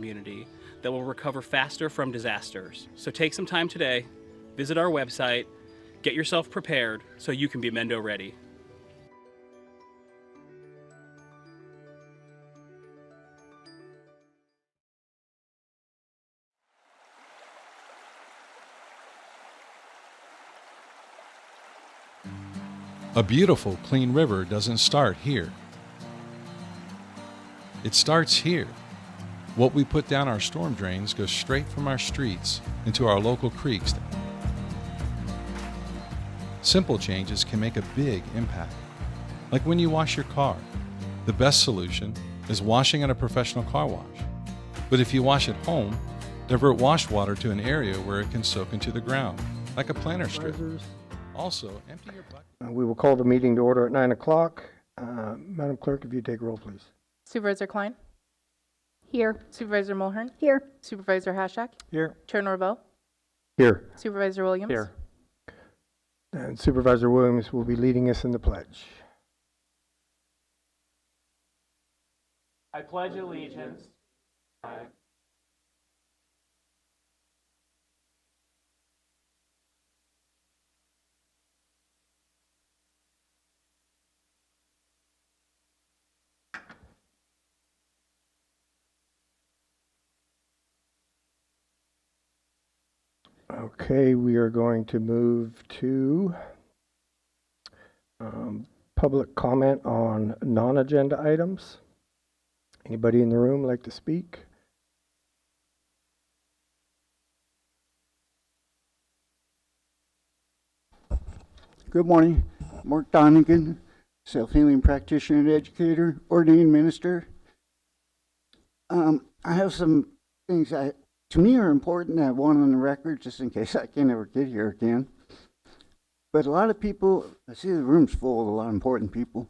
community that will recover faster from disasters. So take some time today, visit our website, get yourself prepared so you can be Mendo ready. A beautiful, clean river doesn't start here. It starts here. What we put down our storm drains goes straight from our streets into our local creeks. Simple changes can make a big impact. Like when you wash your car, the best solution is washing at a professional car wash. But if you wash at home, divert wash water to an area where it can soak into the ground, like a planter strip. Also, empty your bucket. We will call the meeting to order at 9 o'clock. Madam Clerk, if you take roll, please. Supervisor Klein? Here. Supervisor Mulhern? Here. Supervisor Hashak? Here. Chair Norvell? Here. Supervisor Williams? Here. And Supervisor Williams will be leading us in the pledge. I pledge allegiance. Okay, we are going to move to public comment on non-agenda items. Anybody in the room like to speak? Good morning. Mark Donegan, self-healing practitioner and educator, ordained minister. I have some things that to me are important that I want on the record just in case I can ever get here again. But a lot of people, I see the room's full of a lot of important people,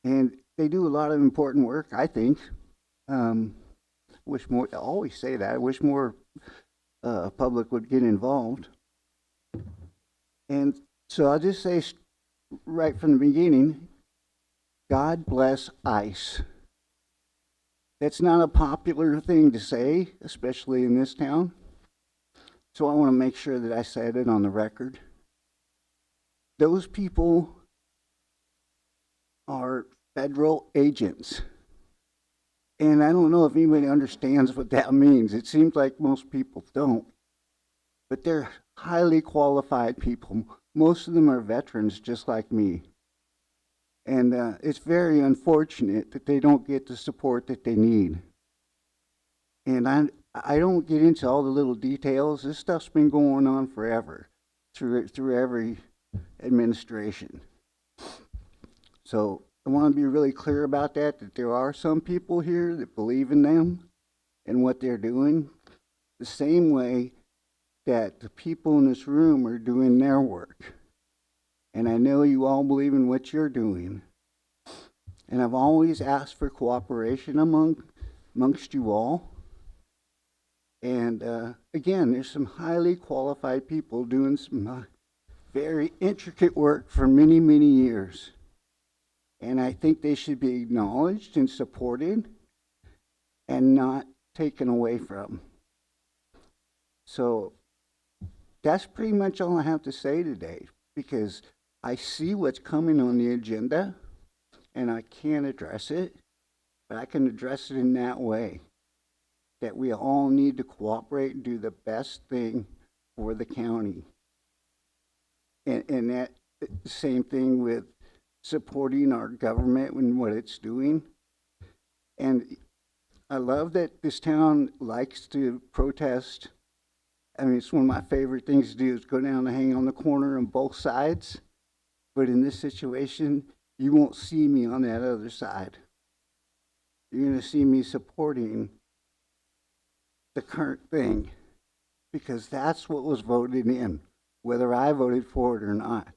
and they do a lot of important work, I think. Wish more, I always say that, I wish more public would get involved. And so I'll just say right from the beginning, God bless ICE. That's not a popular thing to say, especially in this town. So I want to make sure that I said it on the record. Those people are federal agents. And I don't know if anybody understands what that means. It seems like most people don't. But they're highly qualified people. Most of them are veterans just like me. And it's very unfortunate that they don't get the support that they need. And I don't get into all the little details. This stuff's been going on forever through every administration. So I want to be really clear about that there are some people here that believe in them and what they're doing the same way that the people in this room are doing their work. And I know you all believe in what you're doing. And I've always asked for cooperation amongst you all. And again, there's some highly qualified people doing some very intricate work for many, many years. And I think they should be acknowledged and supported and not taken away from. So that's pretty much all I have to say today, because I see what's coming on the agenda and I can't address it, but I can address it in that way, that we all need to cooperate and do the best thing for the county. And that same thing with supporting our government and what it's doing. And I love that this town likes to protest. I mean, it's one of my favorite things to do is go down and hang on the corner on both sides. But in this situation, you won't see me on that other side. You're going to see me supporting the current thing, because that's what was voted in, whether I voted for it or not.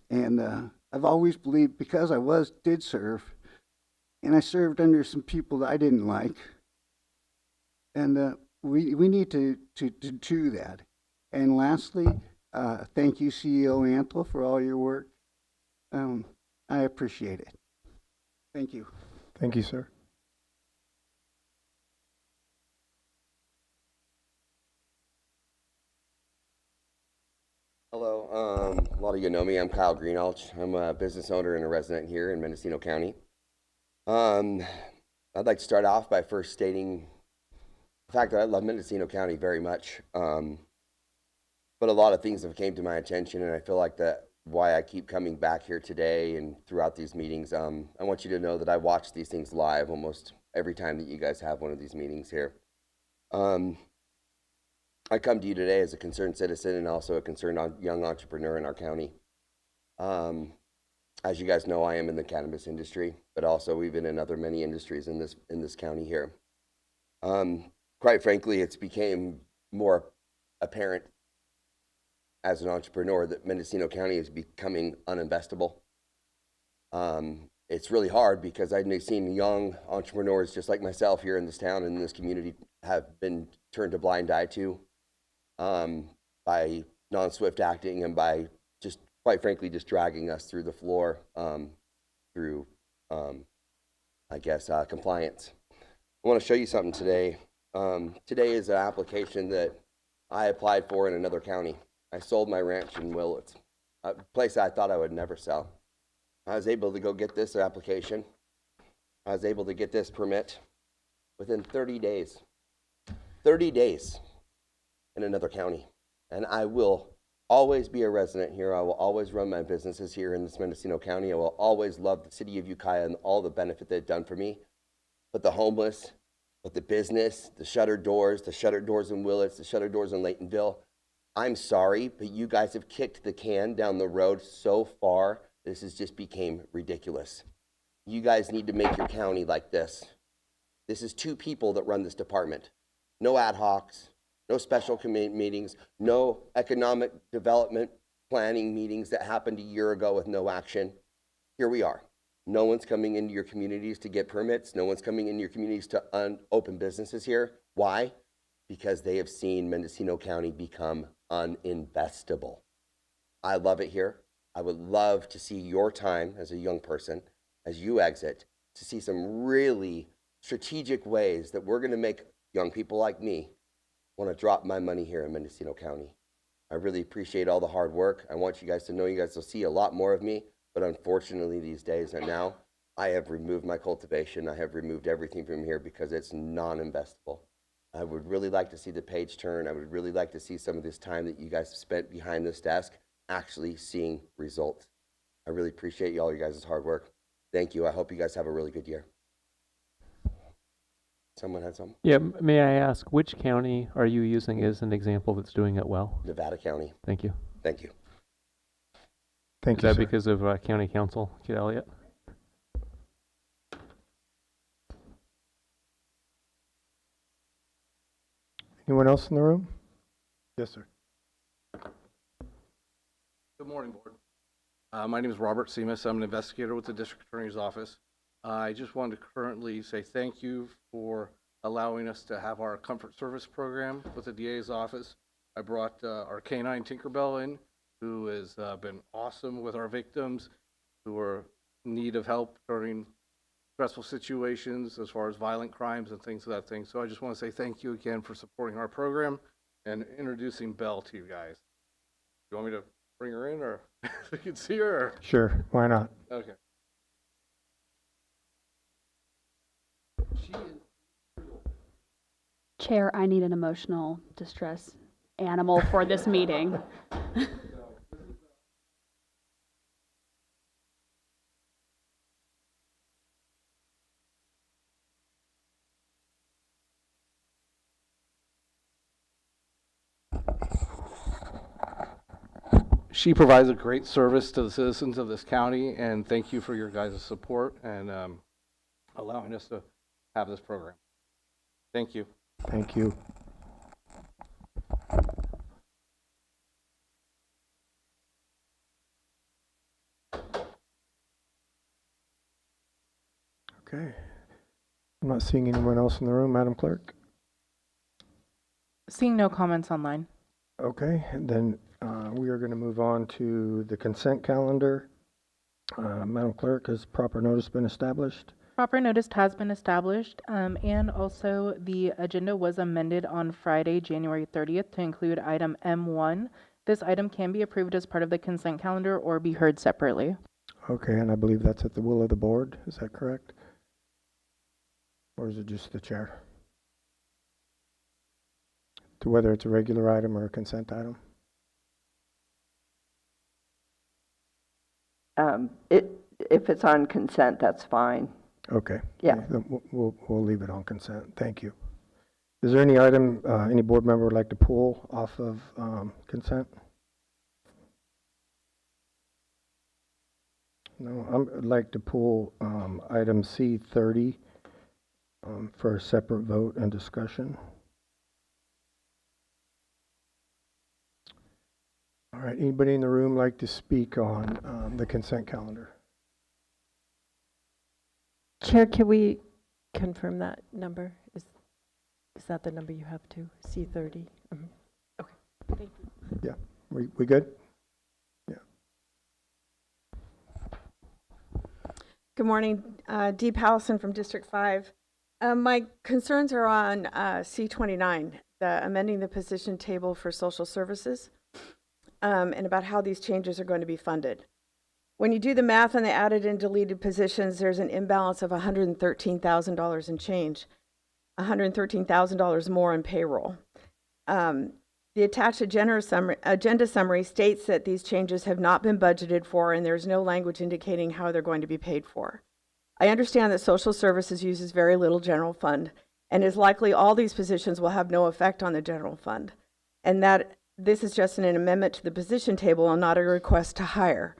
And I've always believed, because I did serve, and I served under some people that I didn't like, and we need to do that. And lastly, thank you, CEO Antle, for all your work. I appreciate it. Thank you. Thank you, sir. Hello, a lot of you know me. I'm Kyle Greenalch. I'm a business owner and a resident here in Mendocino County. I'd like to start off by first stating the fact that I love Mendocino County very much. But a lot of things have came to my attention, and I feel like that why I keep coming back here today and throughout these meetings. I want you to know that I watch these things live almost every time that you guys have one of these meetings here. I come to you today as a concerned citizen and also a concerned young entrepreneur in our county. As you guys know, I am in the cannabis industry, but also even in other many industries in this county here. Quite frankly, it's became more apparent as an entrepreneur that Mendocino County is becoming uninvestable. It's really hard because I've seen young entrepreneurs just like myself here in this town and in this community have been turned a blind eye to by non-swift acting and by just, quite frankly, just dragging us through the floor through, I guess, compliance. I want to show you something today. Today is an application that I applied for in another county. I sold my ranch in Willits, a place I thought I would never sell. I was able to go get this application. I was able to get this permit within 30 days. 30 days in another county. And I will always be a resident here. I will always run my businesses here in this Mendocino County. I will always love the city of Ukiah and all the benefit they've done for me. But the homeless, but the business, the shuttered doors in Willits, the shuttered doors in Laytonville, I'm sorry, but you guys have kicked the can down the road so far, this has just became ridiculous. You guys need to make your county like this. This is 2 people that run this department. No ad hocs, no special committee meetings, no economic development planning meetings that happened a year ago with no action. Here we are. No one's coming into your communities to get permits. No one's coming into your communities to open businesses here. Why? Because they have seen Mendocino County become uninvestable. I love it here. I would love to see your time as a young person, as you exit, to see some really strategic ways that we're going to make young people like me want to drop my money here in Mendocino County. I really appreciate all the hard work. I want you guys to know you guys will see a lot more of me, but unfortunately these days and now, I have removed my cultivation. I have removed everything from here because it's non-investable. I would really like to see the page turn. I would really like to see some of this time that you guys have spent behind this desk actually seeing results. I really appreciate all you guys' hard work. Thank you. I hope you guys have a really good year. Someone had something? Yeah, may I ask, which county are you using as an example that's doing it well? Nevada County. Thank you. Thank you. Thank Is you, that sir. because of County Council, Kid Elliott? Anyone else in the room? Yes, sir. Good morning, Board. My name is Robert Seamus. I'm an investigator with the District Attorney's Office. I just wanted to currently say thank you for allowing us to have our comfort service program with the DA's office. I brought our canine Tinkerbell in, who has been awesome with our victims who are in need of help during stressful situations as far as violent crimes and things of that thing. So I just want to say thank you again for supporting our program and introducing Belle to you guys. You want me to bring her in, or so you can see her? Or? Sure, why not? Okay. Chair, I need an emotional distress animal for this meeting. She provides a great service to the citizens of this county, and thank you for your guys' support and allowing us to have this program. Thank you. Thank you. Okay. I'm not seeing anyone else in the room, Madam Clerk. Seeing no comments online. Okay, then we are going to move on to the consent calendar. Madam Clerk, has proper notice been established? Proper notice has been established, and also the agenda was amended on Friday, January 30th to include item M1, This item can be approved as part of the consent calendar or be heard separately. Okay, and I believe that's at the will of the board, is that correct? Or is it just the chair? To whether it's a regular item or a consent item? If it's on consent, that's fine. Okay. Yeah. Then we'll leave it on consent. Thank you. Is there any item any board member would like to pull off of consent? No, I'd like to pull item C30 for a separate vote and discussion. All right, anybody in the room like to speak on the consent calendar? Chair, can we confirm that number? Is that the number you have too? C30? Mm-hmm. Okay, thank you. Yeah, we good? Yeah. Good morning, Dee Pallison from District 5. My concerns are on C29, amending the position table for social services, and about how these changes are going to be funded. When you do the math on the added and deleted positions, there's an imbalance of $113,000 in change, $113,000 more in payroll. The attached agenda summary states that these changes have not been budgeted for, and there's no language indicating how they're going to be paid for. I understand that social services uses very little general fund, and is likely all these positions will have no effect on the general fund, and that this is just an amendment to the position table and not a request to hire.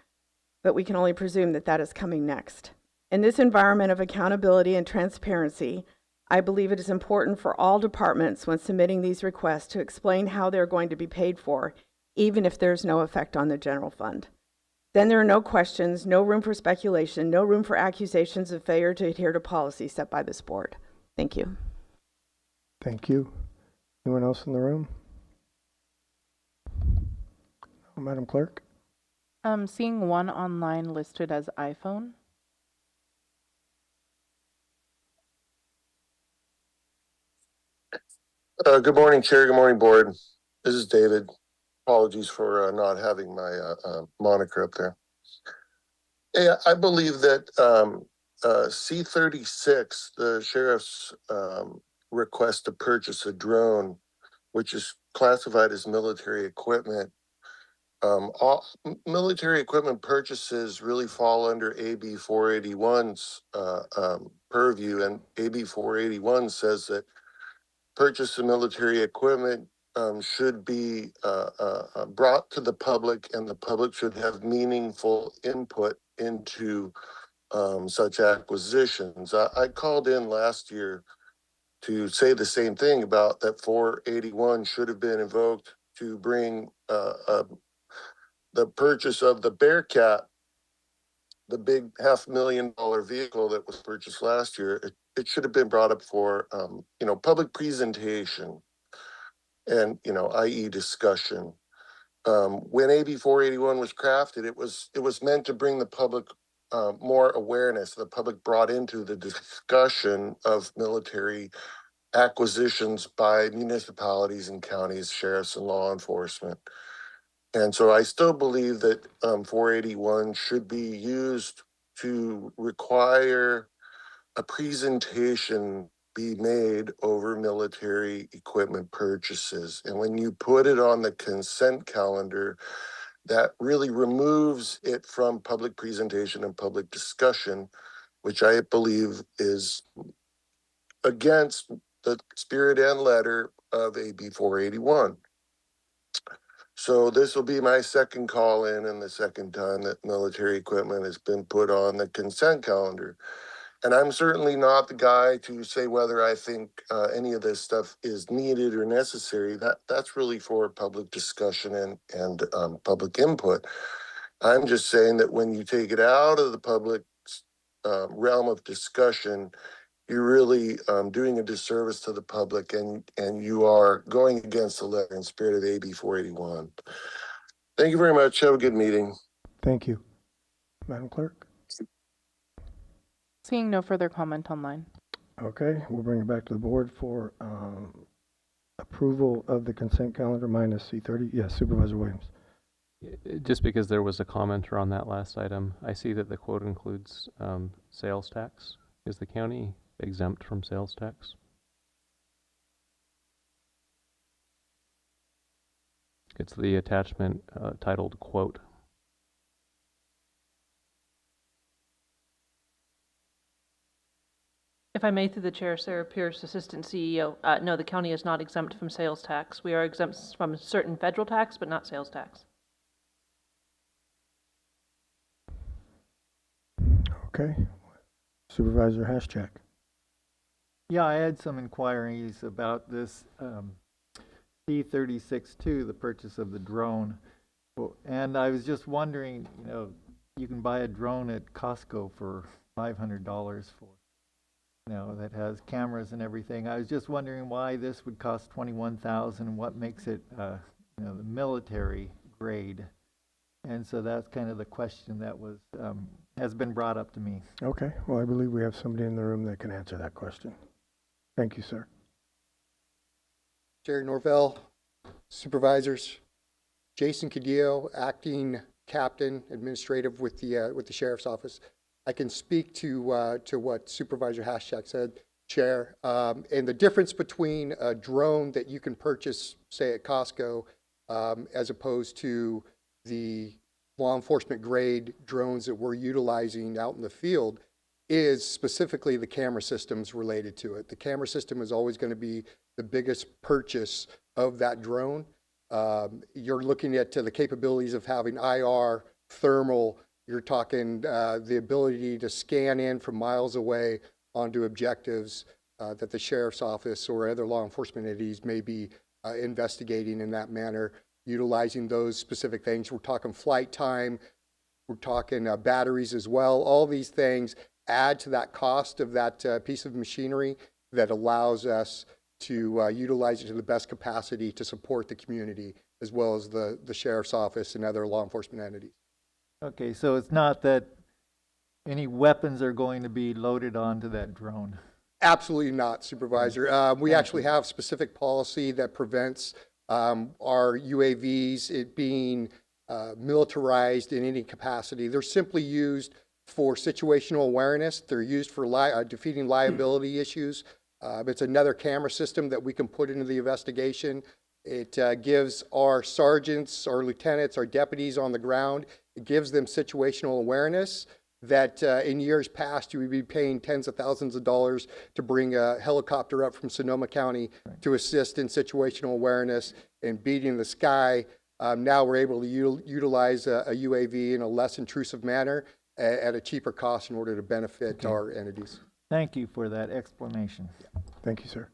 But we can only presume that that is coming next. In this environment of accountability and transparency, I believe it is important for all departments when submitting these requests to explain how they're going to be paid for, even if there's no effect on the general fund. Then there are no questions, no room for speculation, no room for accusations of failure to adhere to policy set by this board. Thank you. Thank you. Anyone else in the room? No, Madam Clerk? Seeing one online listed as iPhone. Good morning, Chair. Good morning, Board. This is David. Apologies for not having my moniker up there. Hey, I believe that C36, the sheriff's request to purchase a drone, which is classified as military equipment, all military equipment purchases really fall under AB 481's purview, and AB 481 says that purchase of military equipment should be brought to the public, and the public should have meaningful input into such acquisitions. I called in last year to say the same thing about that 481 should have been invoked to bring the purchase of the Bearcat, the big $500,000 vehicle that was purchased last year. It should have been brought up for, public presentation and, i.e. discussion. When AB 481 was crafted, it was meant to bring the public more awareness. The public brought into the discussion of military acquisitions by municipalities and counties, sheriffs, and law enforcement. And so I still believe that 481 should be used to require a presentation be made over military equipment purchases. And when you put it on the consent calendar, that really removes it from public presentation and public discussion, which I believe is against the spirit and letter of AB 481. So this will be my second call in and the second time that military equipment has been put on the consent calendar. And I'm certainly not the guy to say whether I think any of this stuff is needed or necessary. That's really for public discussion and public input. I'm just saying that when you take it out of the public realm of discussion, you're really doing a disservice to the public, and you are going against the letter and spirit of AB 481. Thank you very much. Have a good meeting. Thank you. Madam Clerk? Seeing no further comment online. Okay, we'll bring it back to the board for approval of the consent calendar minus C30. Yes, Supervisor Williams. Just because there was a commenter on that last item, I see that the quote includes sales tax. Is the county exempt from sales tax? It's the attachment titled quote. If I may, through the chair, Sarah Pierce, Assistant CEO. No, the county is not exempt from sales tax. We are exempt from certain federal tax, but not sales tax. Okay. Supervisor Haschak. Yeah, I had some inquiries about this C-36-2, the purchase of the drone. And I was just wondering, you know, you can buy a drone at Costco for $500 for, you know, that has cameras and everything. I was just wondering why this would cost $21,000 and what makes it, you know, the military grade. And so that's kind of the question that was has been brought up to me. Okay. Well, I believe we have somebody in the room that can answer that question. Thank you, sir. Jerry Norvell, Supervisors. Jason Cadillo, Acting Captain Administrative with the Sheriff's Office. I can speak to what Supervisor Haschak said, Chair. And the difference between a drone that you can purchase, say at Costco, as opposed to the law enforcement grade drones that we're utilizing out in the field is specifically the camera systems related to it. The camera system is always going to be the biggest purchase of that drone. You're looking at the capabilities of having IR, thermal. You're talking the ability to scan in from miles away onto objectives that the Sheriff's Office or other law enforcement entities may be investigating in that manner, utilizing those specific things. We're talking flight time. We're talking batteries as well. All these things add to that cost of that piece of machinery that allows us to utilize it to the best capacity to support the community as well as the Sheriff's Office and other law enforcement entities. Okay, so it's not that any weapons are going to be loaded onto that drone? Absolutely not, Supervisor. We actually have specific policy that prevents our UAVs it being militarized in any capacity. They're simply used for situational awareness. They're used for defeating liability issues. It's another camera system that we can put into the investigation. It gives our sergeants, our lieutenants, our deputies on the ground, it gives them situational awareness that in years past you would be paying tens of thousands of dollars to bring a helicopter up from Sonoma County to assist in situational awareness and beating the sky. Now we're able to utilize a UAV in a less intrusive manner at a cheaper cost in order to benefit our entities. Thank you for that explanation. Thank you, sir.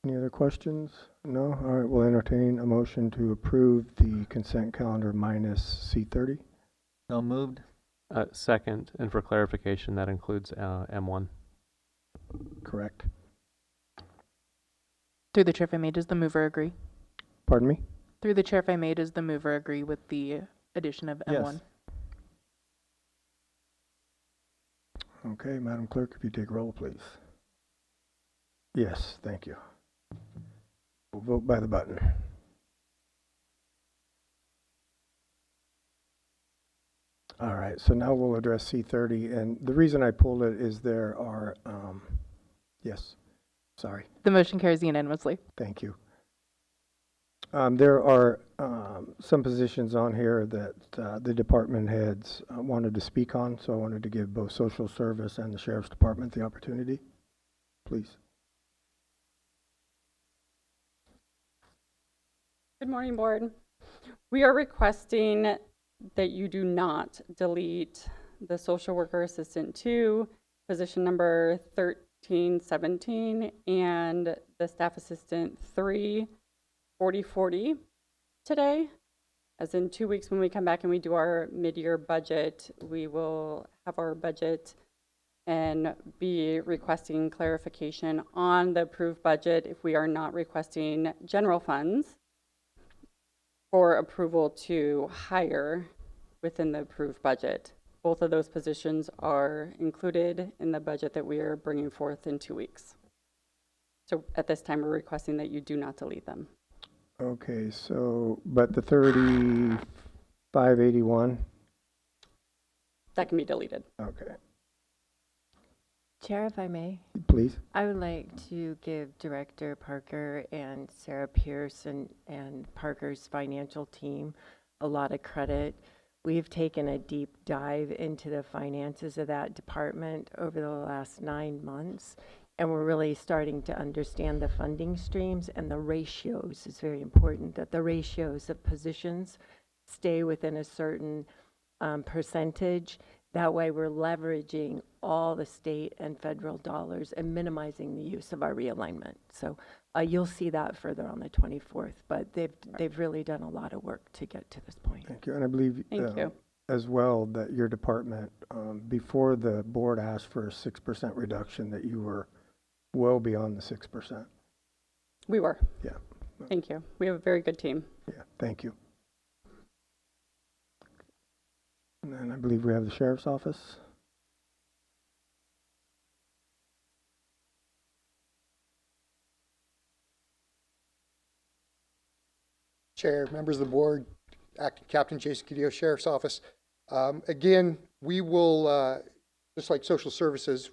Any other questions? No? All right, we'll entertain a motion to approve the consent calendar minus C30. So moved. Second, and for clarification, that includes M1. Correct. Through the chair, if I may, does the mover agree? Pardon me? Through the chair, if I may, does the mover agree with the addition of M1? Yes. Okay, Madam Clerk, if you take roll, please. Yes, thank you. We'll vote by the button. All right, so now we'll address C30, and the reason I pulled it is there are, yes, sorry. The motion carries unanimously. Thank you. There are some positions on here that the department heads wanted to speak on, so I wanted to give both social service and the Sheriff's Department the opportunity. Please. Good morning, Board. We are requesting that you do not delete the Social Worker Assistant 2, position number 1317, and the Staff Assistant 3, 4040 today. As in 2 weeks when we come back and we do our mid-year budget, we will have our budget and be requesting clarification on the approved budget if we are not requesting general funds for approval to hire within the approved budget. Both of those positions are included in the budget that we are bringing forth in 2 weeks. So at this time, we're requesting that you do not delete them. Okay, so, but the 3581, That can be deleted. okay, Chair, if I may, please. I would like to give Director Parker and Sarah Pierce and Parker's financial team a lot of credit. We've taken a deep dive into the finances of that department over the last 9 months, and we're really starting to understand the funding streams, and the ratios is very important, that the ratios of positions stay within a certain percentage. That way we're leveraging all the state and federal dollars and minimizing the use of our realignment. So you'll see that further on the 24th, but they've really done a lot of work to get to this point. Thank you, and I believe Thank you. as well that your department, before the board asked for a 6% reduction, that you were well beyond the 6%. We were. Yeah. Thank you. We have a very good team. Yeah, thank you. And then I believe we have the sheriff's office. Chair, members of the board, Acting Captain Jason Cadillo, Sheriff's Office. Again, we will, just like social services,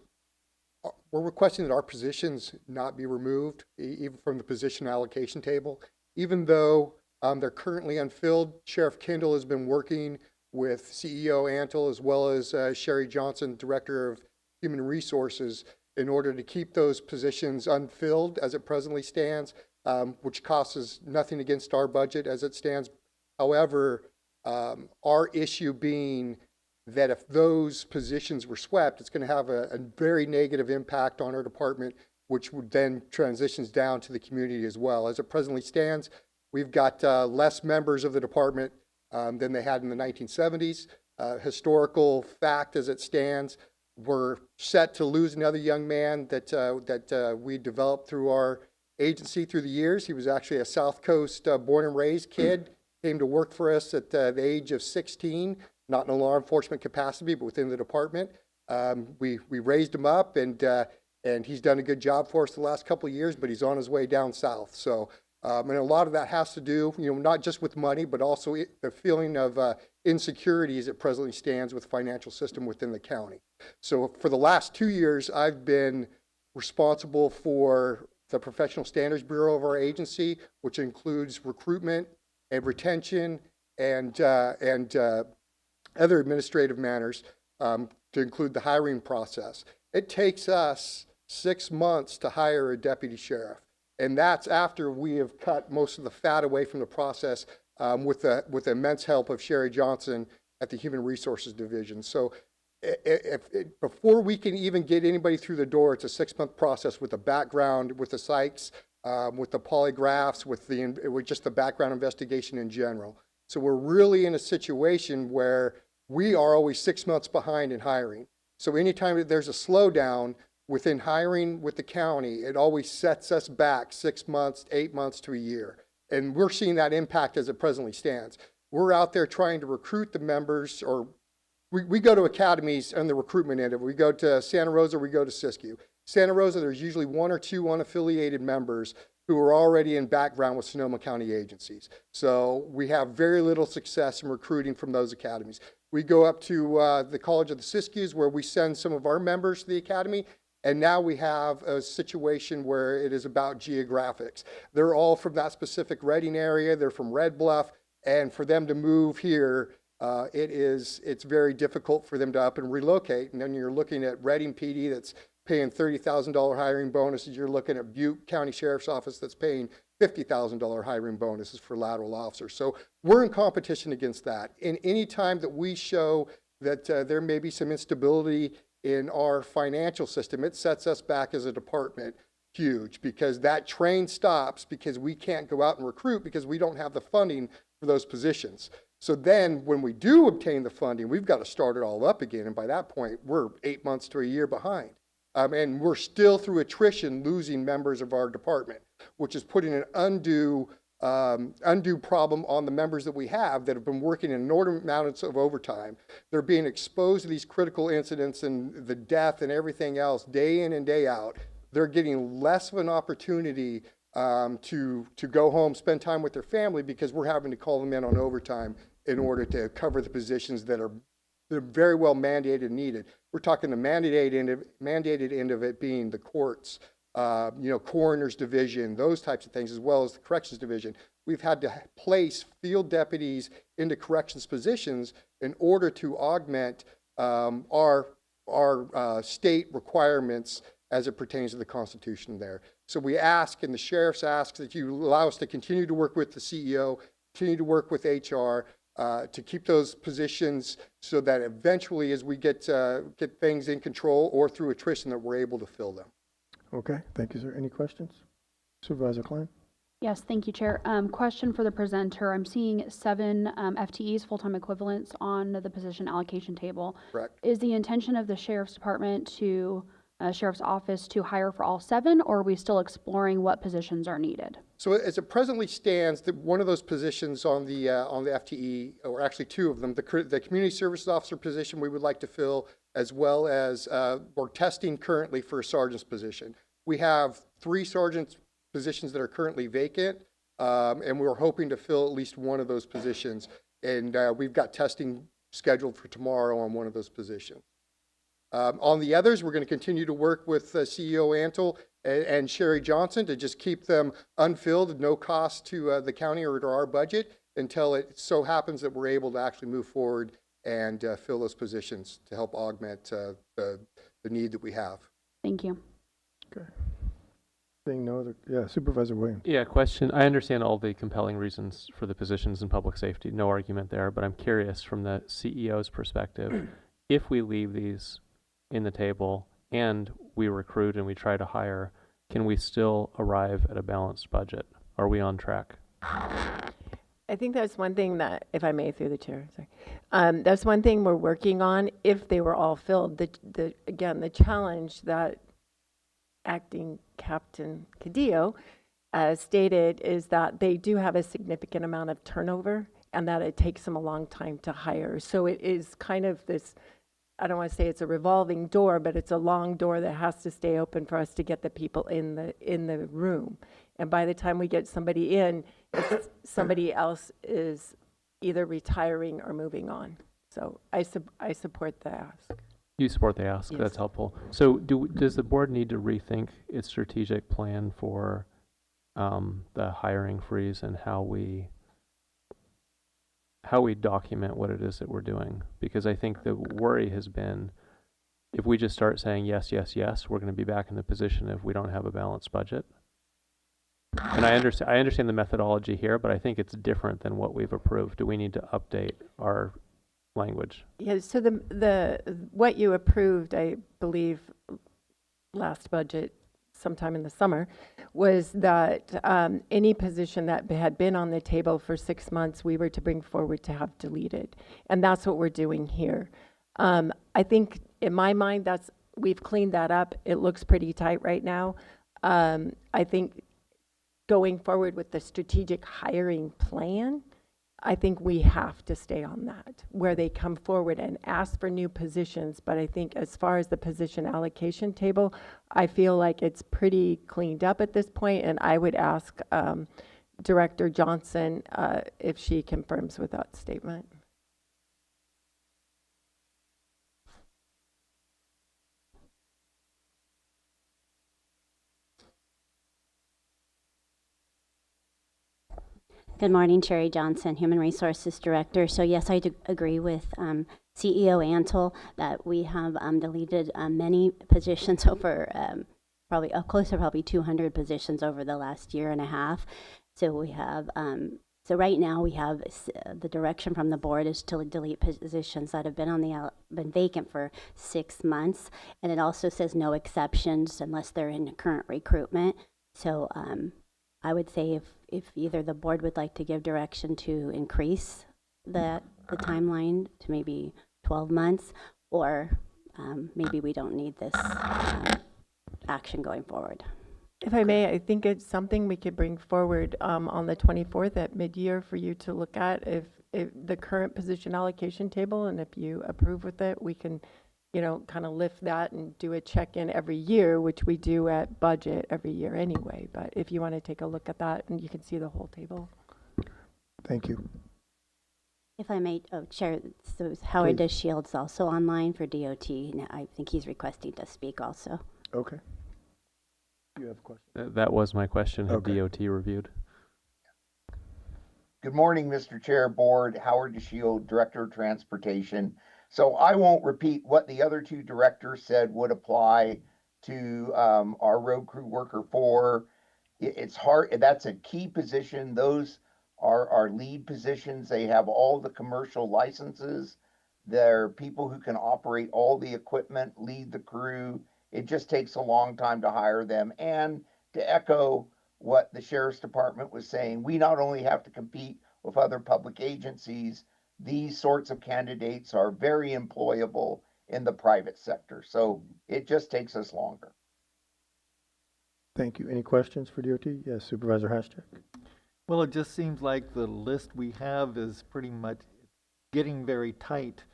we're requesting that our positions not be removed, even from the position allocation table. Even though they're currently unfilled, Sheriff Kendall has been working with CEO Antle as well as Sherry Johnson, Director of Human Resources, in order to keep those positions unfilled as it presently stands, which costs nothing against our budget as it stands. However, our issue being that if those positions were swept, it's going to have a very negative impact on our department, which would then transitions down to the community as well. As it presently stands, we've got less members of the department than they had in the 1970s. Historical fact as it stands, we're set to lose another young man that we developed through our agency through the years. He was actually a South Coast born and raised kid, came to work for us at the age of 16, not in a law enforcement capacity, but within the department. We raised him up, and he's done a good job for us the last couple of years, but he's on his way down south. So, and a lot of that has to do, not just with money, but also the feeling of insecurity as it presently stands with the financial system within the county. So for the last 2 years, I've been responsible for the Professional Standards Bureau of our agency, which includes recruitment and retention and other administrative matters, to include the hiring process. It takes us 6 months to hire a deputy sheriff, and that's after we have cut most of the fat away from the process with the immense help of Sherry Johnson at the Human Resources Division. So before we can even get anybody through the door, it's a 6-month process with the background, with the psychs, with the polygraphs, with just the background investigation in general. So we're really in a situation where we are always 6 months behind in hiring. So anytime that there's a slowdown within hiring with the county, it always sets us back 6 months, 8 months to a year. And we're seeing that impact as it presently stands. We're out there trying to recruit the members, or we go to academies on the recruitment end of it. We go to Santa Rosa, we go to Siskiyou. Santa Rosa, there's usually 1 or 2 unaffiliated members who are already in background with Sonoma County agencies. So we have very little success in recruiting from those academies. We go up to the College of the Siskiyous, where we send some of our members to the academy, and now we have a situation where it is about geographics. They're all from that specific Reading area. They're from Red Bluff, and for them to move here, it's very difficult for them to up and relocate. And then you're looking at Reading PD that's paying $30,000 hiring bonuses. You're looking at Butte County Sheriff's Office that's paying $50,000 hiring bonuses for lateral officers. So we're in competition against that. And any time that we show that there may be some instability in our financial system, it sets us back as a department huge, because that train stops because we can't go out and recruit because we don't have the funding for those positions. So then when we do obtain the funding, we've got to start it all up again. And by that point, we're 8 months to a year behind. And we're still through attrition losing members of our department, which is putting an undue problem on the members that we have that have been working in inordinate amounts of overtime. They're being exposed to these critical incidents and the death and everything else day in and day out. they're getting less of an opportunity to go home, spend time with their family, because we're having to call them in on overtime in order to cover the positions that are very well mandated and needed. We're talking the mandated end of it being the courts, coroner's division, those types of things, as well as the corrections division. We've had to place field deputies into corrections positions in order to augment our state requirements as it pertains to the Constitution there. So we ask, and the sheriffs ask, that you allow us to continue to work with the CEO, continue to work with HR, to keep those positions so that eventually, as we get things in control or through attrition, that we're able to fill them. Okay, thank you, sir. Any questions? Supervisor Klein? Yes, thank you, Chair. Question for the presenter. I'm seeing 7 FTEs, full-time equivalents, on the position allocation table. Correct. Is the intention of the Sheriff's Department Sheriff's Office to hire for all 7, or are we still exploring what positions are needed? So as it presently stands, one of those positions on the FTE, or actually 2 of them, the community services officer position we would like to fill, as well as we're testing currently for a sergeant's position. We have 3 sergeant's positions that are currently vacant, and we're hoping to fill at least one of those positions. And we've got testing scheduled for tomorrow on one of those positions. On the others, we're going to continue to work with CEO Antle and Sherry Johnson to just keep them unfilled at no cost to the county or to our budget until it so happens that we're able to actually move forward and fill those positions to help augment the need that we have. Thank you. Okay. Seeing no other, yeah, Supervisor Williams. Yeah, question. I understand all the compelling reasons for the positions in public safety, no argument there, but I'm curious from the CEO's perspective, if we leave these in the table and we recruit and we try to hire, can we still arrive at a balanced budget? Are we on track? I think that's one thing that, if I may, through the chair, sorry. That's one thing we're working on if they were all filled. Again, the challenge that Acting Captain Cadillo stated is that they do have a significant amount of turnover and that it takes them a long time to hire. So it is kind of this, I don't want to say it's a revolving door, but it's a long door that has to stay open for us to get the people in the room. And by the time we get somebody in, somebody else is either retiring or moving on. So I support the ask. You support the ask. Yes. That's helpful. So does the board need to rethink its strategic plan for the hiring freeze and how we document what it is that we're doing? Because I think the worry has been, if we just start saying yes, yes, yes, we're going to be back in the position if we don't have a balanced budget. And I understand the methodology here, but I think it's different than what we've approved. Do we need to update our language? Yeah, so what you approved, I believe, last budget, sometime in the summer, was that any position that had been on the table for 6 months, we were to bring forward to have deleted. And that's what we're doing here. I think, in my mind, we've cleaned that up. It looks pretty tight right now. I think going forward with the strategic hiring plan, I think we have to stay on that, where they come forward and ask for new positions. But I think as far as the position allocation table, I feel like it's pretty cleaned up at this point, and I would ask Director Johnson if she confirms with that statement. Good morning, Sherry Johnson, Human Resources Director. So yes, I do agree with CEO Antle that we have deleted many positions over probably close to probably 200 positions over the last year and a half. So we have so right now we have the direction from the board is to delete positions that have been been vacant for 6 months, and it also says no exceptions unless they're in current recruitment. So I would say if either the board would like to give direction to increase the timeline to maybe 12 months, or maybe we don't need this action going forward. If I may, I think it's something we could bring forward on the 24th at mid-year for you to look at. If the current position allocation table, and if you approve with it, we can, you know, kind of lift that and do a check-in every year, which we do at budget every year anyway. But if you want to take a look at that, and you can see the whole table. Thank you. If I may, Chair, so Howard Please. DeShield's also online for DOT. Now, I think he's requesting to speak also. Okay. You have a question? That was my question. Have Okay. DOT reviewed? Good morning, Mr. Chair, Board. Howard DeShield, Director of Transportation. So I won't repeat what the other two directors said would apply to our road crew worker 4. It's hard. That's a key position. Those are our lead positions. They have all the commercial licenses. They're people who can operate all the equipment, lead the crew. It just takes a long time to hire them. And to echo what the Sheriff's Department was saying, we not only have to compete with other public agencies, these sorts of candidates are very employable in the private sector. So it just takes us longer. Thank you. Any questions for DOT? Yes, Supervisor Hashcheck. Well, it just seems like the list we have is pretty much getting very tight,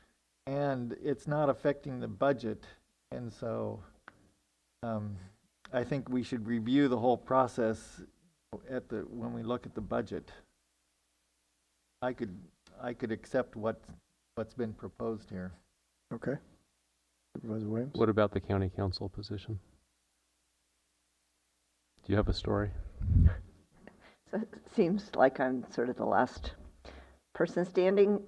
and it's not affecting the budget. And so I think we should review the whole process when we look at the budget. I could accept what's been proposed here. Okay. Supervisor Williams? What about the county council position? Do you have a story? So it seems like I'm sort of the last person standing.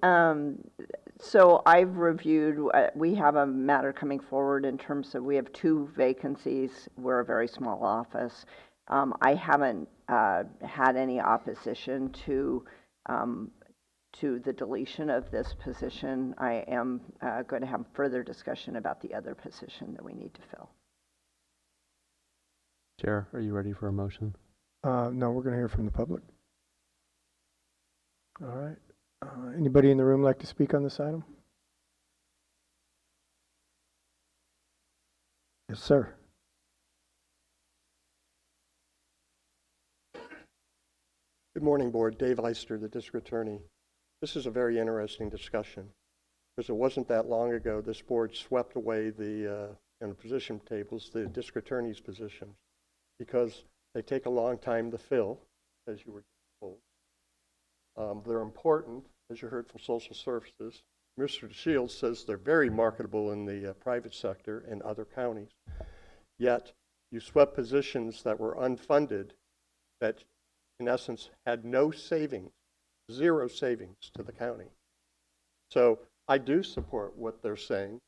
So I've reviewed, we have a matter coming forward in terms of, we have 2 vacancies. We're a very small office. I haven't had any opposition to the deletion of this position. I am going to have further discussion about the other position that we need to fill. Chair, are you ready for a motion? No, we're going to hear from the public. All right. Anybody in the room like to speak on this item? Yes, sir. Good morning, Board. Dave Eister, the District Attorney. This is a very interesting discussion because it wasn't that long ago this Board swept away the position tables, the District Attorney's positions, because they take a long time to fill, as you were told. They're important, as you heard from Social Services. Mr. DeShields says they're very marketable in the private sector and other counties. Yet, you swept positions that were unfunded that, in essence, had no savings, 0 savings to the county. So I do support what they're saying,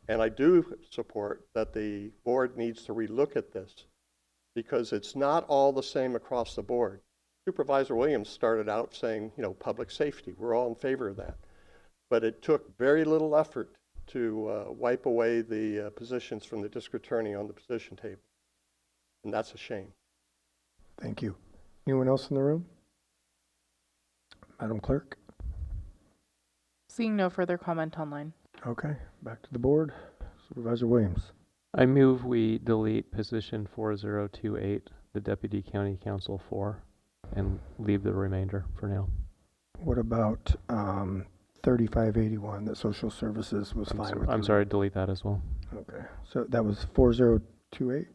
and I do support that the board needs to relook at this because it's not all the same across the board. Supervisor Williams started out saying, you know, public safety. We're all in favor of that. But it took very little effort to wipe away the positions from the district attorney on the position table. And that's a shame. Thank you. Anyone else in the room? Madam Clerk? Seeing no further comment online. Okay, back to the board. Supervisor Williams. I move we delete position 4028, the Deputy County Counsel 4, and leave the remainder for now. What about 3581 that Social Services was fine with? I'm sorry, delete that as well. Okay, so that was 4028?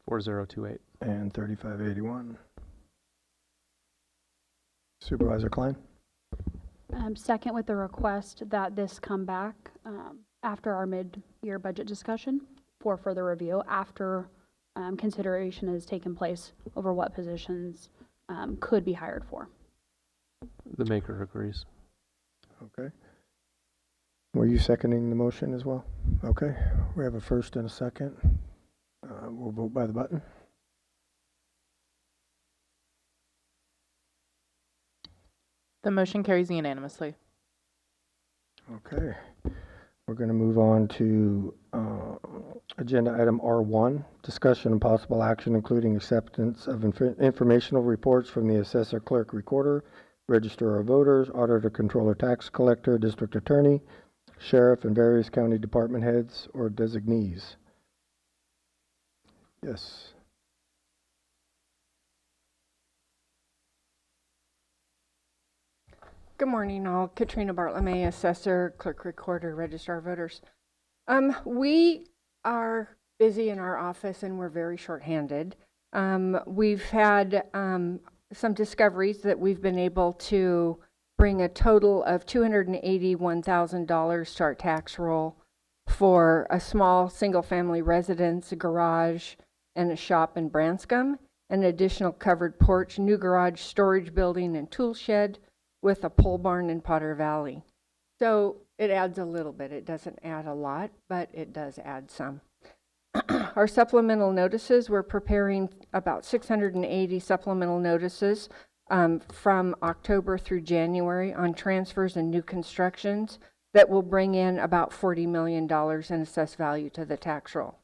4028. And 3581. Supervisor Klein? Second, with the request that this come back after our mid-year budget discussion for further review after consideration has taken place over what positions could be hired for. The maker agrees. Okay. Were you seconding the motion as well? Okay, we have a first and a second. We'll vote by the button. The motion carries unanimously. Okay, we're going to move on to agenda item R1, discussion and possible action including acceptance of informational reports from the assessor, clerk, recorder, register of voters, auditor, controller, tax collector, district attorney, sheriff, and various county department heads or designees. Yes. Good morning, all. Katrina Bartlett, Assessor, Clerk Recorder, Registrar of Voters. We are busy in our office and we're very shorthanded. We've had some discoveries that we've been able to bring a total of $281,000 to our tax roll for a small single-family residence, a garage, and a shop in Branscombe, an additional covered porch, new garage, storage building, and tool shed, with a pole barn in Potter Valley. So it adds a little bit. It doesn't add a lot, but it does add some. Our supplemental notices, we're preparing about 680 supplemental notices from October through January on transfers and new constructions that will bring in about $40 million in assessed value to the tax roll.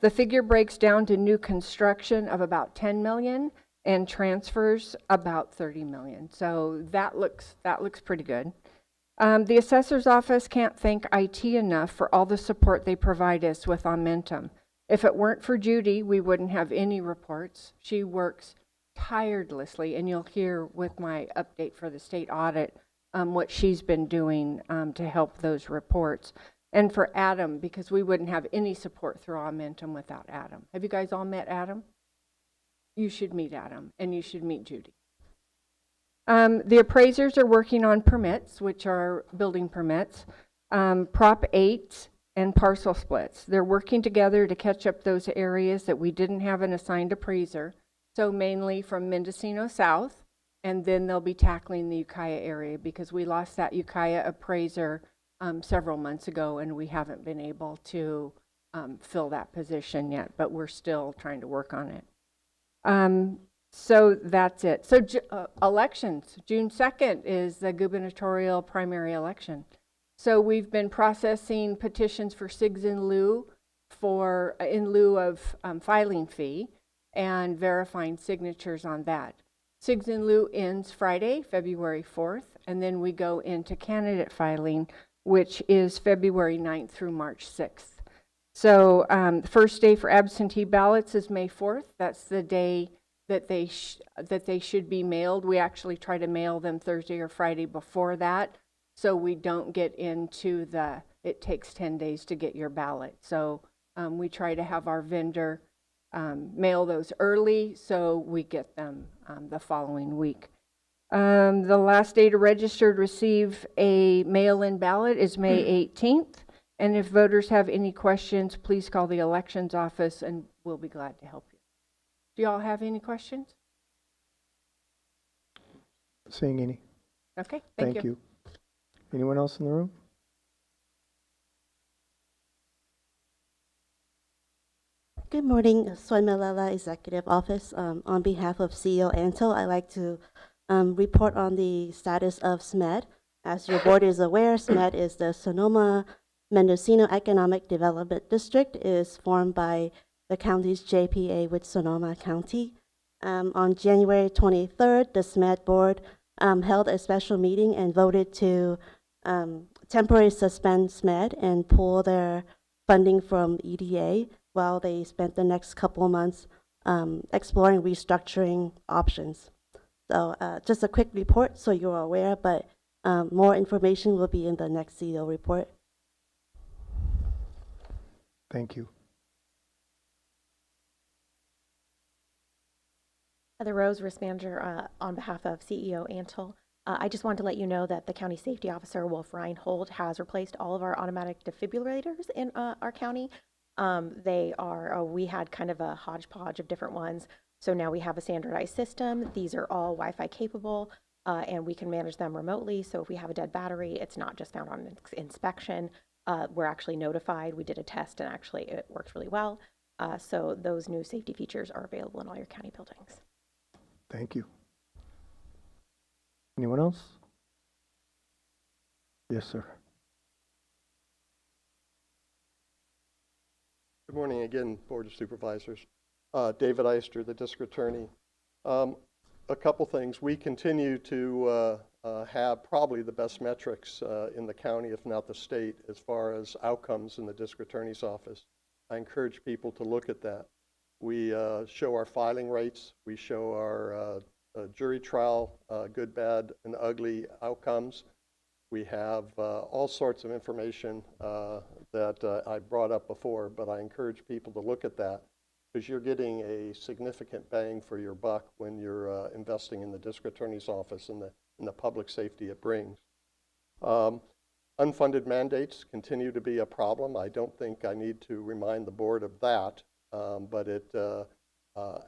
The figure breaks down to new construction of about $10 million and transfers about $30 million. So that looks pretty good. The assessor's office can't thank IT enough for all the support they provide us with Momentum. If it weren't for Judy, we wouldn't have any reports. She works tirelessly, and you'll hear with my update for the state audit what she's been doing to help those reports. And for Adam, because we wouldn't have any support through Momentum without Adam. Have you guys all met Adam? You should meet Adam, and you should meet Judy. The appraisers are working on permits, which are building permits, Prop 8 and parcel splits. They're working together to catch up those areas that we didn't have an assigned appraiser, so mainly from Mendocino South, and then they'll be tackling the Ukiah area because we lost that Ukiah appraiser several months ago, and we haven't been able to fill that position yet, but we're still trying to work on it. So that's it. So elections, June 2nd is the gubernatorial primary election. So we've been processing petitions for SIGs in lieu of filing fee and verifying signatures on that. SIGs in lieu ends Friday, February 4th, and then we go into candidate filing, which is February 9th through March 6th. So the first day for absentee ballots is May 4th. That's the day that they should be mailed. We actually try to mail them Thursday or Friday before that, so we don't get into it takes 10 days to get your ballot. So we try to have our vendor mail those early so we get them the following week. The last day to register to receive a mail-in ballot is May 18th. And if voters have any questions, please call the elections office and we'll be glad to help you. Do y'all have any questions? Seeing any? Okay, thank you. Anyone else in the room? Good morning, Swan Malala Executive Office. On behalf of CEO Anto, I'd like to report on the status of SMED. As your board is aware, SMED is the Sonoma Mendocino Economic Development District. It is formed by the county's JPA with Sonoma County. On January 23rd, the SMED board held a special meeting and voted to temporarily suspend SMED and pull their funding from EDA while they spent the next couple of months exploring restructuring options. So just a quick report so you're aware, but more information will be in the next CEO report. Thank you. Heather Rose, Risk Manager on behalf of CEO Antle. I just wanted to let you know that the County Safety Officer, Wolf Reinhold, has replaced all of our automatic defibrillators in our county. We had kind of a hodgepodge of different ones. So now we have a standardized system. These are all Wi-Fi capable, and we can manage them remotely. So if we have a dead battery, it's not just found on inspection. We're actually notified. We did a test, and actually it works really well. So those new safety features are available in all your county buildings. Thank you. Anyone else? Yes, sir. Good morning again, Board of Supervisors. David Eister, the District Attorney. A couple things. We continue to have probably the best metrics in the county, if not the state, as far as outcomes in the District Attorney's Office. I encourage people to look at that. We show our filing rates. We show our jury trial, good, bad, and ugly outcomes. We have all sorts of information that I brought up before, but I encourage people to look at that because you're getting a significant bang for your buck when you're investing in the district attorney's office and the public safety it brings. Unfunded mandates continue to be a problem. I don't think I need to remind the board of that, but it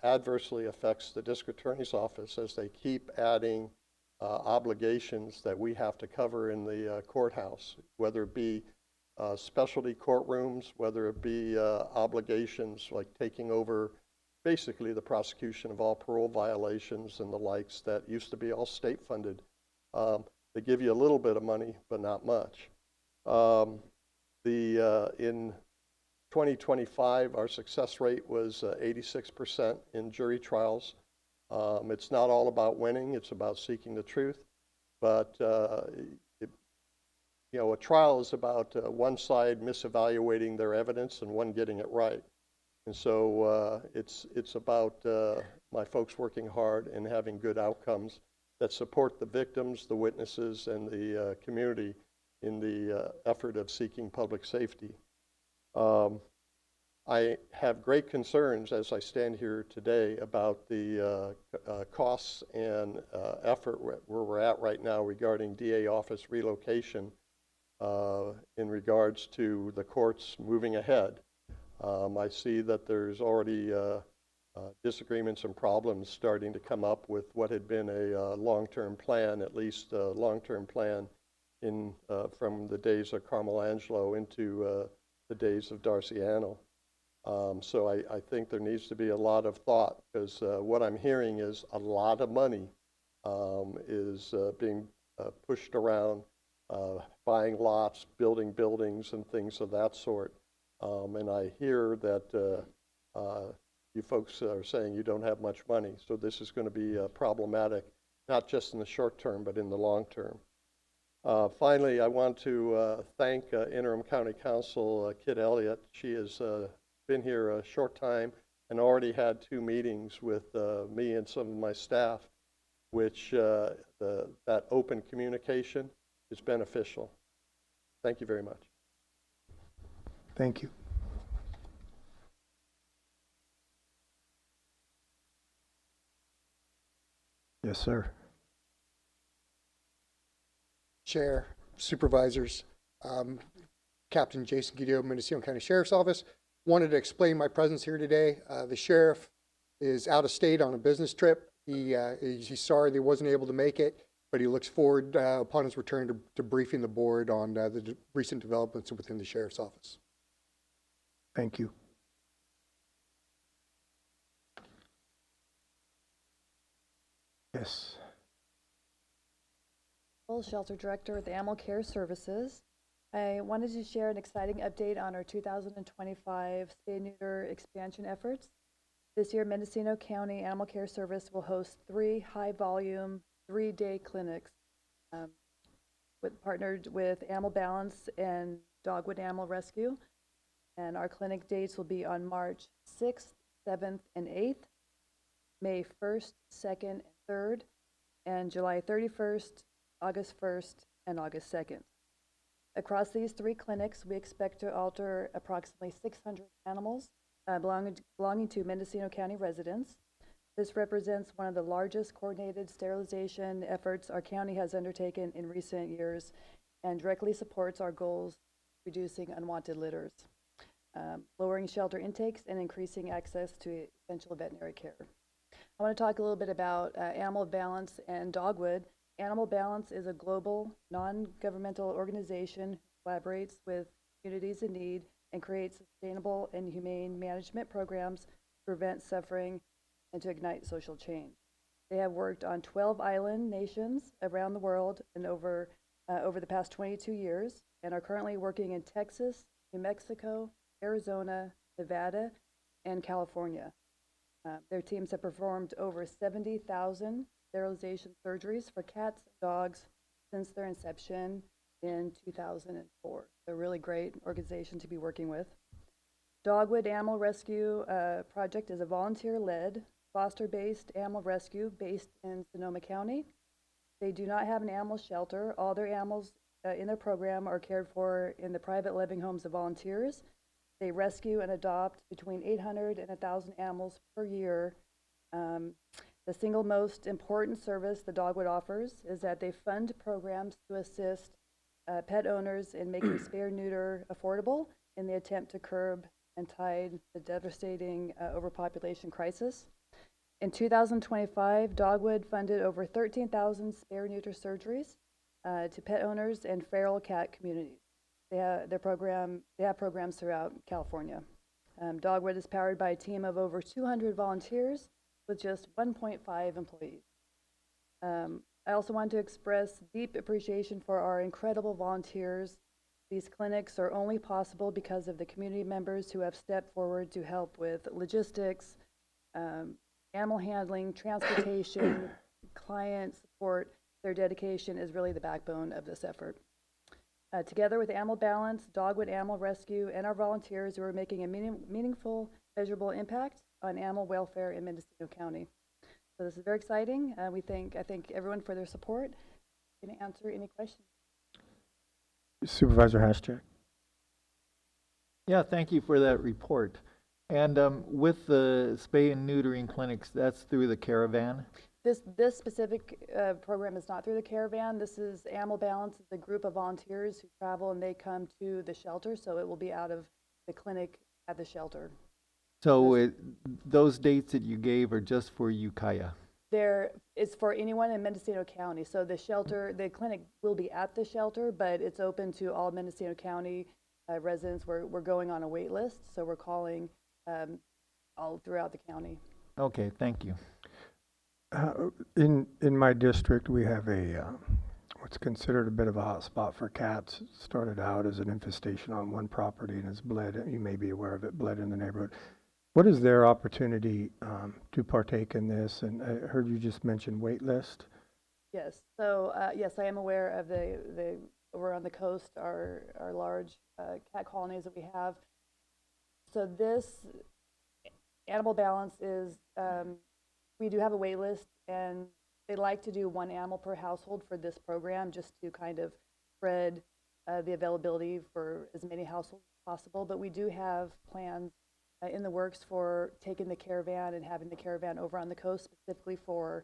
adversely affects the district attorney's office as they keep adding obligations that we have to cover in the courthouse, whether it be specialty courtrooms, whether it be obligations like taking over basically the prosecution of all parole violations and the likes that used to be all state funded. They give you a little bit of money, but not much. In 2025, our success rate was 86% in jury trials. It's not all about winning, it's about seeking the truth. But, a trial is about one side misevaluating their evidence and one getting it right. And so it's about my folks working hard and having good outcomes that support the victims, the witnesses, and the community in the effort of seeking public safety. I have great concerns as I stand here today about the costs and effort where we're at right now regarding DA office relocation in regards to the courts moving ahead. I see that there's already disagreements and problems starting to come up with what had been a long-term plan, at least a long-term plan in from the days of Carmel Angelo into the days of Darcy Annell. So I think there needs to be a lot of thought because what I'm hearing is a lot of money is being pushed around, buying lots, building buildings, and things of that sort. And I hear that you folks are saying you don't have much money, so this is going to be problematic, not just in the short term, but in the long term. Finally, I want to thank Interim County Counsel Kit Elliott. She has been here a short time and already had 2 meetings with me and some of my staff, which that open communication is beneficial. Thank you very much. Thank you. Yes, sir. Chair, Supervisors, Captain Jason Guidio, Mendocino County Sheriff's Office. Wanted to explain my presence here today. The sheriff is out of state on a business trip. He's sorry that he wasn't able to make it, but he looks forward upon his return to briefing the board on the recent developments within the sheriff's office. Thank you. Yes. Shelter Director with Animal Care Services. I wanted to share an exciting update on our 2025 spay-neuter expansion efforts. This year, Mendocino County Animal Care Service will host 3 high-volume, 3-day clinics partnered with Animal Balance and Dogwood Animal Rescue. And our clinic dates will be on March 6th, 7th, and 8th, May 1st, 2nd, and 3rd, and July 31st, August 1st, and August 2nd. Across these 3 clinics, we expect to alter approximately 600 animals belonging to Mendocino County residents. This represents one of the largest coordinated sterilization efforts our county has undertaken in recent years and directly supports our goals reducing unwanted litters, lowering shelter intakes, and increasing access to essential veterinary care. I want to talk a little bit about Animal Balance and Dogwood. Animal Balance is a global, non-governmental organization who collaborates with communities in need and creates sustainable and humane management programs to prevent suffering and to ignite social change. They have worked on 12 island nations around the world and over the past 22 years and are currently working in Texas, New Mexico, Arizona, Nevada, and California. Their teams have performed over 70,000 sterilization surgeries for cats and dogs since their inception in 2004. They're a really great organization to be working with. Dogwood Animal Rescue project is a volunteer-led, foster-based animal rescue based in Sonoma County. They do not have an animal shelter. All their animals in their program are cared for in the private living homes of volunteers. They rescue and adopt between 800 and 1,000 animals per year. The single most important service the Dogwood offers is that they fund programs to assist pet owners in making spay-neuter affordable in the attempt to curb and tide the devastating overpopulation crisis. In 2025, Dogwood funded over 13,000 spay-neuter surgeries to pet owners and feral cat communities. They have programs throughout California. Dogwood is powered by a team of over 200 volunteers with just 1.5 employees. I also want to express deep appreciation for our incredible volunteers. These clinics are only possible because of the community members who have stepped forward to help with logistics, animal handling, transportation, client support. Their dedication is really the backbone of this effort. Together with Animal Balance, Dogwood Animal Rescue, and our volunteers who are making a meaningful, measurable impact on animal welfare in Mendocino County. So this is very exciting. I thank everyone for their support. Can I answer any questions? Supervisor Haschak. Yeah, thank you for that report. And with the spay and neutering clinics, that's through the Caravan? This specific program is not through the Caravan. This is Animal Balance, is a group of volunteers who travel and they come to the shelter, so it will be out of the clinic at the shelter. So those dates that you gave are just for Ukiah? It's for anyone in Mendocino County. So the clinic will be at the shelter, but it's open to all Mendocino County residents. We're going on a wait list, so we're calling all throughout the county. Okay, thank you. In my district, we have what's considered a bit of a hot spot for cats. It started out as an infestation on one property and has bled. You may be aware of it, bled in the neighborhood. What is their opportunity to partake in this? And I heard you just mention wait list. Yes. So yes, I am aware of the over on the coast our large cat colonies that we have. So this Animal Balance is we do have a wait list, and they like to do one animal per household for this program, just to kind of spread the availability for as many households as possible. But we do have plans in the works for taking the Caravan and having the Caravan over on the coast specifically for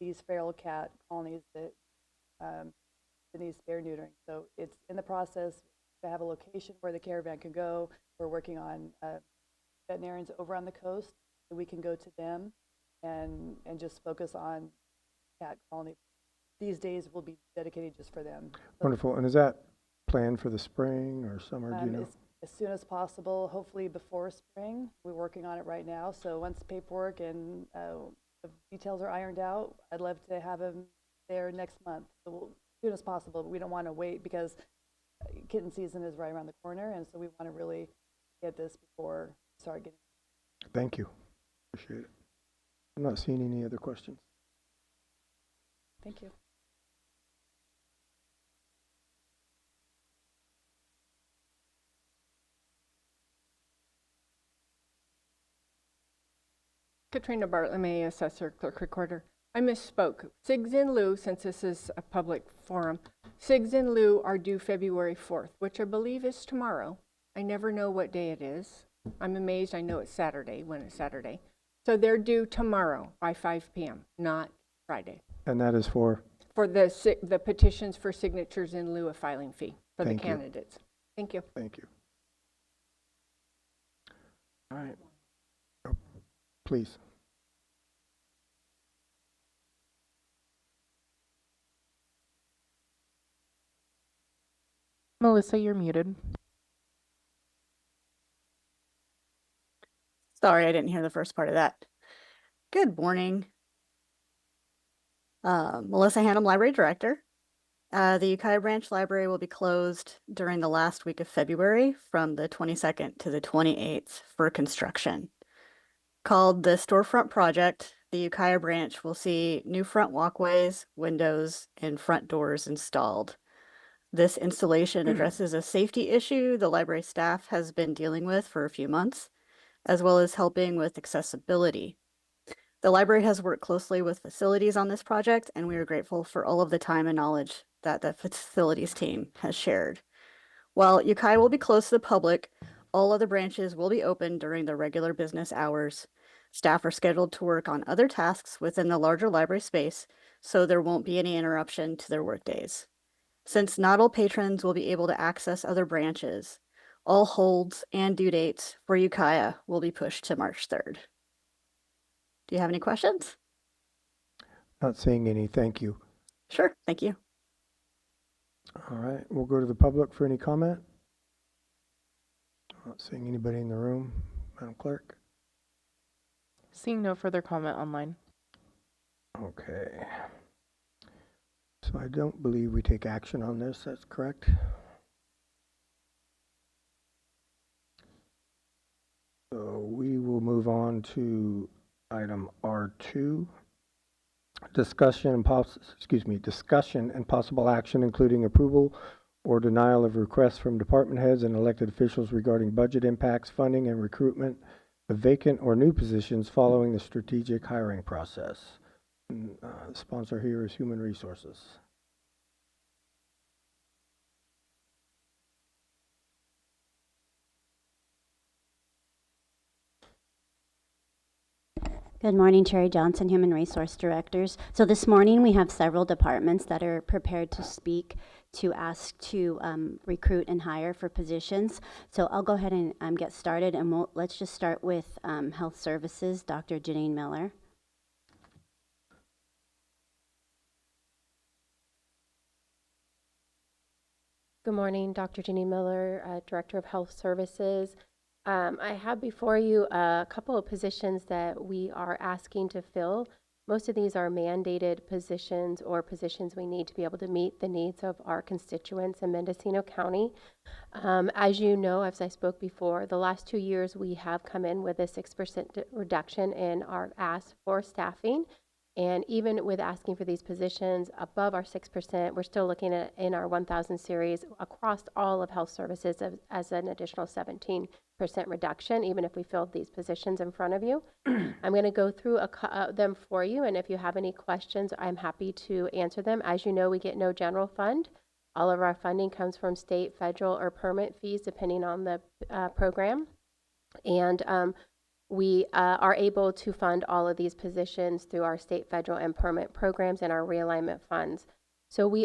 these feral cat colonies that need spay neutering. So it's in the process to have a location where the Caravan can go. We're working on veterinarians over on the coast so we can go to them and just focus on cat colony. These days will be dedicated just for them. So Wonderful. And is that planned for the spring or summer? Do you know? As soon as possible, hopefully before spring. We're working on it right now. So once paperwork and the details are ironed out, I'd love to have them there next month. So as soon as possible, but we don't want to wait because kitten season is right around the corner, and so we want to really get this before we start getting. Thank you. Appreciate it. I'm not seeing any other questions. Thank you. Katrina Bartlett, Assessor, Clerk Recorder. I misspoke. SIGs in lieu, since this is a public forum, SIGs in lieu are due February 4th, which I believe is tomorrow. I never know what day it is. I'm amazed I know it's Saturday when it's Saturday. So they're due tomorrow by 5 p.m., not Friday. And that is for? For the petitions for signatures in lieu of filing fee for the candidates. Thank you. Thank you. All right. Oh, please. Melissa, you're muted. Sorry, I didn't hear the first part of that. Good morning. Melissa Hannum, Library Director. The Ukiah Branch Library will be closed during the last week of February from the 22nd to the 28th for construction. Called the Storefront Project, the Ukiah Branch will see new front walkways, windows, and front doors installed. This installation addresses a safety issue the library staff has been dealing with for a few months, as well as helping with accessibility. The library has worked closely with facilities on this project, and we are grateful for all of the time and knowledge that the facilities team has shared. While Ukiah will be closed to the public, all other branches will be open during the regular business hours. Staff are scheduled to work on other tasks within the larger library space, so there won't be any interruption to their workdays. Since not all patrons will be able to access other branches, all holds and due dates for Ukiah will be pushed to March 3rd. Do you have any questions? Not seeing any, thank you. Sure, thank you. All right, we'll go to the public for any comment. Not seeing anybody in the room. Madam Clerk? Seeing no further comment online. Okay. So I don't believe we take action on this, that's correct? So we will move on to item R2. Discussion and possible action, including approval or denial of requests from department heads and elected officials regarding budget impacts, funding, and recruitment of vacant or new positions following the strategic hiring process. The sponsor here is Human Resources. Good morning, Cherry Johnson, Human Resource Directors. So this morning we have several departments that are prepared to speak to ask to recruit and hire for positions. So I'll go ahead and get started, and let's just start with Health Services, Dr. Janine Miller. Good morning, Dr. Janine Miller, Director of Health Services. I have before you a couple of positions that we are asking to fill. Most of these are mandated positions or positions we need to be able to meet the needs of our constituents in Mendocino County. As you know, as I spoke before, the last 2 years we have come in with a 6% reduction in our ask for staffing. And even with asking for these positions above our 6%, we're still looking at in our 1,000 series across all of health services as an additional 17% reduction, even if we filled these positions in front of you. I'm going to go through them for you, and if you have any questions, I'm happy to answer them. As you know, we get no general fund. All of our funding comes from state, federal, or permit fees, depending on the program. And we are able to fund all of these positions through our state, federal, and permit programs and our realignment funds. So we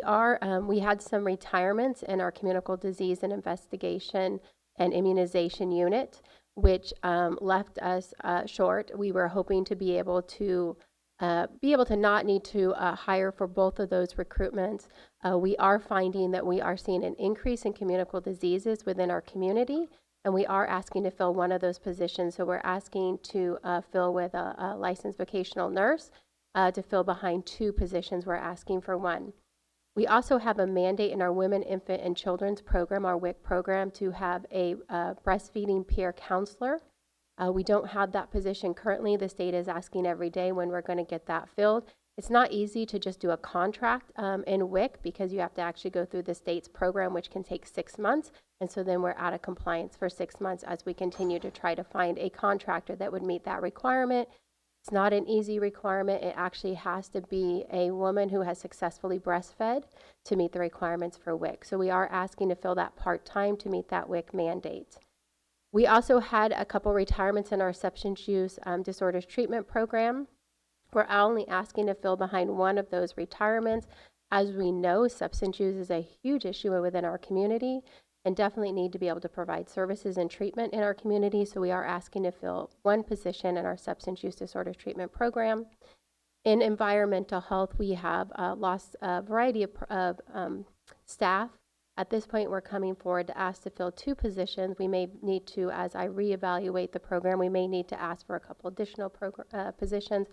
had some retirements in our communicable disease and investigation and immunization unit, which left us short. We were hoping to be able to not need to hire for both of those recruitments. We are finding that we are seeing an increase in communicable diseases within our community, and we are asking to fill one of those positions. So we're asking to fill with a licensed vocational nurse to fill behind 2 positions. We're asking for 1. We also have a mandate in our Women, Infant, and Children's program, our WIC program, to have a breastfeeding peer counselor. We don't have that position currently. The state is asking every day when we're going to get that filled. It's not easy to just do a contract in WIC because you have to actually go through the state's program, which can take 6 months. And so then we're out of compliance for 6 months as we continue to try to find a contractor that would meet that requirement. It's not an easy requirement. It actually has to be a woman who has successfully breastfed to meet the requirements for WIC. So we are asking to fill that part-time to meet that WIC mandate. We also had a couple retirements in our substance use disorders treatment program. We're only asking to fill behind 1 of those retirements. As we know, substance use is a huge issue within our community and definitely need to be able to provide services and treatment in our community. So we are asking to fill 1 position in our substance use disorder treatment program. In environmental health, we have lost a variety of staff. At this point, we're coming forward to ask to fill 2 positions. We may need to, as I reevaluate the program, we may need to ask for a couple additional positions.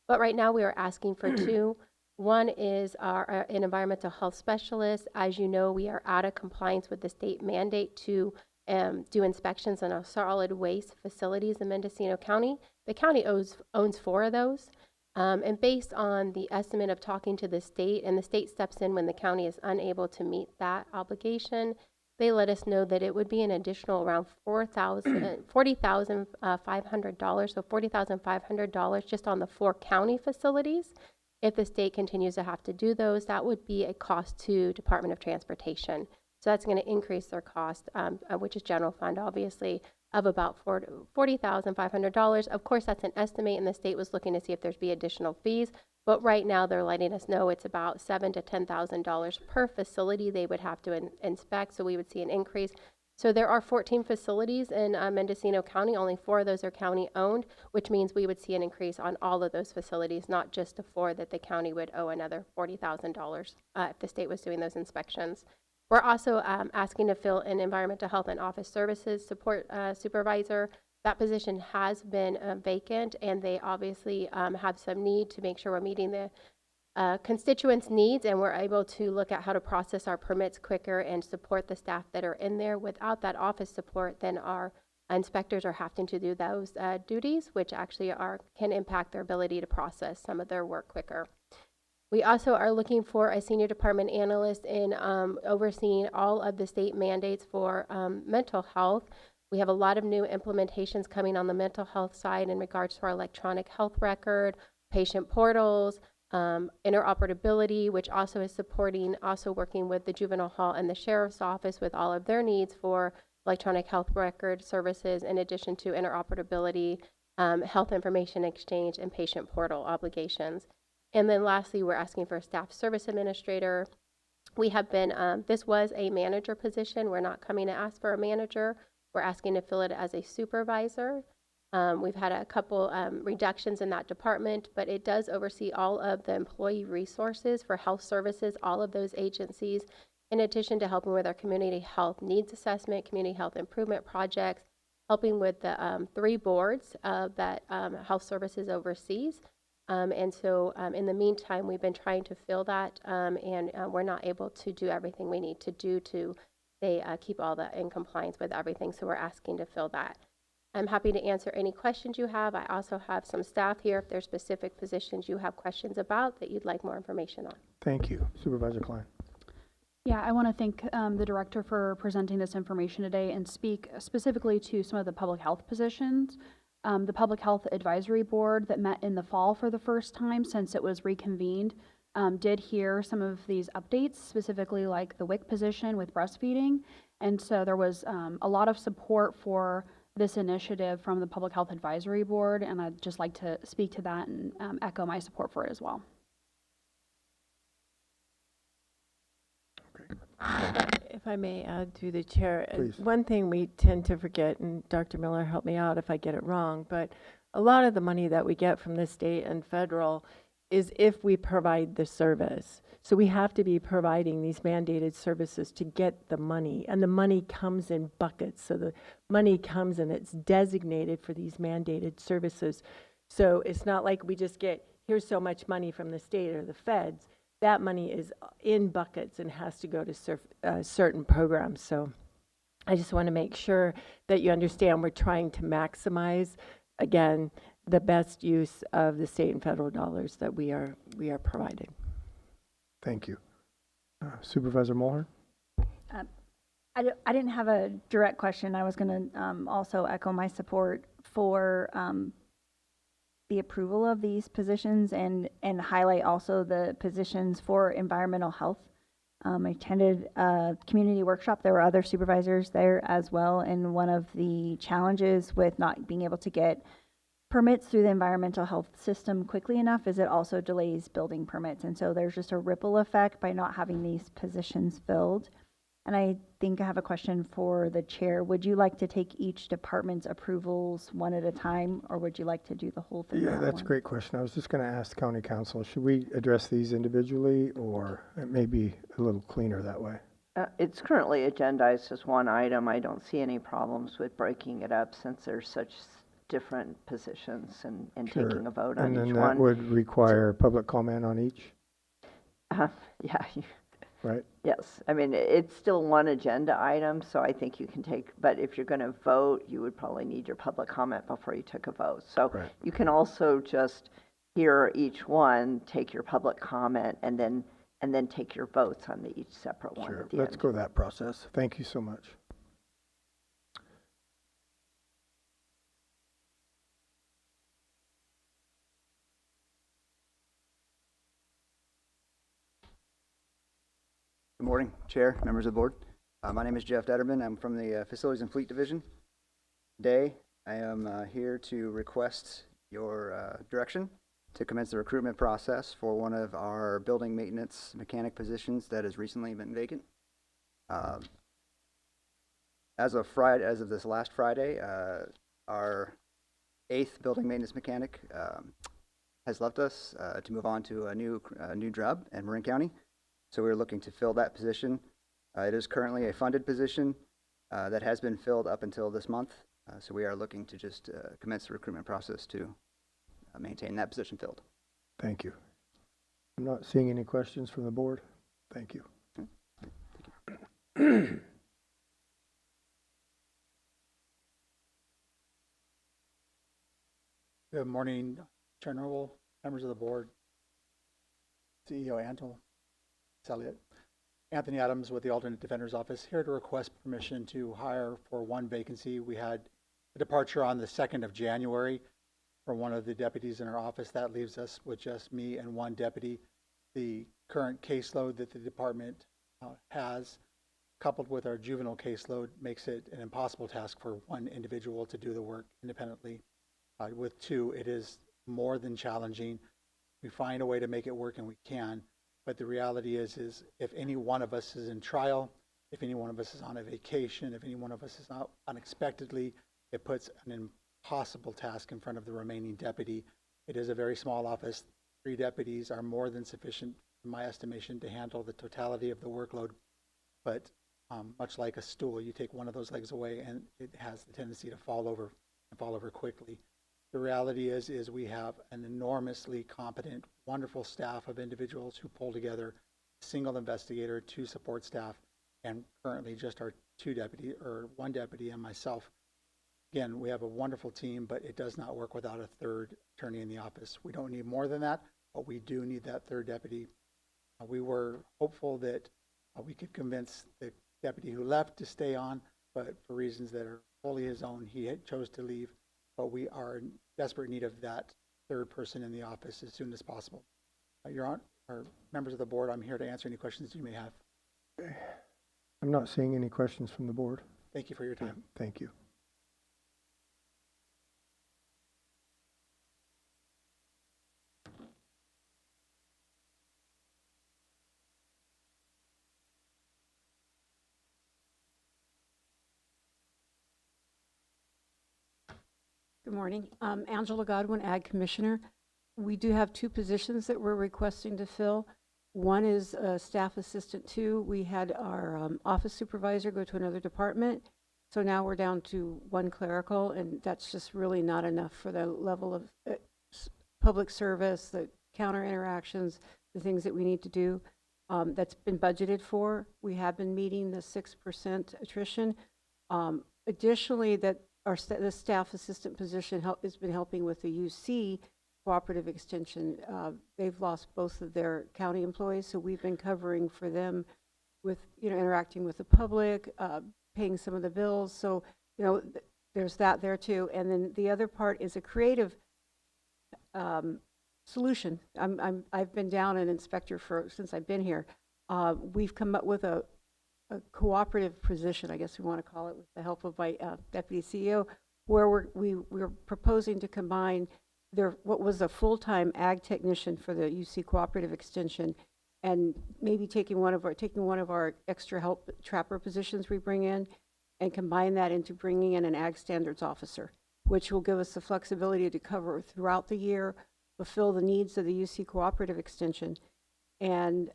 But right now, we are asking for 2. One is an environmental health specialist. As you know, we are out of compliance with the state mandate to do inspections on our solid waste facilities in Mendocino County. The county owns 4 of those. And based on the estimate of talking to the state, and the state steps in when the county is unable to meet that obligation, they let us know that it would be an additional around $40,500, so $40,500 just on the 4 county facilities. If the state continues to have to do those, that would be a cost to Department of Transportation. So that's going to increase their cost, which is general fund, obviously, of about $40,500. Of course, that's an estimate, and the state was looking to see if there's be additional fees. But right now, they're letting us know it's about $7,000 to $10,000 per facility they would have to inspect. So we would see an increase. So there are 14 facilities in Mendocino County. Only 4 of those are county owned, which means we would see an increase on all of those facilities, not just the 4 that the county would owe another $40,000 if the state was doing those inspections. We're also asking to fill an environmental health and office services support supervisor. That position has been vacant, and they obviously have some need to make sure we're meeting the constituents' needs, and we're able to look at how to process our permits quicker and support the staff that are in there. Without that office support, then our inspectors are having to do those duties, which actually can impact their ability to process some of their work quicker. We also are looking for a senior department analyst in overseeing all of the state mandates for mental health. We have a lot of new implementations coming on the mental health side in regards to our electronic health record, patient portals, interoperability, which also is working with the juvenile hall and the sheriff's office with all of their needs for electronic health record services, in addition to interoperability, health information exchange, and patient portal obligations. And then lastly, we're asking for a staff service administrator. We have been, this was a manager position. We're not coming to ask for a manager. We're asking to fill it as a supervisor. We've had a couple reductions in that department, but it does oversee all of the employee resources for health services, all of those agencies, in addition to helping with our community health needs assessment, community health improvement projects, helping with the 3 boards that health services oversees. And so in the meantime, we've been trying to fill that, and we're not able to do everything we need to do to keep all in compliance with everything. So we're asking to fill that. I'm happy to answer any questions you have. I also have some staff here if there's specific positions you have questions about that you'd like more information on. Thank you. Supervisor Klein. Yeah, I want to thank the director for presenting this information today and speak specifically to some of the public health positions. The Public Health Advisory Board that met in the fall for the first time since it was reconvened did hear some of these updates, specifically like the WIC position with breastfeeding. And so there was a lot of support for this initiative from the Public Health Advisory Board, and I'd just like to speak to that and echo my support for it as well. If I may add through the chair, Please. one thing we tend to forget, and Dr. Miller, help me out if I get it wrong, but a lot of the money that we get from the state and federal is if we provide the service. So we have to be providing these mandated services to get the money, and the money comes in buckets. So the money comes and it's designated for these mandated services. So it's not like we just get, here's so much money from the state or the feds. That money is in buckets and has to go to certain programs. So I just want to make sure that you understand we're trying to maximize, again, the best use of the state and federal dollars that we are provided. Thank you. Supervisor Mulhern? I didn't have a direct question. I was going to also echo my support for the approval of these positions and highlight also the positions for environmental health. I attended a community workshop. There were other supervisors there as well, and one of the challenges with not being able to get permits through the environmental health system quickly enough is it also delays building permits. And so there's just a ripple effect by not having these positions filled. And I think I have a question for the chair. Would you like to take each department's approvals one at a time, or would you like to do the whole thing? Yeah, that's a great question. I was just going to ask County Council, should we address these individually, or it may be a little cleaner that way? It's currently agendized as one item. I don't see any problems with breaking it up since there's such different positions and Sure. taking a vote on And then each that one. would require public comment on each, Yeah. right? Yes. I mean, it's still one agenda item, so I think you can take, but if you're going to vote, you would probably need your public comment before you took a vote. So Right. you can also just hear each one, take your public comment, and then take your votes on each separate one Sure, at the let's end. go that process. Thank you so much. Good morning, Chair, members of the board. My name is Jeff Detterman. I'm from the Facilities and Fleet Division. Today, I am here to request your direction to commence the recruitment process for one of our building maintenance mechanic positions that has recently been vacant. As of this last Friday, our 8th building maintenance mechanic has left us to move on to a new job in Marin County. So we're looking to fill that position. It is currently a funded position that has been filled up until this month. So we are looking to just commence the recruitment process to maintain that position filled. Thank you. I'm not seeing any questions from the board. Thank you. Good morning, Chair Norwell, members of the board, CEO Antle, Elliott. Anthony Adams with the Alternate Defender's Office, here to request permission to hire for one vacancy. We had a departure on the 2nd of January for one of the deputies in our office. That leaves us with just me and one deputy. The current caseload that the department has, coupled with our juvenile caseload, makes it an impossible task for one individual to do the work independently. With two, it is more than challenging. We find a way to make it work, and we can. But the reality is if any one of us is in trial, if any one of us is on a vacation, if any one of us is out unexpectedly, it puts an impossible task in front of the remaining deputy. It is a very small office. 3 deputies are more than sufficient, in my estimation, to handle the totality of the workload. But much like a stool, you take one of those legs away, and it has the tendency to fall over quickly. The reality is we have an enormously competent, wonderful staff of individuals who pull together a single investigator, 2 support staff, and currently just our one deputy and myself. Again, we have a wonderful team, but it does not work without a 3rd attorney in the office. We don't need more than that, but we do need that 3rd deputy. We were hopeful that we could convince the deputy who left to stay on, but for reasons that are fully his own, he chose to leave. But we are in desperate need of that 3rd person in the office as soon as possible. Your Honor, or members of the board, I'm here to answer any questions you may have. I'm not seeing any questions from the board. Thank you for your time. Thank you. Good morning. Angela Godwin, Ag Commissioner. We do have 2 positions that we're requesting to fill. One is Staff Assistant 2. We had our office supervisor go to another department. So now we're down to 1 clerical, and that's just really not enough for the level of public service, the counter interactions, the things that we need to do. That's been budgeted for. We have been meeting the 6% attrition. Additionally, the staff assistant position has been helping with the UC cooperative extension. They've lost both of their county employees, so we've been covering for them with, interacting with the public, paying some of the bills. So, there's that there too. And then the other part is a creative solution. I've been down an inspector since I've been here. We've come up with a cooperative position, I guess we want to call it, with the help of my deputy CEO, where we're proposing to combine what was a full-time ag technician for the UC cooperative extension, and maybe taking one of our extra help trapper positions we bring in, and combine that into bringing in an ag standards officer, which will give us the flexibility to cover throughout the year, fulfill the needs of the UC cooperative extension, and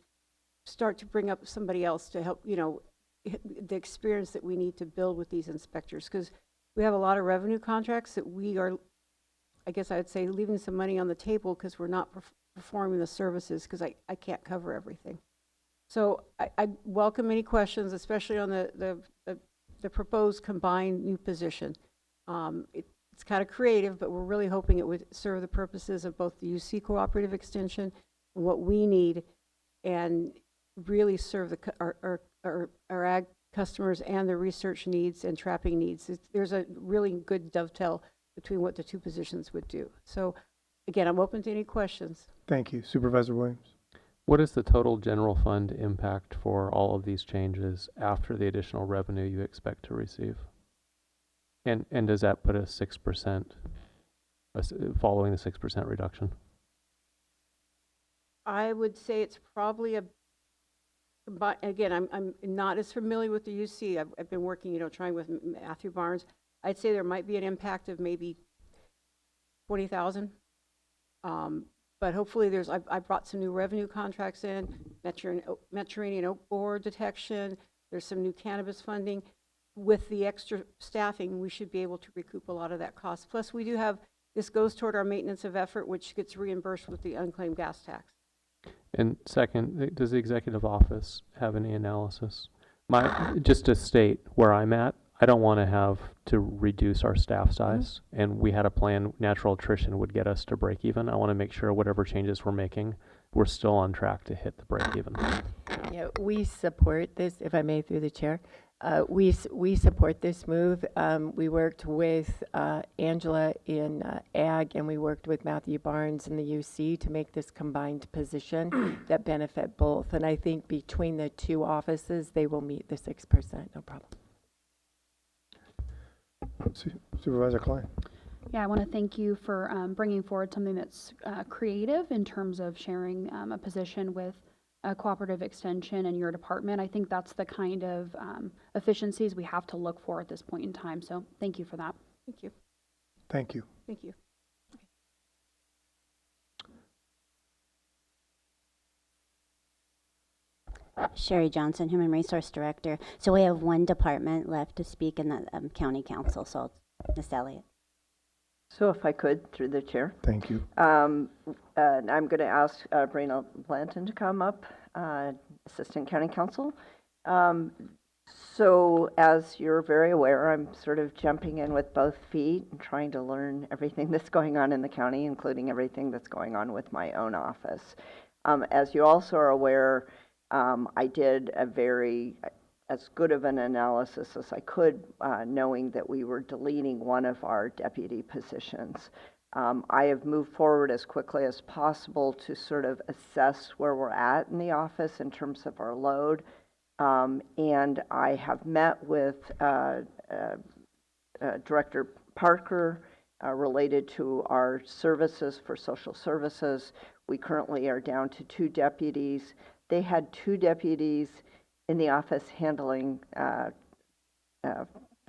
start to bring up somebody else to help, the experience that we need to build with these inspectors, because we have a lot of revenue contracts that we are, I guess I would say, leaving some money on the table because we're not performing the services, because I can't cover everything. So I welcome any questions, especially on the proposed combined new position. It's kind of creative, but we're really hoping it would serve the purposes of both the UC cooperative extension and what we need, and really serve the, our ag customers and their research needs and trapping needs. There's a really good dovetail between what the two positions would do. So again, I'm open to any questions. Thank you. Supervisor Williams? What is the total general fund impact for all of these changes after the additional revenue you expect to receive? And does that put us 6%, following the 6% reduction? I would say it's probably but again, I'm not as familiar with the UC. I've been working, trying with Matthew Barnes. I'd say there might be an impact of maybe 20,000. But hopefully I brought some new revenue contracts in, Mediterranean oak borer detection. There's some new cannabis funding. With the extra staffing, we should be able to recoup a lot of that cost. Plus, we do have, this goes toward our maintenance of effort, which gets reimbursed with the unclaimed gas tax. And second, does the executive office have any analysis? Just to state where I'm at, I don't want to have to reduce our staff size, and we had a plan, natural attrition would get us to break even. I want to make sure whatever changes we're making, we're still on track to hit the break even. Yeah, we support this, if I may, through the chair. We support this move. We worked with Angela in Ag, and we worked with Matthew Barnes in the UC to make this combined position that benefit both. And I think between the two offices, they will meet the 6%, no problem. Supervisor Klein? Yeah, I want to thank you for bringing forward something that's creative in terms of sharing a position with a cooperative extension in your department. I think that's the kind of efficiencies we have to look for at this point in time. So thank you for that. Thank you. Thank you. Thank you. Sherry Johnson, Human Resource Director. So we have one department left to speak in the County Council, so Ms. Elliott. So if I could, through the chair. Thank you. And I'm going to ask Brina Blanton to come up, Assistant County Counsel. So as you're very aware, I'm sort of jumping in with both feet and trying to learn everything that's going on in the county, including everything that's going on with my own office. As you also are aware, I did as good of an analysis as I could, knowing that we were deleting one of our deputy positions. I have moved forward as quickly as possible to sort of assess where we're at in the office in terms of our load. And I have met with Director Parker related to our services for social services. We currently are down to 2 deputies. They had 2 deputies in the office handling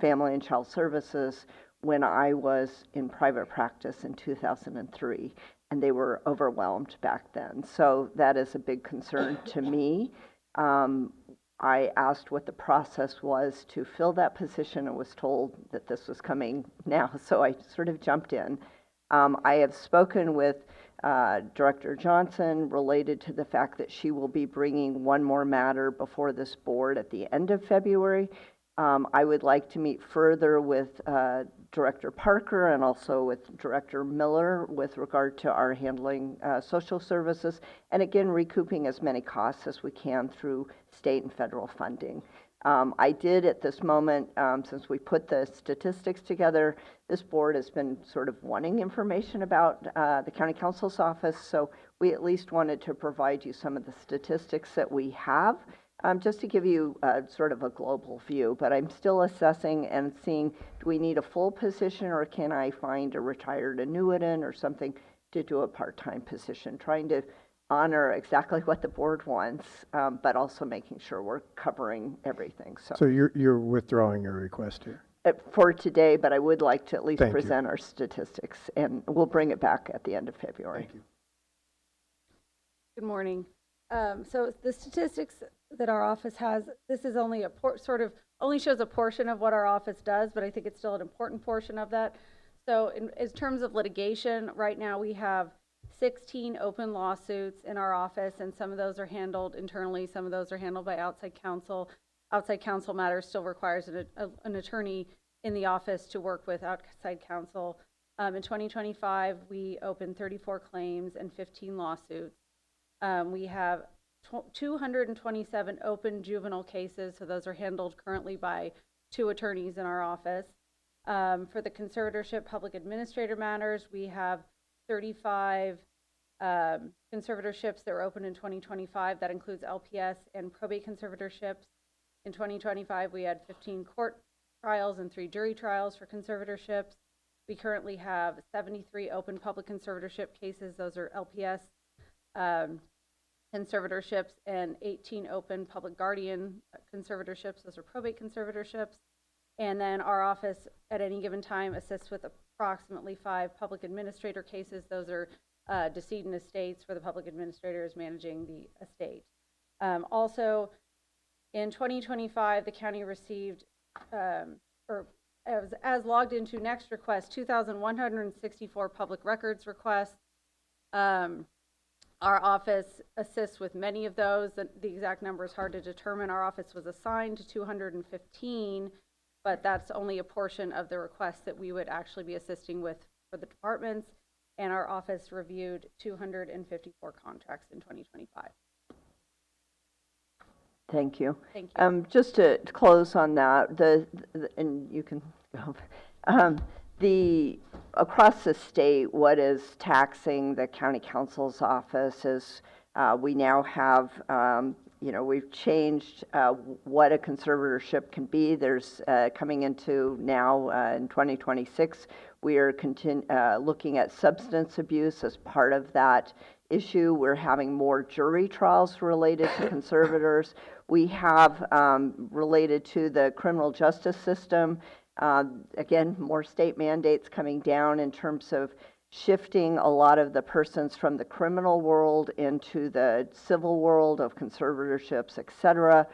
family and child services when I was in private practice in 2003, and they were overwhelmed back then. So that is a big concern to me. I asked what the process was to fill that position and was told that this was coming now, so I sort of jumped in. I have spoken with Director Johnson related to the fact that she will be bringing one more matter before this board at the end of February. I would like to meet further with Director Parker and also with Director Miller with regard to our handling social services, and again, recouping as many costs as we can through state and federal funding. I did at this moment, since we put the statistics together, this board has been sort of wanting information about the County Counsel's office, so we at least wanted to provide you some of the statistics that we have, just to give you sort of a global view. But I'm still assessing and seeing, do we need a full position, or can I find a retired annuitant or something to do a part-time position, trying to honor exactly what the board wants, but also making sure we're covering everything. So you're withdrawing your request here? For today, but I would like to at least Thank present you. our statistics, and we'll bring it back at the end of February. Thank you. Good morning. So the statistics that our office has, this is only a only shows a portion of what our office does, but I think it's still an important portion of that. So in terms of litigation, right now we have 16 open lawsuits in our office, and some of those are handled internally, some of those are handled by outside counsel. Outside counsel matters still requires an attorney in the office to work with outside counsel. In 2025, we opened 34 claims and 15 lawsuits. We have 227 open juvenile cases, so those are handled currently by 2 attorneys in our office. For the conservatorship public administrator matters, we have 35 conservatorships that were open in 2025. That includes LPS and probate conservatorships. In 2025, we had 15 court trials and 3 jury trials for conservatorships. We currently have 73 open public conservatorship cases. Those are LPS conservatorships, and 18 open public guardian conservatorships. Those are probate conservatorships. And then our office at any given time assists with approximately 5 public administrator cases. Those are decedent estates where the public administrator is managing the estate. Also, in 2025, the county received, as logged into Next request, 2,164 public records requests. Our office assists with many of those. The exact number is hard to determine. Our office was assigned to 215, but that's only a portion of the requests that we would actually be assisting with for the departments. And our office reviewed 254 contracts in 2025. Thank you. Thank you. Just to close on that, and you can go. Across the state, what is taxing the county council's office is we now have, we've changed what a conservatorship can be. There's coming into now in 2026, we are looking at substance abuse as part of that issue. We're having more jury trials related to conservators. We have related to the criminal justice system. Again, more state mandates coming down in terms of shifting a lot of the persons from the criminal world into the civil world of conservatorships, et cetera.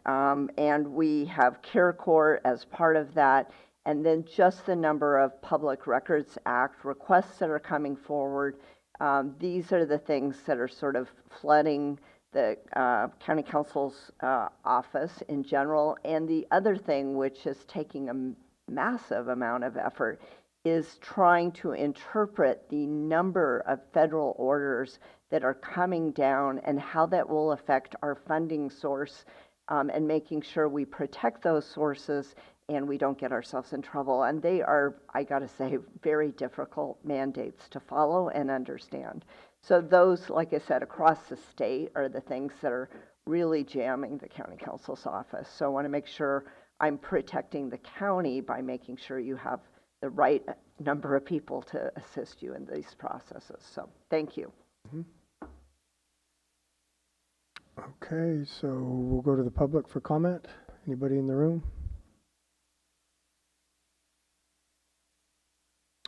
And we have care court as part of that. And then just the number of Public Records Act requests that are coming forward. These are the things that are sort of flooding the county council's office in general. And the other thing, which is taking a massive amount of effort, is trying to interpret the number of federal orders that are coming down and how that will affect our funding source, and making sure we protect those sources and we don't get ourselves in trouble. And they are, I gotta say, very difficult mandates to follow and understand. So those, like I said, across the state are the things that are really jamming the county council's office. So I want to make sure I'm protecting the county by making sure you have the right number of people to assist you in these processes. So thank you. Okay, so we'll go to the public for comment. Anybody in the room?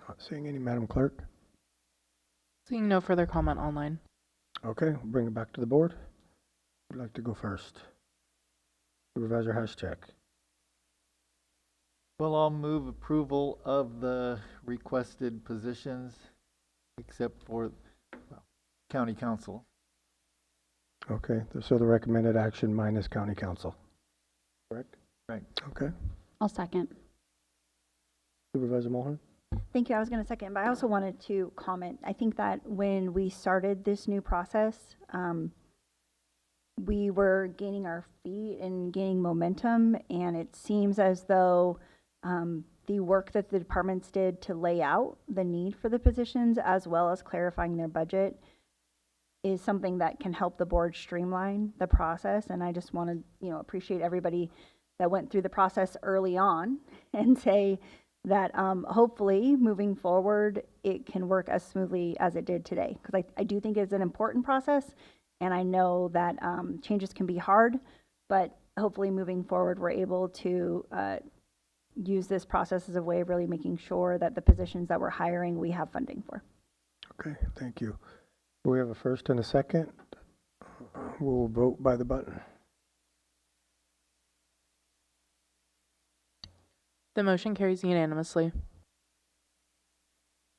Not seeing any, Madam Clerk. Seeing no further comment online. Okay, we'll bring it back to the board. Who'd like to go first? Supervisor Haschak. Well, I'll move approval of the requested positions, except for county council. Okay, so the recommended action minus county council. Correct? Right. Okay. I'll second. Supervisor Mulhern? Thank you. I was going to second, but I also wanted to comment. I think that when we started this new process, we were gaining our feet and gaining momentum, and it seems as though the work that the departments did to lay out the need for the positions as well as clarifying their budget is something that can help the board streamline the process. And I just want to, appreciate everybody that went through the process early on and say that hopefully moving forward, it can work as smoothly as it did today. Because I do think it's an important process, and I know that changes can be hard, but hopefully moving forward, we're able to use this process as a way of really making sure that the positions that we're hiring, we have funding for. Okay, thank you. We have a first and a second. We'll vote by the button. The motion carries unanimously.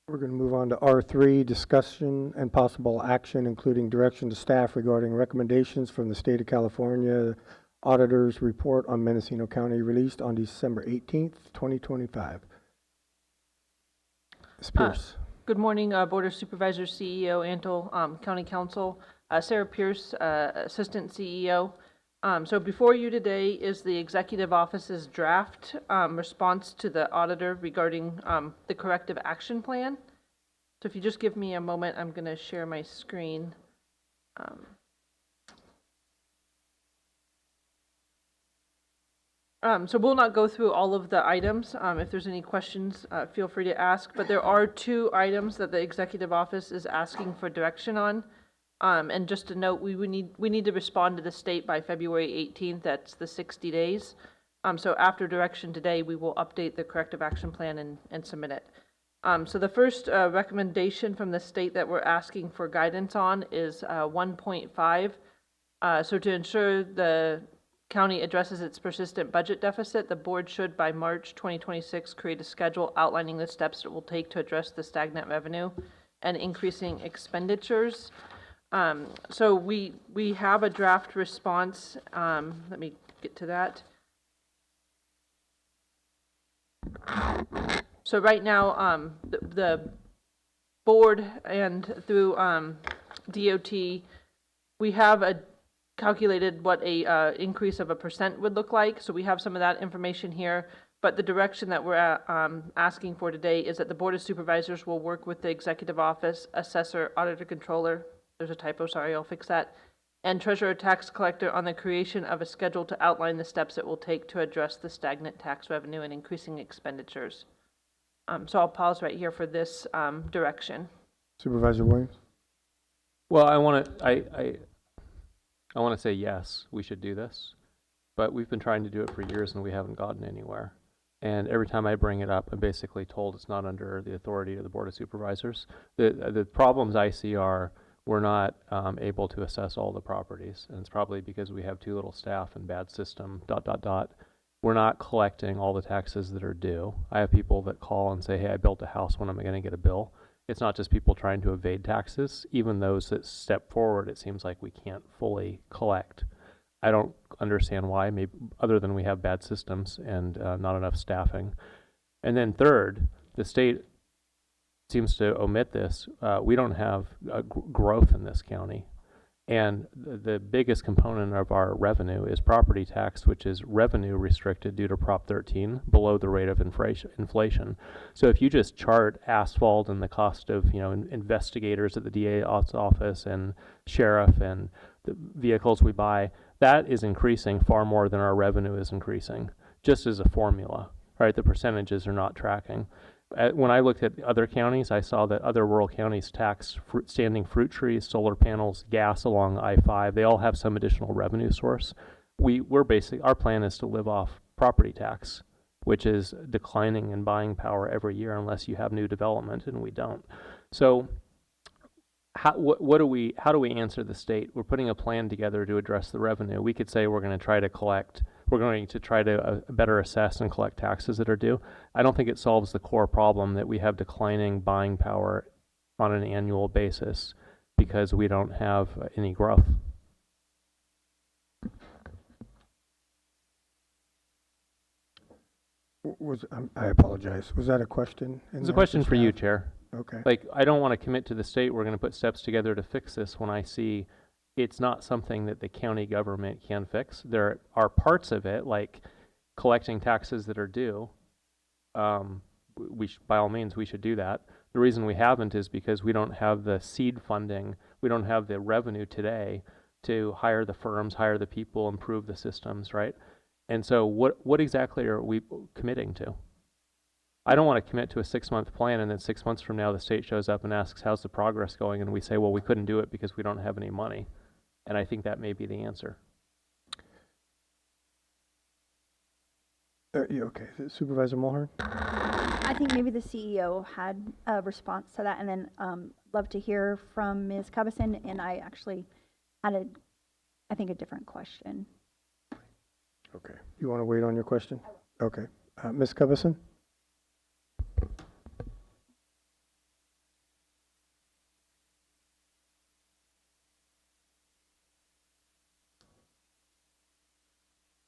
We're going to move on to R3, discussion and possible action, including direction to staff regarding recommendations from the state of California Auditor's Report on Mendocino County released on December 18th, 2025. Ms. Pierce. Good morning, Board of Supervisors, CEO, Antle, County Council, Sarah Pierce, Assistant CEO. So before you today is the Executive Office's draft response to the auditor regarding the corrective action plan. So if you just give me a moment, I'm going to share my screen. So we'll not go through all of the items. If there's any questions, feel free to ask. But there are 2 items that the Executive Office is asking for direction on. And just to note, we need to respond to the state by February 18th. That's the 60 days. So after direction today, we will update the corrective action plan and submit it. So the first recommendation from the state that we're asking for guidance on is 1.5. So to ensure the county addresses its persistent budget deficit, the board should, by March 2026, create a schedule outlining the steps it will take to address the stagnant revenue and increasing expenditures. So we have a draft response. Let me get to that. So right now, the board and through DOT, we have calculated what a increase of 1% would look like. So we have some of that information here. But the direction that we're asking for today is that the Board of Supervisors will work with the Executive Office, Assessor, Auditor, Controller. There's a typo, sorry, I'll fix that. And Treasurer, Tax Collector on the creation of a schedule to outline the steps it will take to address the stagnant tax revenue and increasing expenditures. So I'll pause right here for this direction. Supervisor Williams. Well, I want to say yes, we should do this, but we've been trying to do it for years and we haven't gotten anywhere. And every time I bring it up, I'm basically told it's not under the authority of the Board of Supervisors. The problems I see are we're not able to assess all the properties, and it's probably because we have too little staff and bad system, ... We're not collecting all the taxes that are due. I have people that call and say, hey, I built a house, when am I going to get a bill? It's not just people trying to evade taxes. Even those that step forward, it seems like we can't fully collect. I don't understand why, maybe other than we have bad systems and not enough staffing. And then third, the state seems to omit this. We don't have growth in this county. And the biggest component of our revenue is property tax, which is revenue restricted due to Prop 13, below the rate of inflation. So if you just chart asphalt and the cost of, investigators at the DA's office and sheriff and the vehicles we buy, that is increasing far more than our revenue is increasing, just as a formula, right? The percentages are not tracking. When I looked at other counties, I saw that other rural counties tax standing fruit trees, solar panels, gas along I-5. They all have some additional revenue source. Our plan is to live off property tax, which is declining in buying power every year unless you have new development, and we don't. So how do we answer the state? We're putting a plan together to address the revenue. We could say we're going to try to better assess and collect taxes that are due. I don't think it solves the core problem that we have declining buying power on an annual basis because we don't have any growth. I apologize. Was that a question? It's a question for you, Chair. Okay. Like, I don't want to commit to the state we're going to put steps together to fix this when I see it's not something that the county government can fix. There are parts of it, like collecting taxes that are due. By all means, we should do that. The reason we haven't is because we don't have the seed funding. We don't have the revenue today to hire the firms, hire the people, improve the systems, right? And so what exactly are we committing to? I don't want to commit to a 6-month plan and then 6 months from now the state shows up and asks, how's the progress going? And we say, well, we couldn't do it because we don't have any money. And I think that may be the answer. Okay, Supervisor Mulhern? I think maybe the CEO had a response to that, and then love to hear from Ms. Cubison, and I actually had I think a different question. Okay. You want to wait on your question? Okay. Ms. Cubison?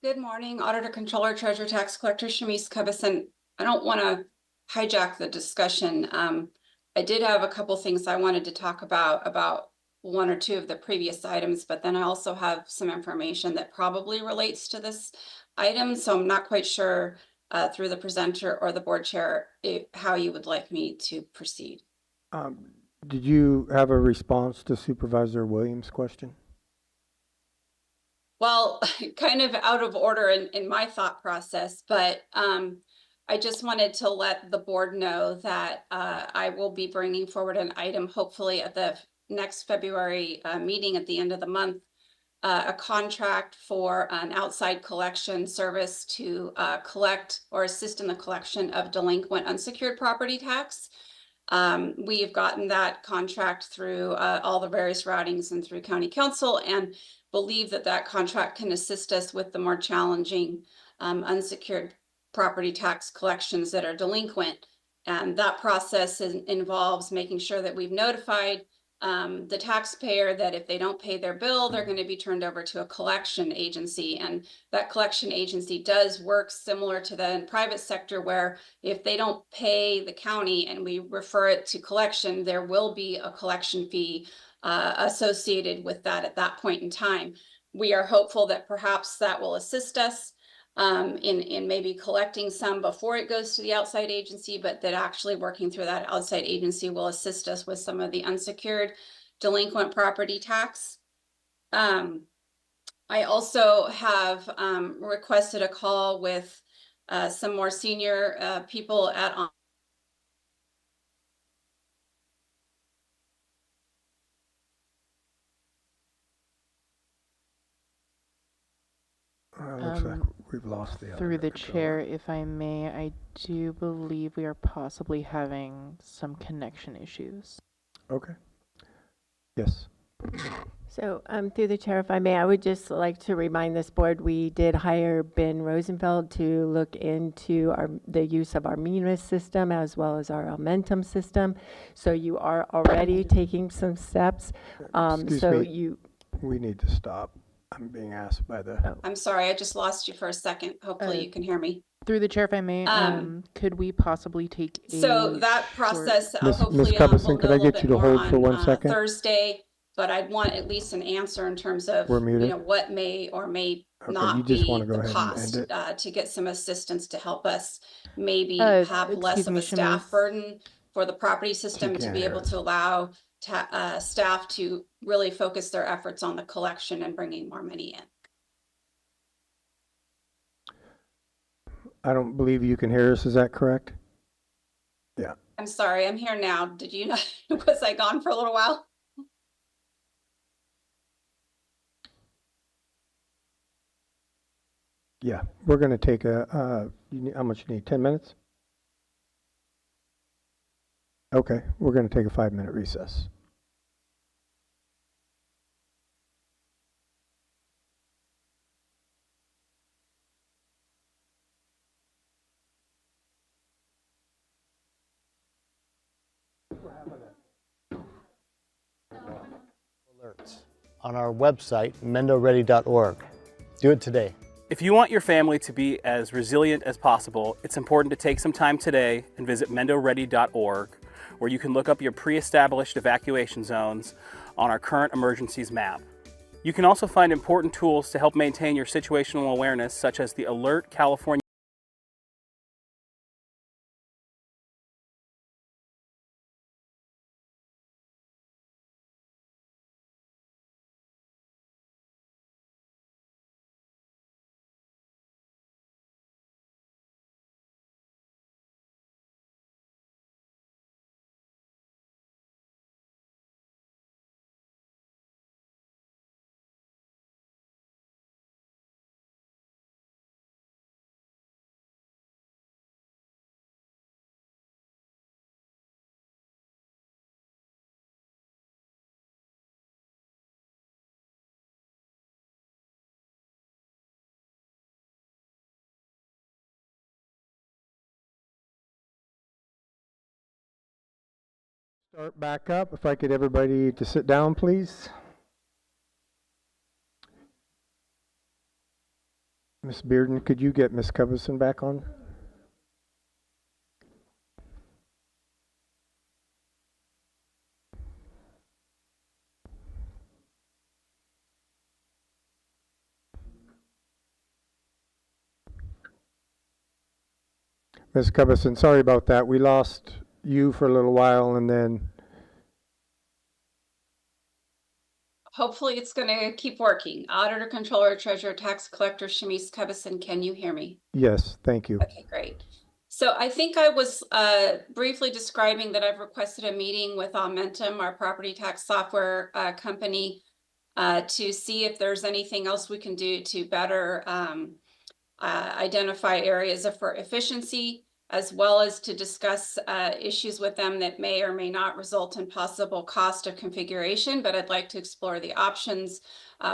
Good morning, Auditor, Controller, Treasurer, Tax Collector Shamice Cubison. I don't want to hijack the discussion. I did have a couple things I wanted to talk about one or two of the previous items, but then I also have some information that probably relates to this item. So I'm not quite sure through the presenter or the board chair how you would like me to proceed. Did you have a response to Supervisor Williams' question? Well, kind of out of order in my thought process, but I just wanted to let the board know that I will be bringing forward an item, hopefully at the next February meeting at the end of the month, a contract for an outside collection service to collect or assist in the collection of delinquent unsecured property tax. We've gotten that contract through all the various routings and through county council, and believe that that contract can assist us with the more challenging unsecured property tax collections that are delinquent. And that process involves making sure that we've notified the taxpayer that if they don't pay their bill, they're going to be turned over to a collection agency. And that collection agency does work similar to the private sector, where if they don't pay the county and we refer it to collection, there will be a collection fee associated with that at that point in time. We are hopeful that perhaps that will assist us in maybe collecting some before it goes to the outside agency, but that actually working through that outside agency will assist us with some of the unsecured delinquent property tax. I also have requested a call with some more senior people at Looks like we've lost the Through the controller. chair, if I may, I do believe we are possibly having some connection issues. Okay. Yes. So, through the chair, if I may, I would just like to remind this board, we did hire Ben Rosenfeld to look into the use of our Munis system as well as our Aumentum system. So you are already taking some steps. Excuse me. We need to stop. I'm being asked by the... I'm sorry, I just lost you for a second. Hopefully you can hear me. Through the chair, if I may, could we possibly take a So that process, hopefully Ms. we'll Cubison, know could a I little get bit you to more hold for on 1 second? Thursday, but I'd want at least an answer in terms of, We're muted. you know, what may or may Okay, not you just be want to go the ahead cost and end it. to get some assistance to help us maybe have less excuse of me, a staff Shamice. burden for the property system to can't be hear able us. to allow staff to really focus their efforts on the collection and bringing more money in. I don't believe you can hear us. Is that correct? Yeah. I'm sorry, I'm here now. Did you know, was I gone for a little while? Yeah. We're going to take how much you need? 10 minutes? Okay. We're going to take a 5-minute recess. Alerts on our website, mendoready.org. Do it today. If you want your family to be as resilient as possible, it's important to take some time today and visit mendoready.org, where you can look up your pre-established evacuation zones on our current emergencies map. You can also find important tools to help maintain your situational awareness, such as the Alert California Start back up. If I could everybody to sit down, please. Ms. Bearden, could you get Ms. Covison back on? Ms. Covison, sorry about that. We lost you for a little while and then Hopefully it's going to keep working. Auditor, Controller, Treasurer, Tax Collector, Shamice Covison, can you hear me? yes, thank you. Okay, great. So I think I was briefly describing that I've requested a meeting with Aumentum, our property tax software company, to see if there's anything else we can do to better identify areas for efficiency, as well as to discuss issues with them that may or may not result in possible cost of configuration. But I'd like to explore the options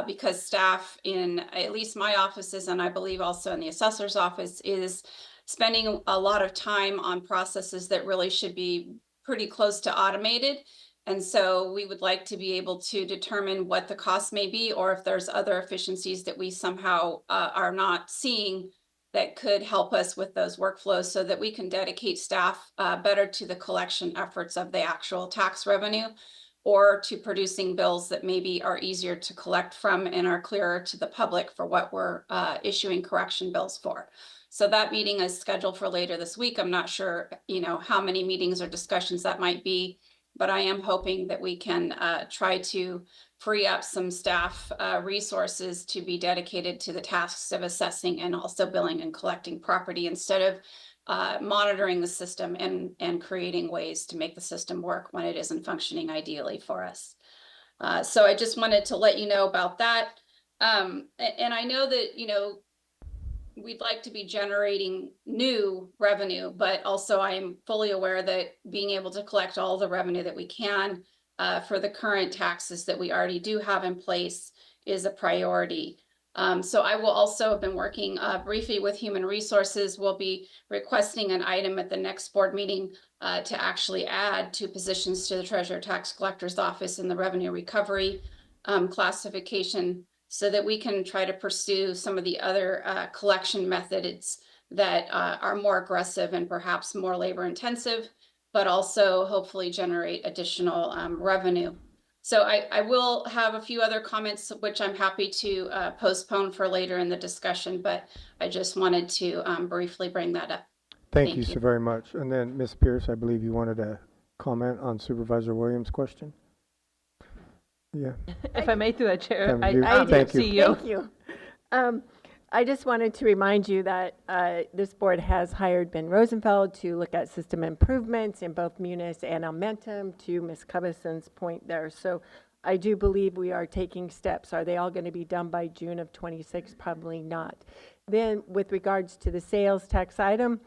because staff in at least my offices, and I believe also in the assessor's office, is spending a lot of time on processes that really should be pretty close to automated. And so we would like to be able to determine what the cost may be, or if there's other efficiencies that we somehow are not seeing that could help us with those workflows so that we can dedicate staff better to the collection efforts of the actual tax revenue, or to producing bills that maybe are easier to collect from and are clearer to the public for what we're issuing correction bills for. So that meeting is scheduled for later this week. I'm not sure, how many meetings or discussions that might be, but I am hoping that we can try to free up some staff resources to be dedicated to the tasks of assessing and also billing and collecting property, instead of monitoring the system and creating ways to make the system work when it isn't functioning ideally for us. So I just wanted to let you know about that. And I know that, we'd like to be generating new revenue, but also I'm fully aware that being able to collect all the revenue that we can for the current taxes that we already do have in place is a priority. So I will also have been working briefly with Human Resources. We'll be requesting an item at the next board meeting to actually add 2 positions to the Treasurer Tax Collector's Office in the Revenue Recovery classification, so that we can try to pursue some of the other collection methods that are more aggressive and perhaps more labor intensive, but also hopefully generate additional revenue. So I will have a few other comments, which I'm happy to postpone for later in the discussion, but I just wanted to briefly bring that up. Thank you so very much. And then Ms. Pierce, I believe you wanted to comment on Supervisor Williams' question? Yeah. If I may, through the chair, I do. Thank you. CEO. Thank you. I just wanted to remind you that this board has hired Ben Rosenfeld to look at system improvements in both Munis and Aumentum, to Ms. Covison's point there. So I do believe we are taking steps. Are they all going to be done by June of 26? Probably not. Then with regards to the sales tax item,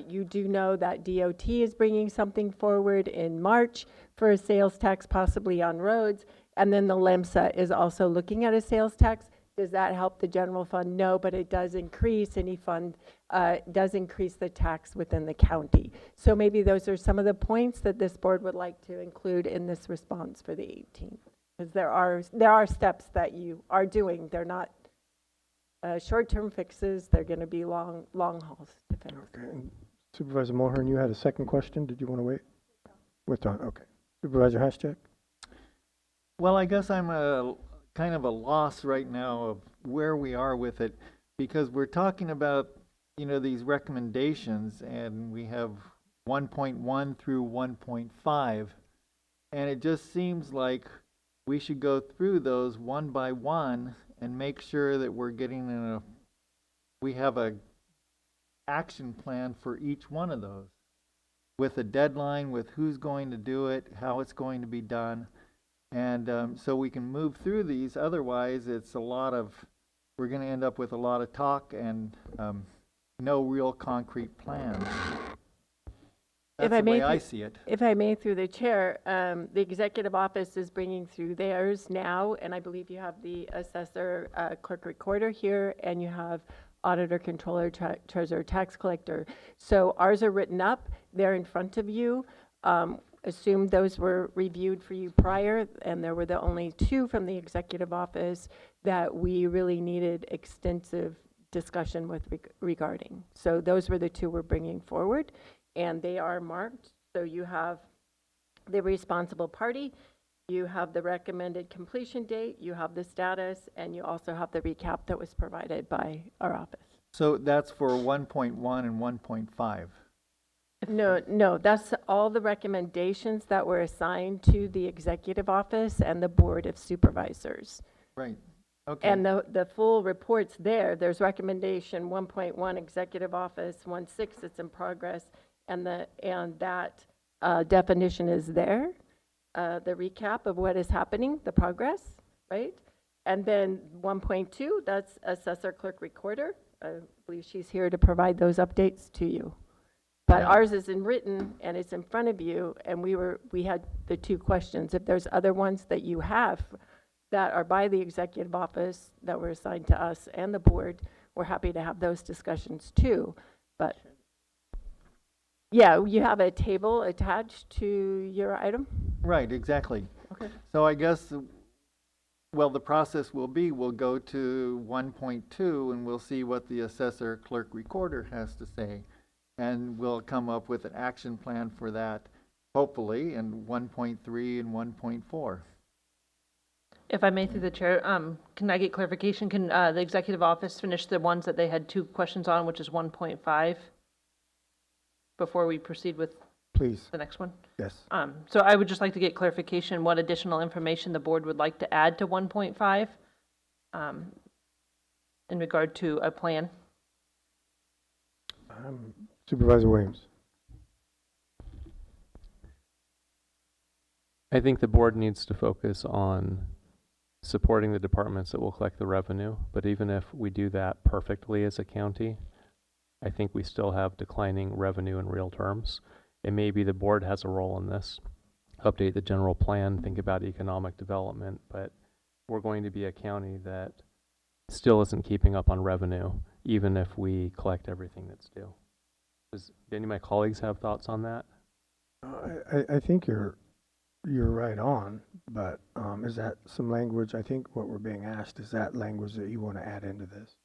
you do know that DOT is bringing something forward in March for a sales tax, possibly on roads. And then the LEMSA is also looking at a sales tax. Does that help the general fund? No, but it does increase any fund, does increase the tax within the county. So maybe those are some of the points that this board would like to include in this response for the 18th. Because there are steps that you are doing. They're not short-term fixes. They're going to be long hauls to fix. Okay. And Supervisor Mulhern, you had a second question. Did you want to wait? Withdrawn. Okay. Supervisor Haschak? Well, I guess I'm kind of a loss right now of where we are with it, because we're talking about, these recommendations, and we have 1.1 through 1.5, and it just seems like we should go through those one by one and make sure that we're getting we have a action plan for each one of those, with a deadline, with who's going to do it, how it's going to be done. And so we can move through these. Otherwise, we're going to end up with a lot of talk and no real concrete plans. That's the way I see it. If I may, through the chair, the executive office is bringing through theirs now, and I believe you have the assessor, clerk recorder here, and you have auditor, controller, treasurer, tax collector. So ours are written up. They're in front of you. Assume those were reviewed for you prior, and there were the only 2 from the executive office that we really needed extensive discussion with regarding. So those were the two we're bringing forward, and they are marked. So you have the responsible party, you have the recommended completion date, you have the status, and you also have the recap that was provided by our office. So that's for 1.1 and 1.5. No, that's all the recommendations that were assigned to the executive office and the board of supervisors. Right. Okay. And the full report's there. There's recommendation 1.1 executive office, 1.6 it's in progress, and that definition is there. The recap of what is happening, the progress, right? And then 1.2, that's assessor clerk recorder. I believe she's here to provide those updates to you. But ours is in written and it's in front of you, and we had the two questions. If there's other ones that you have that are by the executive office that were assigned to us and the board, we're happy to have those discussions too. But yeah, you have a table attached to your item? Right, exactly. Okay. So I guess, well, the process will be, we'll go to 1.2 and we'll see what the assessor clerk recorder has to say. And we'll come up with an action plan for that, hopefully, in 1.3 and 1.4. If I may, through the chair, can I get clarification? Can the executive office finish the ones that they had two questions on, which is 1.5, before we proceed with Please. the next one? Yes. So I would just like to get clarification what additional information the board would like to add to 1.5 in regard to a plan. Supervisor Williams. I think the board needs to focus on supporting the departments that will collect the revenue, but even if we do that perfectly as a county, I think we still have declining revenue in real terms. And maybe the board has a role in this. Update the general plan, think about economic development, but we're going to be a county that still isn't keeping up on revenue, even if we collect everything that's due. Does any of my colleagues have thoughts on that? I think you're right on, but is that some language? I think what we're being asked is that language that you want to add into this.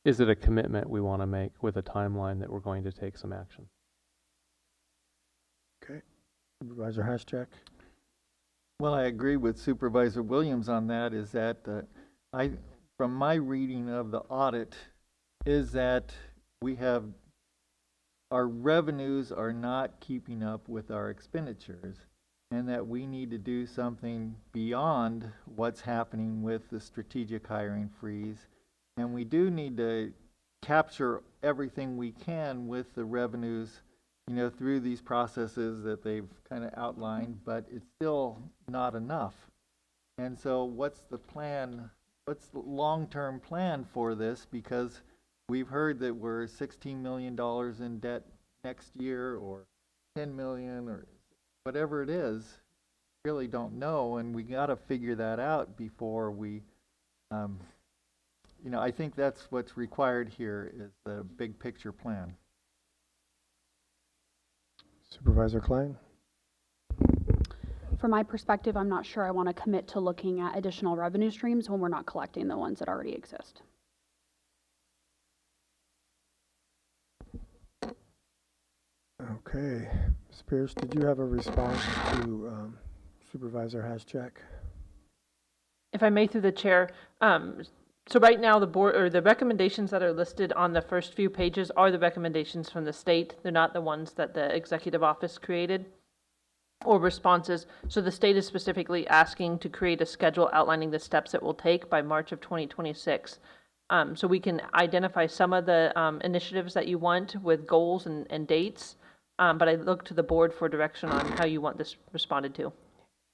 Is it a commitment we want to make with a timeline that we're going to take some action? Okay. Supervisor Haschak. Well, I agree with Supervisor Williams on that, is that from my reading of the audit, is that our revenues are not keeping up with our expenditures, and that we need to do something beyond what's happening with the strategic hiring freeze. And we do need to capture everything we can with the revenues, through these processes that they've kind of outlined, but it's still not enough. And so what's the plan? What's the long-term plan for this? Because we've heard that we're $16 million in debt next year, or 10 million, or whatever it is. Really don't know, and we got to figure that out before we, I think that's what's required here, is the big picture plan. Supervisor Klein. From my perspective, I'm not sure I want to commit to looking at additional revenue streams when we're not collecting the ones that already exist. Okay. Ms. Pierce, did you have a response to Supervisor Haschak? If I may, through the chair, so right now the board, or the recommendations that are listed on the first few pages are the recommendations from the state. They're not the ones that the executive office created or responses. So the state is specifically asking to create a schedule outlining the steps it will take by March of 2026. So we can identify some of the initiatives that you want with goals and dates, but I look to the board for direction on how you want this responded to.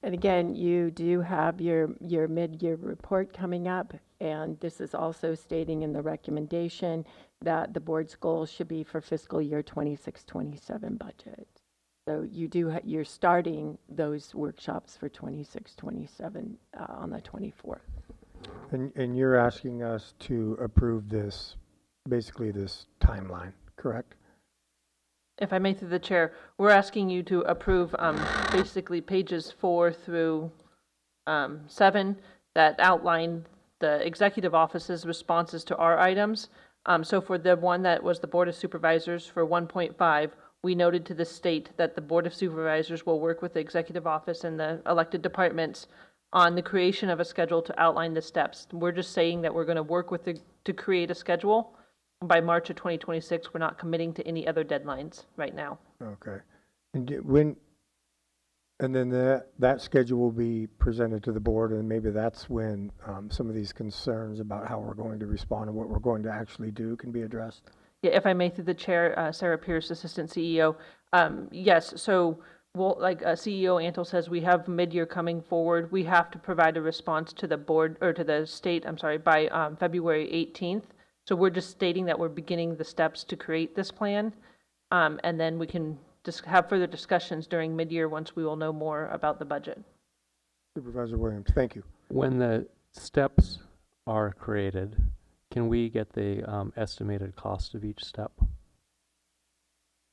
And again, you do have your mid-year report coming up, and this is also stating in the recommendation that the board's goals should be for fiscal year 26-27 budget. So you're starting those workshops for 26-27 on the 24th. And you're asking us to approve this, basically this timeline, correct? If I may, through the chair, we're asking you to approve basically pages 4 through 7 that outline the executive office's responses to our items. So for the one that was the Board of Supervisors for 1.5, we noted to the state that the Board of Supervisors will work with the executive office and the elected departments on the creation of a schedule to outline the steps. We're just saying that we're going to work with to create a schedule. By March of 2026, we're not committing to any other deadlines right now. Okay. And then that schedule will be presented to the board, and maybe that's when some of these concerns about how we're going to respond and what we're going to actually do can be addressed. Yeah, if I may, through the chair, Sarah Pierce, Assistant CEO. Yes, so we'll, like CEO Antle says, we have mid-year coming forward. We have to provide a response to the board, or to the state, I'm sorry, by February 18th. So we're just stating that we're beginning the steps to create this plan, and then we can just have further discussions during mid-year once we will know more about the budget. Supervisor Williams, thank you. When the steps are created, can we get the estimated cost of each step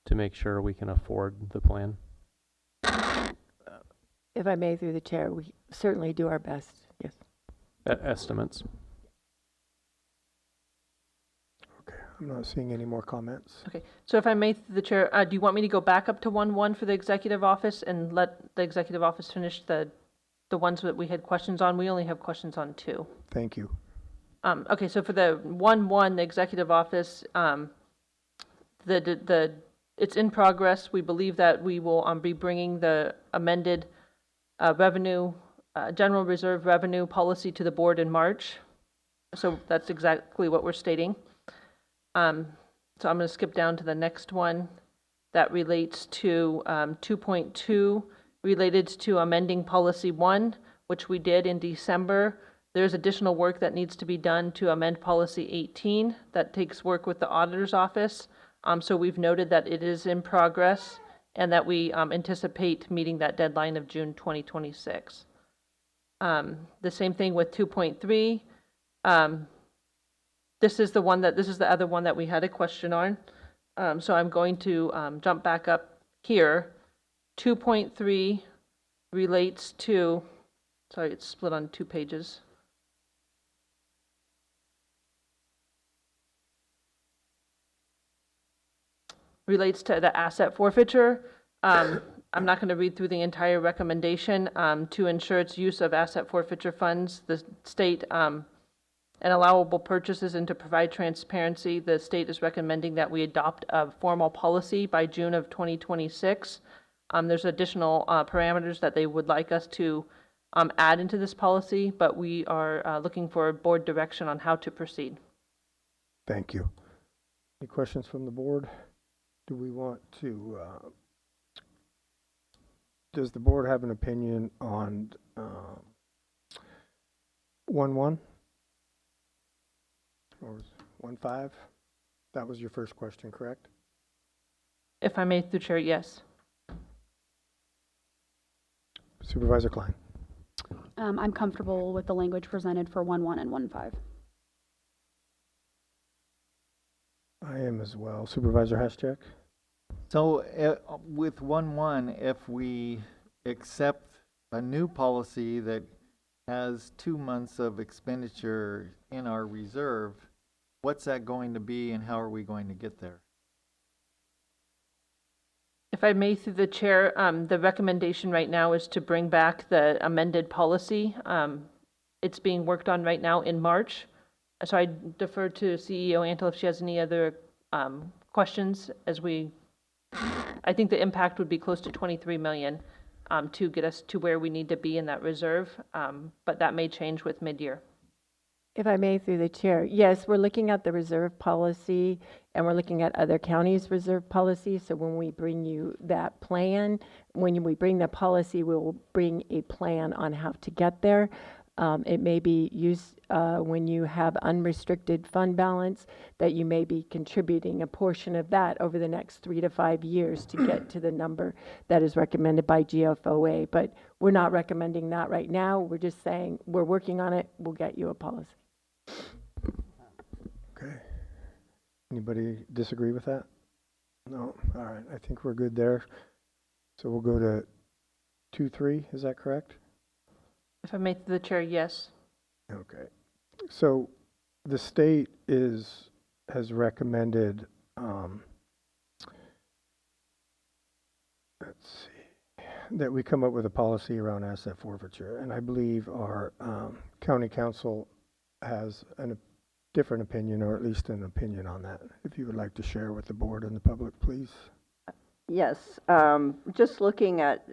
to make sure we can afford the plan? If I may, through the chair, we certainly do our best, yes. Estimates. I'm not seeing any more comments. Okay, so if I may, through the chair, do you want me to go back up to 1.1 for the executive office and let the executive office finish the ones that we had questions on? We only have questions on 2. Thank you. Okay, so for the 1.1, the executive office, it's in progress. We believe that we will be bringing the amended general reserve revenue policy to the board in March. So that's exactly what we're stating. So I'm going to skip down to the next one that relates to 2.2, related to amending policy 1, which we did in December. There's additional work that needs to be done to amend policy 18. That takes work with the auditor's office. So we've noted that it is in progress and that we anticipate meeting that deadline of June 2026. The same thing with 2.3. This is the other one that we had a question on. So I'm going to jump back up here. 2.3 relates to, sorry, it's split on 2 pages. Relates to the asset forfeiture. I'm not going to read through the entire recommendation. To ensure its use of asset forfeiture funds, the state and allowable purchases, and to provide transparency, the state is recommending that we adopt a formal policy by June of 2026. There's additional parameters that they would like us to add into this policy, but we are looking for board direction on how to proceed. Thank you. Any questions from the board? Do we want to, does the board have an opinion on 1.1? Or 1.5? That was your first question, correct? If I may, through chair, yes. Supervisor Klein. I'm comfortable with the language presented for 1.1 and 1.5. I am as well. Supervisor Haschek? So with 1.1, if we accept a new policy that has 2 months of expenditure in our reserve, what's that going to be and how are we going to get there? If I may, through the chair, the recommendation right now is to bring back the amended policy. It's being worked on right now in March. So I defer to CEO Antle if she has any other questions I think the impact would be close to 23 million to get us to where we need to be in that reserve, but that may change with mid-year. If I may, through the chair, yes, we're looking at the reserve policy and we're looking at other counties' reserve policy. So when we bring you that plan, when we bring the policy, we will bring a plan on how to get there. It may be used when you have unrestricted fund balance, that you may be contributing a portion of that over the next 3 to 5 years to get to the number that is recommended by GFOA. But we're not recommending that right now. We're just saying we're working on it. We'll get you a policy. Okay. Anybody disagree with that? No? All right. I think we're good there. So we'll go to 2.3. Is that correct? If I may, through the chair, yes. Okay. So the state has recommended, let's see, that we come up with a policy around asset forfeiture. And I believe our county council has a different opinion, or at least an opinion on that. If you would like to share with the board and the public, please. Yes, just looking at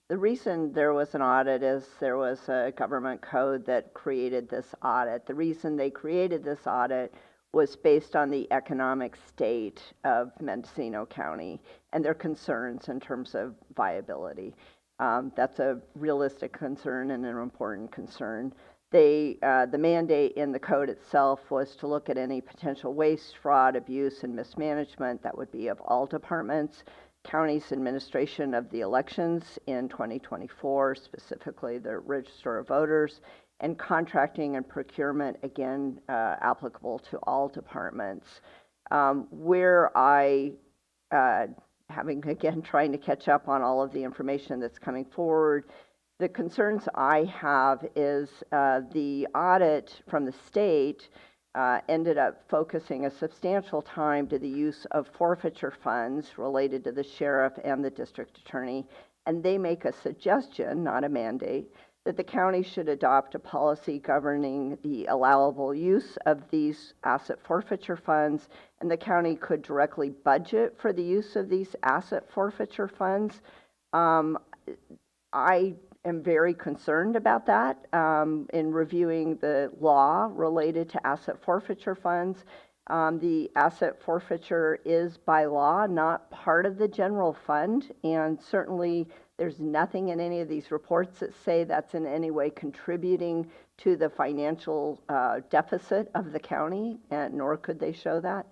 the reason there was an audit is there was a government code that created this audit. The reason they created this audit was based on the economic state of Mendocino County and their concerns in terms of viability. That's a realistic concern and an important concern. The mandate in the code itself was to look at any potential waste, fraud, abuse, and mismanagement that would be of all departments, county's administration of the elections in 2024, specifically the register of voters, and contracting and procurement, again, applicable to all departments. Where I, having, again, trying to catch up on all of the information that's coming forward, the concerns I have is the audit from the state ended up focusing a substantial time to the use of forfeiture funds related to the sheriff and the district attorney, and they make a suggestion, not a mandate, that the county should adopt a policy governing the allowable use of these asset forfeiture funds, and the county could directly budget for the use of these asset forfeiture funds. I am very concerned about that in reviewing the law related to asset forfeiture funds. The asset forfeiture is by law not part of the general fund, and certainly there's nothing in any of these reports that say that's in any way contributing to the financial deficit of the county, and nor could they show that.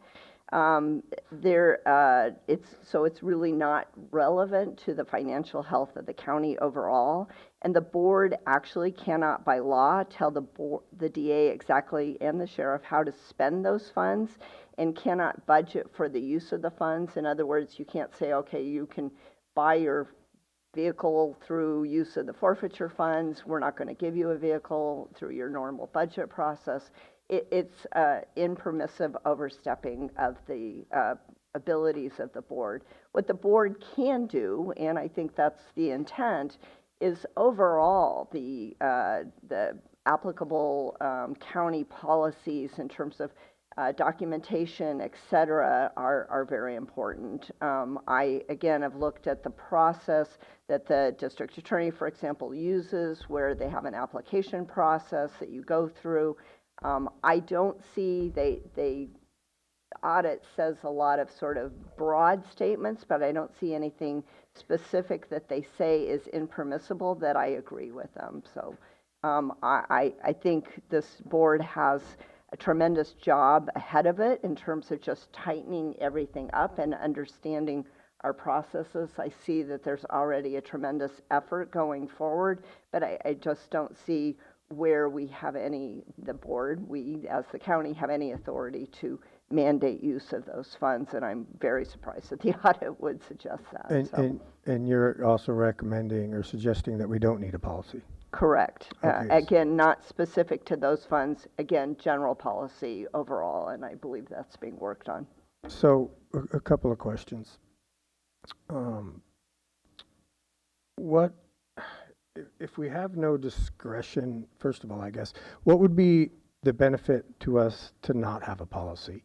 It's really not relevant to the financial health of the county overall, and the board actually cannot by law tell the DA exactly, and the sheriff, how to spend those funds, and cannot budget for the use of the funds. In other words, you can't say, okay, you can buy your vehicle through use of the forfeiture funds, we're not going to give you a vehicle through your normal budget process. It's impermissive overstepping of the abilities of the board. What the board can do, and I think that's the intent, is overall the applicable county policies in terms of documentation, et cetera, are very important. I, again, have looked at the process that the district attorney, for example, uses, where they have an application process that you go through. I don't see, the audit says a lot of sort of broad statements, but I don't see anything specific that they say is impermissible that I agree with them. So I think this board has a tremendous job ahead of it in terms of just tightening everything up and understanding our processes. I see that there's already a tremendous effort going forward, but I just don't see where we have the board, we as the county, have any authority to mandate use of those funds, and I'm very surprised that the audit would suggest that. And you're also recommending or suggesting that we don't need a policy? Correct. Okay. Again, not specific to those funds. Again, general policy overall, and I believe that's being worked on. So a couple of questions. If we have no discretion, first of all, I guess, what would be the benefit to us to not have a policy?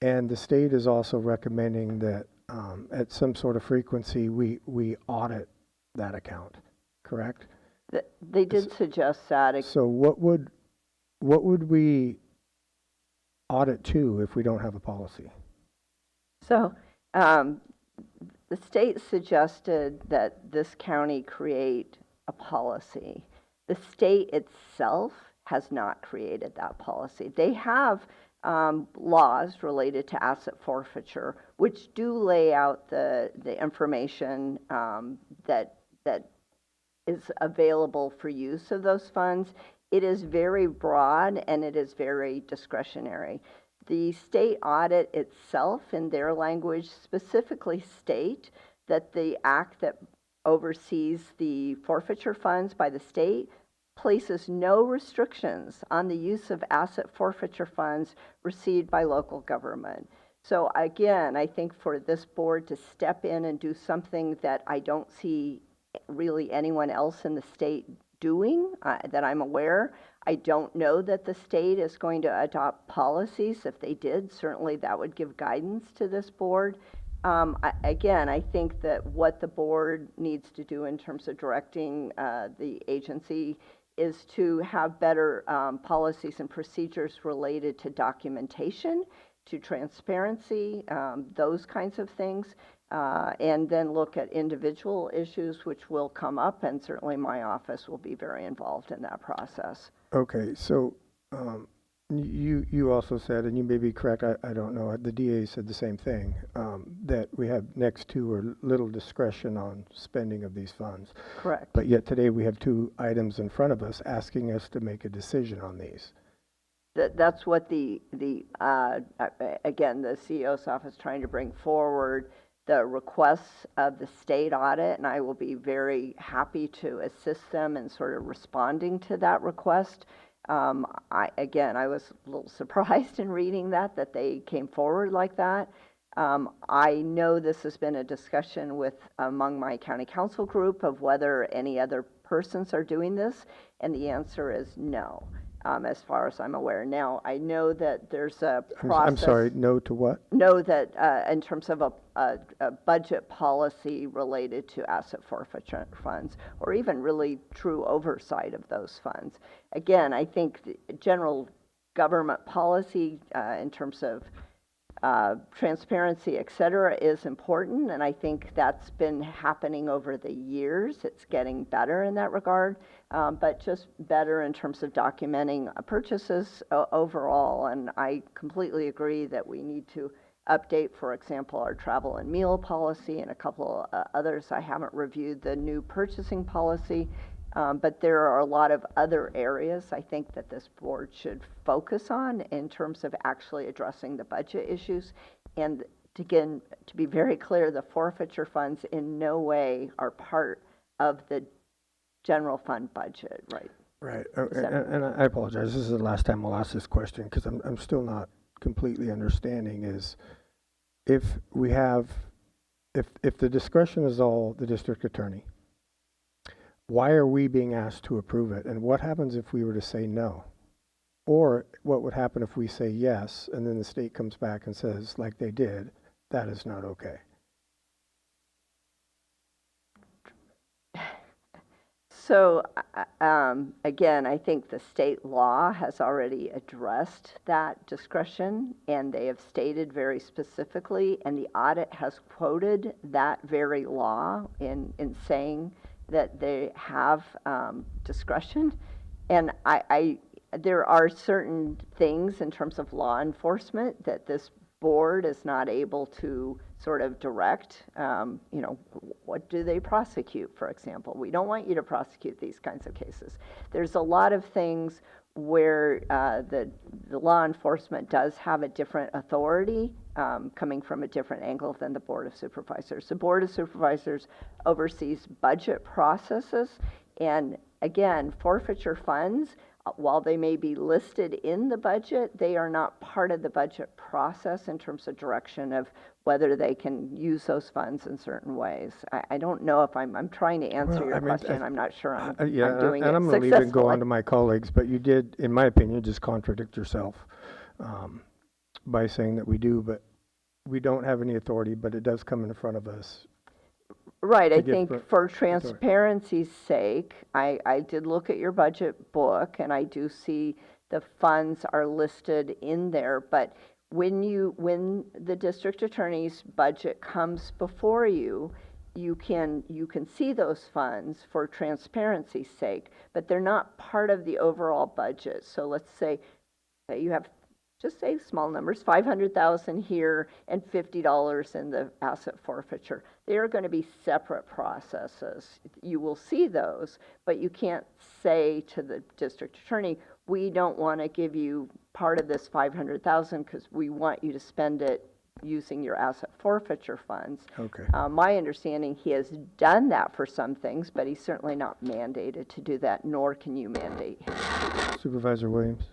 And the state is also recommending that at some sort of frequency, we audit that account, correct? They did suggest that. So what would we audit to if we don't have a policy? So the state suggested that this county create a policy. The state itself has not created that policy. They have laws related to asset forfeiture, which do lay out the information that is available for use of those funds. It is very broad and it is very discretionary. The state audit itself, in their language, specifically state that the act that oversees the forfeiture funds by the state places no restrictions on the use of asset forfeiture funds received by local government. So again, I think for this board to step in and do something that I don't see really anyone else in the state doing, that I'm aware. I don't know that the state is going to adopt policies. If they did, certainly that would give guidance to this board. Again, I think that what the board needs to do in terms of directing the agency is to have better policies and procedures related to documentation, to transparency, those kinds of things, and then look at individual issues which will come up, and certainly my office will be very involved in that process. Okay, so you also said, and you may be correct, I don't know, the DA said the same thing, that we have next to or little discretion on spending of these funds. Correct. But yet today we have 2 items in front of us asking us to make a decision on these. That's what again, the CEO's office trying to bring forward the requests of the state audit, and I will be very happy to assist them in sort of responding to that request. I was a little surprised in reading that they came forward like that. I know this has been a discussion among my county council group of whether any other persons are doing this, and the answer is no. As far as I'm aware. Now, I know that there's a process. I'm sorry, no to what? No, that in terms of a budget policy related to asset forfeiture funds, or even really true oversight of those funds. Again, I think the general government policy in terms of transparency, et cetera, is important, and I think that's been happening over the years. It's getting better in that regard, but just better in terms of documenting purchases overall, and I completely agree that we need to update, for example, our travel and meal policy and a couple others. I haven't reviewed the new purchasing policy, but there are a lot of other areas I think that this board should focus on in terms of actually addressing the budget issues. And again, to be very clear, the forfeiture funds in no way are part of the general fund budget, right? Right, and I apologize. This is the last time I'll ask this question because I'm still not completely understanding is if the discretion is all the district attorney, why are we being asked to approve it? And what happens if we were to say no? Or what would happen if we say yes, and then the state comes back and says, like they did, that is not okay? So again, I think the state law has already addressed that discretion, and they have stated very specifically, and the audit has quoted that very law in saying that they have discretion. And there are certain things in terms of law enforcement that this board is not able to sort of direct. What do they prosecute, for example? We don't want you to prosecute these kinds of cases. There's a lot of things where the law enforcement does have a different authority coming from a different angle than the Board of Supervisors. The Board of Supervisors oversees budget processes, and again, forfeiture funds, while they may be listed in the budget, they are not part of the budget process in terms of direction of whether they can use those funds in certain ways. I don't know if I'm trying to answer your question. I'm not sure I'm doing it successfully. And I'm going to leave it and go on to my colleagues, but you did, in my opinion, just contradict yourself by saying that we do, but we don't have any authority, but it does come in front of us. Right, I think for transparency's sake, I did look at your budget book, and I do see the funds are listed in there, but when the district attorney's budget comes before you, you can see those funds for transparency's sake, but they're not part of the overall budget. So let's say you have, just say small numbers, $500,000 here and $50 in the asset forfeiture. They are going to be separate processes. You will see those, but you can't say to the district attorney, we don't want to give you part of this $500,000 because we want you to spend it using your asset forfeiture funds. Okay. My understanding, he has done that for some things, but he's certainly not mandated to do that, nor can you mandate him. Supervisor Williams.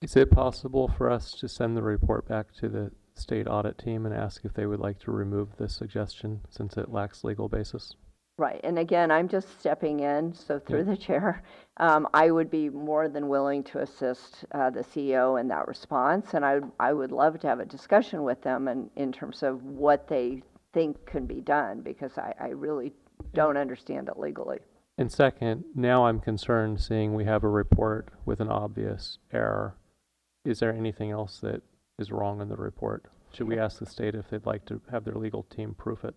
Is it possible for us to send the report back to the state audit team and ask if they would like to remove this suggestion since it lacks legal basis? Right, and again, I'm just stepping in, so through the chair, I would be more than willing to assist the CEO in that response, and I would love to have a discussion with them in terms of what they think can be done, because I really don't understand it legally. And second, now I'm concerned seeing we have a report with an obvious error. Is there anything else that is wrong in the report? Should we ask the state if they'd like to have their legal team proof it?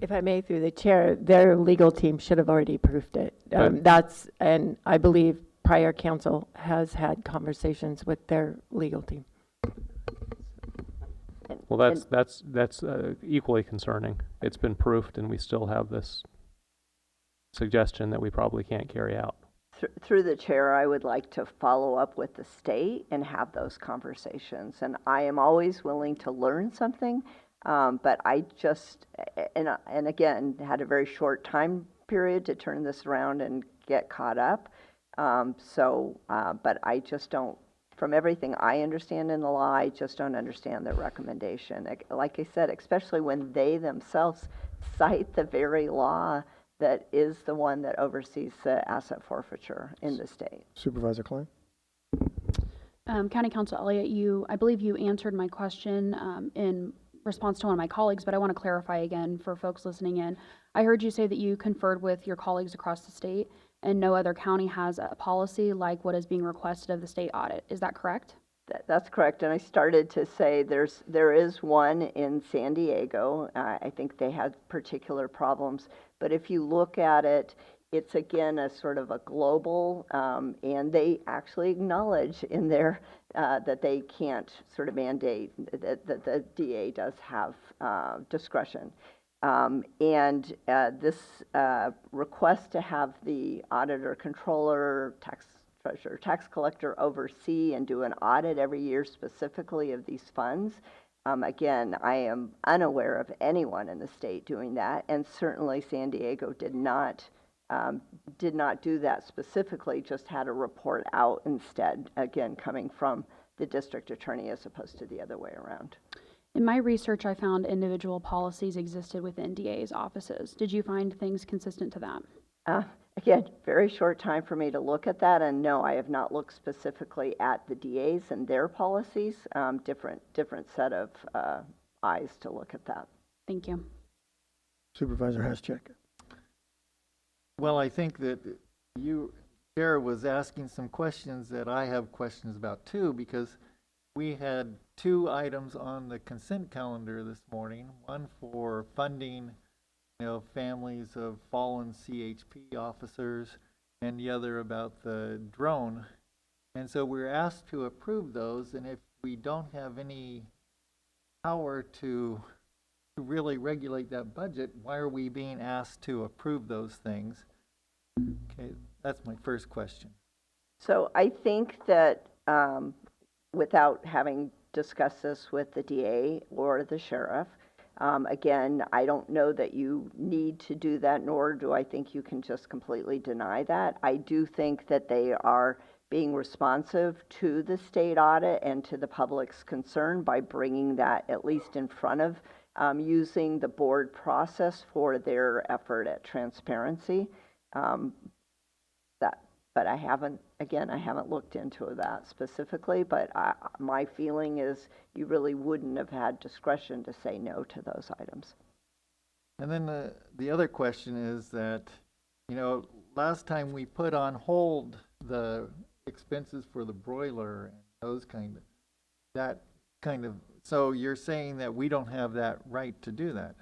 If I may, through the chair, their legal team should have already proofed it. And I believe prior council has had conversations with their legal team. Well, that's equally concerning. It's been proofed, and we still have this suggestion that we probably can't carry out. Through the chair, I would like to follow up with the state and have those conversations. And I am always willing to learn something, but I just, and again, had a very short time period to turn this around and get caught up. But I just don't, from everything I understand in the law, I just don't understand their recommendation. Like I said, especially when they themselves cite the very law that is the one that oversees the asset forfeiture in the state. Supervisor Klein. County Counsel Elliott, I believe you answered my question in response to one of my colleagues, but I want to clarify again for folks listening in. I heard you say that you conferred with your colleagues across the state and no other county has a policy like what is being requested of the state audit. Is that correct? That's correct, and I started to say there is one in San Diego. I think they had particular problems, but if you look at it, it's again a sort of a global, and they actually acknowledge in there that they can't sort of mandate that the DA does have discretion. And this request to have the auditor, controller, tax treasurer, tax collector oversee and do an audit every year specifically of these funds. Again, I am unaware of anyone in the state doing that, and certainly San Diego did not do that specifically, just had a report out instead, again, coming from the district attorney as opposed to the other way around. In my research, I found individual policies existed within DA's offices. Did you find things consistent to that? Again, very short time for me to look at that, and no, I have not looked specifically at the DAs and their policies. Different set of eyes to look at that. Thank you. Supervisor Haschek. Well, I think that you, Chair, was asking some questions that I have questions about too, because we had 2 items on the consent calendar this morning, one for funding families of fallen CHP officers, and the other about the drone. And so we're asked to approve those, and if we don't have any power to really regulate that budget, why are we being asked to approve those things? Okay, that's my first question. So I think that without having discussed this with the DA or the sheriff, again, I don't know that you need to do that, nor do I think you can just completely deny that. I do think that they are being responsive to the state audit and to the public's concern by bringing that at least in front of using the board process for their effort at transparency. But I haven't looked into that specifically, but my feeling is you really wouldn't have had discretion to say no to those items. And then the other question is that, last time we put on hold the expenses for the broiler and those so you're saying that we don't have that right to do that?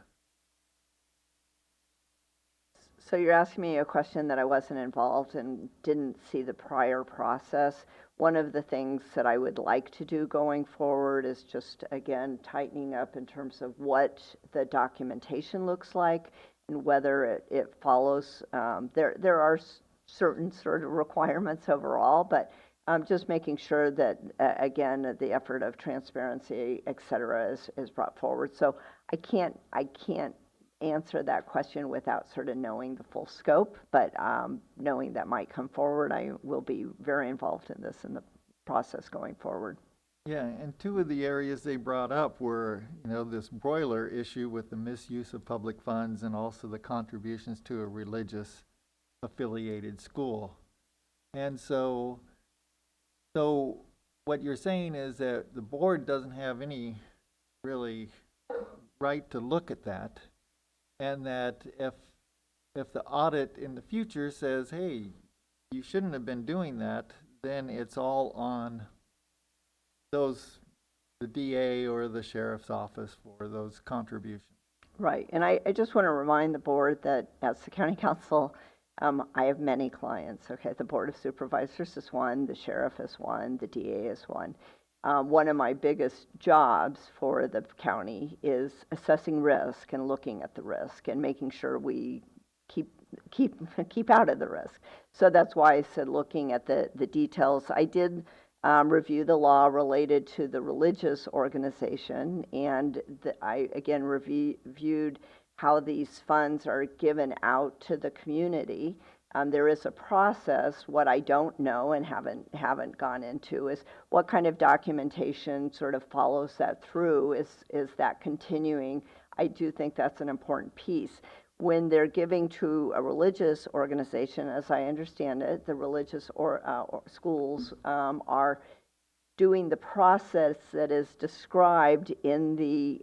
So you're asking me a question that I wasn't involved and didn't see the prior process. One of the things that I would like to do going forward is just, again, tightening up in terms of what the documentation looks like and whether it follows. There are certain sort of requirements overall, but just making sure that, again, the effort of transparency, et cetera, is brought forward. So I can't answer that question without sort of knowing the full scope, but knowing that might come forward, I will be very involved in this in the process going forward. Yeah, and two of the areas they brought up were, this broiler issue with the misuse of public funds and also the contributions to a religious affiliated school. And so what you're saying is that the board doesn't have any really right to look at that, and that if the audit in the future says, hey, you shouldn't have been doing that, then it's all on the DA or the sheriff's office for those contributions. Right, and I just want to remind the board that as the county council, I have many clients, okay? The Board of Supervisors is one, the sheriff is one, the DA is one. One of my biggest jobs for the county is assessing risk and looking at the risk and making sure we keep out of the risk. So that's why I said looking at the details. I did review the law related to the religious organization, and I again reviewed how these funds are given out to the community. There is a process. What I don't know and haven't gone into is what kind of documentation sort of follows that through. Is that continuing? I do think that's an important piece. When they're giving to a religious organization, as I understand it, the religious or schools are doing the process that is described in the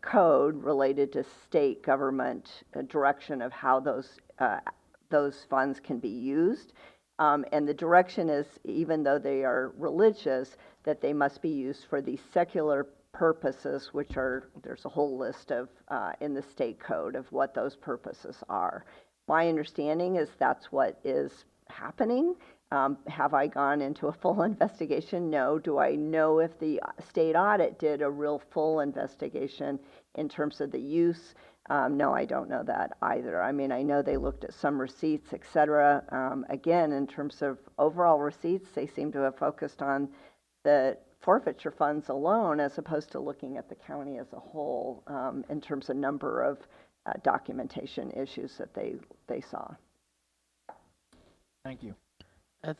code related to state government direction of how those funds can be used. And the direction is, even though they are religious, that they must be used for the secular purposes, which are, there's a whole list of in the state code of what those purposes are. My understanding is that's what is happening. Have I gone into a full investigation? No. Do I know if the state audit did a real full investigation in terms of the use? No, I don't know that either. I mean, I know they looked at some receipts, et cetera. Again, in terms of overall receipts, they seem to have focused on the forfeiture funds alone as opposed to looking at the county as a whole in terms of number of documentation issues that they saw. Thank you.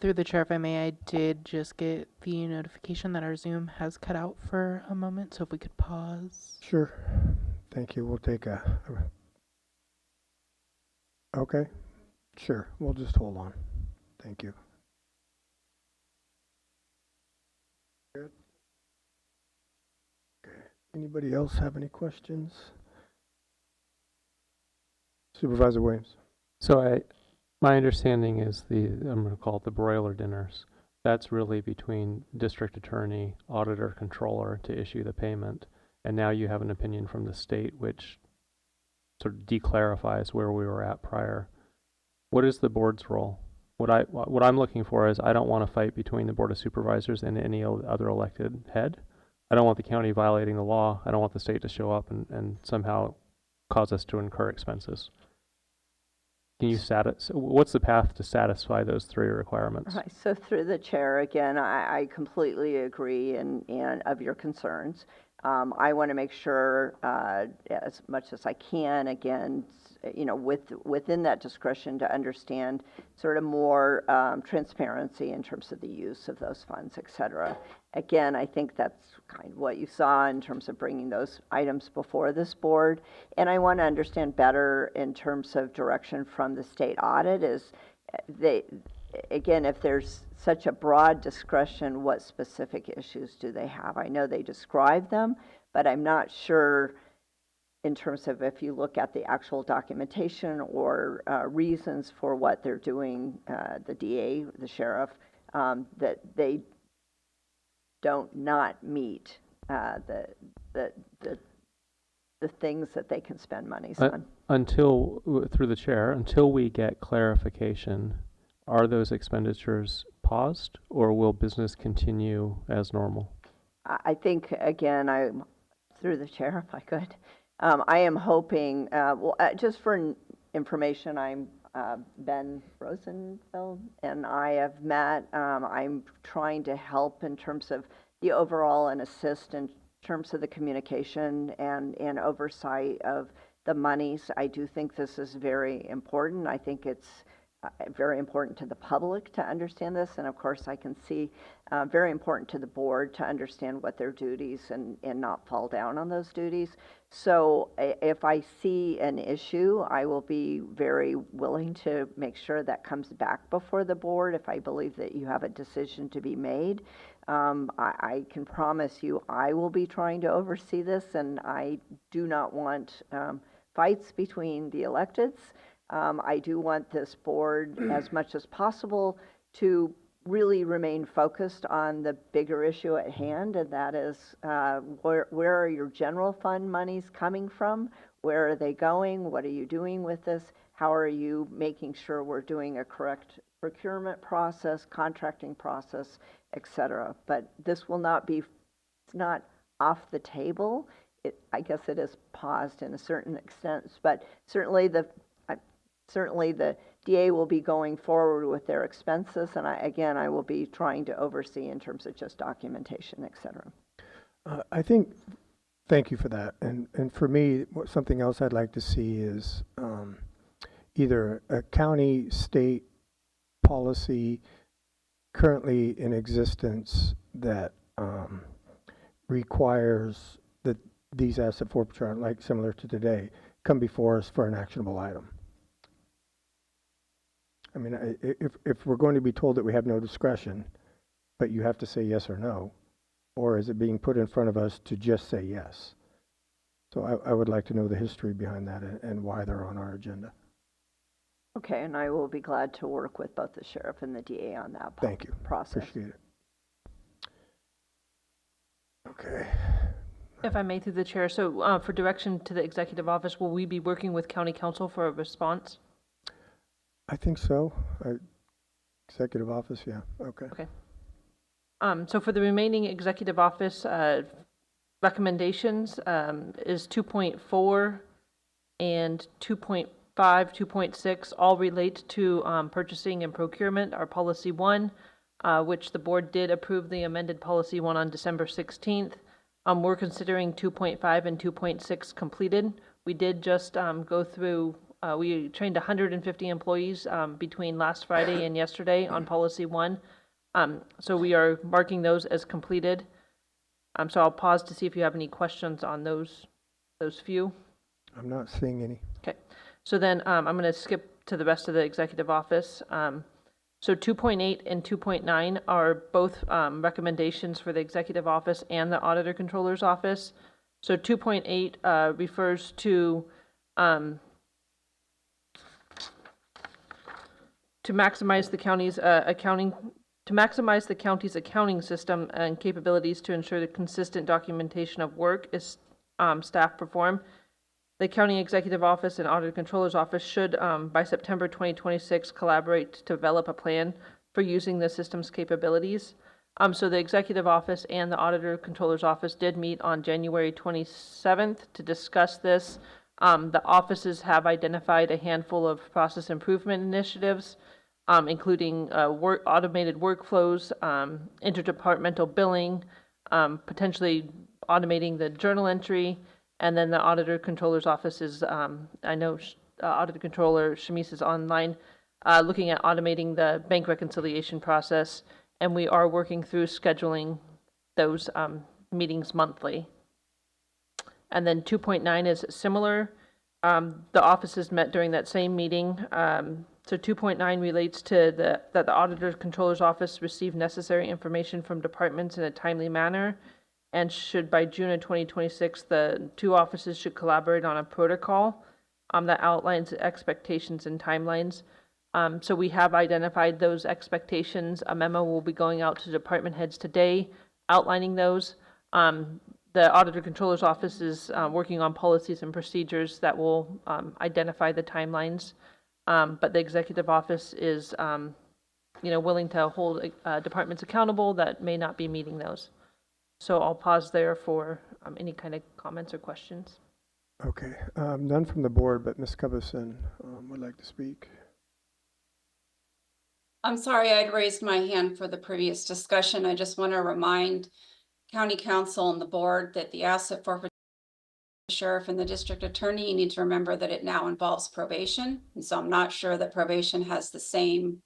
Through the chair, if I may, I did just get the notification that our Zoom has cut out for a moment, so if we could pause. Sure. Thank you. We'll take okay. Sure. We'll just hold on. Thank you. Good. Okay. Anybody else have any questions? Supervisor Williams. So my understanding is I'm going to call it the broiler dinners. That's really between district attorney, auditor, controller to issue the payment. And now you have an opinion from the state which sort of declarifies where we were at prior. What is the board's role? What I'm looking for is I don't want to fight between the Board of Supervisors and any other elected head. I don't want the county violating the law. I don't want the state to show up and somehow cause us to incur expenses. Can you what's the path to satisfy those three requirements? Right. So through the chair, again, I completely agree and of your concerns. I want to make sure as much as I can, again, within that discretion to understand sort of more transparency in terms of the use of those funds, et cetera. Again, I think that's kind of what you saw in terms of bringing those items before this board. And I want to understand better in terms of direction from the state audit is again, if there's such a broad discretion, what specific issues do they have? I know they describe them, but I'm not sure in terms of if you look at the actual documentation or reasons for what they're doing, the DA, the sheriff, that they don't not meet the things that they can spend monies on. Through the chair, until we get clarification, are those expenditures paused or will business continue as normal? I think, again, through the chair, if I could, I am hoping, just for information, I'm Ben Rosenfeld and I have met. I'm trying to help in terms of the overall and assist in terms of the communication and oversight of the monies. I do think this is very important. I think it's very important to the public to understand this, and of course I can see very important to the board to understand what their duties and not fall down on those duties. So if I see an issue, I will be very willing to make sure that comes back before the board if I believe that you have a decision to be made. I can promise you I will be trying to oversee this, and I do not want fights between the electeds. I do want this board, as much as possible, to really remain focused on the bigger issue at hand, and that is where are your general fund monies coming from? Where are they going? What are you doing with this? How are you making sure we're doing a correct procurement process, contracting process, etc.? But this will not be, it's not off the table. I guess it is paused in a certain extent, but certainly the DA will be going forward with their expenses, and I will be trying to oversee in terms of just documentation, et cetera. I think, thank you for that. And for me, something else I'd like to see is either a county, state policy currently in existence that requires that these asset forfeiture, like similar to today, come before us for an actionable item. I mean, if we're going to be told that we have no discretion, but you have to say yes or no, or is it being put in front of us to just say yes? So I would like to know the history behind that and why they're on our agenda. Okay, and I will be glad to work with both the sheriff and the DA on that Thank you. process. Appreciate it. Okay. If I may, through the chair, so for direction to the executive office, will we be working with county council for a response? I think so. Executive office, yeah. Okay. Okay. So for the remaining executive office recommendations is 2.4 and 2.5, 2.6 all relate to purchasing and procurement, our policy 1, which the board did approve the amended policy 1 on December 16th. We're considering 2.5 and 2.6 completed. We did just go through, we trained 150 employees between last Friday and yesterday on policy 1. So we are marking those as completed. So I'll pause to see if you have any questions on those few. I'm not seeing any. Okay. So then I'm going to skip to the rest of the executive office. So 2.8 and 2.9 are both recommendations for the executive office and the auditor controller's office. So 2.8 refers to maximize the county's accounting system and capabilities to ensure the consistent documentation of work is staff perform. The County Executive Office and Auditor Controller's Office should, by September 2026, collaborate to develop a plan for using the system's capabilities. So the Executive Office and the Auditor Controller's Office did meet on January 27th to discuss this. The offices have identified a handful of process improvement initiatives, including automated workflows, interdepartmental billing, potentially automating the journal entry, and then the Auditor Controller's Office is, I know Auditor Controller Shamise is online, looking at automating the bank reconciliation process, and we are working through scheduling those meetings monthly. And then 2.9 is similar. The offices met during that same meeting. So 2.9 relates to that the Auditor Controller's Office receive necessary information from departments in a timely manner, and should by June of 2026, the two offices should collaborate on a protocol that outlines expectations and timelines. So we have identified those expectations. A memo will be going out to department heads today outlining those. The Auditor Controller's Office is working on policies and procedures that will identify the timelines. But the Executive Office is willing to hold departments accountable that may not be meeting those. So I'll pause there for any kind of comments or questions. Okay. None from the board, but Ms. Cubison would like to speak. I'm sorry, I'd raised my hand for the previous discussion. I just want to remind County Council and the board that the asset forfeiture sheriff and the district attorney, you need to remember that it now involves probation. And so I'm not sure that probation has the same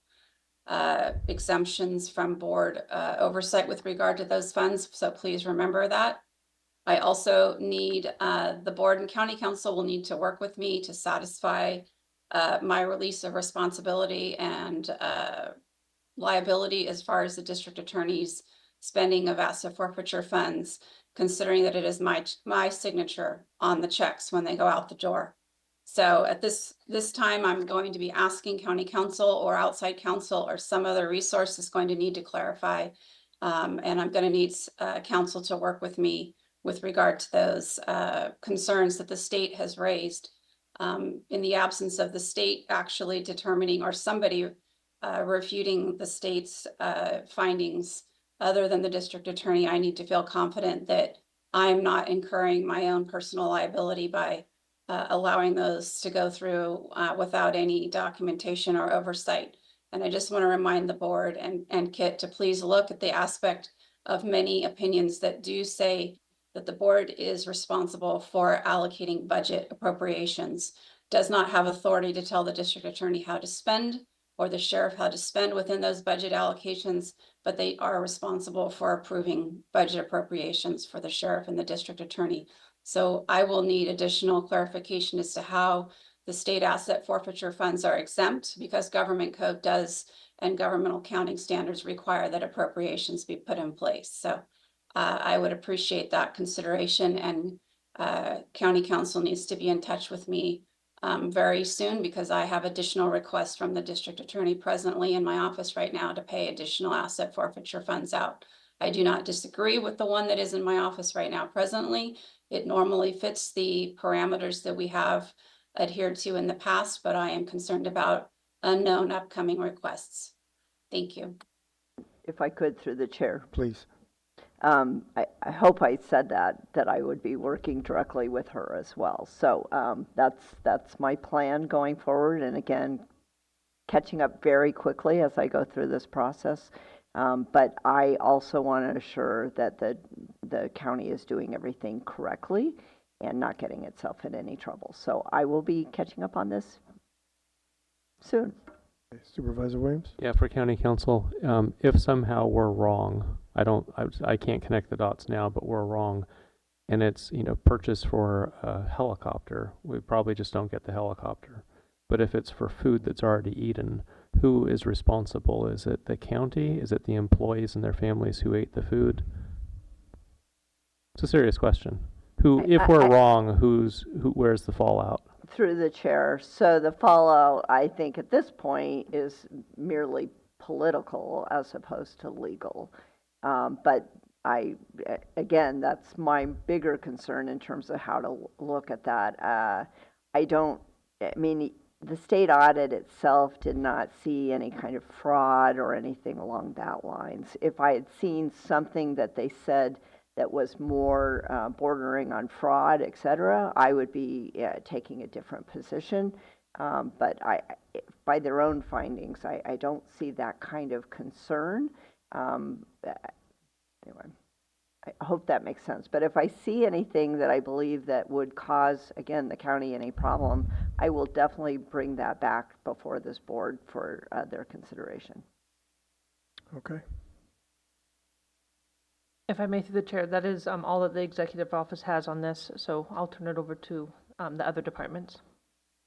exemptions from board oversight with regard to those funds. So please remember that. I also need, the board and county council will need to work with me to satisfy my release of responsibility and liability as far as the district attorney's spending of asset forfeiture funds, considering that it is my signature on the checks when they go out the door. So at this time, I'm going to be asking county council or outside counsel or some other resource is going to need to clarify. And I'm going to need council to work with me with regard to those concerns that the state has raised. In the absence of the state actually determining or somebody refuting the state's findings other than the district attorney, I need to feel confident that I'm not incurring my own personal liability by allowing those to go through without any documentation or oversight. And I just want to remind the board and Kit to please look at the aspect of many opinions that do say that the board is responsible for allocating budget appropriations, does not have authority to tell the district attorney how to spend or the sheriff how to spend within those budget allocations, but they are responsible for approving budget appropriations for the sheriff and the district attorney. So I will need additional clarification as to how the state asset forfeiture funds are exempt, because government code does and governmental accounting standards require that appropriations be put in place. So I would appreciate that consideration, and county council needs to be in touch with me very soon, because I have additional requests from the district attorney presently in my office right now to pay additional asset forfeiture funds out. I do not disagree with the one that is in my office right now presently. It normally fits the parameters that we have adhered to in the past, but I am concerned about unknown upcoming requests. Thank you. If I could, through the chair. Please. I hope I said that I would be working directly with her as well. So that's my plan going forward. And again, catching up very quickly as I go through this process. But I also want to assure that the county is doing everything correctly and not getting itself in any trouble. So I will be catching up on this soon. Supervisor Williams? Yeah, for county council, if somehow we're wrong, I can't connect the dots now, but we're wrong, and it's, purchase for a helicopter, we probably just don't get the helicopter. But if it's for food that's already eaten, who is responsible? Is it the county? Is it the employees and their families who ate the food? It's a serious question. If we're wrong, where's the fallout? Through the chair. So the fallout, I think at this point, is merely political as opposed to legal. But again, that's my bigger concern in terms of how to look at that. The state audit itself did not see any kind of fraud or anything along that lines. If I had seen something that they said that was more bordering on fraud, et cetera, I would be taking a different position. But by their own findings, I don't see that kind of concern. Anyway, I hope that makes sense. But if I see anything that I believe that would cause, again, the county any problem, I will definitely bring that back before this board for their consideration. Okay. If I may, through the chair, that is all that the executive office has on this, so I'll turn it over to the other departments.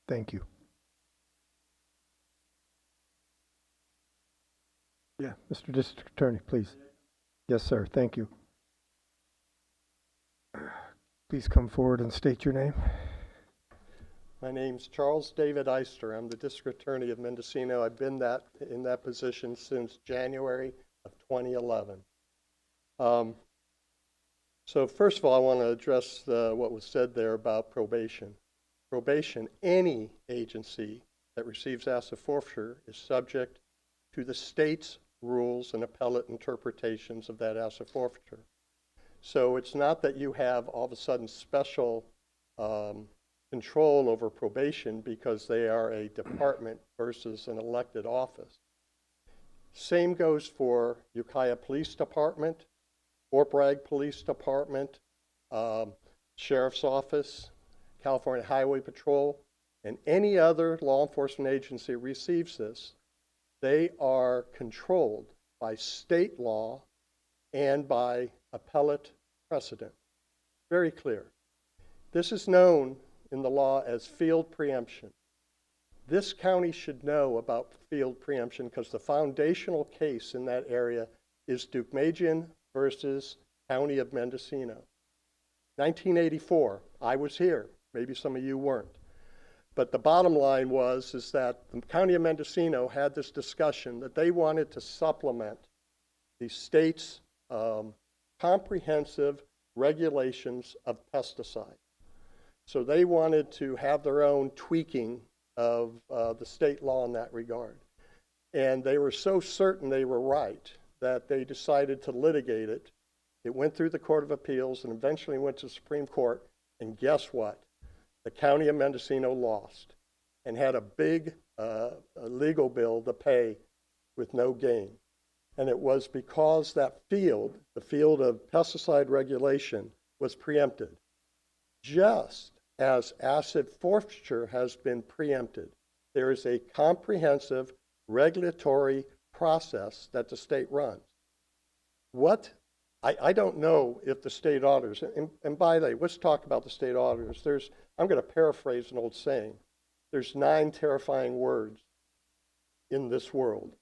Thank you. Yeah, Mr. District Attorney, please. Yes, sir. Thank you. Please come forward and state your name. My name's Charles David Eister. I'm the District Attorney of Mendocino. I've been in that position since January of 2011. So first of all, I want to address what was said there about probation. Probation, any agency that receives asset forfeiture is subject to the state's rules and appellate interpretations of that asset forfeiture. So it's not that you have all of a sudden special control over probation because they are a department versus an elected office. Same goes for Ukiah Police Department, Fort Bragg Police Department, Sheriff's Office, California Highway Patrol, and any other law enforcement agency receives this. They are controlled by state law and by appellate precedent. Very clear. This is known in the law as field preemption. This county should know about field preemption because the foundational case in that area is Deukmejian versus County of Mendocino. 1984, I was here. Maybe some of you weren't. But the bottom line is that the County of Mendocino had this discussion that they wanted to supplement the state's comprehensive regulations of pesticides. So they wanted to have their own tweaking of the state law in that regard. And they were so certain they were right that they decided to litigate it. It went through the Court of Appeals and eventually went to the Supreme Court. And guess what? The County of Mendocino lost and had a big legal bill to pay with no gain. And it was because that field, the field of pesticide regulation, was preempted, just as asset forfeiture has been preempted. There is a comprehensive regulatory process that the state runs. I don't know if the state auditors, and by the way, let's talk about the state auditors. I'm going to paraphrase an old saying. There's 9 terrifying words in this world.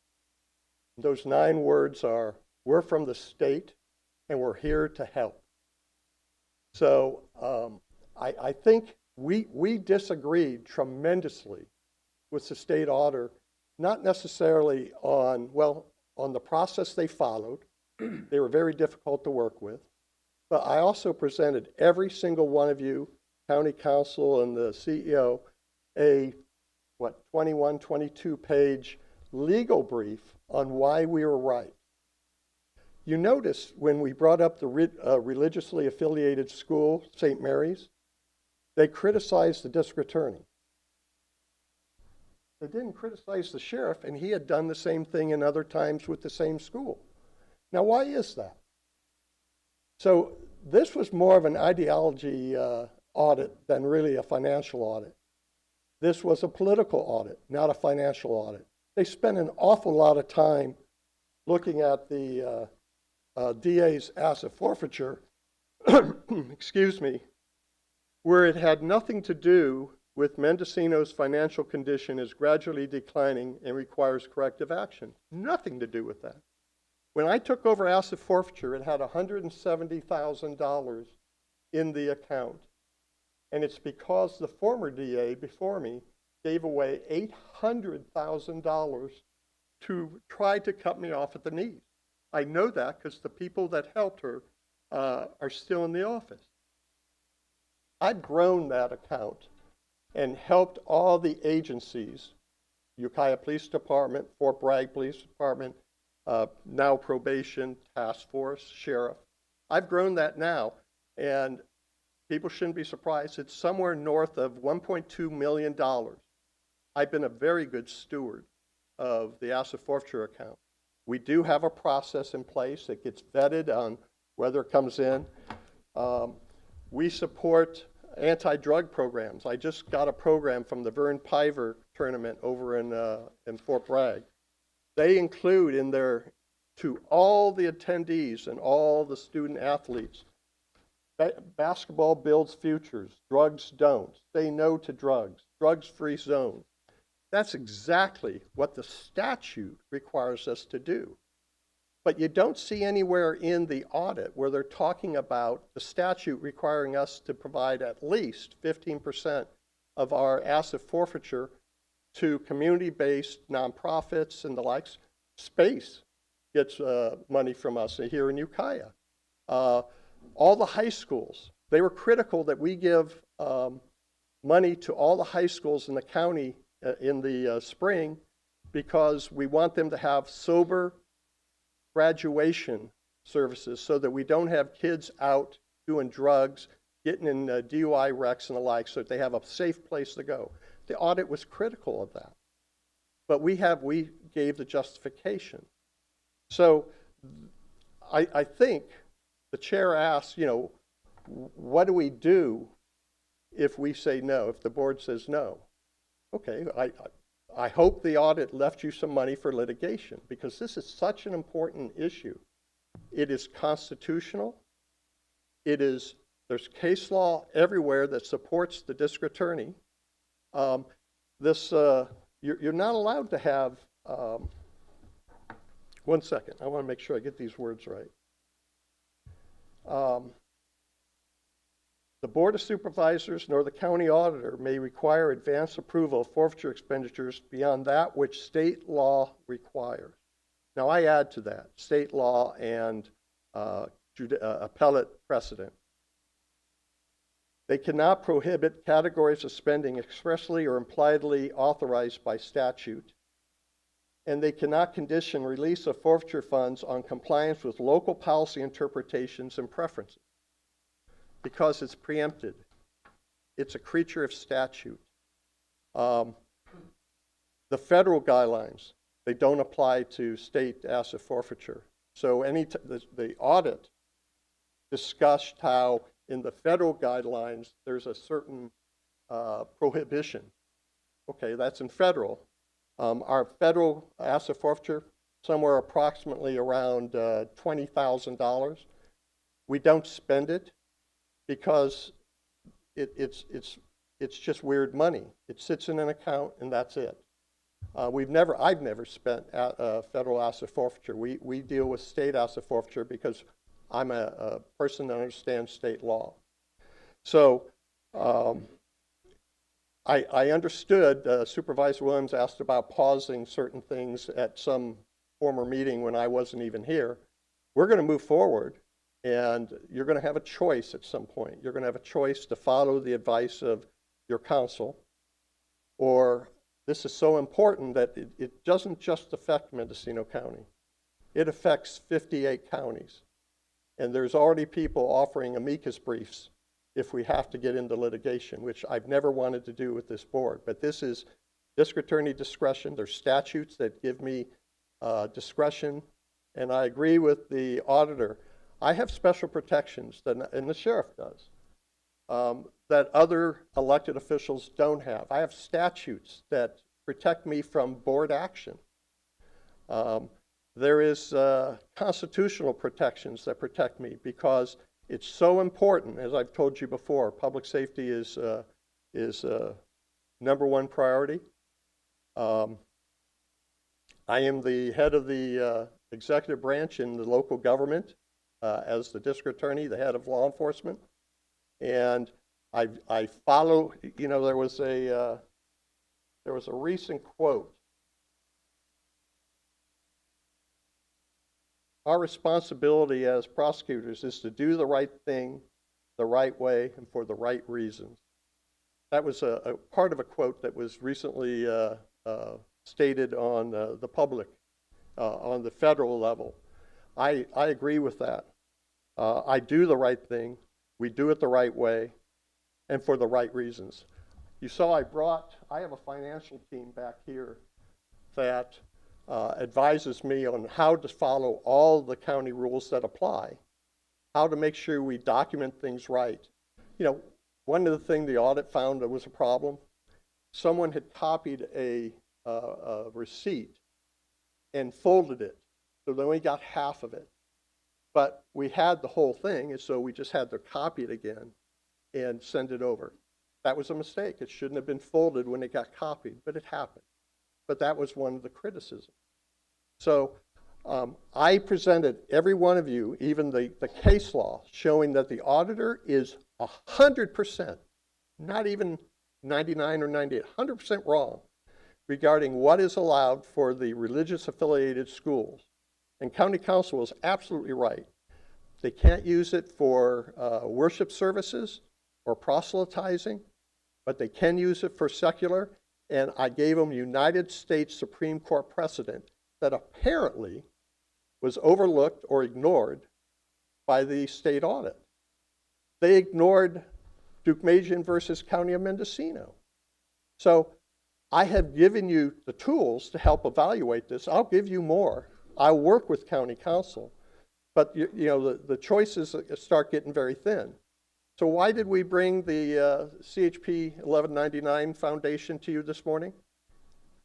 Those 9 words are, we're from the state and we're here to help. So I think we disagreed tremendously with the state auditor, not necessarily on the process they followed. They were very difficult to work with. But I also presented every single one of you, county council and the CEO, a 21, 22-page legal brief on why we were right. You notice when we brought up the religiously affiliated school, St. Mary's, they criticized the district attorney. They didn't criticize the sheriff, and he had done the same thing in other times with the same school. Now, why is that? So this was more of an ideology audit than really a financial audit. This was a political audit, not a financial audit. They spent an awful lot of time looking at the DA's asset forfeiture, excuse me, where it had nothing to do with Mendocino's financial condition is gradually declining and requires corrective action. Nothing to do with that. When I took over asset forfeiture, it had $170,000 in the account. And it's because the former DA before me gave away $800,000 to try to cut me off at the knees. I know that because the people that helped her are still in the office. I've grown that account and helped all the agencies, Ukiah Police Department, Fort Bragg Police Department, now probation, task force, sheriff. I've grown that now, and people shouldn't be surprised. It's somewhere north of $1.2 million. I've been a very good steward of the asset forfeiture account. We do have a process in place that gets vetted on whether it comes in. We support anti-drug programs. I just got a program from the Vern Piver tournament over in Fort Bragg. They include in there, to all the attendees and all the student athletes, basketball builds futures, drugs don't. Say no to drugs, drugs-free zone. That's exactly what the statute requires us to do. But you don't see anywhere in the audit where they're talking about the statute requiring us to provide at least 15% of our asset forfeiture to community-based nonprofits and the likes. Space gets money from us here in Ukiah. All the high schools, they were critical that we give money to all the high schools in the county in the spring because we want them to have sober graduation services so that we don't have kids out doing drugs, getting in DUI wrecks and the like, so that they have a safe place to go. The audit was critical of that. But we gave the justification. So I think the chair asks, you know, what do we do if we say no, if the board says no? Okay, I hope the audit left you some money for litigation, because this is such an important issue. It is constitutional. There's case law everywhere that supports the district attorney. You're not allowed to have, one second, I want to make sure I get these words right. The Board of Supervisors nor the county auditor may require advance approval of forfeiture expenditures beyond that which state law requires. Now I add to that state law and appellate precedent. They cannot prohibit categories of spending expressly or impliedly authorized by statute, and they cannot condition release of forfeiture funds on compliance with local policy interpretations and preferences, because it's preempted. It's a creature of statute. The federal guidelines, they don't apply to state asset forfeiture. So the audit discussed how in the federal guidelines there's a certain prohibition. Okay, that's in federal. Our federal asset forfeiture, somewhere approximately around $20,000. We don't spend it because it's just weird money. It sits in an account and that's it. I've never spent federal asset forfeiture. We deal with state asset forfeiture because I'm a person that understands state law. So I understood Supervisor Williams asked about pausing certain things at some former meeting when I wasn't even here. We're going to move forward, and you're going to have a choice at some point. You're going to have a choice to follow the advice of your counsel, or this is so important that it doesn't just affect Mendocino County. It affects 58 counties. And there's already people offering amicus briefs if we have to get into litigation, which I've never wanted to do with this board. But this is district attorney discretion. There's statutes that give me discretion. And I agree with the auditor. I have special protections, and the sheriff does, that other elected officials don't have. I have statutes that protect me from board action. There is constitutional protections that protect me because it's so important. As I've told you before, public safety is number one priority. I am the head of the executive branch in the local government as the district attorney, the head of law enforcement, and I follow. You know, there was a recent quote. Our responsibility as prosecutors is to do the right thing, the right way, and for the right reasons. That was a part of a quote that was recently stated on the public, on the federal level. I agree with that. I do the right thing, we do it the right way, and for the right reasons. You saw I have a financial team back here that advises me on how to follow all the county rules that apply, how to make sure we document things right. You know, one of the things the audit found that was a problem, someone had copied a receipt and folded it, so they only got half of it. But we had the whole thing, and so we just had to copy it again and send it over. That was a mistake. It shouldn't have been folded when it got copied, but it happened. But that was one of the criticisms. So I presented every one of you, even the case law, showing that the auditor is 100%, not even 99 or 98, 100% wrong regarding what is allowed for the religious affiliated schools. And county council is absolutely right. They can't use it for worship services or proselytizing, but they can use it for secular. And I gave them United States Supreme Court precedent that apparently was overlooked or ignored by the state audit. They ignored Duke-Majan versus County of Mendocino. So I have given you the tools to help evaluate this. I'll give you more. I'll work with county council, but you know, the choices start getting very thin. So why did we bring the CHP 1199 Foundation to you this morning?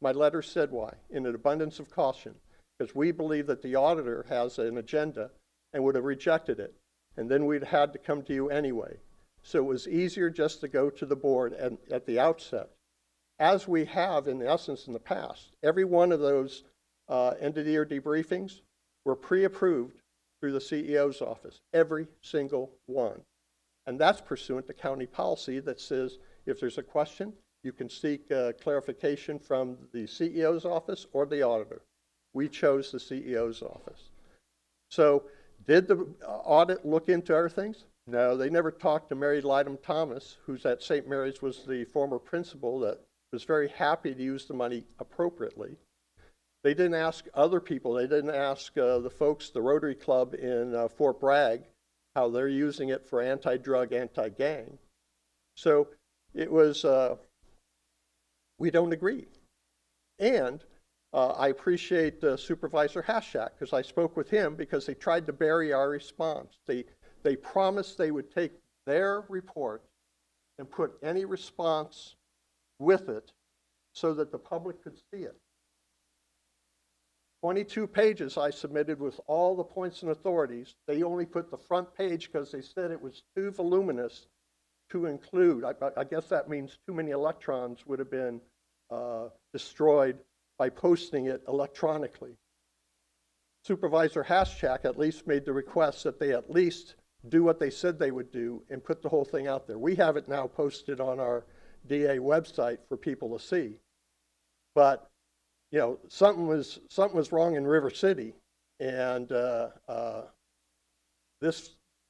My letter said why, in an abundance of caution, because we believe that the auditor has an agenda and would have rejected it, and then we'd had to come to you anyway. So it was easier just to go to the board at the outset, as we have in essence in the past. Every one of those end of the year debriefings were pre-approved through the CEO's office, every single one. And that's pursuant to county policy that says if there's a question, you can seek clarification from the CEO's office or the auditor. We chose the CEO's office. So did the audit look into other things? No, they never talked to Mary Lydham Thomas, who's at St. Mary's, was the former principal that was very happy to use the money appropriately. They didn't ask other people. They didn't ask the folks, the Rotary Club in Fort Bragg, how they're using it for anti-drug, anti-gang. So it was, we don't agree. And I appreciate Supervisor Hashak, because I spoke with him because they tried to bury our response. They promised they would take their report and put any response with it so that the public could see it. 22 pages I submitted with all the points and authorities. They only put the front page because they said it was too voluminous to include. I guess that means too many electrons would have been destroyed by posting it electronically. Supervisor Haschak at least made the request that they at least do what they said they would do and put the whole thing out there. We have it now posted on our DA website for people to see. But you know, something was wrong in River City, and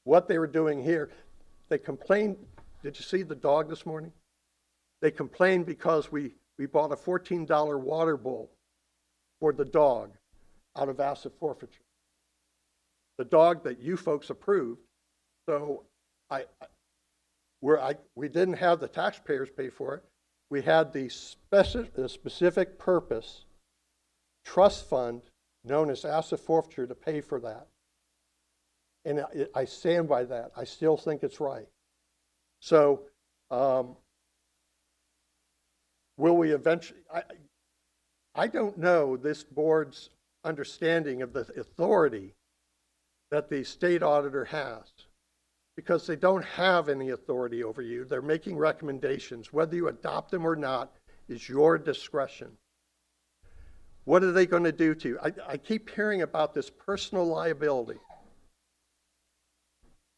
what they were doing here, they complained. Did you see the dog this morning? They complained because we bought a $14 water bowl for the dog out of asset forfeiture. The dog that you folks approved. So we didn't have the taxpayers pay for it. We had the specific purpose trust fund known as asset forfeiture to pay for that. And I stand by that. I still think it's right. So will we eventually, I don't know this board's understanding of the authority that the state auditor has, because they don't have any authority over you. They're making recommendations. Whether you adopt them or not is your discretion. What are they going to do to you? I keep hearing about this personal liability.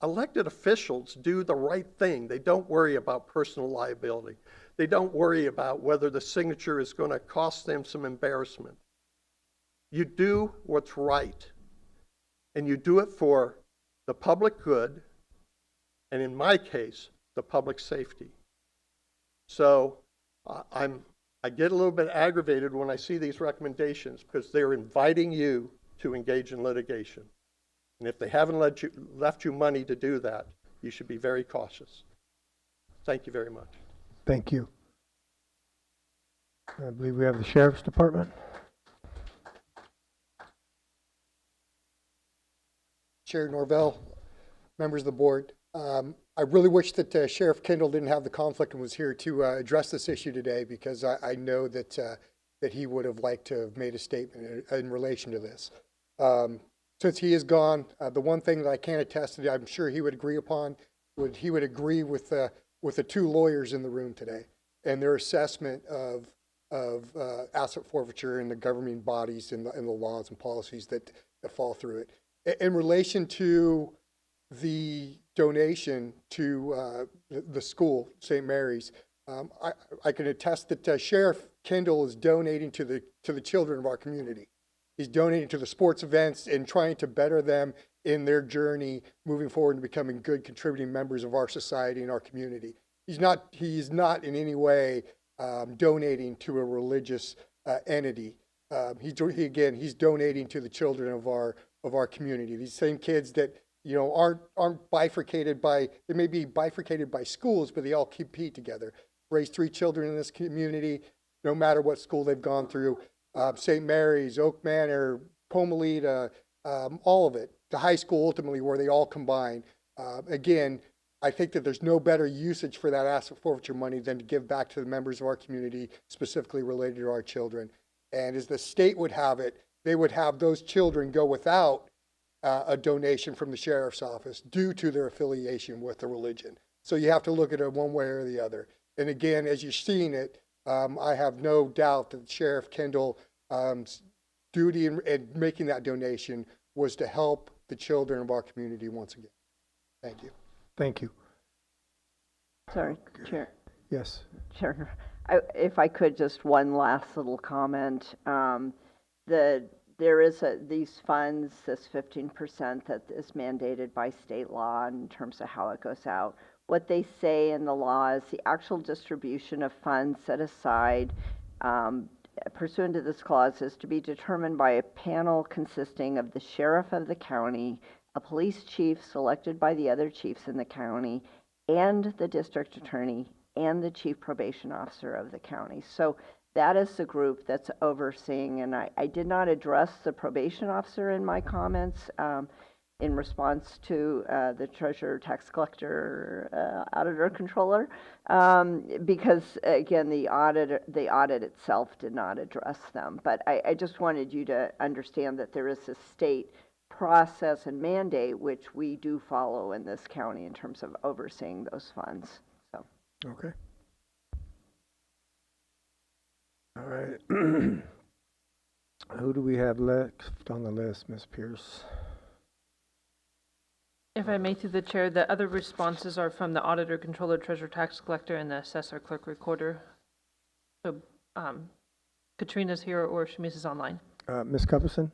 Elected officials do the right thing. They don't worry about personal liability. They don't worry about whether the signature is going to cost them some embarrassment. You do what's right, and you do it for the public good, and in my case, the public safety. So I get a little bit aggravated when I see these recommendations because they're inviting you to engage in litigation. And if they haven't left you money to do that, you should be very cautious. Thank you very much. Thank you. I believe we have the Sheriff's Department. Chair Norvell, members of the board. I really wish that Sheriff Kendall didn't have the conflict and was here to address this issue today, because I know that that he would have liked to have made a statement in relation to this. Since he is gone, the one thing that I can attest to, I'm sure he would agree upon, he would agree with the two lawyers in the room today and their assessment of asset forfeiture and the governing bodies and the laws and policies that fall through it. In relation to the donation to the school, St. Mary's, I can attest that Sheriff Kendall is donating to the children of our community. He's donating to the sports events and trying to better them in their journey moving forward and becoming good contributing members of our society and our community. He's not in any way donating to a religious entity. He's donating to the children of our community. These same kids that aren't bifurcated by, they may be bifurcated by schools, but they all compete together. Raised 3 children in this community, no matter what school they've gone through. St. Mary's, Oak Manor, Pomeli to all of it, to high school ultimately, where they all combine. Again, I think that there's no better usage for that asset forfeiture money than to give back to the members of our community, specifically related to our children. And as the state would have it, they would have those children go without a donation from the sheriff's office due to their affiliation with the religion. So you have to look at it one way or the other. And again, as you're seeing it, I have no doubt that Sheriff Kendall's duty in making that donation was to help the children of our community once again. Thank you. Thank you. Sorry, Chair. Yes. Chair, if I could, just one last little comment. There is these funds, this 15% that is mandated by state law in terms of how it goes out. What they say in the law is the actual distribution of funds set aside pursuant to this clause is to be determined by a panel consisting of the sheriff of the county, a police chief selected by the other chiefs in the county, and the district attorney and the chief probation officer of the county. So that is the group that's overseeing, and I did not address the probation officer in my comments in response to the treasurer, tax collector, auditor, controller, because again, the audit itself did not address them. But I just wanted you to understand that there is a state process and mandate which we do follow in this county in terms of overseeing those funds. So. Okay. All right. Who do we have left on the list, Ms. Pierce? If I may, through the chair, the other responses are from the auditor, controller, treasurer, tax collector, and the assessor, clerk, recorder. So Katrina's here or Shamiz is online. Ms. Cupperson?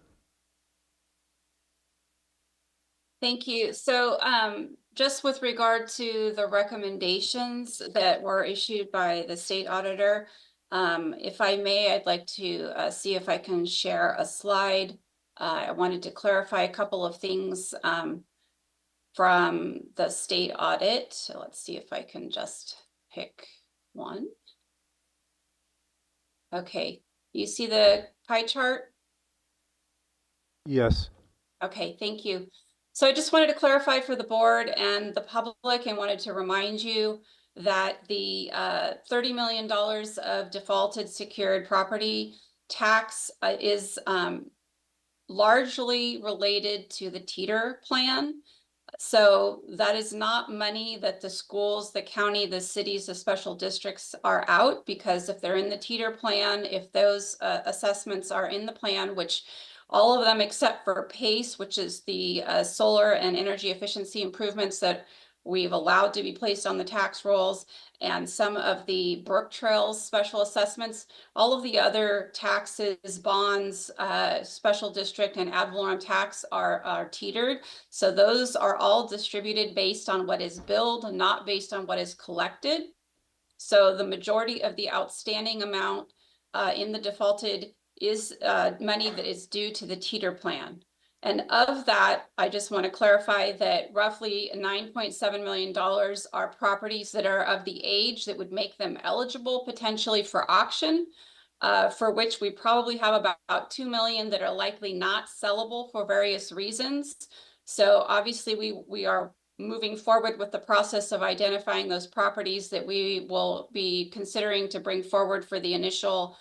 Thank you. So just with regard to the recommendations that were issued by the state auditor, if I may, I'd like to see if I can share a slide. I wanted to clarify a couple of things from the state audit. So let's see if I can just pick one. Okay, you see the pie chart? Yes. Okay, thank you. So I just wanted to clarify for the board and the public and wanted to remind you that the $30 million of defaulted secured property tax is largely related to the teeter plan. So that is not money that the schools, the county, the cities, the special districts are out, because if they're in the teeter plan, if those assessments are in the plan, which all of them except for PACE, which is the solar and energy efficiency improvements that we've allowed to be placed on the tax rolls, and some of the Brook Trails special assessments, all of the other taxes, bonds, special district and ad valorem tax are teetered. So those are all distributed based on what is billed, not based on what is collected. So the majority of the outstanding amount in the defaulted is money that is due to the teeter plan. And of that, I just want to clarify that roughly $9.7 million are properties that are of the age that would make them eligible potentially for auction, for which we probably have about 2 million that are likely not sellable for various reasons. So obviously we are moving forward with the process of identifying those properties that we will be considering to bring forward for the initial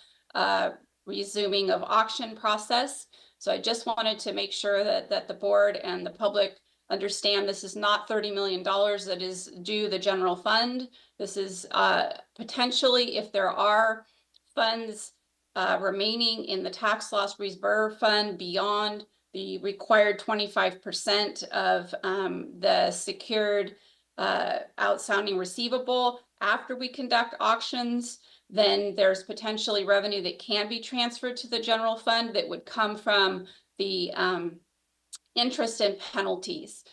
resuming of auction process. So I just wanted to make sure that the board and the public understand this is not $30 million that is due the general fund. This is potentially, if there are funds remaining in the tax loss reserve fund beyond the required 25% of the secured outstanding receivable after we conduct auctions, then there's potentially revenue that can be transferred to the general fund that would come from the interest and penalties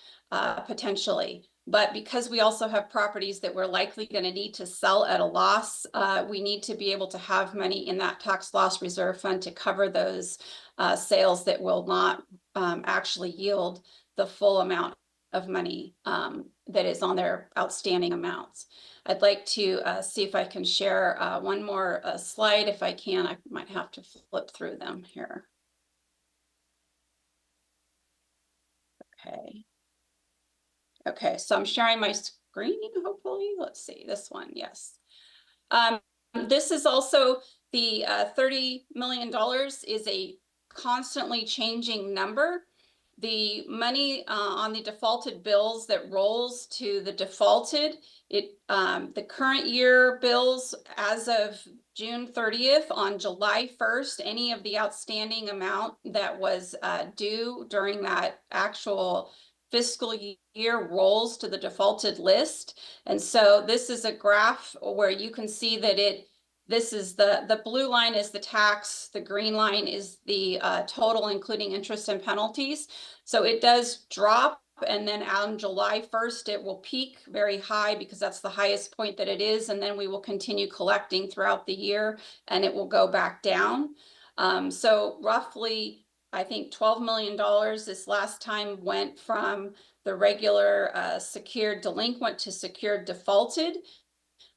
potentially. But because we also have properties that we're likely going to need to sell at a loss, we need to be able to have money in that tax loss reserve fund to cover those sales that will not actually yield the full amount of money that is on their outstanding amounts. I'd like to see if I can share one more slide. If I can, I might have to flip through them here. Okay. Okay, so I'm sharing my screen, hopefully. Let's see, this one, yes. This is also the $30 million is a constantly changing number. The money on the defaulted bills that rolls to the defaulted, the current year bills as of June 30th, on July 1st, any of the outstanding amount that was due during that actual fiscal year rolls to the defaulted list. And so this is a graph where you can see that this is the blue line is the tax, the green line is the total including interest and penalties. So it does drop, and then on July 1st it will peak very high because that's the highest point that it is, and then we will continue collecting throughout the year and it will go back down. So roughly, I think $12 million this last time went from the regular secured delinquent to secured defaulted.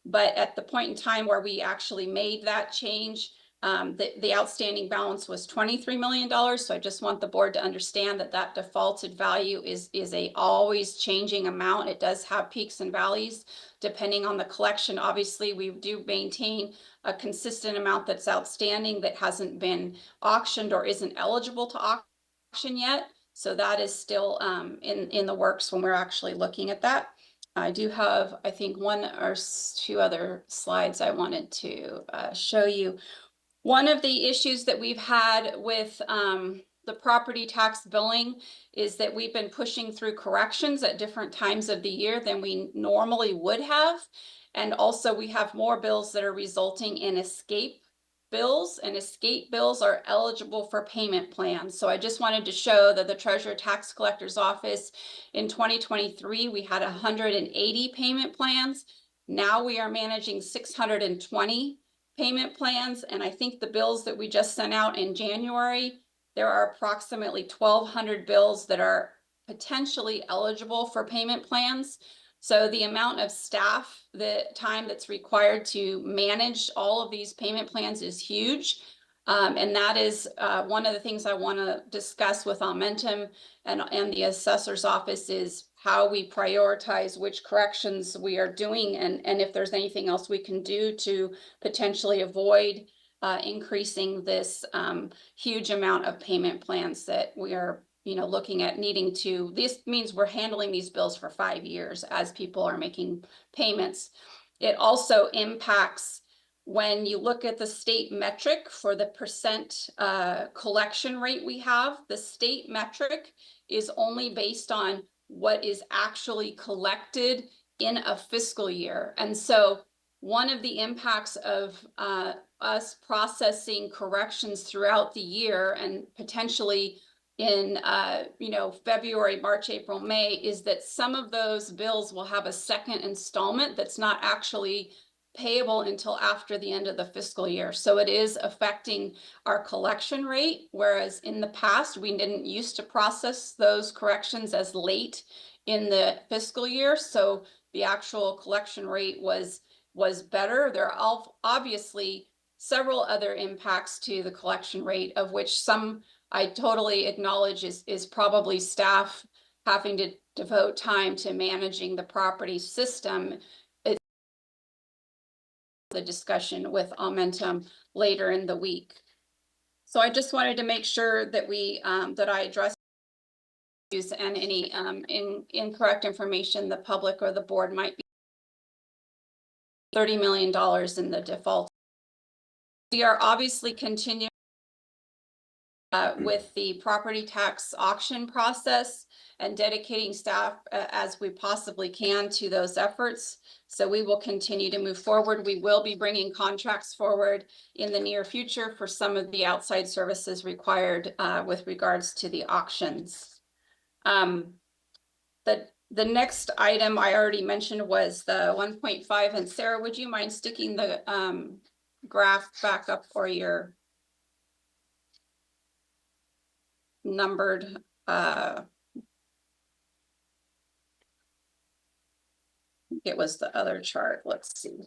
But at the point in time where we actually made that change, the outstanding balance was $23 million. So I just want the board to understand that that defaulted value is a always changing amount. It does have peaks and valleys depending on the collection. Obviously, we do maintain a consistent amount that's outstanding that hasn't been auctioned or isn't eligible to auction yet. So that is still in the works when we're actually looking at that. I do have, I think, one or two other slides I wanted to show you. One of the issues that we've had with the property tax billing is that we've been pushing through corrections at different times of the year than we normally would have. And also we have more bills that are resulting in escape bills, and escape bills are eligible for payment plans. So I just wanted to show that the Treasurer Tax Collector's Office in 2023, we had 180 payment plans. Now we are managing 620 payment plans. And I think the bills that we just sent out in January, there are approximately 1,200 bills that are potentially eligible for payment plans. So the amount of staff, the time that's required to manage all of these payment plans is huge. And that is one of the things I want to discuss with Aumentum and the assessor's office is how we prioritize which corrections we are doing and if there's anything else we can do to potentially avoid increasing this huge amount of payment plans that we are looking at needing to. This means we're handling these bills for 5 years as people are making payments. It also impacts when you look at the state metric for the percent collection rate we have. The state metric is only based on what is actually collected in a fiscal year. And so one of the impacts of us processing corrections throughout the year and potentially in February, March, April, May is that some of those bills will have a second installment that's not actually payable until after the end of the fiscal year. So it is affecting our collection rate, whereas in the past we didn't used to process those corrections as late in the fiscal year. So the actual collection rate was better. There are obviously several other impacts to the collection rate, of which some I totally acknowledge is probably staff having to devote time to managing the property system. It's the discussion with Aumentum later in the week. So I just wanted to make sure that that I address and any incorrect information the public or the board might be. $30 million in the default. We are obviously continuing with the property tax auction process and dedicating staff as we possibly can to those efforts. So we will continue to move forward. We will be bringing contracts forward in the near future for some of the outside services required with regards to the auctions. The next item I already mentioned was the 1.5. And Sarah, would you mind sticking the graph back up for your numbered it was the other chart. Let's see.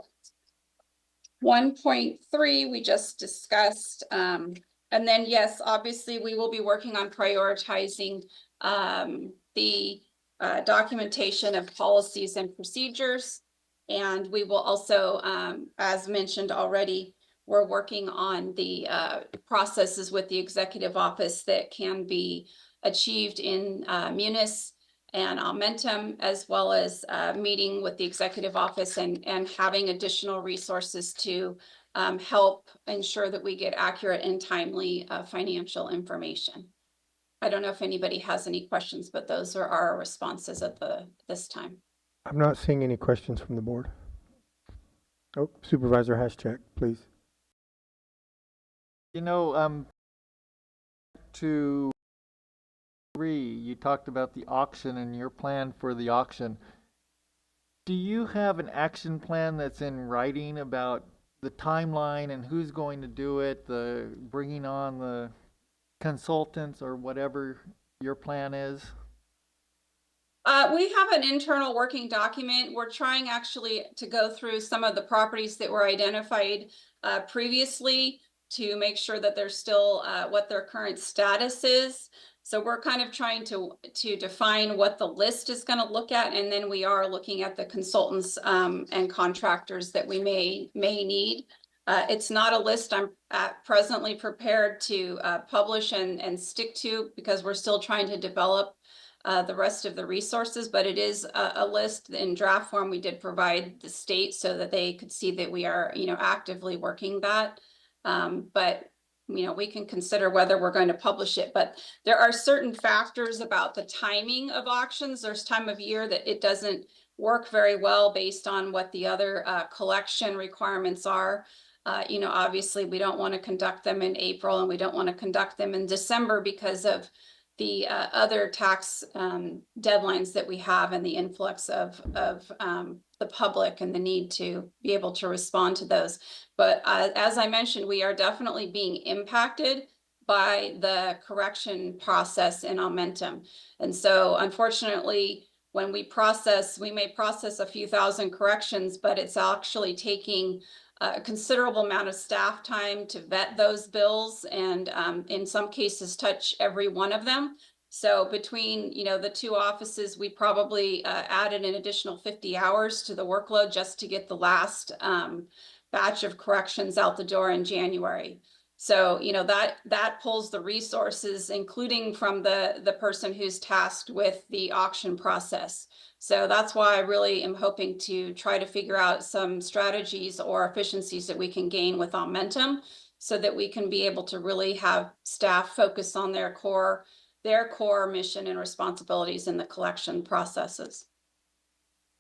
1.3 we just discussed. And then yes, obviously we will be working on prioritizing the documentation of policies and procedures. And we will also, as mentioned already, we're working on the processes with the executive office that can be achieved in Munis and Aumentum, as well as meeting with the executive office and having additional resources to help ensure that we get accurate and timely financial information. I don't know if anybody has any questions, but those are our responses at this time. I'm not seeing any questions from the board. Oh, Supervisor Haschak, please. You know, to you talked about the auction and your plan for the auction. Do you have an action plan that's in writing about the timeline and who's going to do it, the bringing on the consultants or whatever your plan is? We have an internal working document. We're trying actually to go through some of the properties that were identified previously to make sure that they're still what their current status is. So we're kind of trying to define what the list is going to look at, and then we are looking at the consultants and contractors that we may need. It's not a list I'm presently prepared to publish and stick to, because we're still trying to develop the rest of the resources, but it is a list in draft form. We did provide the state so that they could see that we are, actively working that. But we can consider whether we're going to publish it, but there are certain factors about the timing of auctions. There's time of year that it doesn't work very well based on what the other collection requirements are. Obviously we don't want to conduct them in April, and we don't want to conduct them in December because of the other tax deadlines that we have, and the influx of the public and the need to be able to respond to those. But as I mentioned, we are definitely being impacted by the correction process in Aumentum. And so unfortunately, when we may process a few thousand corrections, but it's actually taking a considerable amount of staff time to vet those bills, and in some cases touch every one of them. So between the two offices, we probably added an additional 50 hours to the workload just to get the last batch of corrections out the door in January. So that pulls the resources, including from the person who's tasked with the auction process. So that's why I really am hoping to try to figure out some strategies or efficiencies that we can gain with Aumentum, so that we can be able to really have staff focus on their core mission and responsibilities in the collection processes.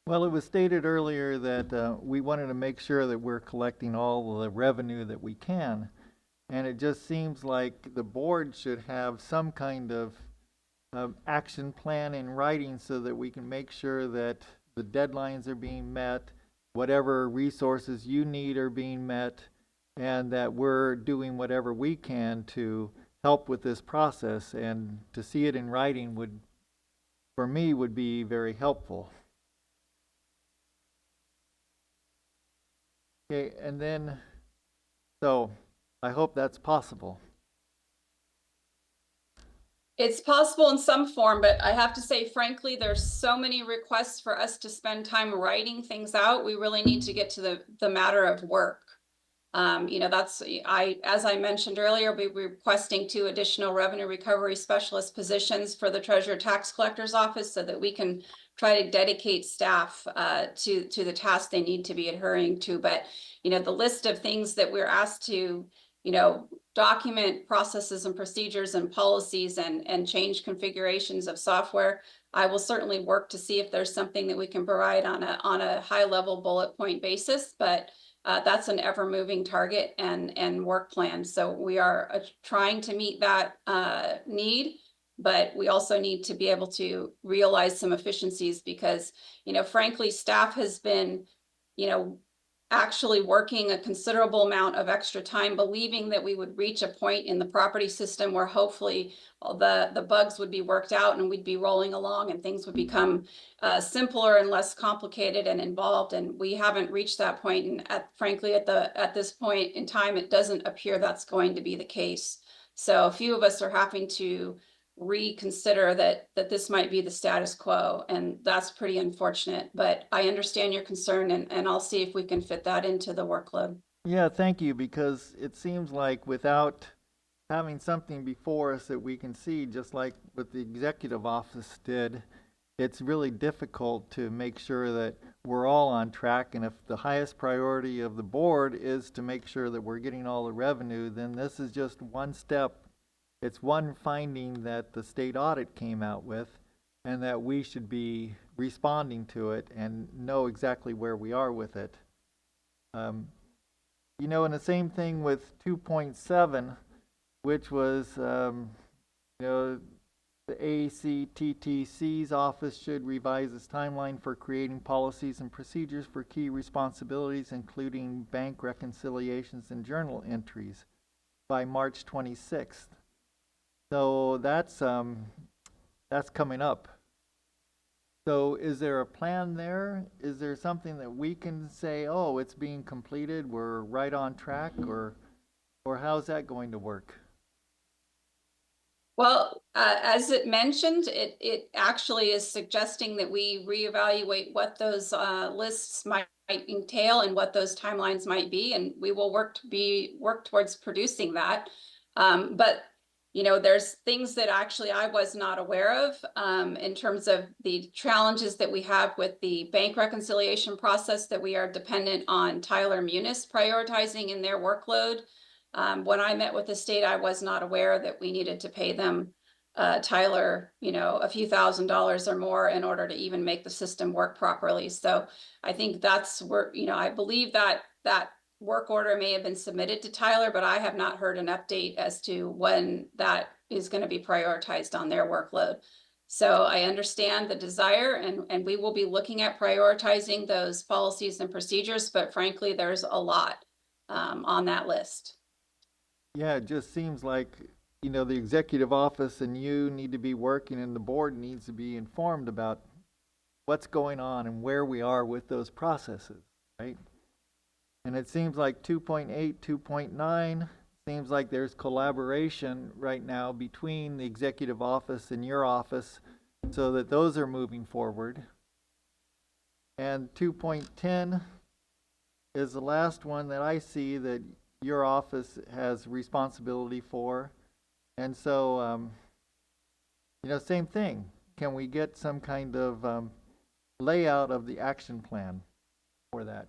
Well, it was stated earlier that we wanted to make sure that we're collecting all the revenue that we can. And it just seems like the board should have some kind of action plan in writing, so that we can make sure that the deadlines are being met, whatever resources you need are being met, and that we're doing whatever we can to help with this process. And to see it in writing would, for me, would be very helpful. Okay, and then, so I hope that's possible. It's possible in some form, but I have to say, frankly, there's so many requests for us to spend time writing things out. We really need to get to the matter of work. As I mentioned earlier, we're requesting 2 additional revenue recovery specialist positions for the Treasurer Tax Collector's Office, so that we can try to dedicate staff to the tasks they need to be adhering to. But, the list of things that we're asked to, document processes and procedures and policies and change configurations of software, I will certainly work to see if there's something that we can provide on a high level bullet point basis. But that's an ever moving target and work plan. So we are trying to meet that need, but we also need to be able to realize some efficiencies, because, frankly, staff has been, actually working a considerable amount of extra time, believing that we would reach a point in the property system where hopefully all the bugs would be worked out and we'd be rolling along and things would become simpler and less complicated and involved. And we haven't reached that point. And frankly, at this point in time, it doesn't appear that's going to be the case. So a few of us are having to reconsider that this might be the status quo, and that's pretty unfortunate. But I understand your concern, and I'll see if we can fit that into the workload. Yeah, thank you, because it seems like without having something before us that we can see, just like what the executive office did, it's really difficult to make sure that we're all on track. And if the highest priority of the board is to make sure that we're getting all the revenue, then this is just one step. It's one finding that the state audit came out with, and that we should be responding to it and know exactly where we are with it. You know, and the same thing with 2.7, which was, you know, the ACTTC's office should revise its timeline for creating policies and procedures for key responsibilities, including bank reconciliations and journal entries, by March 26th. So that's coming up. So is there a plan there? Is there something that we can say, oh, it's being completed, we're right on track, or how's that going to work? Well, as it mentioned, it actually is suggesting that we reevaluate what those lists might entail and what those timelines might be, and we will work towards producing that. But you know, there's things that actually I was not aware of in terms of the challenges that we have with the bank reconciliation process, that we are dependent on Tyler Munis prioritizing in their workload. When I met with the state, I was not aware that we needed to pay them, Tyler, you know, a few $1,000s or more in order to even make the system work properly. So I think that's where, you know, I believe that work order may have been submitted to Tyler, but I have not heard an update as to when that is going to be prioritized on their workload. So I understand the desire, and we will be looking at prioritizing those policies and procedures, but frankly, there's a lot on that list. Yeah, it just seems like, you know, the executive office and you need to be working, and the board needs to be informed about what's going on and where we are with those processes, right? And it seems like 2.8, 2.9, seems like there's collaboration right now between the executive office and your office, so that those are moving forward. And 2.10 is the last one that I see that your office has responsibility for. And so, you know, same thing. Can we get some kind of layout of the action plan for that?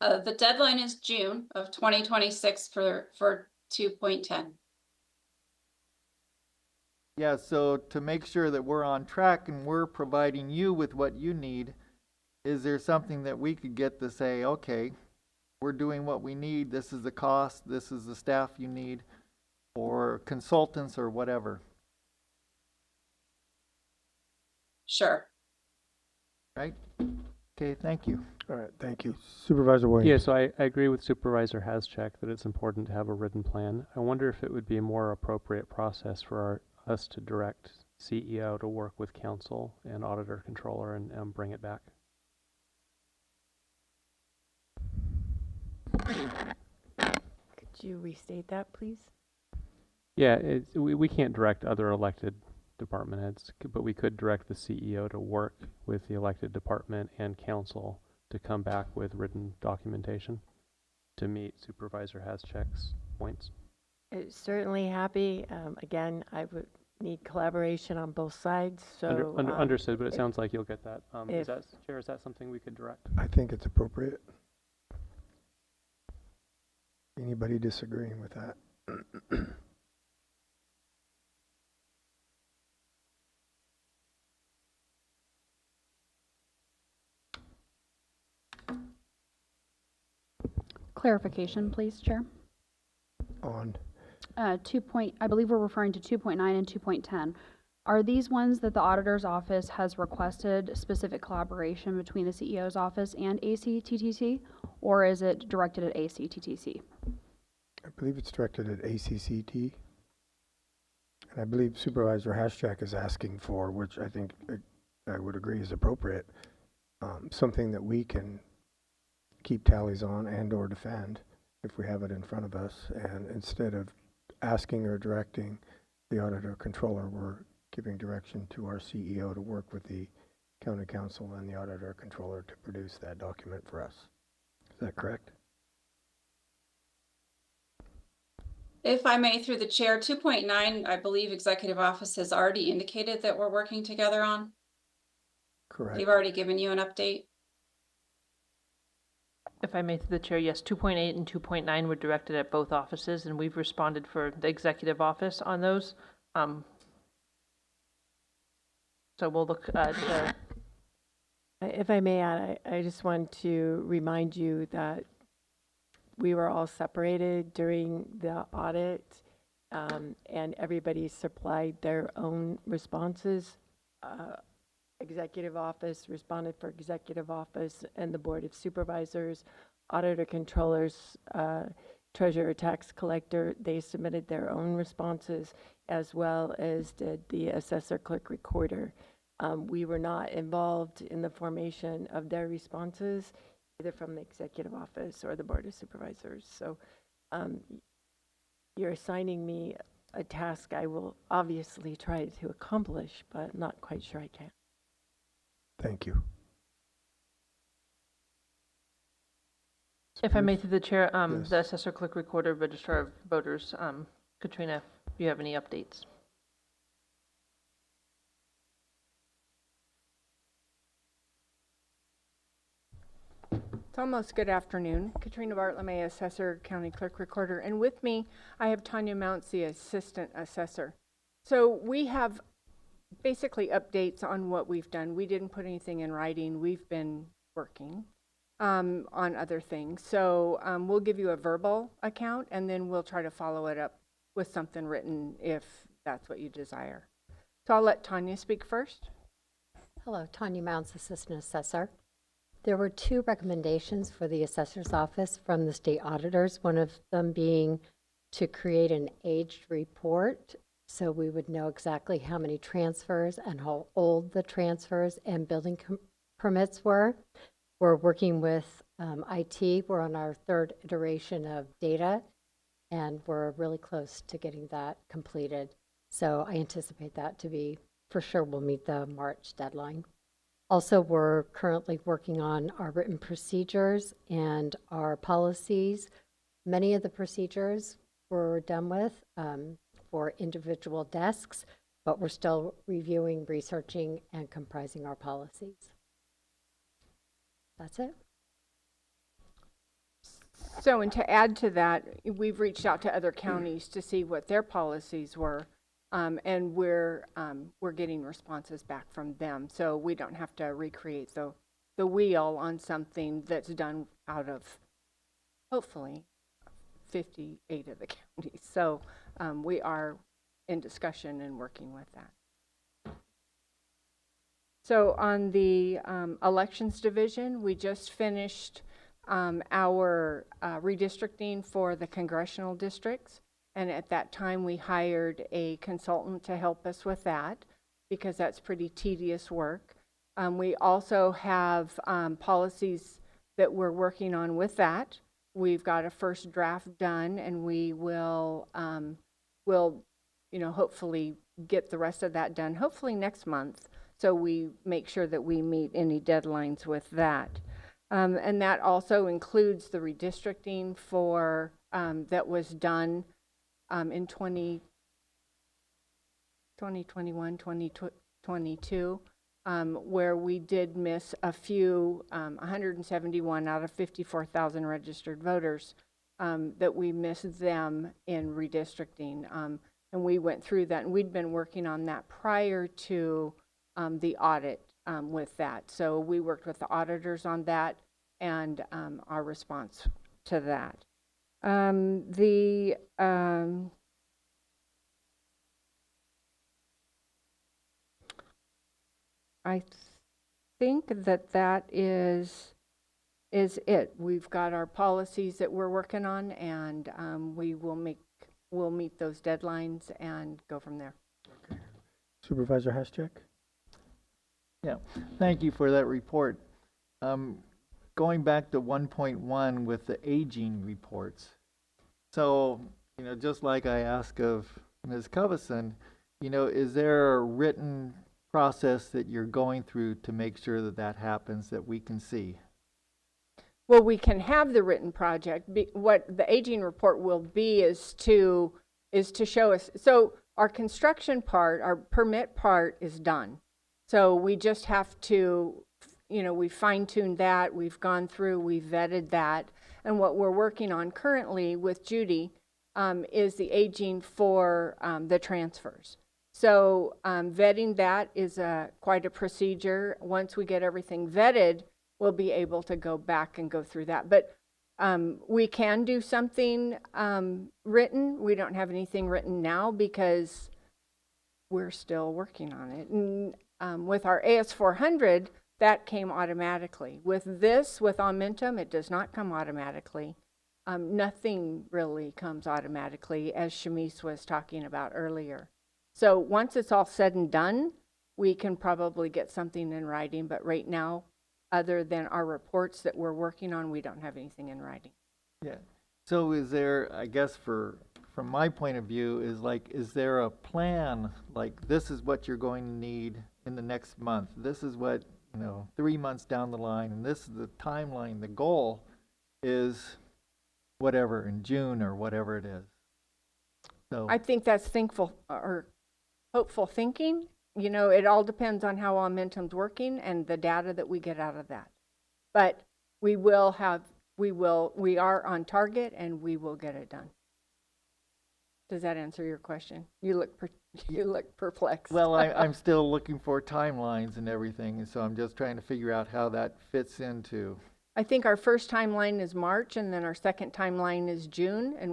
The deadline is June of 2026 for 2.10. Yeah, so to make sure that we're on track and we're providing you with what you need, is there something that we could get to say, okay, we're doing what we need, this is the cost, this is the staff you need, or consultants or whatever? Sure. Right? Okay, thank you. All right, thank you. Supervisor Williams. Yeah, so I agree with Supervisor Haschak that it's important to have a written plan. I wonder if it would be a more appropriate process for us to direct CEO to work with council and auditor controller and bring it back. Could you restate that, please? Yeah, we can't direct other elected department heads, but we could direct the CEO to work with the elected department and council to come back with written documentation to meet Supervisor Haschak's points. Certainly happy. Again, I would need collaboration on both sides. So understood, but it sounds like you'll get that. Is that something we could direct? I think it's appropriate. Anybody disagreeing with that? Clarification, please, Chair. On? I believe we're referring to 2.9 and 2.10. Are these ones that the auditor's office has requested specific collaboration between the CEO's office and ACTTC, or is it directed at ACTTC? I believe it's directed at ACCT. And I believe Supervisor Haschak is asking for, which I think I would agree is appropriate, something that we can keep tallies on and or defend if we have it in front of us, and instead of asking or directing the auditor controller, we're giving direction to our CEO to work with the county council and the auditor controller to produce that document for us. Is that correct? If I may, through the chair, 2.9, I believe executive office has already indicated that we're working together on. Correct. They've already given you an update. If I may, through the chair, yes, 2.8 and 2.9 were directed at both offices, and we've responded for the executive office on those. So we'll look at If I may add, I just want to remind you that we were all separated during the audit, and everybody supplied their own responses. Executive office responded for executive office, and the Board of Supervisors, auditor controllers, treasurer, tax collector, they submitted their own responses, as well as did the assessor, clerk, recorder. We were not involved in the formation of their responses, either from the executive office or the Board of Supervisors. So you're assigning me a task I will obviously try to accomplish, but not quite sure I can. Thank you. If I may, through the chair, Yes. the assessor, clerk, recorder, registrar of voters, Katrina, if you have any updates. It's almost good afternoon. Katrina Bartlemay, Assessor, County Clerk Recorder, and with me I have Tanya Mounts, the Assistant Assessor. So we have basically updates on what we've done. We didn't put anything in writing. We've been working on other things. So we'll give you a verbal account, and then we'll try to follow it up with something written if that's what you desire. So I'll let Tanya speak first. Hello, Tanya Mounts, Assistant Assessor. There were 2 recommendations for the Assessor's Office from the state auditors, one of them being to create an aged report so we would know exactly how many transfers and how old the transfers and building permits were. We're working with IT. We're on our 3rd iteration of data, and we're really close to getting that completed. So I anticipate that to be, for sure, we'll meet the March deadline. Also, we're currently working on our written procedures and our policies. Many of the procedures we're done with for individual desks, but we're still reviewing, researching, and comprising our policies. That's it. So, and to add to that, we've reached out to other counties to see what their policies were, and we're getting responses back from them. So we don't have to recreate the wheel on something that's done out of, hopefully, 58 of the counties. So we are in discussion and working with that. So on the elections division, we just finished our redistricting for the congressional districts. And at that time, we hired a consultant to help us with that because that's pretty tedious work. We also have policies that we're working on with that. We've got a first draft done, and we will hopefully get the rest of that done, hopefully next month, so we make sure that we meet any deadlines with that. And that also includes the redistricting for that was done in 2021, 2022, where we did miss a few, 171 out of 54,000 registered voters, that we missed them in redistricting. And we went through that, and we'd been working on that prior to the audit with that. So we worked with the auditors on that and our response to that. I think that is it. We've got our policies that we're working on, and we'll meet those deadlines and go from there. Okay. Supervisor Haschek? Yeah, thank you for that report. Going back to 1.1 with the aging reports. So, just like I ask of Ms. Covison, you know, is there a written process that you're going through to make sure that that happens, that we can see? Well, we can have the written project. What the aging report will be is to show us. So our construction part, our permit part is done. So we just have to, you know, we fine-tuned that. We've gone through, we've vetted that. And what we're working on currently with Judy is the aging for the transfers. So vetting that is quite a procedure. Once we get everything vetted, we'll be able to go back and go through that. But we can do something written. We don't have anything written now because we're still working on it. And with our AS400, that came automatically. With this, with Aumentum, it does not come automatically. Nothing really comes automatically, as Shamice was talking about earlier. So once it's all said and done, we can probably get something in writing. But right now, other than our reports that we're working on, we don't have anything in writing. Yeah. So is there, I guess from my point of view, is there a plan, like this is what you're going to need in the next month? This is what, 3 months down the line, and this is the timeline. The goal is whatever in June or whatever it is. So I think that's thinkful or hopeful thinking. It all depends on how Aumentum's working and the data that we get out of that. But we are on target and we will get it done. Does that answer your question? You look perplexed. Well, I'm still looking for timelines and everything, and so I'm just trying to figure out how that fits into. I think our first timeline is March, and then our second timeline is June, and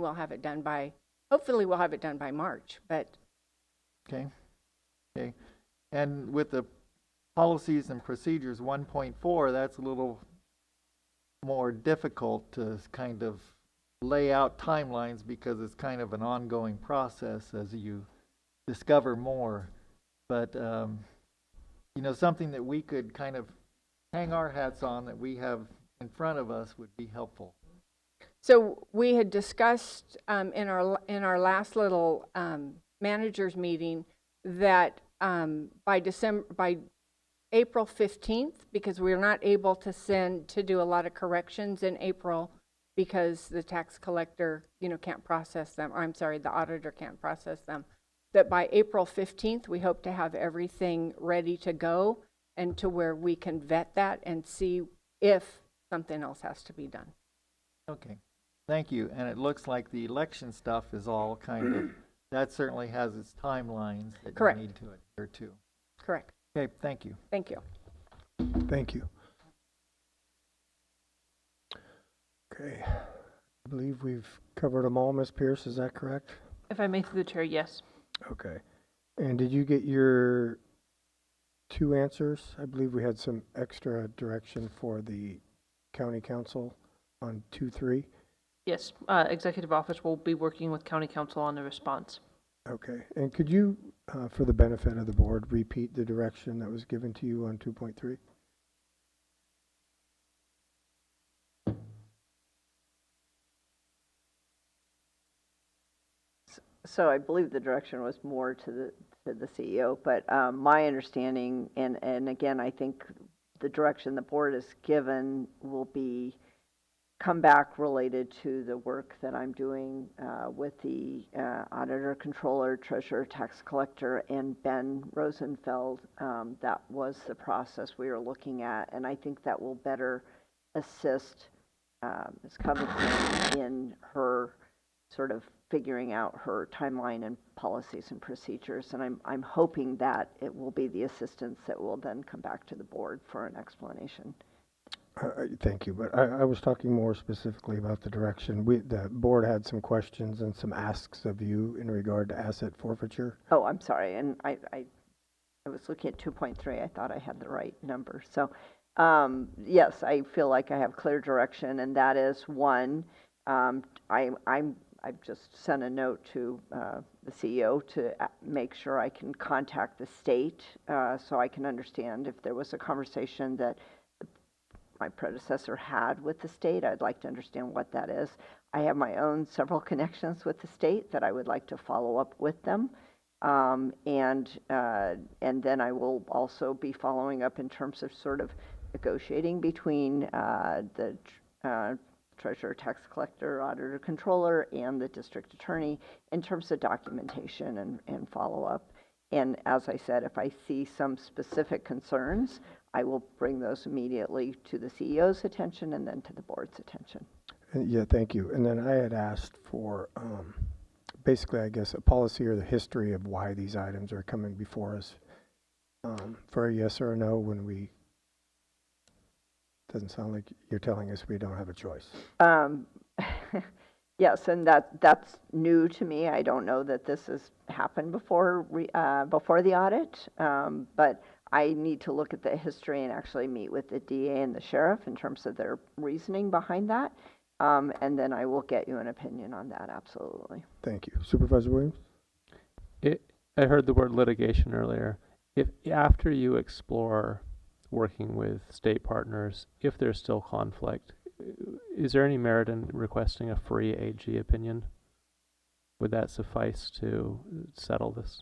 hopefully we'll have it done by March, but. Okay. And with the policies and procedures 1.4, that's a little more difficult to kind of lay out timelines because it's kind of an ongoing process as you discover more. But, something that we could kind of hang our hats on that we have in front of us would be helpful. So we had discussed in our last little managers meeting that by April 15th, because we're not able to do a lot of corrections in April because the tax collector, can't process them. Or I'm sorry, the auditor can't process them. That by April 15th, we hope to have everything ready to go and to where we can vet that and see if something else has to be done. Okay, thank you. And it looks like the election stuff is all kind of, that certainly has its timelines that Correct. You need to adhere to. Correct. Okay, thank you. Thank you. Thank you. Okay, I believe we've covered them all, Ms. Pierce, is that correct? If I may, through the chair, yes. Okay. And did you get your 2 answers? I believe we had some extra direction for the county council on 2-3. Yes, executive office will be working with county council on the response. Okay. And could you, for the benefit of the board, repeat the direction that was given to you on 2.3? So I believe the direction was more to the CEO, but my understanding, and again, I think the direction the board has given will be come back related to the work that I'm doing with the auditor, controller, treasurer, tax collector, and Ben Rosenfeld. That was the process we were looking at, and I think that will better assist Ms. Covington in her sort of figuring out her timeline and policies and procedures, and I'm hoping that it will be the assistance that will then come back to the board for an explanation. Thank you, but I was talking more specifically about the direction. The board had some questions and some asks of you in regard to asset forfeiture. Oh, I'm sorry, and I was looking at 2.3. I thought I had the right number. So, yes, I feel like I have clear direction, and that is one. I've just sent a note to the CEO to make sure I can contact the state so I can understand if there was a conversation that my predecessor had with the state. I'd like to understand what that is. I have my own several connections with the state that I would like to follow up with them. And then I will also be following up in terms of sort of negotiating between the treasurer, tax collector, auditor, controller, and the district attorney in terms of documentation and follow-up. And as I said, if I see some specific concerns, I will bring those immediately to the CEO's attention and then to the board's attention. Yeah, thank you. And then I had asked for basically, I guess, a policy or the history of why these items are coming before us for a yes or a no when we, doesn't sound like you're telling us we don't have a choice. Yes, and that's new to me. I don't know that this has happened before before the audit, but I need to look at the history and actually meet with the DA and the sheriff in terms of their reasoning behind that. And then I will get you an opinion on that, absolutely. Thank you. Supervisor Williams? I heard the word litigation earlier. If after you explore working with state partners, if there's still conflict, is there any merit in requesting a free AG opinion? Would that suffice to settle this?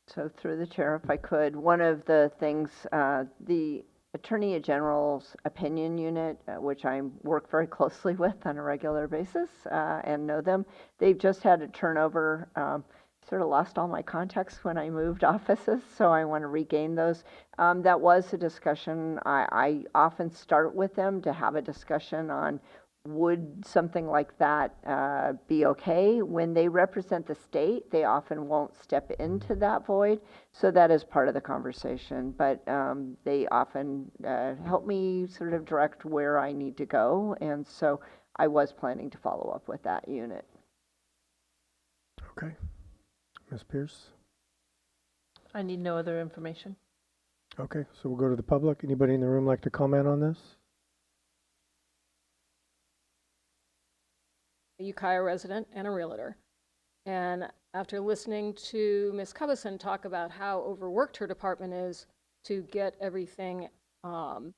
So through the chair, if I could, one of the things, the Attorney General's opinion unit, which I work very closely with on a regular basis and know them, they've just had a turnover. Sort of lost all my contacts when I moved offices, so I want to regain those. That was a discussion. I often start with them to have a discussion on would something like that be okay? When they represent the state, they often won't step into that void, so that is part of the conversation. But they often help me sort of direct where I need to go, and so I was planning to follow up with that unit. Okay. Ms. Pierce? I need no other information. Okay, so we'll go to the public. Anybody in the room like to comment on this? A Ukiah resident and a realtor. And after listening to Ms. Cubison talk about how overworked her department is to get everything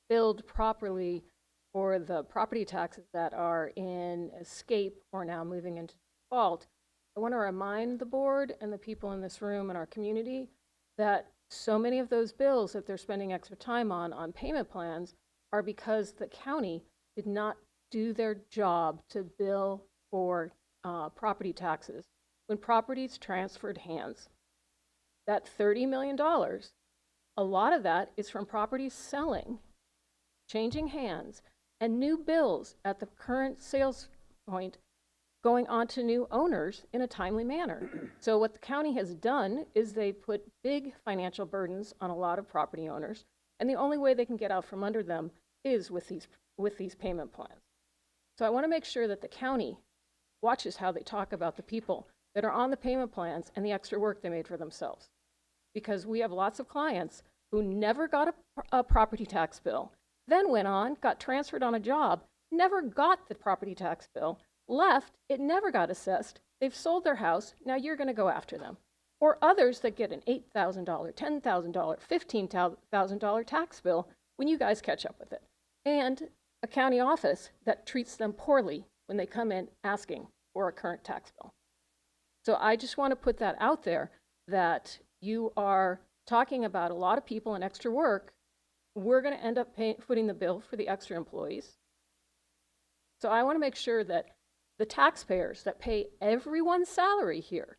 billed properly for the property taxes that are in escape or now moving into default, I want to remind the board and the people in this room and our community that so many of those bills that they're spending extra time on payment plans are because the county did not do their job to bill for property taxes when properties transferred hands. That $30 million, a lot of that is from properties selling, changing hands, and new bills at the current sales point going on to new owners in a timely manner. So what the county has done is they put big financial burdens on a lot of property owners, and the only way they can get out from under them is with these payment plans. So I want to make sure that the county watches how they talk about the people that are on the payment plans and the extra work they made for themselves. Because we have lots of clients who never got a property tax bill, then went on, got transferred on a job, never got the property tax bill, left, it never got assessed, they've sold their house, now you're going to go after them. Or others that get an $8,000, $10,000, $15,000 tax bill when you guys catch up with it. And a county office that treats them poorly when they come in asking for a current tax bill. So I just want to put that out there that you are talking about a lot of people and extra work. We're going to end up footing the bill for the extra employees. So I want to make sure that the taxpayers that pay everyone's salary here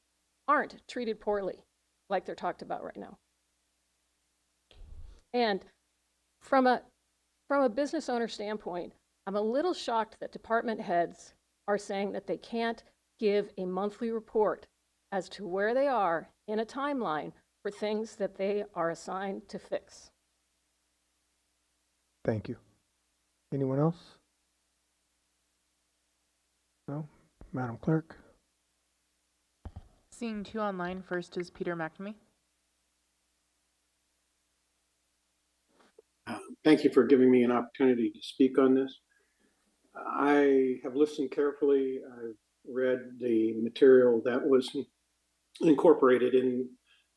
aren't treated poorly like they're talked about right now. And from a business owner standpoint, I'm a little shocked that department heads are saying that they can't give a monthly report as to where they are in a timeline for things that they are assigned to fix. Thank you. Anyone else? No? Madam Clerk? Seeing two online, first is Peter McNamee. Thank you for giving me an opportunity to speak on this. I have listened carefully. I've read the material that was incorporated in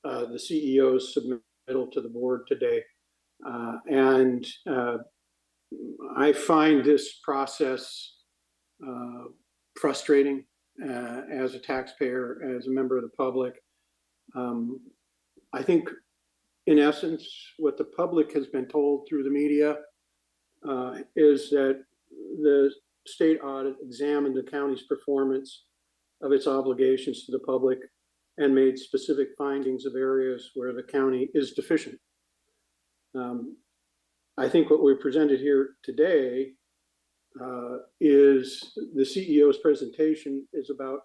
the CEO's submittal to the board today. I find this process frustrating as a taxpayer, as a member of the public. I think, in essence, what the public has been told through the media is that the state audit examined the county's performance of its obligations to the public and made specific findings of areas where the county is deficient. I think what we presented here today is the CEO's presentation is about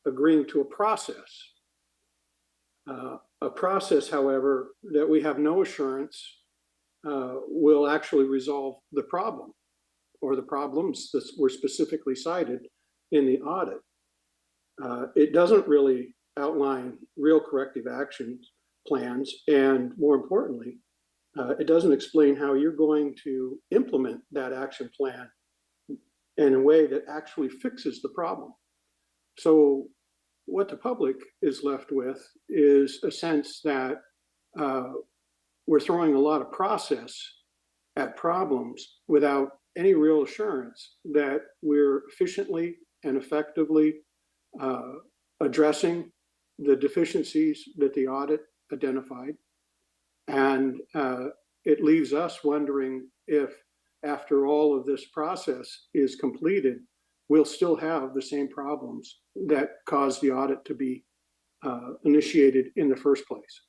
agreeing to a process. A process, however, that we have no assurance will actually resolve the problem or the problems that were specifically cited in the audit. It doesn't really outline real corrective action plans, and more importantly, it doesn't explain how you're going to implement that action plan in a way that actually fixes the problem. So what the public is left with is a sense that we're throwing a lot of process at problems without any real assurance that we're efficiently and effectively addressing the deficiencies that the audit identified. And it leaves us wondering if, after all of this process is completed, we'll still have the same problems that caused the audit to be initiated in the first place,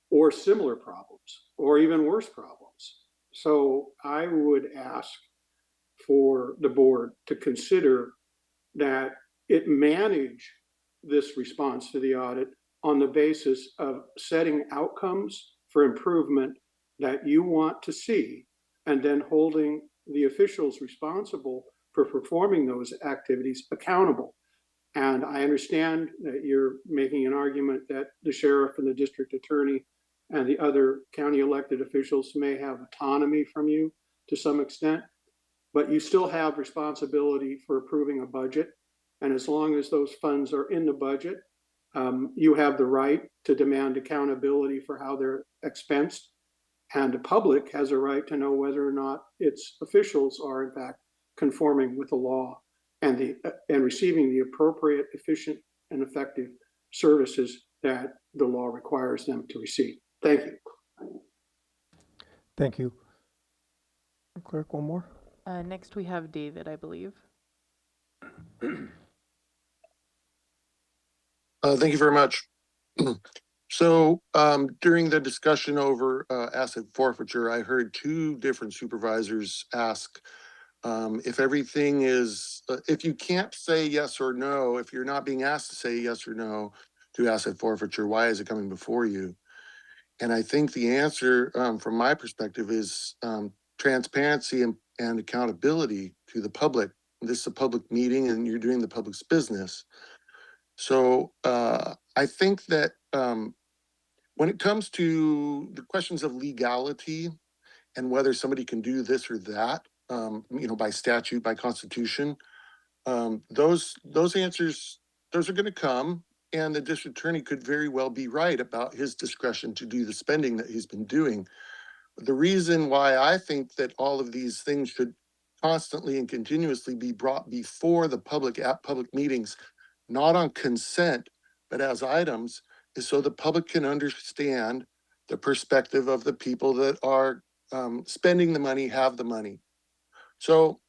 or similar problems, or even worse problems. So I would ask for the board to consider that it manage this response to the audit on the basis of setting outcomes for improvement that you want to see, and then holding the officials responsible for performing those activities accountable. And I understand that you're making an argument that the sheriff and the district attorney and the other county elected officials may have autonomy from you to some extent, but you still have responsibility for approving a budget. And as long as those funds are in the budget, you have the right to demand accountability for how they're expensed. And the public has a right to know whether or not its officials are in fact conforming with the law and receiving the appropriate, efficient, and effective services that the law requires them to receive. Thank you. Thank you. Clerk, one more. Next we have David, I believe. Thank you very much. So during the discussion over asset forfeiture, I heard two different supervisors ask if everything is, if you can't say yes or no, if you're not being asked to say yes or no to asset forfeiture, why is it coming before you? And I think the answer from my perspective is transparency and accountability to the public. This is a public meeting and you're doing the public's business. So I think that when it comes to the questions of legality and whether somebody can do this or that, by statute, by constitution, those answers, those are going to come, and the district attorney could very well be right about his discretion to do the spending that he's been doing. But the reason why I think that all of these things should constantly and continuously be brought before the public at public meetings, not on consent, but as items, is so the public can understand the perspective of the people that are spending the money, have the money. So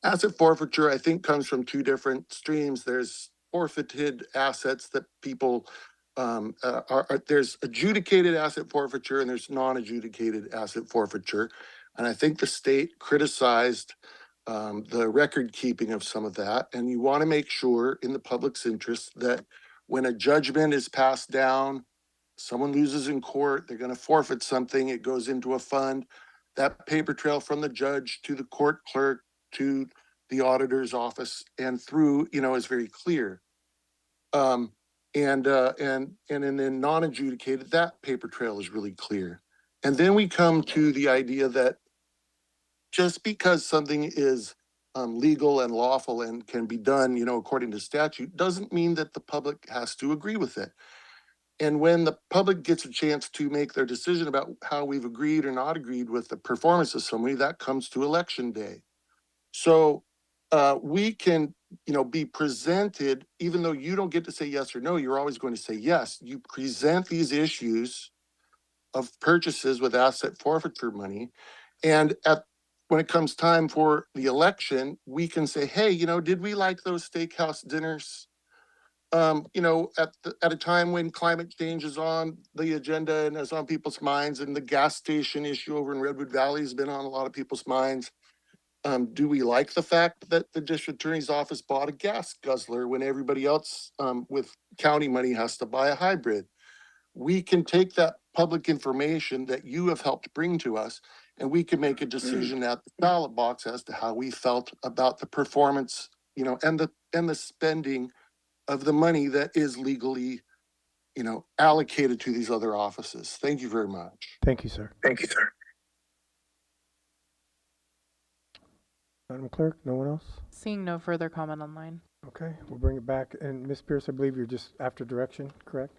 asset forfeiture, I think, comes from two different streams. There's forfeited assets that people there's adjudicated asset forfeiture and there's non-adjudicated asset forfeiture. And I think the state criticized the record keeping of some of that. And you want to make sure in the public's interest that when a judgment is passed down, someone loses in court, they're going to forfeit something, it goes into a fund. That paper trail from the judge to the court clerk to the auditor's office and through, is very clear. And then non-adjudicated, that paper trail is really clear. And then we come to the idea that just because something is legal and lawful and can be done, according to statute, doesn't mean that the public has to agree with it. And when the public gets a chance to make their decision about how we've agreed or not agreed with the performance of somebody, that comes to election day. So we can be presented, even though you don't get to say yes or no, you're always going to say yes. You present these issues of purchases with asset forfeiture money. And when it comes time for the election, we can say, hey, did we like those steakhouse dinners? At a time when climate change is on the agenda and is on people's minds, and the gas station issue over in Redwood Valley has been on a lot of people's minds. Do we like the fact that the district attorney's office bought a gas guzzler when everybody else with county money has to buy a hybrid? We can take that public information that you have helped bring to us, and we can make a decision at the ballot box as to how we felt about the performance, and the spending of the money that is legally, allocated to these other offices. Thank you very much. Thank you, sir. Thank you, sir. Madam Clerk, no one else? Seeing no further comment online. Okay, we'll bring it back. And Ms. Pierce, I believe you're just after direction, correct?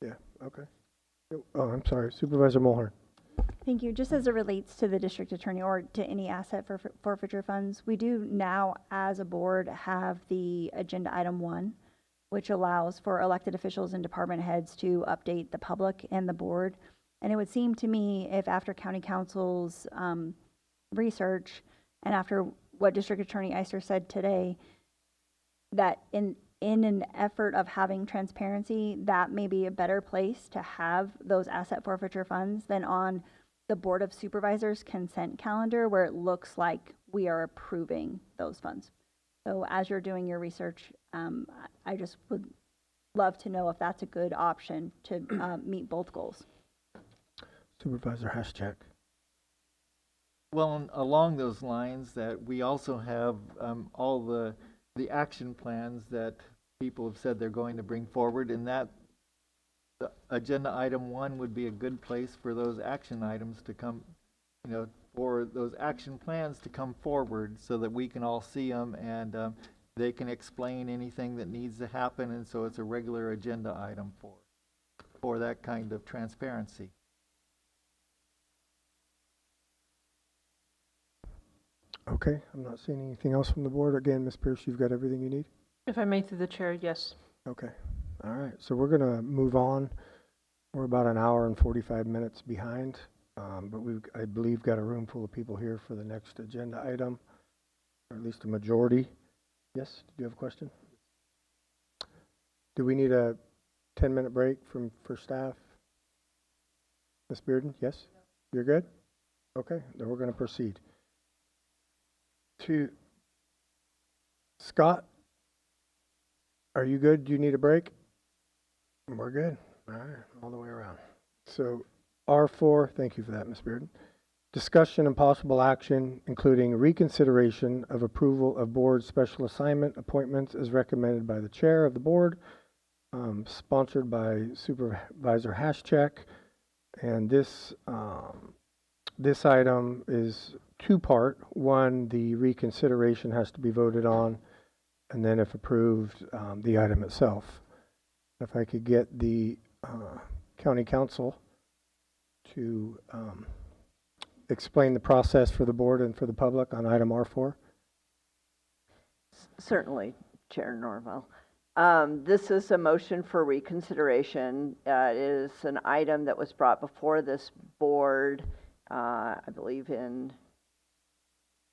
Yeah, okay. Oh, I'm sorry, Supervisor Mulhern. Thank you. Just as it relates to the district attorney or to any asset forfeiture funds, we do now, as a board, have the agenda item 1, which allows for elected officials and department heads to update the public and the board. And it would seem to me, if after county council's research and after what District Attorney Eister said today, that in an effort of having transparency, that may be a better place to have those asset forfeiture funds than on the Board of Supervisors consent calendar, where it looks like we are approving those funds. So as you're doing your research, I just would love to know if that's a good option to meet both goals. Supervisor Haschak. Well, along those lines, that we also have all the action plans that people have said they're going to bring forward, and that the agenda item 1 would be a good place for those action items to come, for those action plans to come forward so that we can all see them and they can explain anything that needs to happen, and so it's a regular agenda item for that kind of transparency. Okay, I'm not seeing anything else from the board. Again, Ms. Pierce, you've got everything you need? If I may, through the chair, yes. Okay, all right, so we're gonna move on. We're about an hour and 45 minutes behind, but I believe, got a room full of people here for the next agenda item, or at least a majority. Yes, do you have a question? Do we need a 10-minute break for staff? Ms. Bearden, yes? You're good? Okay, then we're gonna proceed. To Scott, are you good? Do you need a break? We're good. All right, all the way around. So R4, thank you for that, Ms. Bearden. Discussion and possible action, including reconsideration of approval of board special assignment appointments as recommended by the chair of the board, sponsored by Supervisor Haschak. And this item is two-part. One, the reconsideration has to be voted on, and then if approved, the item itself. If I could get the county council to explain the process for the board and for the public on item R4. Certainly, Chair Norvell. This is a motion for reconsideration. It is an item that was brought before this board, I believe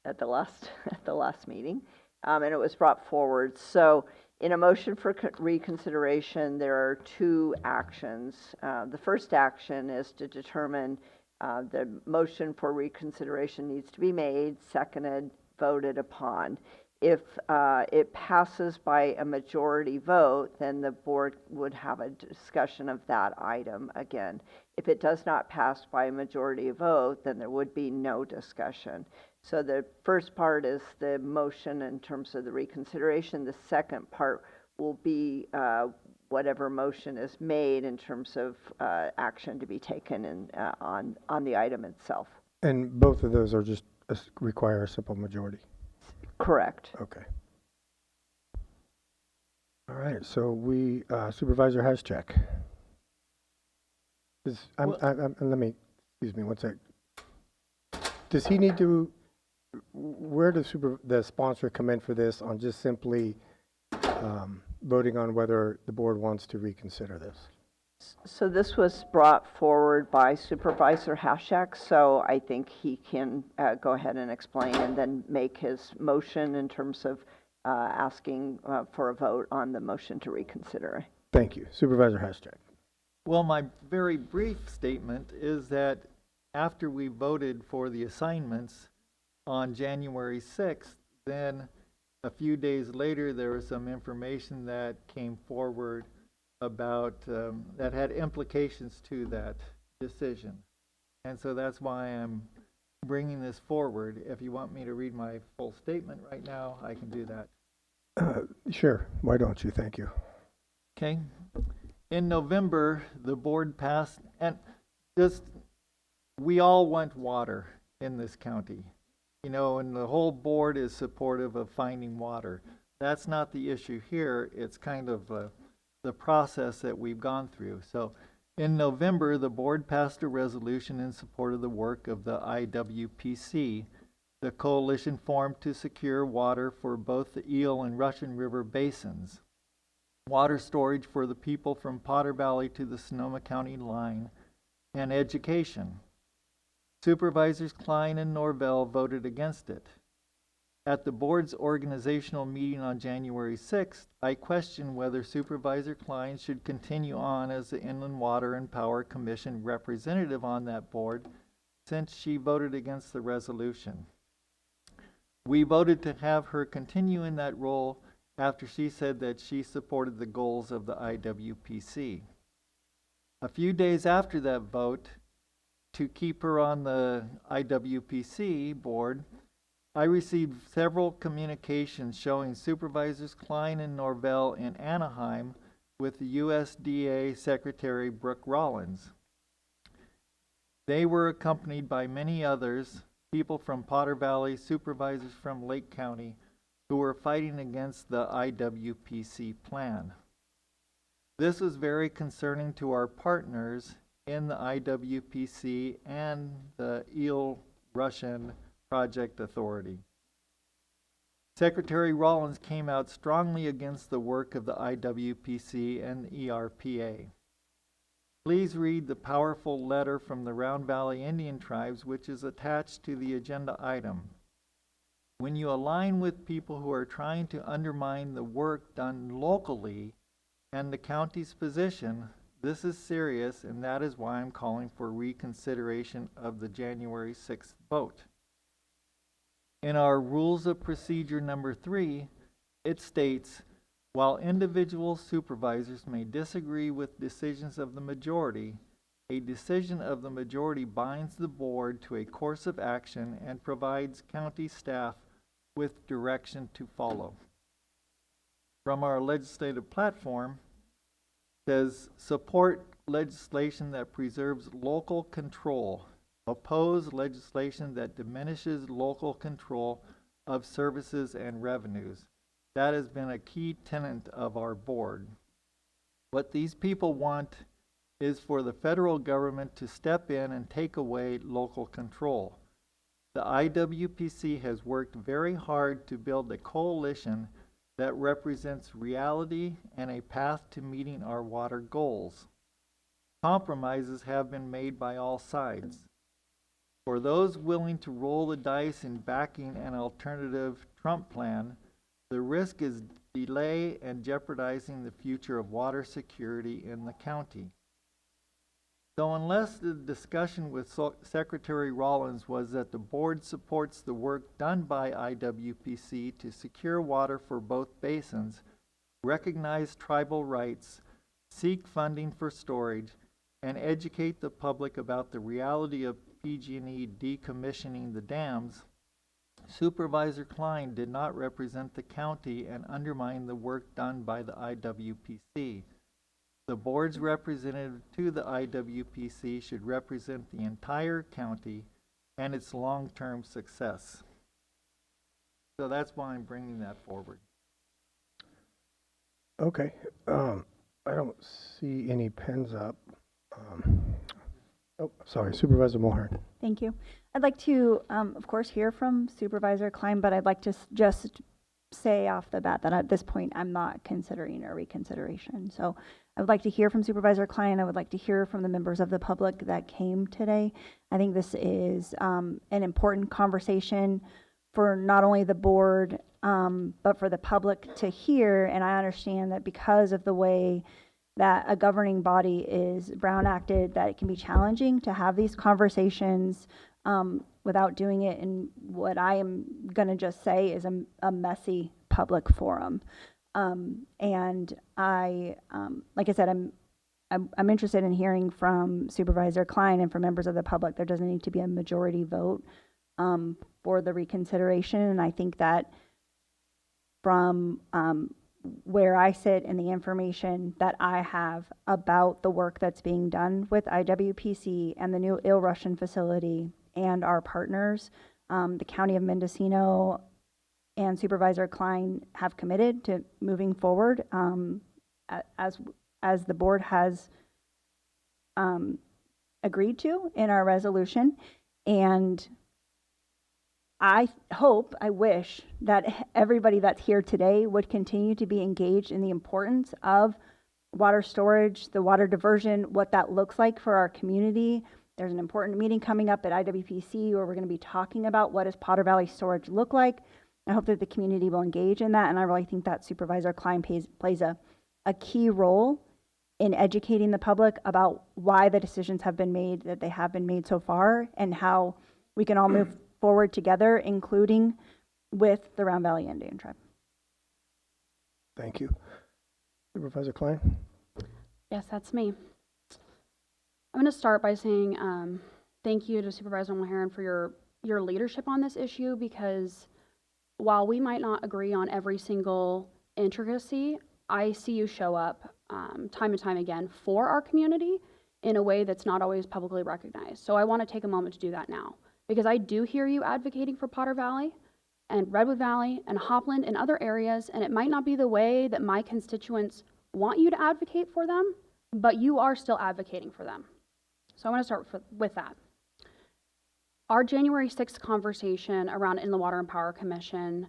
at the last meeting, and it was brought forward. So in a motion for reconsideration, there are two actions. The first action is to determine the motion for reconsideration needs to be made, seconded, voted upon. If it passes by a majority vote, then the board would have a discussion of that item again. If it does not pass by a majority vote, then there would be no discussion. So the first part is the motion in terms of the reconsideration. The second part will be whatever motion is made in terms of action to be taken on the item itself. And both of those are just require a simple majority. Correct. Okay. All right, so we, Supervisor Haschak. Excuse me one sec. Does he need to Where does the sponsor come in for this on just simply voting on whether the board wants to reconsider this? So this was brought forward by Supervisor Hashak, so I think he can go ahead and explain and then make his motion in terms of asking for a vote on the motion to reconsider. Thank you. Supervisor Hashak. Well, my very brief statement is that after we voted for the assignments on January 6th, then a few days later there was some information that came forward about that had implications to that decision. And so that's why I'm bringing this forward. If you want me to read my full statement right now, I can do that. Sure. Why don't you? Thank you. Okay. In November, the board passed, and just, we all want water in this county. You know, and the whole board is supportive of finding water. That's not the issue here. It's kind of the process that we've gone through. So in November, the board passed a resolution in support of the work of the IWPC, the coalition formed to secure water for both the Eel and Russian River basins, water storage for the people from Potter Valley to the Sonoma County line, and education. Supervisors Klein and Norvell voted against it. At the board's organizational meeting on January 6th, I questioned whether Supervisor Klein should continue on as the Inland Water and Power Commission representative on that board, since she voted against the resolution. We voted to have her continue in that role after she said that she supported the goals of the IWPC. A few days after that vote, to keep her on the IWPC board, I received several communications showing Supervisors Klein and Norvell in Anaheim with the USDA Secretary Brooke Rollins. They were accompanied by many others, people from Potter Valley, supervisors from Lake County, who were fighting against the IWPC plan. This was very concerning to our partners in the IWPC and the Eel Russian Project Authority. Secretary Rollins came out strongly against the work of the IWPC and the ERPA. Please read the powerful letter from the Round Valley Indian Tribes, which is attached to the agenda item. When you align with people who are trying to undermine the work done locally and the county's position, this is serious, and that is why I'm calling for reconsideration of the January 6th vote. In our Rules of Procedure number 3, it states, while individual supervisors may disagree with decisions of the majority, a decision of the majority binds the board to a course of action and provides county staff with direction to follow. From our legislative platform, says support legislation that preserves local control, oppose legislation that diminishes local control of services and revenues. That has been a key tenet of our board. What these people want is for the federal government to step in and take away local control. The IWPC has worked very hard to build a coalition that represents reality and a path to meeting our water goals. Compromises have been made by all sides. For those willing to roll the dice in backing an alternative Trump plan, the risk is delay and jeopardizing the future of water security in the county. So unless the discussion with Secretary Rollins was that the board supports the work done by IWPC to secure water for both basins, recognize tribal rights, seek funding for storage, and educate the public about the reality of PG&E decommissioning the dams, Supervisor Klein did not represent the county and undermine the work done by the IWPC. The board's representative to the IWPC should represent the entire county and its long-term success. So that's why I'm bringing that forward. Okay. I don't see any pens up. Oh, sorry, Supervisor Mulhern. Thank you. I'd like to, of course, hear from Supervisor Klein, but I'd like to just say off the bat that at this point, I'm not considering a reconsideration. So I would like to hear from Supervisor Klein. I would like to hear from the members of the public that came today. I think this is an important conversation for not only the board, but for the public to hear. And I understand that because of the way that a governing body is Brown acted, that it can be challenging to have these conversations without doing it in what I am going to just say is a messy public forum. And I, like I said, I'm interested in hearing from Supervisor Klein and from members of the public. There doesn't need to be a majority vote for the reconsideration. And I think that from where I sit and the information that I have about the work that's being done with IWPC and the new Il Russian facility and our partners, the County of Mendocino and Supervisor Klein have committed to moving forward as the board has agreed to in our resolution. And I hope, I wish that everybody that's here today would continue to be engaged in the importance of water storage, the water diversion, what that looks like for our community. There's an important meeting coming up at IWPC where we're going to be talking about what does Potter Valley storage look like. I hope that the community will engage in that, and I really think that Supervisor Klein plays a key role in educating the public about why the decisions have been made that they have been made so far and how we can all move forward together, including with the Round Valley Indian Tribe. Thank you. Supervisor Klein? Yes, that's me. I'm going to start by saying thank you to Supervisor Mulhern for your leadership on this issue, because while we might not agree on every single intricacy, I see you show up time and time again for our community in a way that's not always publicly recognized. So I want to take a moment to do that now, because I do hear you advocating for Potter Valley and Redwood Valley and Hopland and other areas, and it might not be the way that my constituents want you to advocate for them, but you are still advocating for them. So I want to start with that. Our January 6th conversation around Inland Water and Power Commission,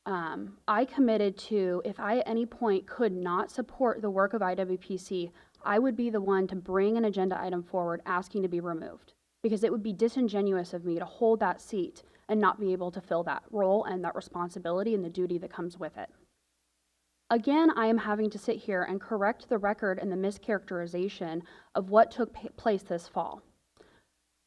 I committed to, if I at any point could not support the work of IWPC, I would be the one to bring an agenda item forward asking to be removed, because it would be disingenuous of me to hold that seat and not be able to fill that role and that responsibility and the duty that comes with it. Again, I am having to sit here and correct the record and the mischaracterization of what took place this fall.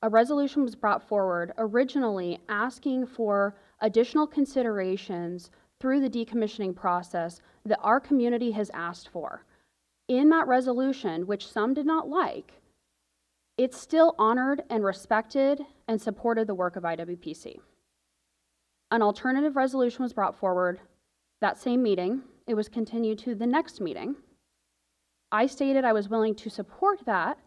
A resolution was brought forward originally asking for additional considerations through the decommissioning process that our community has asked for. In that resolution, which some did not like, it still honored and respected and supported the work of IWPC. An alternative resolution was brought forward that same meeting. It was continued to the next meeting. I stated I was willing to support that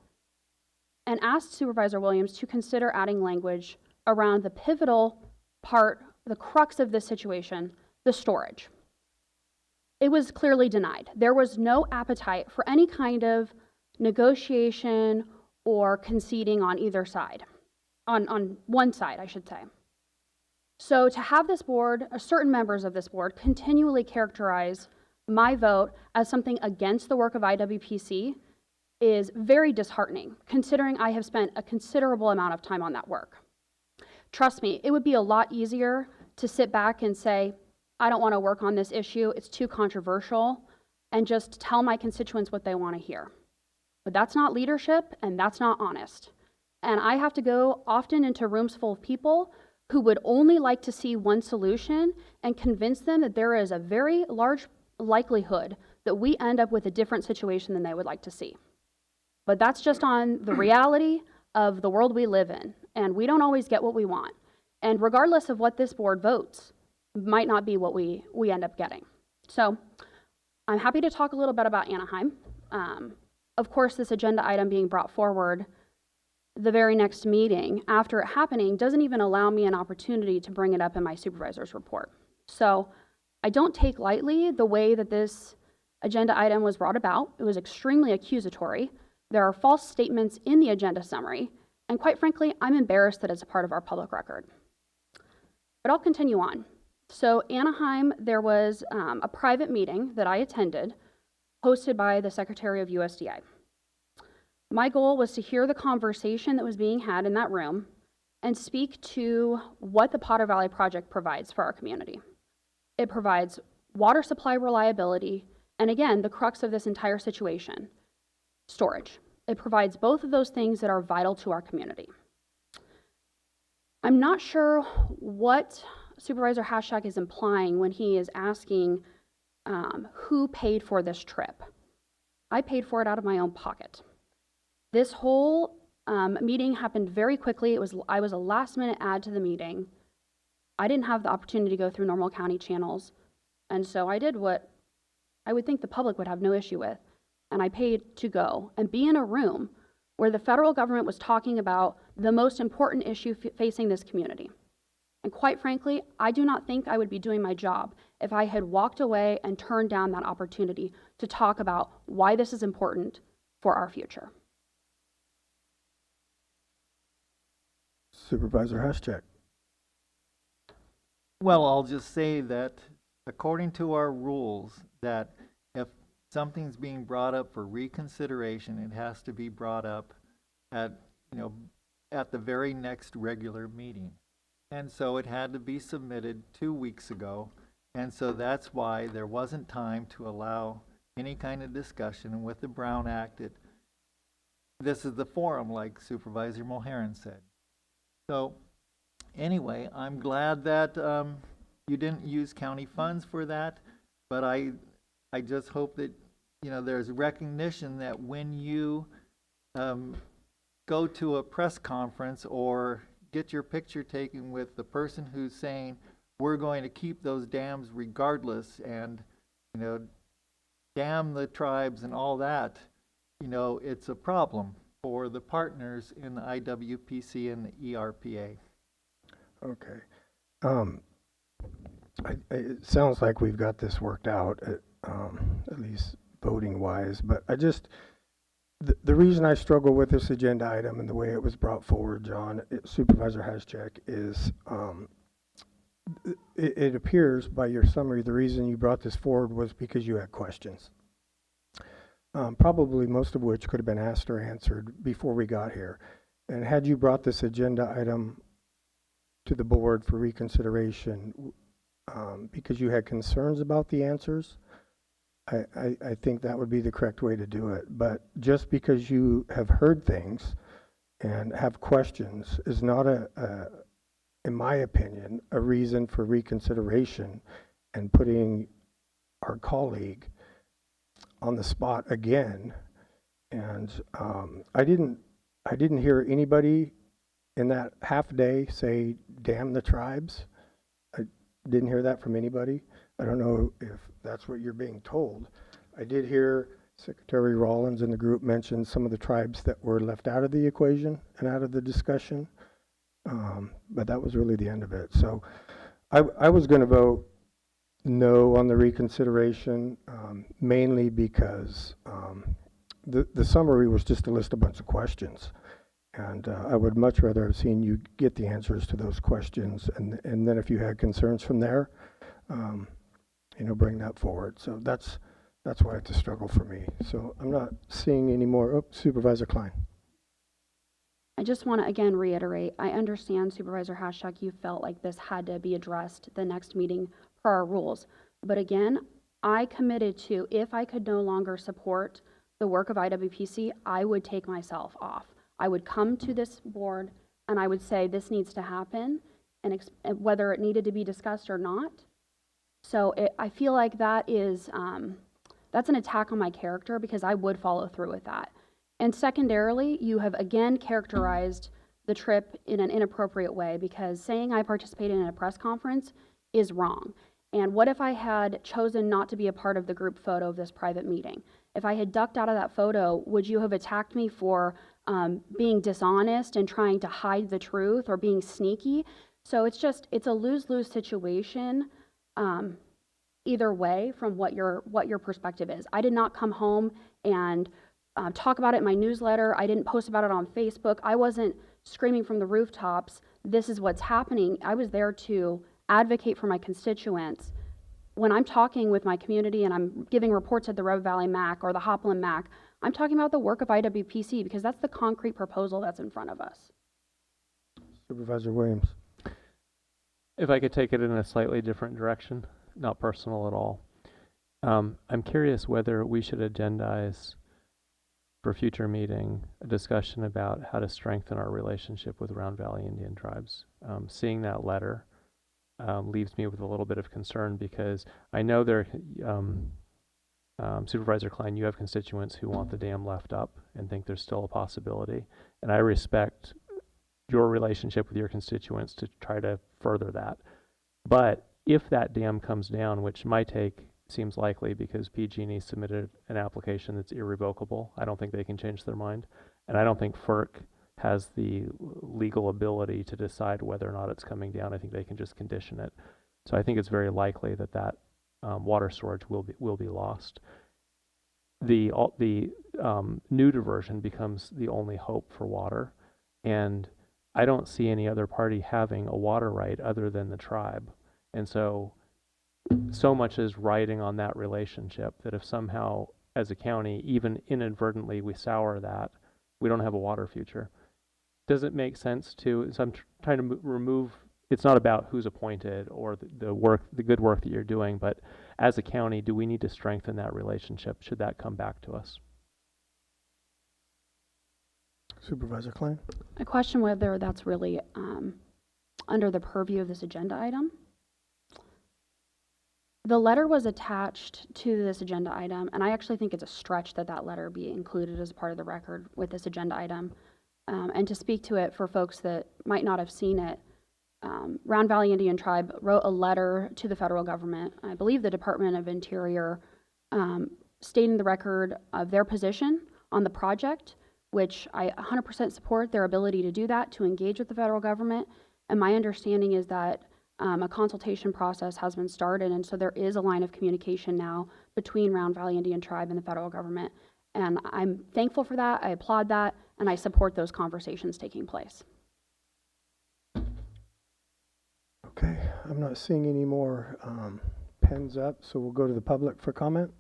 and asked Supervisor Williams to consider adding language around the pivotal part, the crux of this situation, the storage. It was clearly denied. There was no appetite for any kind of negotiation or conceding on either side, on one side, I should say. So to have this board, or certain members of this board, continually characterize my vote as something against the work of IWPC is very disheartening, considering I have spent a considerable amount of time on that work. Trust me, it would be a lot easier to sit back and say, I don't want to work on this issue, it's too controversial, and just tell my constituents what they want to hear. But that's not leadership, and that's not honest. And I have to go often into rooms full of people who would only like to see one solution and convince them that there is a very large likelihood that we end up with a different situation than they would like to see. But that's just on the reality of the world we live in, and we don't always get what we want. And regardless of what this board votes, might not be what we end up getting. So I'm happy to talk a little bit about Anaheim. Of course, this agenda item being brought forward the very next meeting after it happening doesn't even allow me an opportunity to bring it up in my supervisor's report. So I don't take lightly the way that this agenda item was brought about. It was extremely accusatory. There are false statements in the agenda summary, And quite frankly, I'm embarrassed that it's a part of our public record. But I'll continue on. So Anaheim, there was a private meeting that I attended, hosted by the Secretary of USDA. My goal was to hear the conversation that was being had in that room and speak to what the Potter Valley Project provides for our community. It provides water supply reliability, and again, the crux of this entire situation, storage. It provides both of those things that are vital to our community. I'm not sure what Supervisor Hashak is implying when he is asking who paid for this trip. I paid for it out of my own pocket. This whole meeting happened very quickly. I was a last-minute add to the meeting. I didn't have the opportunity to go through normal county channels, and so I did what I would think the public would have no issue with, and I paid to go and be in a room where the federal government was talking about the most important issue facing this community. And quite frankly, I do not think I would be doing my job if I had walked away and turned down that opportunity to talk about why this is important for our future. Supervisor Hashcheck. Well, I'll just say that according to our rules, that if something's being brought up for reconsideration, it has to be brought up at, at the very next regular meeting. And so it had to be submitted 2 weeks ago. And so that's why there wasn't time to allow any kind of discussion. And with the Brown Act, this is the forum, like Supervisor Mulherin said. So anyway, I'm glad that you didn't use county funds for that, but I just hope that, there's recognition that when you go to a press conference or get your picture taken with the person who's saying, we're going to keep those dams regardless and, dam the tribes and all that, it's a problem for the partners in the IWPC and the ERPA. Okay. It sounds like we've got this worked out, at least voting wise, but the reason I struggle with this agenda item and the way it was brought forward, John, Supervisor Hashcheck, is it appears by your summary the reason you brought this forward was because you had questions. Probably most of which could have been asked or answered before we got here. And had you brought this agenda item to the board for reconsideration because you had concerns about the answers, I think that would be the correct way to do it. But just because you have heard things and have questions is not in my opinion, a reason for reconsideration and putting our colleague on the spot again. And I didn't hear anybody in that half day say, damn the tribes. I didn't hear that from anybody. I don't know if that's what you're being told. I did hear Secretary Rollins and the group mention some of the tribes that were left out of the equation and out of the discussion. But that was really the end of it. So I was going to vote no on the reconsideration, mainly because the summary was just to list a bunch of questions. And I would much rather have seen you get the answers to those questions. And then if you had concerns from there, bring that forward. So that's why it's a struggle for me. So I'm not seeing any more. Oh, Supervisor Klein. I just want to again reiterate, I understand Supervisor Hashak, you felt like this had to be addressed the next meeting per our rules. But again, I committed to, if I could no longer support the work of IWPC, I would take myself off. I would come to this board and I would say this needs to happen, and whether it needed to be discussed or not. So I feel like that is, that's an attack on my character, because I would follow through with that. And secondarily, you have again characterized the trip in an inappropriate way, because saying I participated in a press conference is wrong. And what if I had chosen not to be a part of the group photo of this private meeting? If I had ducked out of that photo, would you have attacked me for being dishonest and trying to hide the truth or being sneaky? So it's a lose-lose situation either way from what your perspective is. I did not come home and talk about it in my newsletter. I didn't post about it on Facebook. I wasn't screaming from the rooftops, this is what's happening. I was there to advocate for my constituents. When I'm talking with my community and I'm giving reports at the Rogue Valley MAC or the Hopland MAC, I'm talking about the work of IWPC because that's the concrete proposal that's in front of us. Supervisor Williams. If I could take it in a slightly different direction, not personal at all. I'm curious whether we should agendize for a future meeting a discussion about how to strengthen our relationship with Round Valley Indian tribes. Seeing that letter leaves me with a little bit of concern because I know there, Supervisor Klein, you have constituents who want the dam left up and think there's still a possibility. And I respect your relationship with your constituents to try to further that. But if that dam comes down, which might take, seems likely because PG&E submitted an application that's irrevocable, I don't think they can change their mind. And I don't think FERC has the legal ability to decide whether or not it's coming down. I think they can just condition it. So I think it's very likely that that water storage will be lost. The new diversion becomes the only hope for water, and I don't see any other party having a water right other than the tribe. And so much is riding on that relationship that if somehow as a county, even inadvertently, we sour that, we don't have a water future. Does it make sense to, so I'm trying to remove, it's not about who's appointed or the good work that you're doing, but as a county, do we need to strengthen that relationship? Should that come back to us? Supervisor Klein. I question whether that's really under the purview of this agenda item. The letter was attached to this agenda item, and I actually think it's a stretch that that letter be included as part of the record with this agenda item. And to speak to it for folks that might not have seen it, Round Valley Indian Tribe wrote a letter to the federal government, I believe the Department of Interior, stating the record of their position on the project, which I 100% support their ability to do that, to engage with the federal government. And my understanding is that a consultation process has been started, and so there is a line of communication now between Round Valley Indian Tribe and the federal government. And I'm thankful for that, I applaud that, and I support those conversations taking place. Okay, I'm not seeing any more pens up, so we'll go to the public for comment.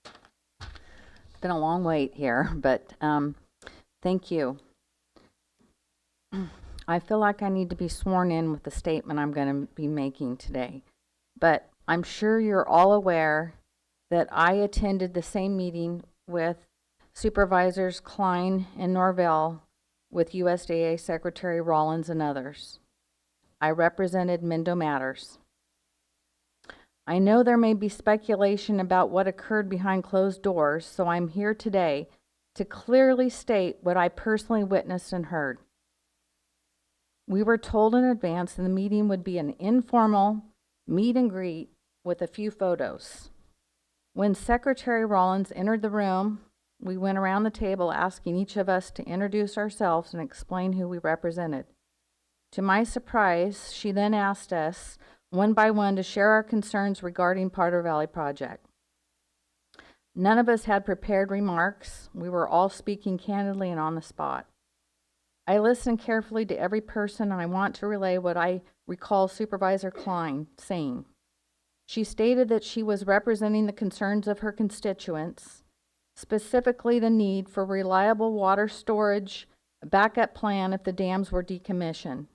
It's been a long wait here, but thank you. I feel like I need to be sworn in with the statement I'm going to be making today, but I'm sure you're all aware that I attended the same meeting with Supervisors Klein and Norvell with USDA Secretary Rollins and others. I represented Mendo Matters. I know there may be speculation about what occurred behind closed doors, so I'm here today to clearly state what I personally witnessed and heard. We were told in advance that the meeting would be an informal meet and greet with a few photos. When Secretary Rollins entered the room, we went around the table asking each of us to introduce ourselves and explain who we represented. To my surprise, she then asked us one by one to share our concerns regarding Potter Valley project. None of us had prepared remarks. We were all speaking candidly and on the spot. I listened carefully to every person, and I want to relay what I recall Supervisor Klein saying. She stated that she was representing the concerns of her constituents, specifically the need for reliable water storage, a backup plan if the dams were decommissioned.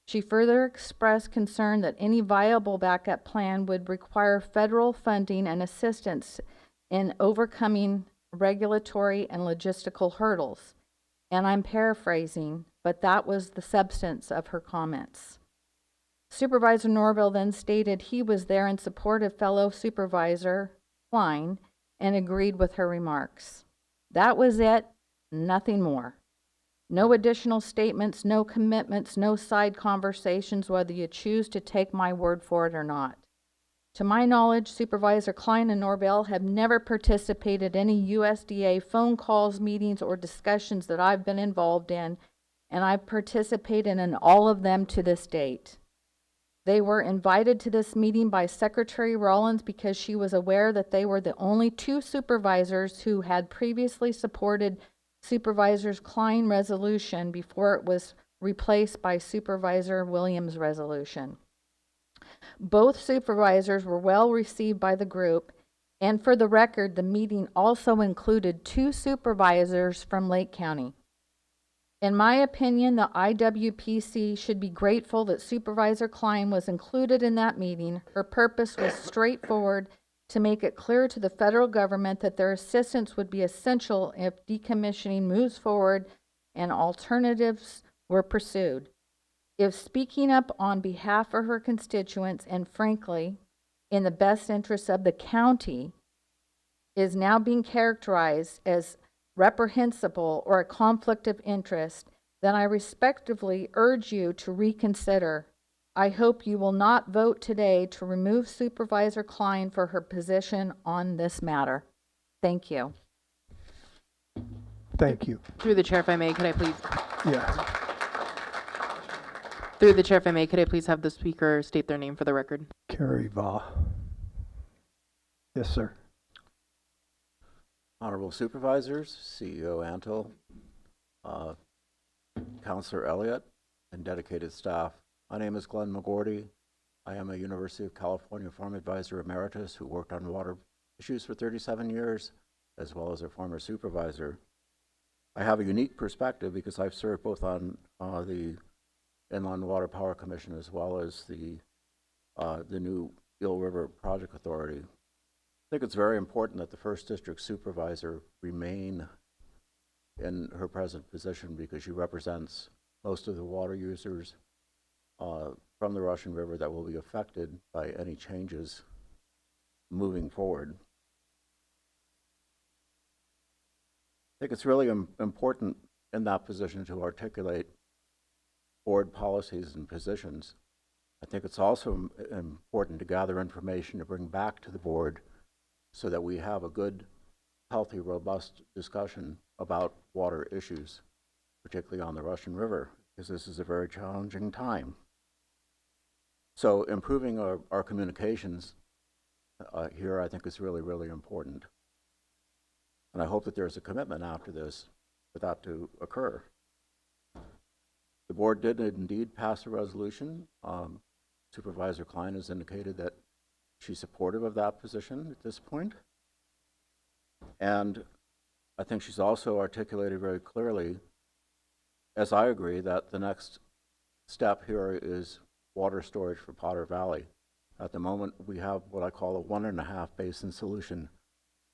She further expressed concern that any viable backup plan would require federal funding and assistance in overcoming regulatory and logistical hurdles. And I'm paraphrasing, but that was the substance of her comments. Supervisor Norville then stated he was there in support of fellow Supervisor Klein and agreed with her remarks. That was it, nothing more. No additional statements, no commitments, no side conversations, whether you choose to take my word for it or not. To my knowledge, Supervisor Klein and Norvell have never participated in any USDA phone calls, meetings, or discussions that I've been involved in, and I've participated in all of them to this date. They were invited to this meeting by Secretary Rollins because she was aware that they were the only two supervisors who had previously supported Supervisor Klein resolution before it was replaced by Supervisor Williams' resolution. Both supervisors were well received by the group, and for the record, the meeting also included 2 supervisors from Lake County. In my opinion, the IWPC should be grateful that Supervisor Klein was included in that meeting. Her purpose was straightforward: to make it clear to the federal government that their assistance would be essential if decommissioning moves forward and alternatives were pursued. If speaking up on behalf of her constituents and, frankly, in the best interests of the county is now being characterized as reprehensible or a conflict of interest, then I respectfully urge you to reconsider. I hope you will not vote today to remove Supervisor Klein for her position on this matter. Thank you. Thank you. Through the chair, if I may, could I please? Yeah. Through the chair, if I may, could I please have the speaker state their name for the record? Carrie Va. Yes, sir. Honorable Supervisors, CEO Antle, Councillor Elliott, and dedicated staff. My name is Glenn McGordy. I am a University of California Farm Advisor Emeritus who worked on water issues for 37 years, as well as a former supervisor. I have a unique perspective because I've served both on the Inland Water Power Commission as well as the new Eel River Project Authority. I think it's very important that the First District Supervisor remain in her present position because she represents most of the water users from the Russian River that will be affected by any changes moving forward. I think it's really important in that position to articulate board policies and positions. I think it's also important to gather information to bring back to the board so that we have a good, healthy, robust discussion about water issues, particularly on the Russian River, because this is a very challenging time. So improving our communications here, I think, is really, really important. And I hope that there's a commitment after this for that to occur. The board did indeed pass a resolution. Supervisor Klein has indicated that she's supportive of that position at this point. And I think she's also articulated very clearly, as I agree, that the next step here is water storage for Potter Valley. At the moment, we have what I call a 1.5 basin solution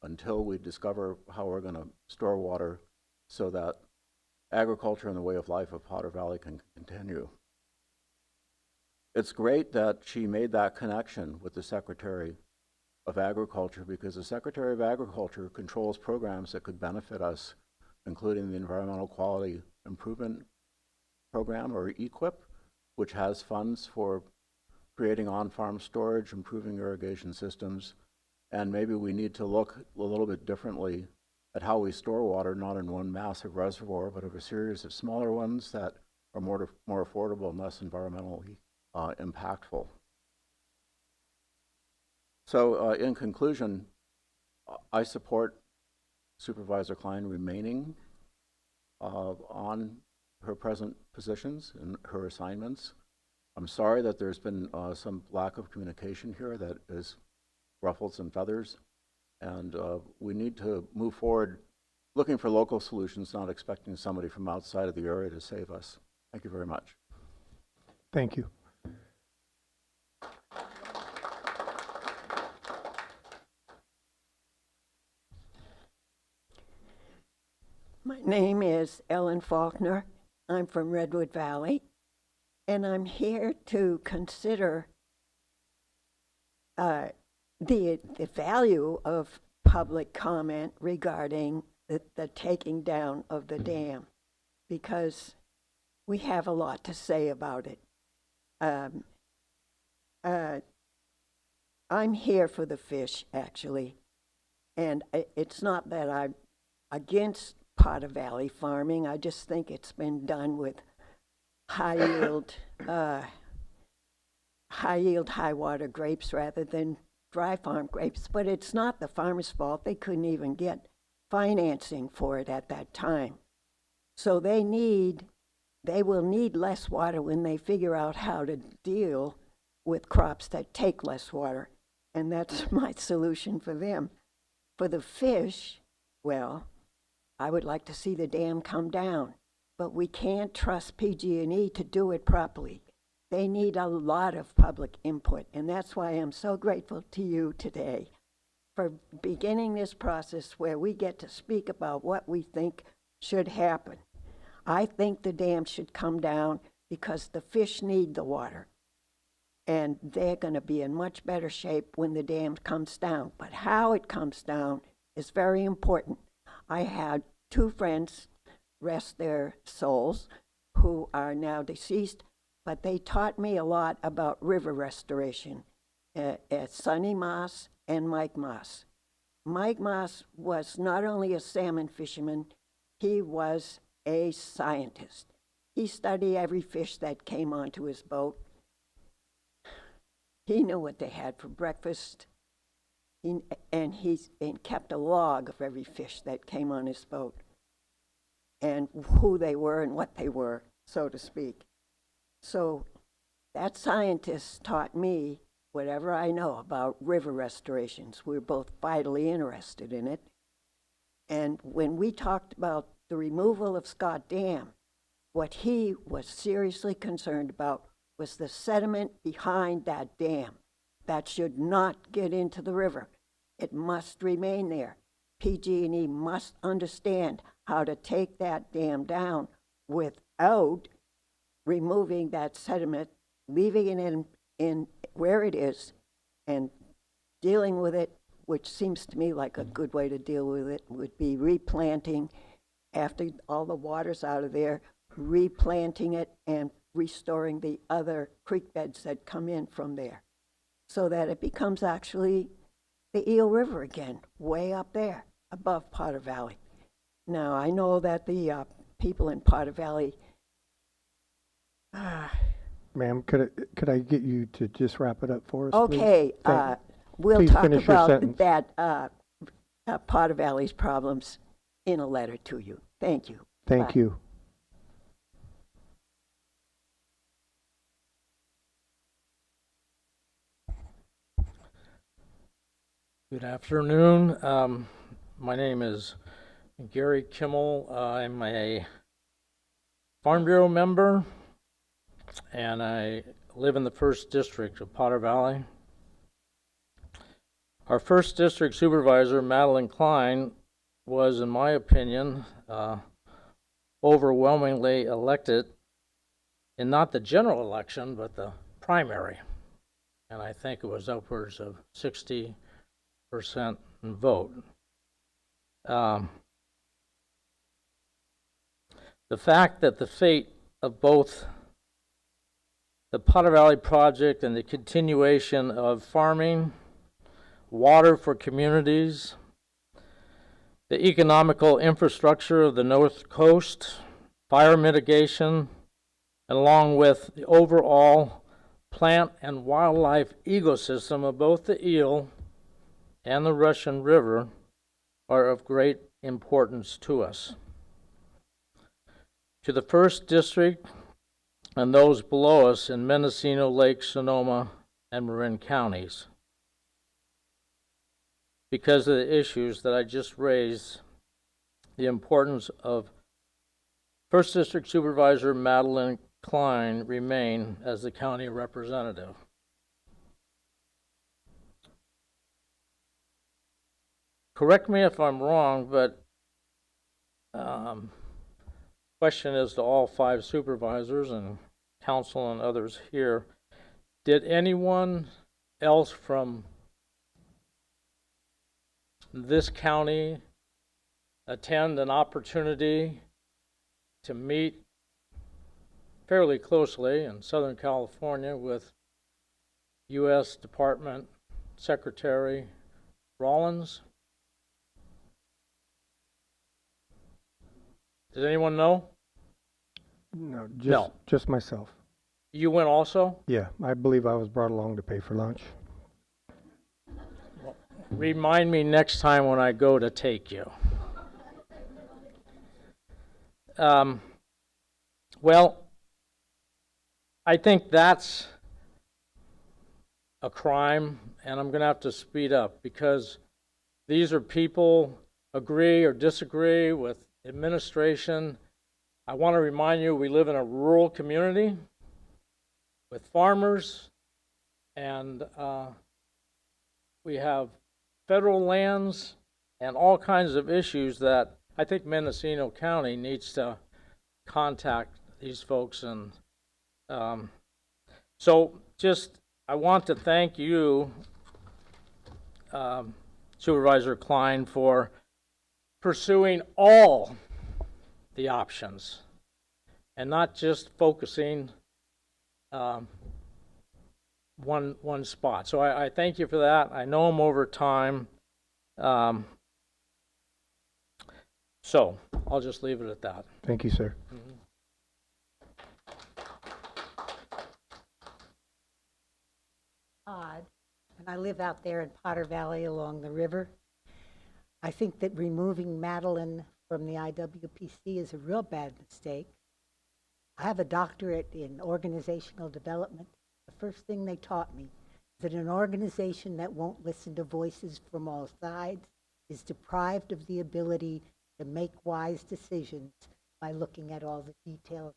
until we discover how we're going to store water so that agriculture and the way of life of Potter Valley can continue. It's great that she made that connection with the Secretary of Agriculture because the Secretary of Agriculture controls programs that could benefit us, including the Environmental Quality Improvement Program, or EQIP, which has funds for creating on-farm storage, improving irrigation systems, and maybe we need to look a little bit differently at how we store water, not in one massive reservoir, but of a series of smaller ones that are more affordable and less environmentally impactful. So in conclusion, I support Supervisor Klein remaining on her present positions and her assignments. I'm sorry that there's been some lack of communication here that has ruffled some feathers, and we need to move forward looking for local solutions, not expecting somebody from outside of the area to save us. Thank you very much. Thank you. My name is Ellen Faulkner. I'm from Redwood Valley, and I'm here to consider the value of public comment regarding the taking down of the dam, because we have a lot to say about it. I'm here for the fish, actually, and it's not that I'm against Potter Valley farming. I just think it's been done with high yield, high water grapes rather than dry farm grapes. But it's not the farmer's fault. They couldn't even get financing for it at that time. So they will need less water when they figure out how to deal with crops that take less water. And that's my solution for them. For the fish, well, I would like to see the dam come down, but we can't trust PG&E to do it properly. They need a lot of public input, and that's why I'm so grateful to you today for beginning this process where we get to speak about what we think should happen. I think the dam should come down because the fish need the water, and they're going to be in much better shape when the dam comes down. But how it comes down is very important. I had 2 friends, rest their souls, who are now deceased, but they taught me a lot about river restoration at Sonny Moss and Mike Moss. Mike Moss was not only a salmon fisherman, he was a scientist. He studied every fish that came onto his boat. He knew what they had for breakfast, and he kept a log of every fish that came on his boat, and who they were and what they were, so to speak. So that scientist taught me whatever I know about river restorations. We're both vitally interested in it. And when we talked about the removal of Scott Dam, what he was seriously concerned about was the sediment behind that dam. That should not get into the river. It must remain there. PG&E must understand how to take that dam down without removing that sediment, leaving it in where it is, and dealing with it, which seems to me like a good way to deal with it, would be replanting after all the water's out of there, replanting it and restoring the other creek beds that come in from there, so that it becomes actually the Eel River again, way up there above Potter Valley. Now, I know that the people in Potter Valley Ma'am, could I get you to just wrap it up for us, okay, please? we'll Please talk finish your about sentence. that Potter Valley's problems in a letter to you. Thank you. Thank Bye. you. Good afternoon. My name is Gary Kimmel. I'm a Farm Bureau member, and I live in the 1st District of Potter Valley. Our 1st District Supervisor, Madeline Klein, was, in my opinion, overwhelmingly elected in not the general election, but the primary. And I think it was upwards of 60% vote. The fact that the fate of both the Potter Valley project and the continuation of farming, water for communities, the economical infrastructure of the North Coast, fire mitigation, along with the overall plant and wildlife ecosystem of both the Eel and the Russian River are of great importance to us. To the 1st District and those below us in Mendocino, Lake, Sonoma, and Marin counties. Because of the issues that I just raised, the importance of 1st District Supervisor Madeline Klein remain as the county representative. Correct me if I'm wrong, but question is to all 5 supervisors and council and others here. Did anyone else from this county attend an opportunity to meet fairly closely in Southern California with U.S. Department Secretary Rollins? Does anyone know? No, No. just myself. You went also? Yeah, I believe I was brought along to pay for lunch. Remind me next time when I go to take you. Well, I think that's a crime, and I'm going to have to speed up because these are people agree or disagree with administration. I want to remind you, we live in a rural community with farmers, and we have federal lands and all kinds of issues that I think Mendocino County needs to contact these folks. And so just, I want to thank you, Supervisor Klein, for pursuing all the options and not just focusing one spot. So I thank you for that. I know I'm over time. So I'll just leave it at that. Thank you, sir. Odd, and I live out there in Potter Valley along the river. I think that removing Madeline from the IWPC is a real bad mistake. I have a doctorate in organizational development. The first thing they taught me is that an organization that won't listen to voices from all sides is deprived of the ability to make wise decisions by looking at all the details.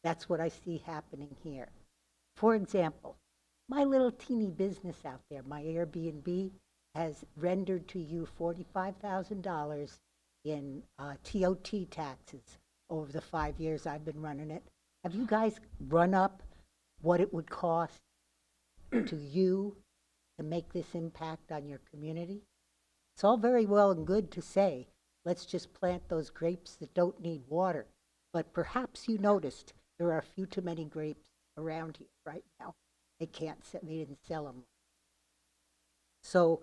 That's what I see happening here. For example, my little teeny business out there, my Airbnb, has rendered to you $45,000 in TOT taxes over the 5 years I've been running it. Have you guys run up what it would cost to you to make this impact on your community? It's all very well and good to say, let's just plant those grapes that don't need water. But perhaps you noticed there are a few too many grapes around here right now. They didn't sell them. So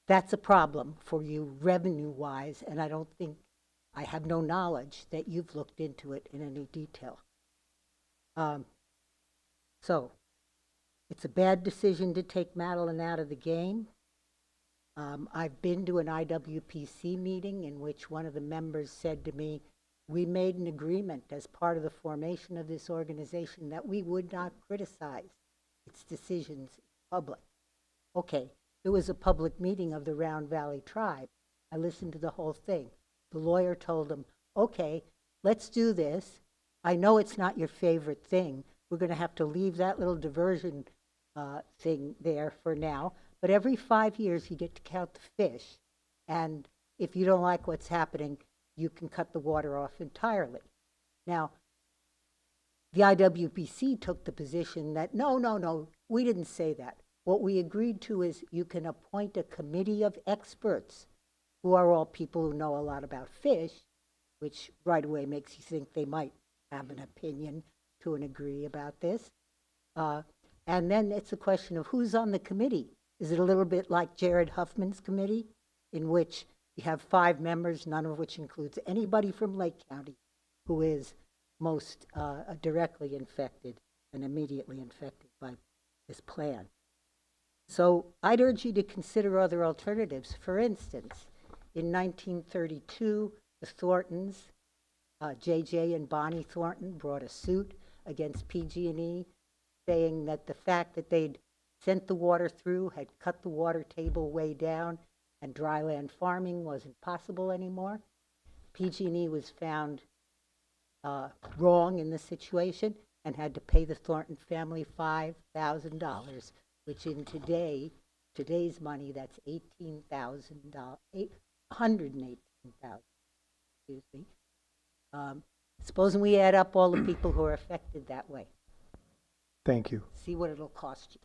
that's a problem for you revenue-wise, and I don't think, I have no knowledge that you've looked into it in any detail. So it's a bad decision to take Madeline out of the game. I've been to an IWPC meeting in which one of the members said to me, we made an agreement as part of the formation of this organization that we would not criticize its decisions in public. Okay, it was a public meeting of the Round Valley Tribe. I listened to the whole thing. The lawyer told him, okay, let's do this. I know it's not your favorite thing. We're going to have to leave that little diversion thing there for now. But every 5 years, you get to count the fish. And if you don't like what's happening, you can cut the water off entirely. Now, the IWPC took the position that, no, we didn't say that. What we agreed to is you can appoint a committee of experts who are all people who know a lot about fish, which right away makes you think they might have an opinion to a degree about this. And then it's a question of who's on the committee. Is it a little bit like Jared Huffman's committee, in which you have 5 members, none of which includes anybody from Lake County who is most directly infected and immediately infected by this plan? So I'd urge you to consider other alternatives. For instance, in 1932, the Thorntons, J.J. and Bonnie Thornton, brought a suit against PG&E, saying that the fact that they'd sent the water through had cut the water table way down and dryland farming wasn't possible anymore. PG&E was found wrong in the situation and had to pay the Thornton family $5,000, which in today's money, that's $118,000, $118,000. Excuse me. Supposing we add up all the people who are affected that way. Thank you. See what it'll cost you.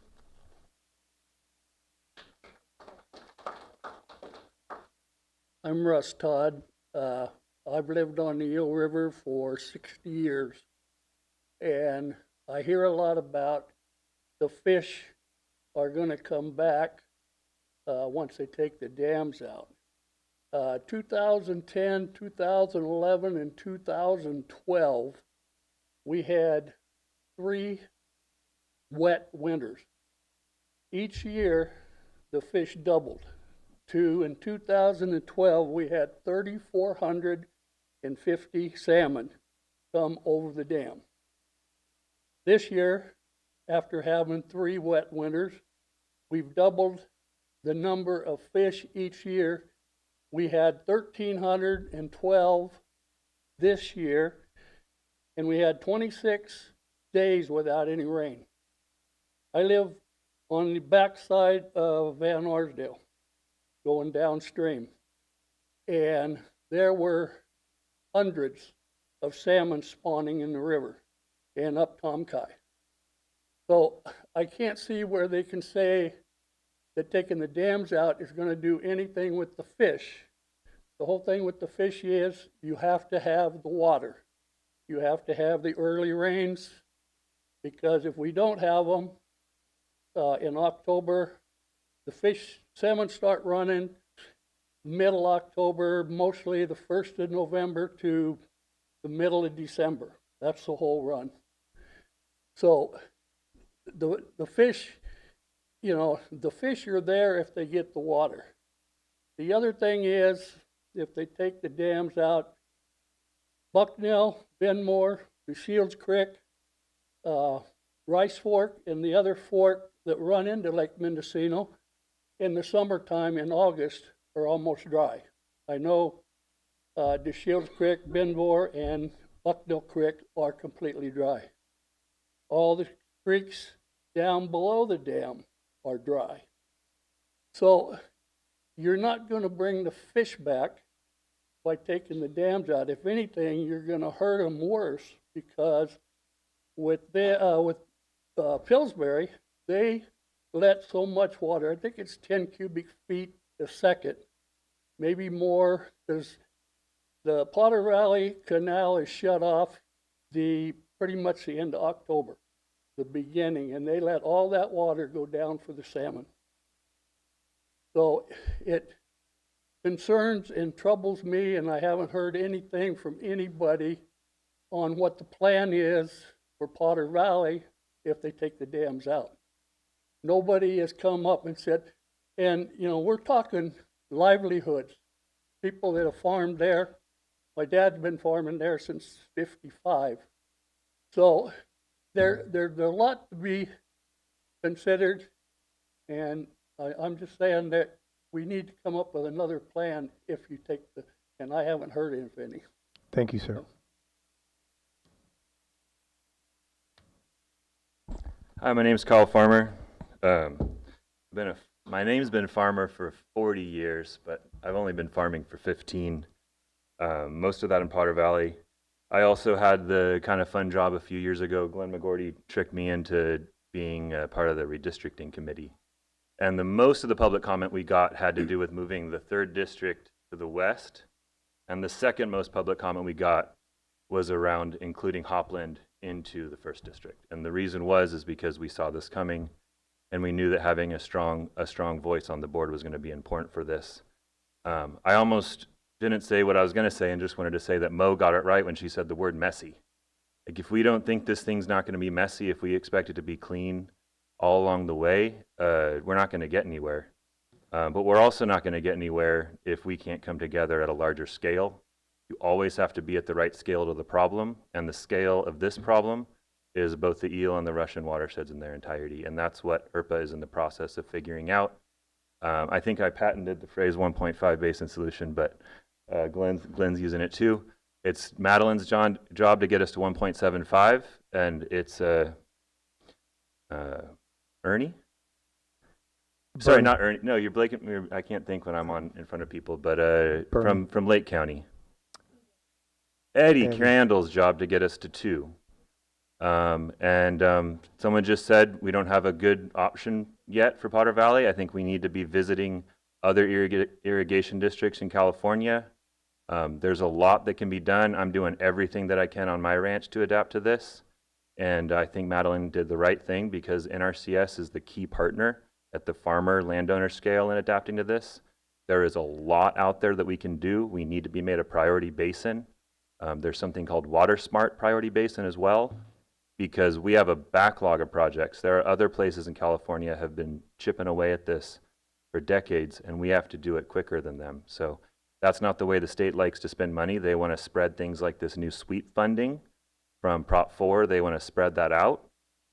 I'm Russ Todd. I've lived on the Eel River for 60 years, and I hear a lot about the fish are going to come back once they take the dams out. 2010, 2011, and 2012, we had 3 wet winters. Each year, the fish doubled. In 2012, we had 3,400 150 salmon come over the dam. This year, after having 3 wet winters, we've doubled the number of fish each year. We had 1,312 this year, and we had 26 days without any rain. I live on the backside of Van Arsdale, going downstream, and there were hundreds of salmon spawning in the river and up Tomkai. So I can't see where they can say that taking the dams out is going to do anything with the fish. The whole thing with the fish is you have to have the water. You have to have the early rains, because if we don't have them in October, the salmon start running middle October, mostly the 1st of November to the middle of December. That's the whole run. So the fish, the fish are there if they get the water. The other thing is, if they take the dams out, Bucknell, Benmore, the Shields Creek, Rice Fork, and the other fork that run into Lake Mendocino in the summertime in August are almost dry. I know the Shields Creek, Benmore, and Bucknell Creek are completely dry. All the creeks down below the dam are dry. So you're not going to bring the fish back by taking the dams out. If anything, you're going to hurt them worse, because with Pillsbury, they let so much water. I think it's 10 cubic feet a second, maybe more, because the Potter Valley Canal is shut off pretty much the end of October, the beginning, and they let all that water go down for the salmon. So it concerns and troubles me, and I haven't heard anything from anybody on what the plan is for Potter Valley if they take the dams out. Nobody has come up and said, and we're talking livelihoods, people that have farmed there. My dad's been farming there since '55. So there's a lot to be considered, and I'm just saying that we need to come up with another plan if you take and I haven't heard of any. Thank you, sir. Hi, my name's Kyle Farmer. My name's been farmer for 40 years, but I've only been farming for 15. Most of that in Potter Valley. I also had the kind of fun job a few years ago. Glenn McGordy tricked me into being part of the redistricting committee. And most of the public comment we got had to do with moving the 3rd district to the west. And the second most public comment we got was around including Hopland into the 1st district. And the reason is because we saw this coming, and we knew that having a strong voice on the board was going to be important for this. I almost didn't say what I was going to say and just wanted to say that Mo got it right when she said the word messy. Like, if we don't think this thing's not going to be messy, if we expect it to be clean all along the way, we're not going to get anywhere. But we're also not going to get anywhere if we can't come together at a larger scale. You always have to be at the right scale to the problem, and the scale of this problem is both the eel and the Russian watersheds in their entirety, and that's what ERPA is in the process of figuring out. I think I patented the phrase 1.5 basin solution, but Glenn's using it too. It's Madeline's job to get us to 1.75, and it's Ernie? Sorry, not Ernie. No, you're Blake. I can't think when I'm in front of people, but from Lake County. Eddie Crandall's job to get us to 2. Someone just said we don't have a good option yet for Potter Valley. I think we need to be visiting other irrigation districts in California. There's a lot that can be done. I'm doing everything that I can on my ranch to adapt to this. And I think Madeline did the right thing, because NRCS is the key partner at the farmer landowner scale in adapting to this. There is a lot out there that we can do. We need to be made a priority basin. There's something called Water Smart Priority Basin as well, because we have a backlog of projects. There are other places in California have been chipping away at this for decades, and we have to do it quicker than them. So That's not the way the state likes to spend money. They want to spread things like this new sweep funding from Prop 4. They want to spread that out.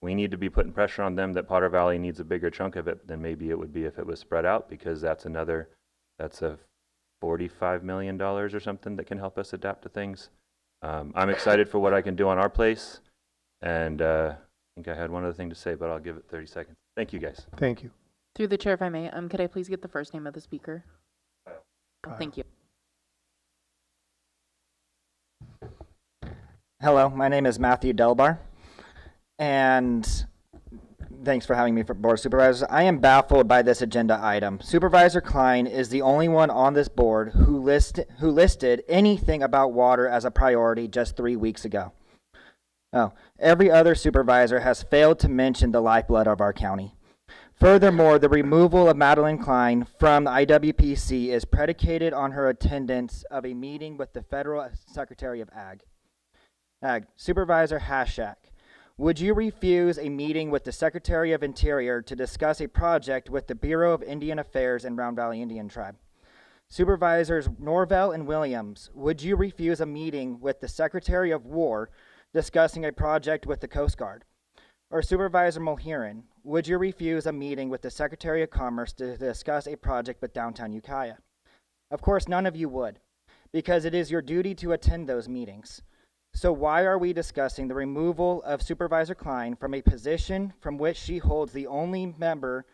We need to be putting pressure on them that Potter Valley needs a bigger chunk of it than maybe it would be if it was spread out, because that's a $45 million or something that can help us adapt to things. I'm excited for what I can do on our place. And I think I had one other thing to say, but I'll give it 30 seconds. Thank you, guys. Thank you. Through the chair, if I may, could I please get the first name of the speaker? Oh, thank you. Hello, my name is Matthew Delbar, and thanks for having me for Board of Supervisors. I am baffled by this agenda item. Supervisor Klein is the only one on this board who listed anything about water as a priority just 3 weeks ago. Oh, every other supervisor has failed to mention the lifeblood of our county. Furthermore, the removal of Madeline Klein from the IWPC is predicated on her attendance of a meeting with the Federal Secretary of Ag. Supervisor Hashak, would you refuse a meeting with the Secretary of Interior to discuss a project with the Bureau of Indian Affairs and Round Valley Indian Tribe? Supervisors Norvell and Williams, would you refuse a meeting with the Secretary of War discussing a project with the Coast Guard? Or Supervisor Mulheron, would you refuse a meeting with the Secretary of Commerce to discuss a project with downtown Ukiah? Of course, none of you would, because it is your duty to attend those meetings. So why are we discussing the removal of Supervisor Klein from a position from which she is the only member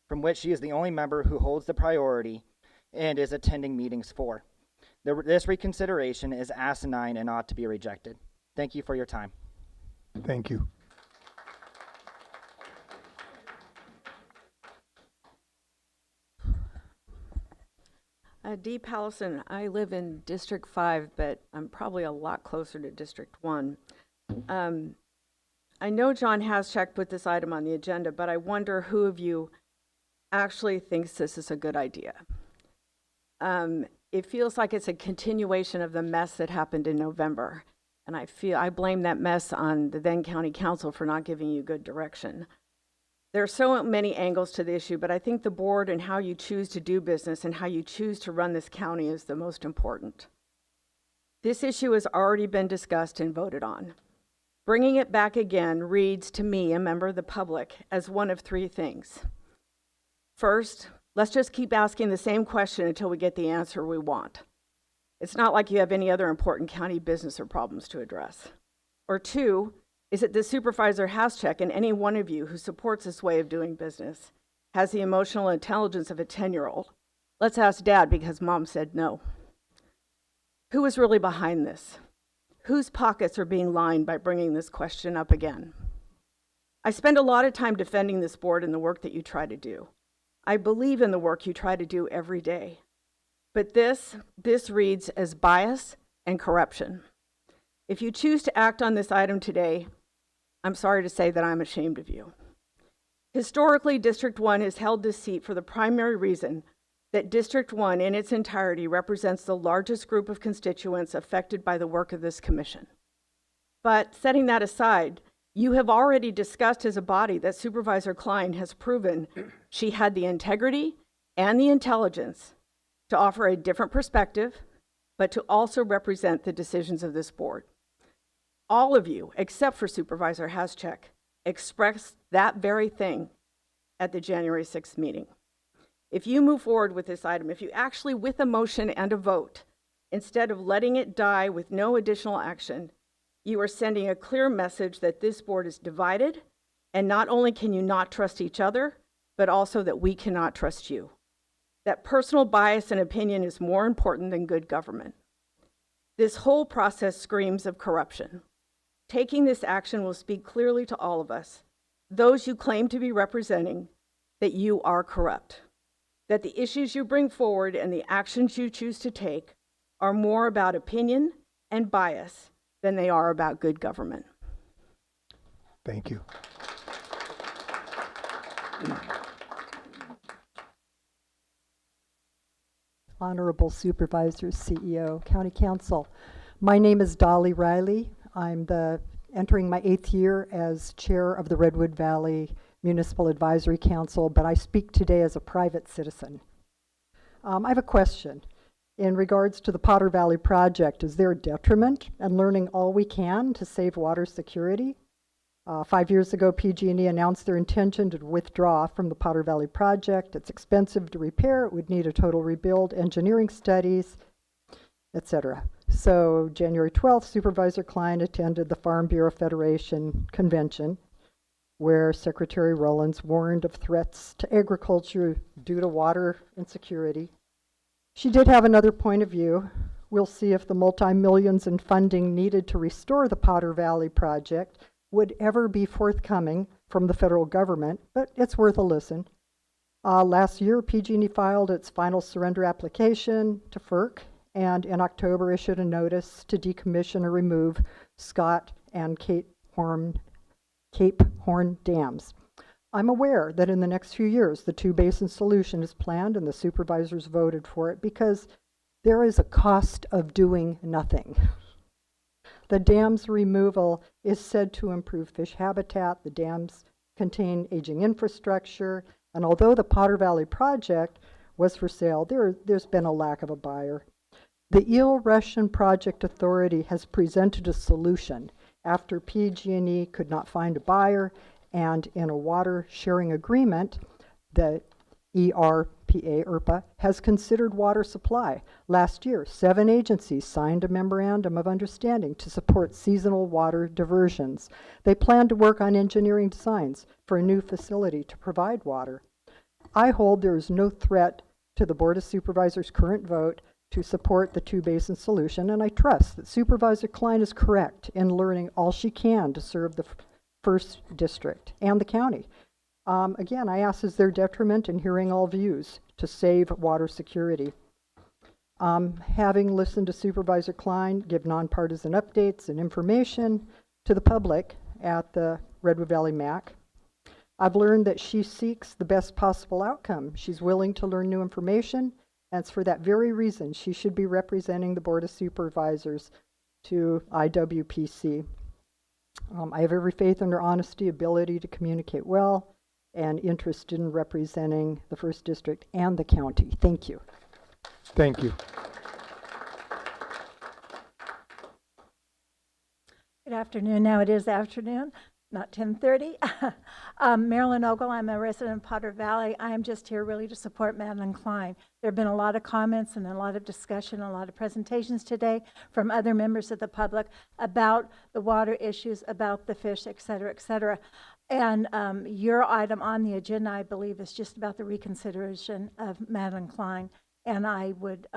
who holds the priority and is attending meetings for? This reconsideration is asinine and ought to be rejected. Thank you for your time. Thank you. Dee Pallison, I live in District 5, but I'm probably a lot closer to District 1. I know John Haschak put this item on the agenda, but I wonder who of you actually thinks this is a good idea. It feels like it's a continuation of the mess that happened in November, and I blame that mess on the then County Council for not giving you good direction. There are so many angles to the issue, but I think the board and how you choose to do business and how you choose to run this county is the most important. This issue has already been discussed and voted on. Bringing it back again reads to me, a member of the public, as one of three things. First, let's just keep asking the same question until we get the answer we want. It's not like you have any other important county business or problems to address. Or two, is that the Supervisor Haschak and any one of you who supports this way of doing business has the emotional intelligence of a 10-year-old. Let's ask Dad because Mom said no. Who is really behind this? Whose pockets are being lined by bringing this question up again? I spend a lot of time defending this board and the work that you try to do. I believe in the work you try to do every day. But this reads as bias and corruption. If you choose to act on this item today, I'm sorry to say that I'm ashamed of you. Historically, District 1 has held this seat for the primary reason that District 1 in its entirety represents the largest group of constituents affected by the work of this commission. But setting that aside, you have already discussed as a body that Supervisor Klein has proven she had the integrity and the intelligence to offer a different perspective, but to also represent the decisions of this board. All of you, except for Supervisor Haschak, expressed that very thing at the January 6th meeting. If you move forward with this item, if you actually with a motion and a vote, instead of letting it die with no additional action, you are sending a clear message that this board is divided, and not only can you not trust each other, but also that we cannot trust you. That personal bias and opinion is more important than good government. This whole process screams of corruption. Taking this action will speak clearly to all of us, those you claim to be representing, that you are corrupt, that the issues you bring forward and the actions you choose to take are more about opinion and bias than they are about good government. Thank you. Honorable Supervisors, CEO, County Council. My name is Dolly Riley. I'm entering my 8th year as chair of the Redwood Valley Municipal Advisory Council, but I speak today as a private citizen. I have a question. in regards to the Potter Valley project, is there a detriment in learning all we can to save water security? 5 years ago, PG&E announced their intention to withdraw from the Potter Valley project. It's expensive to repair. It would need a total rebuild, engineering studies, etc. So January 12th, Supervisor Klein attended the Farm Bureau Federation convention, where Secretary Rollins warned of threats to agriculture due to water insecurity. She did have another point of view. We'll see if the multi-millions in funding needed to restore the Potter Valley project would ever be forthcoming from the federal government, but it's worth a listen. Last year, PG&E filed its final surrender application to FERC, and in October issued a notice to decommission or remove Scott and Cape Horn dams. I'm aware that in the next few years, the two-basin solution is planned and the supervisors voted for it because there is a cost of doing nothing. The dam's removal is said to improve fish habitat. The dams contain aging infrastructure, and although the Potter Valley project was for sale, there's been a lack of a buyer. The Eel Russian Project Authority has presented a solution after PG&E could not find a buyer, and in a water sharing agreement, the ERPA has considered water supply. Last year, 7 agencies signed a memorandum of understanding to support seasonal water diversions. They plan to work on engineering designs for a new facility to provide water. I hold there is no threat to the Board of Supervisors' current vote to support the two-basin solution, and I trust that Supervisor Klein is correct in learning all she can to serve the first district and the county. Again, I ask, is there detriment in hearing all views to save water security? Having listened to Supervisor Klein give nonpartisan updates and information to the public at the Redwood Valley MAC, I've learned that she seeks the best possible outcome. She's willing to learn new information, and it's for that very reason she should be representing the Board of Supervisors to IWPC. I have every faith in her honesty, ability to communicate well, and interest in representing the First District and the county. Thank you. Thank you. Good afternoon. Now it is afternoon, not 10:30. Marilyn Ogle, I'm a resident of Potter Valley. I am just here really to support Madeline Klein. There have been a lot of comments and a lot of discussion, a lot of presentations today from other members of the public about the water issues, about the fish, et cetera, et cetera. And your item on the agenda, I believe, is just about the reconsideration of Madeline Klein. And I would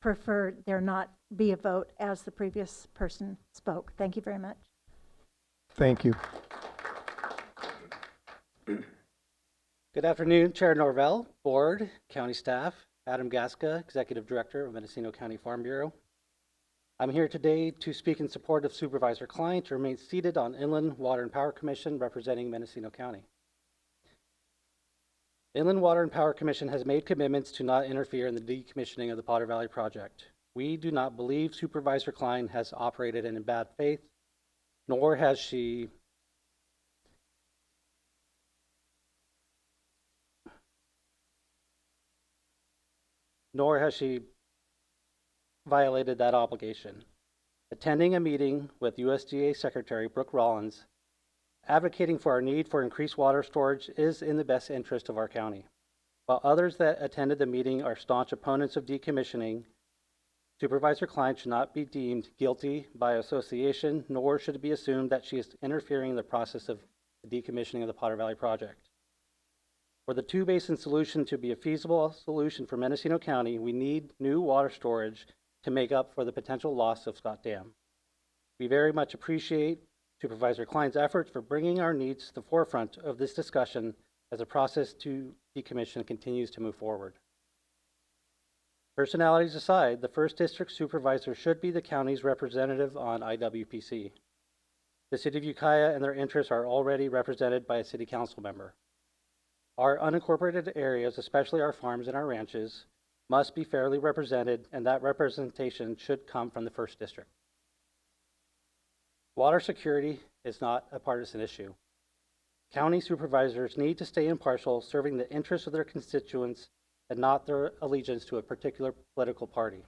prefer there not be a vote as the previous person spoke. Thank you very much. Thank you. Good afternoon, Chair Norvell, Board, County staff, Adam Gaska, Executive Director of Mendocino County Farm Bureau. I'm here today to speak in support of Supervisor Klein to remain seated on Inland Water and Power Commission representing Mendocino County. Inland Water and Power Commission has made commitments to not interfere in the decommissioning of the Potter Valley project. We do not believe Supervisor Klein has operated in bad faith, nor has she violated that obligation. Attending a meeting with USDA Secretary Brooke Rollins, advocating for our need for increased water storage is in the best interest of our county. While others that attended the meeting are staunch opponents of decommissioning, Supervisor Klein should not be deemed guilty by association, nor should it be assumed that she is interfering in the process of the decommissioning of the Potter Valley project. For the two-basin solution to be a feasible solution for Mendocino County, we need new water storage to make up for the potential loss of Scott Dam. We very much appreciate Supervisor Klein's efforts for bringing our needs to the forefront of this discussion as the process to decommission continues to move forward. Personalities aside, the First District Supervisor should be the county's representative on IWPC. The City of Ukiah and their interests are already represented by a City Council member. Our unincorporated areas, especially our farms and our ranches, must be fairly represented, and that representation should come from the First District. Water security is not a partisan issue. County supervisors need to stay impartial, serving the interests of their constituents and not their allegiance to a particular political party.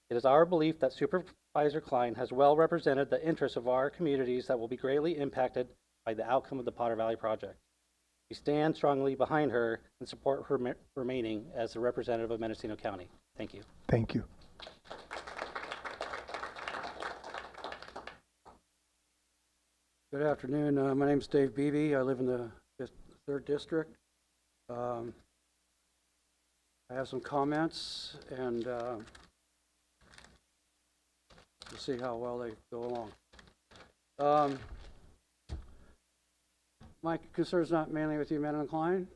It is our belief that Supervisor Klein has well represented the interests of our communities that will be greatly impacted by the outcome of the Potter Valley project. We stand strongly behind her and support her remaining as the representative of Mendocino County. Thank you. Thank you. Good afternoon. My name's Dave Beebe. I live in the 3rd District. I have some comments, and we'll see how well they go along. My concern is not mainly with you, Madeline Klein.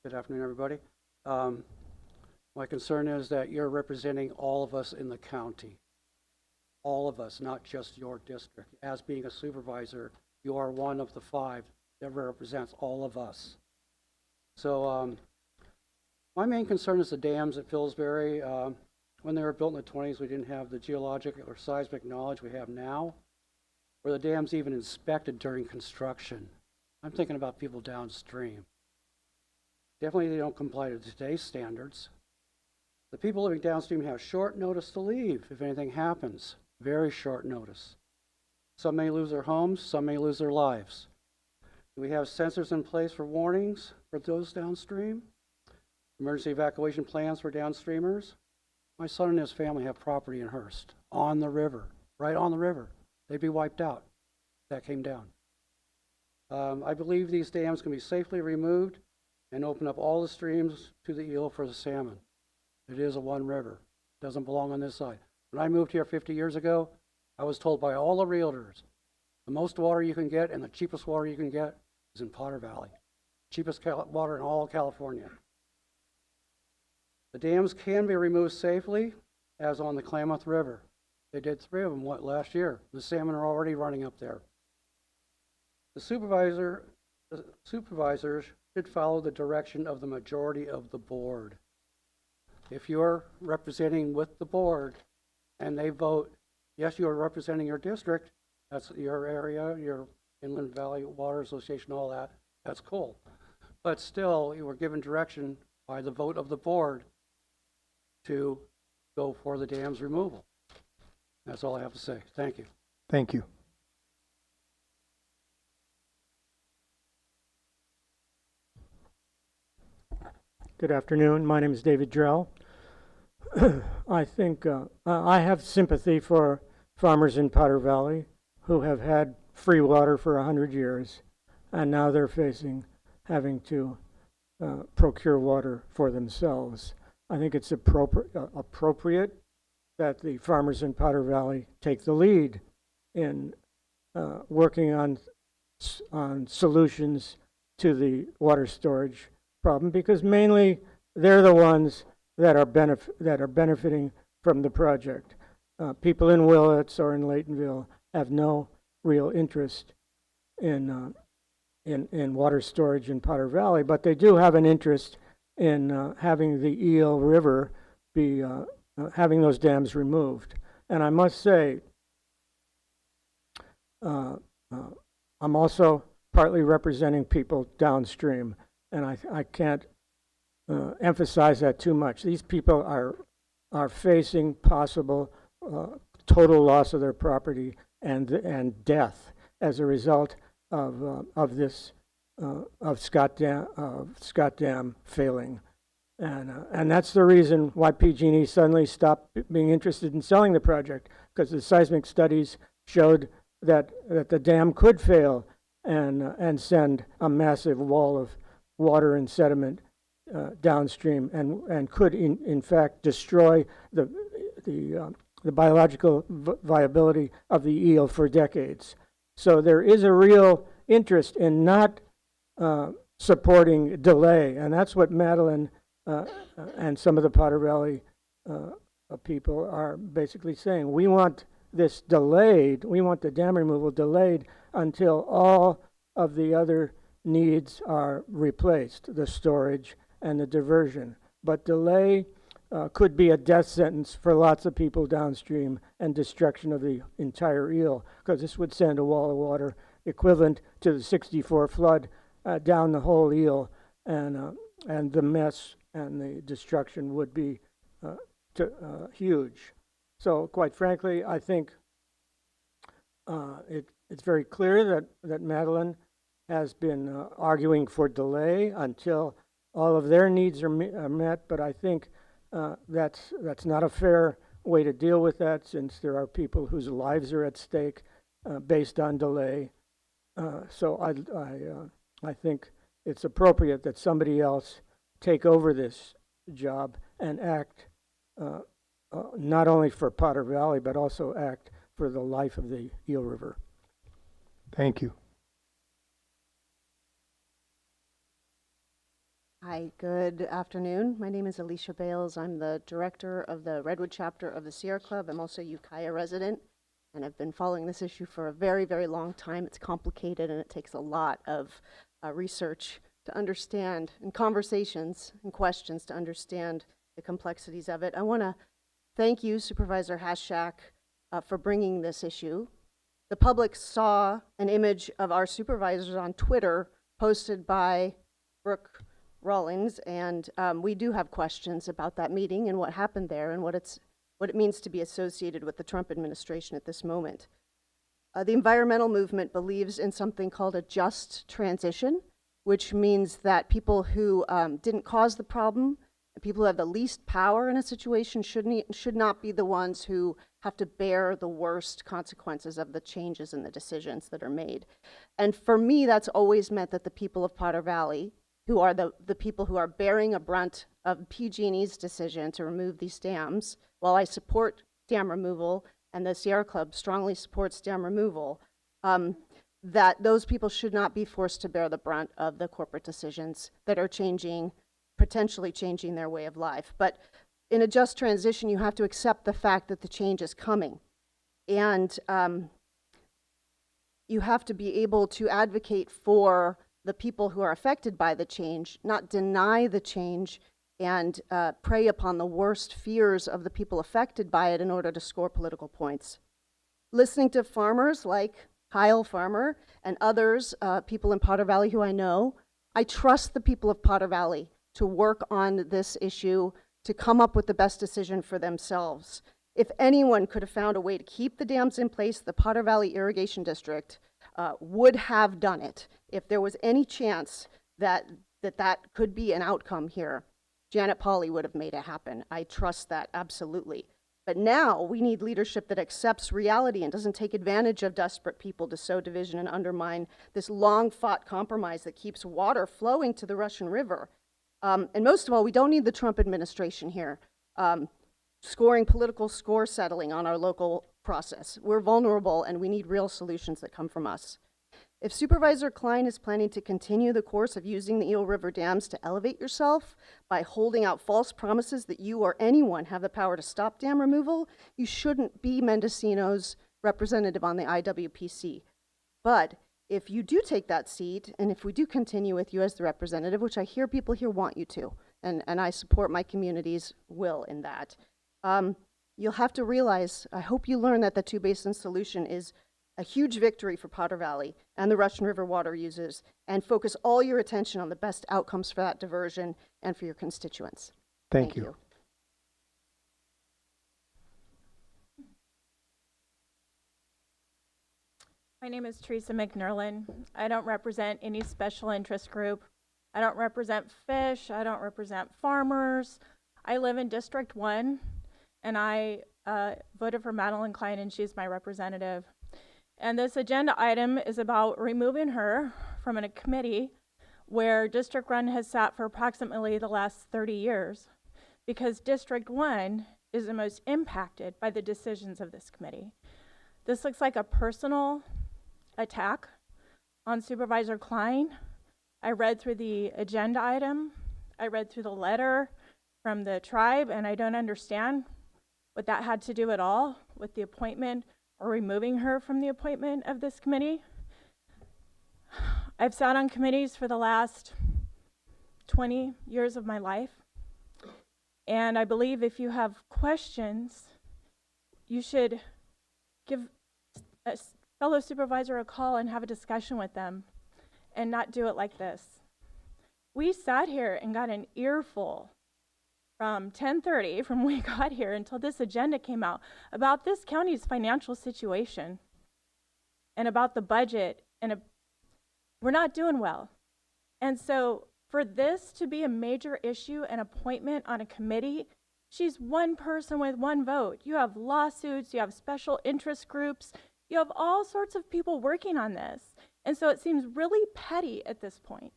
Good afternoon, everybody. My concern is that you're representing all of us in the county. All of us, not just your district. As being a supervisor, you are one of the 5 that represents all of us. So my main concern is the dams at Pillsbury. When they were built in the 20s, we didn't have the geologic or seismic knowledge we have now, where the dam's even inspected during construction. I'm thinking about people downstream. Definitely they don't comply to today's standards. The people living downstream have short notice to leave if anything happens. Very short notice. Some may lose their homes, some may lose their lives. Do we have sensors in place for warnings for those downstream? Emergency evacuation plans for downstreamers? My son and his family have property in Hearst, on the river, right on the river. They'd be wiped out if that came down. I believe these dams can be safely removed and open up all the streams to the eel for the salmon. It is a one river. It doesn't belong on this side. When I moved here 50 years ago, I was told by all the realtors, the most water you can get and the cheapest water you can get is in Potter Valley. Cheapest water in all of California. The dams can be removed safely, as on the Klamath River. They did 3 of them last year. The salmon are already running up there. The supervisors should follow the direction of the majority of the board. If you're representing with the board and they vote, yes, you are representing your district, that's your area, your Inland Valley Water Association, all that, that's cool. But still, you were given direction by the vote of the board to go for the dam's removal. That's all I have to say. Thank you. Thank you. Good afternoon. My name is David Drell. I think I have sympathy for farmers in Potter Valley who have had free water for 100 years, and now they're facing having to procure water for themselves. I think it's appropriate that the farmers in Potter Valley take the lead in working on solutions to the water storage problem, because mainly they're the ones that are benefiting from the project. People in Willits or in Laytonville have no real interest in water storage in Potter Valley, but they do have an interest in having the Eel River be having those dams removed. And I must say, I'm also partly representing people downstream, and I can't emphasize that too much. These people are facing possible total loss of their property and death as a result of this Scott Dam failing, and that's the reason why PG&E suddenly stopped being interested in selling the project, because the seismic studies showed that the dam could fail and send a massive wall of water and sediment downstream, and could in fact destroy the biological viability of the eel for decades. So there is a real interest in not supporting delay, and that's what Madeline and some of the Potter Valley people are basically saying. We want this delayed, we want the dam removal delayed until all of the other needs are replaced, the storage and the diversion. But delay could be a death sentence for lots of people downstream and destruction of the entire eel, because this would send a wall of water equivalent to the '64 flood down the whole eel, and and the mess and the destruction would be huge. So quite frankly, I think it's very clear that Madeline has been arguing for delay until all of their needs are met, but I think that's not a fair way to deal with that, since there are people whose lives are at stake based on delay. So I think it's appropriate that somebody else take over this job and act not only for Potter Valley, but also act for the life of the Eel River. Thank you. Hi, good afternoon. My name is Alicia Bales. I'm the director of the Redwood chapter of the Sierra Club. I'm also a Ukiah resident, and I've been following this issue for a very, very long time. It's complicated, and it takes a lot of research to understand, and conversations and questions to understand the complexities of it. I want to thank you, Supervisor Hashak, for bringing this issue. The public saw an image of our supervisors on Twitter posted by Brooke Rollins, and we do have questions about that meeting and what happened there and what it means to be associated with the Trump administration at this moment. The environmental movement believes in something called a just transition, which means that people who didn't cause the problem, people who have the least power in a situation should not be the ones who have to bear the worst consequences of the changes and the decisions that are made. And for me, that's always meant that the people of Potter Valley, who are the people who are bearing a brunt of PG&E's decision to remove these dams, while I support dam removal and the Sierra Club strongly supports dam removal, that those people should not be forced to bear the brunt of the corporate decisions that are potentially changing their way of life. But in a just transition, you have to accept the fact that the change is coming. And you have to be able to advocate for the people who are affected by the change, not deny the change and prey upon the worst fears of the people affected by it in order to score political points. Listening to farmers like Kyle Farmer and others, people in Potter Valley who I know, I trust the people of Potter Valley to work on this issue, to come up with the best decision for themselves. If anyone could have found a way to keep the dams in place, the Potter Valley Irrigation District would have done it. If there was any chance that could be an outcome here, Janet Pauley would have made it happen. I trust that absolutely. But now we need leadership that accepts reality and doesn't take advantage of desperate people to sow division and undermine this long-fought compromise that keeps water flowing to the Russian River. And most of all, we don't need the Trump administration here scoring political score settling on our local process. We're vulnerable and we need real solutions that come from us. If Supervisor Klein is planning to continue the course of using the Eel River dams to elevate yourself by holding out false promises that you or anyone have the power to stop dam removal, you shouldn't be Mendocino's representative on the IWPC. But if you do take that seat, and if we do continue with you as the representative, which I hear people here want you to, and I support my community's will in that, you'll have to realize, I hope you learn that the two-basin solution is a huge victory for Potter Valley and the Russian River water users, and focus all your attention on the best outcomes for that diversion and for your constituents. Thank you. My name is Teresa McNerlin. I don't represent any special interest group. I don't represent fish. I don't represent farmers. I live in District 1, and I voted for Madeline Klein, and she's my representative. And this agenda item is about removing her from a committee where District 1 has sat for approximately the last 30 years, because District 1 is the most impacted by the decisions of this committee. This looks like a personal attack on Supervisor Klein. I read through the agenda item. I read through the letter from the tribe, and I don't understand what that had to do at all with the appointment or removing her from the appointment of this committee. I've sat on committees for the last 20 years of my life, and I believe if you have questions, you should give a fellow supervisor a call and have a discussion with them and not do it like this. We sat here and got an earful from 10:30, from when we got here until this agenda came out, about this county's financial situation and about the budget, and we're not doing well. And so for this to be a major issue, an appointment on a committee, she's one person with one vote. You have lawsuits, you have special interest groups, you have all sorts of people working on this. And so it seems really petty at this point.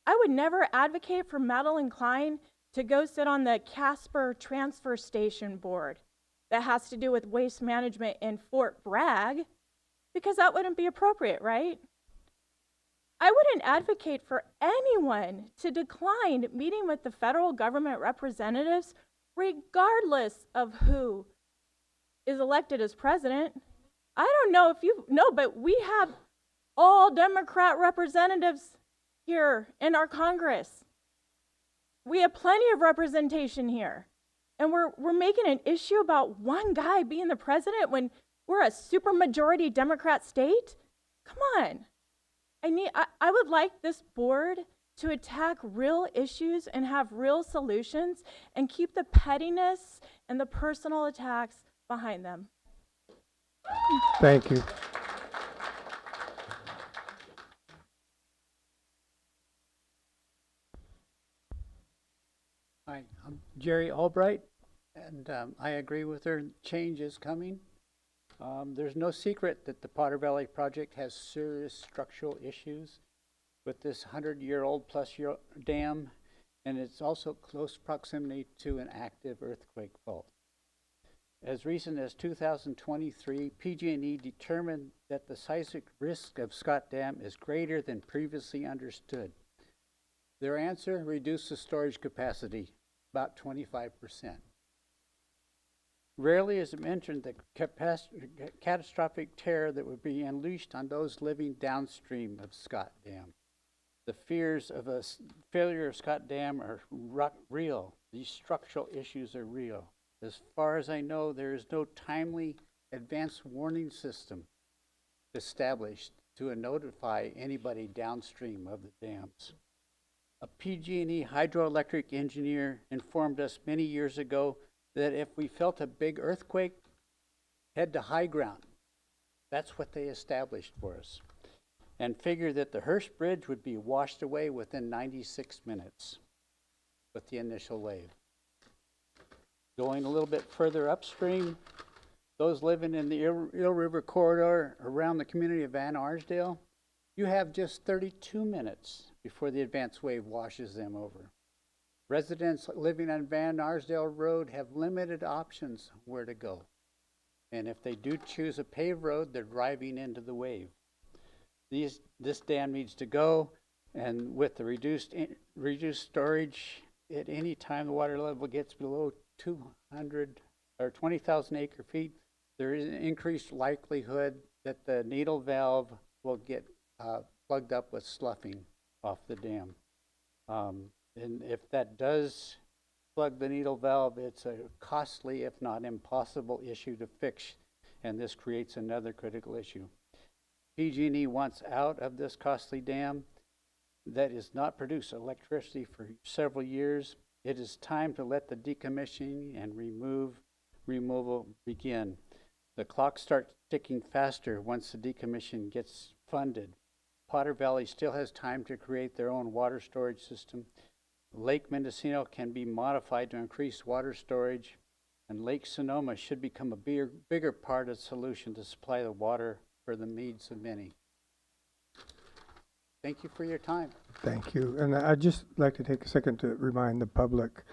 I would never advocate for Madeline Klein to go sit on the Casper Transfer Station Board that has to do with waste management in Fort Bragg, because that wouldn't be appropriate, right? I wouldn't advocate for anyone to decline meeting with the federal government representatives regardless of who is elected as president. I don't know if you know, but we have all Democrat representatives here in our Congress. We have plenty of representation here. And we're making an issue about one guy being the president when we're a supermajority Democrat state? Come on. I would like this board to attack real issues and have real solutions and keep the pettiness and the personal attacks behind them. Thank you. Hi, I'm Jerry Albright, and I agree with her. Change is coming. There's no secret that the Potter Valley project has serious structural issues with this 100-year-old plus year dam, and it's also close proximity to an active earthquake fault. As recent as 2023, PG&E determined that the seismic risk of Scott Dam is greater than previously understood. Their answer: reduce the storage capacity about 25%. Rarely is it mentioned the catastrophic terror that would be unleashed on those living downstream of Scott Dam. The fears of a failure of Scott Dam are real. These structural issues are real. As far as I know, there is no timely advanced warning system established to notify anybody downstream of the dams. A PG&E hydroelectric engineer informed us many years ago that if we felt a big earthquake, head to high ground. That's what they established for us. And figured that the Hearst Bridge would be washed away within 96 minutes with the initial wave. Going a little bit further upstream, those living in the Eel River corridor around the community of Van Arsdale, you have just 32 minutes before the advanced wave washes them over. Residents living on Van Arsdale Road have limited options where to go. And if they do choose a paved road, they're driving into the wave. This dam needs to go, and with the reduced storage, at any time the water level gets below 200 or 20,000 acre feet, there is an increased likelihood that the needle valve will get plugged up with sloughing off the dam. And if that does plug the needle valve, it's a costly, if not impossible, issue to fix, and this creates another critical issue. PG&E wants out of this costly dam that is not produce electricity for several years. It is time to let the decommissioning and removal begin. The clock starts ticking faster once the decommission gets funded. Potter Valley still has time to create their own water storage system. Lake Mendocino can be modified to increase water storage, and Lake Sonoma should become a bigger part of the solution to supply the water for the needs of many. Thank you for your time. Thank you. And I'd just like to take a second to remind the public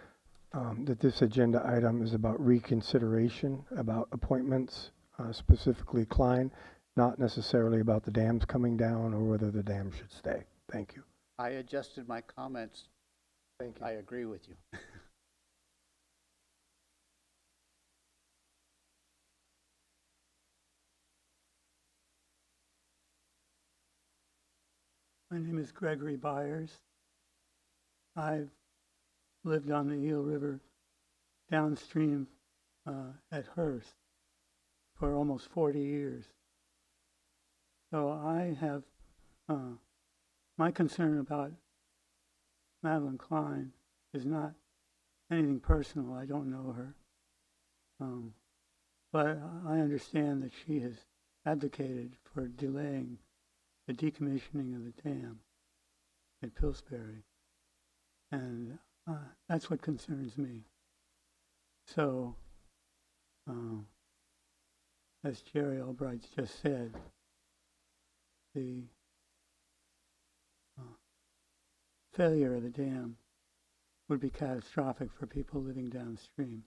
that this agenda item is about reconsideration, about appointments, specifically Klein, not necessarily about the dams coming down or whether the dam should stay. Thank you. I adjusted my comments. Thank you. I agree with you. My name is Gregory Byers. I've lived on the Eel River downstream at Hearst for almost 40 years. So I have my concern about Madeline Klein is not anything personal. I don't know her. But I understand that she has advocated for delaying the decommissioning of the dam at Pillsbury. And that's what concerns me. So, as Jerry Albright just said, the failure of the dam would be catastrophic for people living downstream.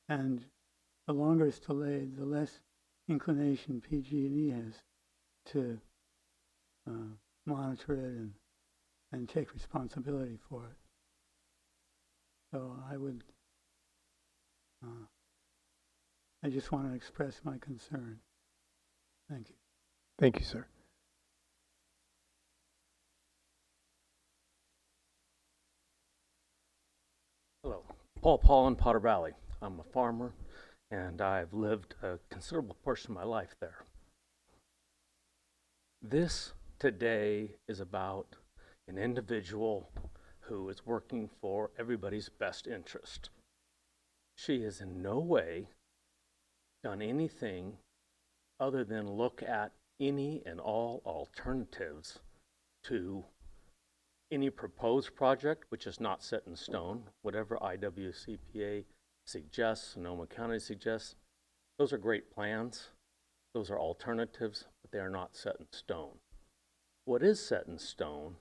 And the longer it's delayed, the less inclination PG&E has to monitor it and take responsibility for it. So I just want to express my concern. Thank you. Thank you, sir. Hello, Paul Paul in Potter Valley. I'm a farmer, and I've lived a considerable portion of my life there. This today is about an individual who is working for everybody's best interest. She has in no way done anything other than look at any and all alternatives to any proposed project, which is not set in stone. Whatever IWCPA suggests, Sonoma County suggests, those are great plans. Those are alternatives, but they are not set in stone. What is set in stone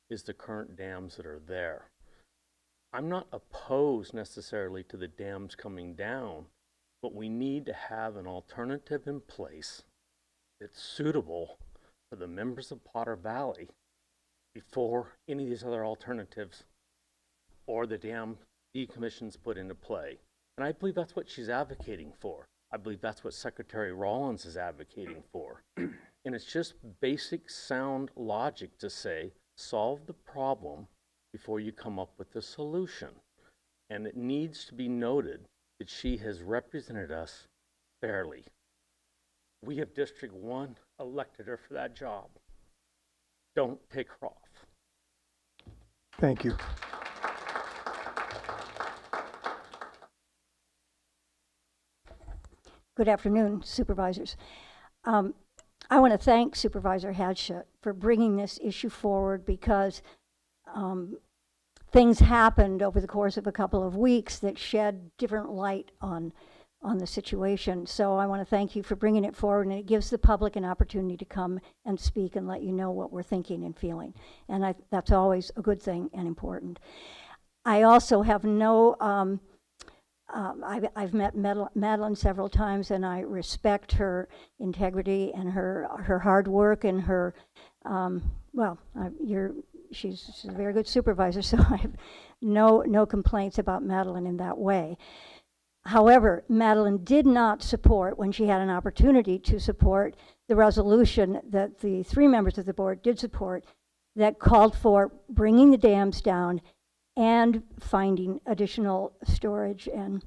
is the current dams that are there. I'm not opposed necessarily to the dams coming down, but we need to have an alternative in place that's suitable for the members of Potter Valley before any of these other alternatives or the dam decommission's put into play. And I believe that's what she's advocating for. I believe that's what Secretary Rollins is advocating for. And it's just basic sound logic to say, solve the problem before you come up with the solution. And it needs to be noted that she has represented us fairly. We have District 1 elected her for that job. Don't take her off. Thank you. Good afternoon, Supervisors. I want to thank Supervisor Hadshut for bringing this issue forward because things happened over the course of a couple of weeks that shed different light on the situation. So I want to thank you for bringing it forward, and it gives the public an opportunity to come and speak and let you know what we're thinking and feeling. And that's always a good thing and important. I also have no, I've met Madeline several times, and I respect her integrity and her hard work and her, she's a very good supervisor, so I have no complaints about Madeline in that way. However, Madeline did not support, when she had an opportunity to support, the resolution that the 3 members of the board did support that called for bringing the dams down and finding additional storage and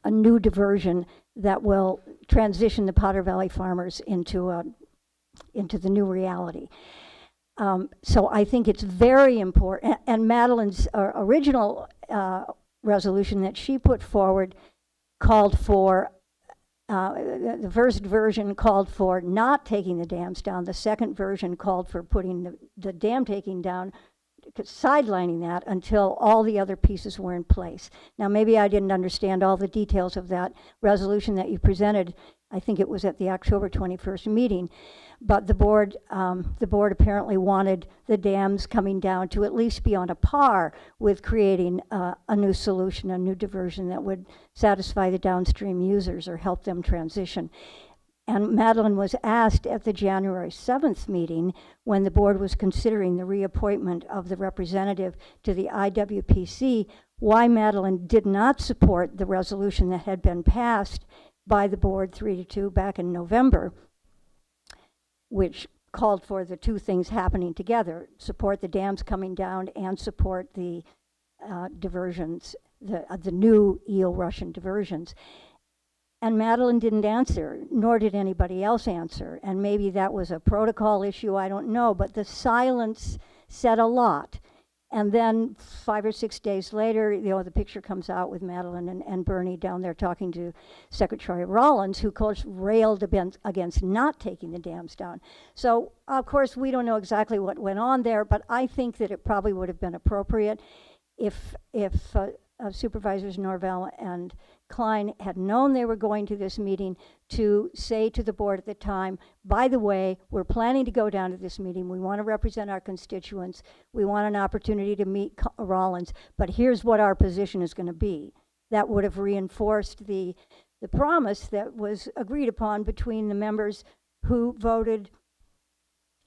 a new diversion that will transition the Potter Valley farmers into the new reality. So I think it's very important, and Madeline's original resolution that she put forward called for, the first version called for not taking the dams down. The second version called for putting the dam taking down, sidelining that until all the other pieces were in place. Now, maybe I didn't understand all the details of that resolution that you presented. I think it was at the October 21st meeting, but the board apparently wanted the dams coming down to at least be on a par with creating a new solution, a new diversion that would satisfy the downstream users or help them transition. And Madeline was asked at the January 7th meeting, when the board was considering the reappointment of the representative to the IWPC, why Madeline did not support the resolution that had been passed by the board 3-2 back in November, which called for the 2 things happening together: support the dams coming down and support the diversions, the new eel Russian diversions. And Madeline didn't answer, nor did anybody else answer. And maybe that was a protocol issue, I don't know, but the silence said a lot. And then 5 or 6 days later, the picture comes out with Madeline and Bernie down there talking to Secretary Rollins, who, of course, railed against not taking the dams down. So, of course, we don't know exactly what went on there, but I think that it probably would have been appropriate if Supervisors Norvell and Klein had known they were going to this meeting to say to the board at the time, by the way, we're planning to go down to this meeting. We want to represent our constituents. We want an opportunity to meet Rollins, but here's what our position is going to be. That would have reinforced the promise that was agreed upon between the members who voted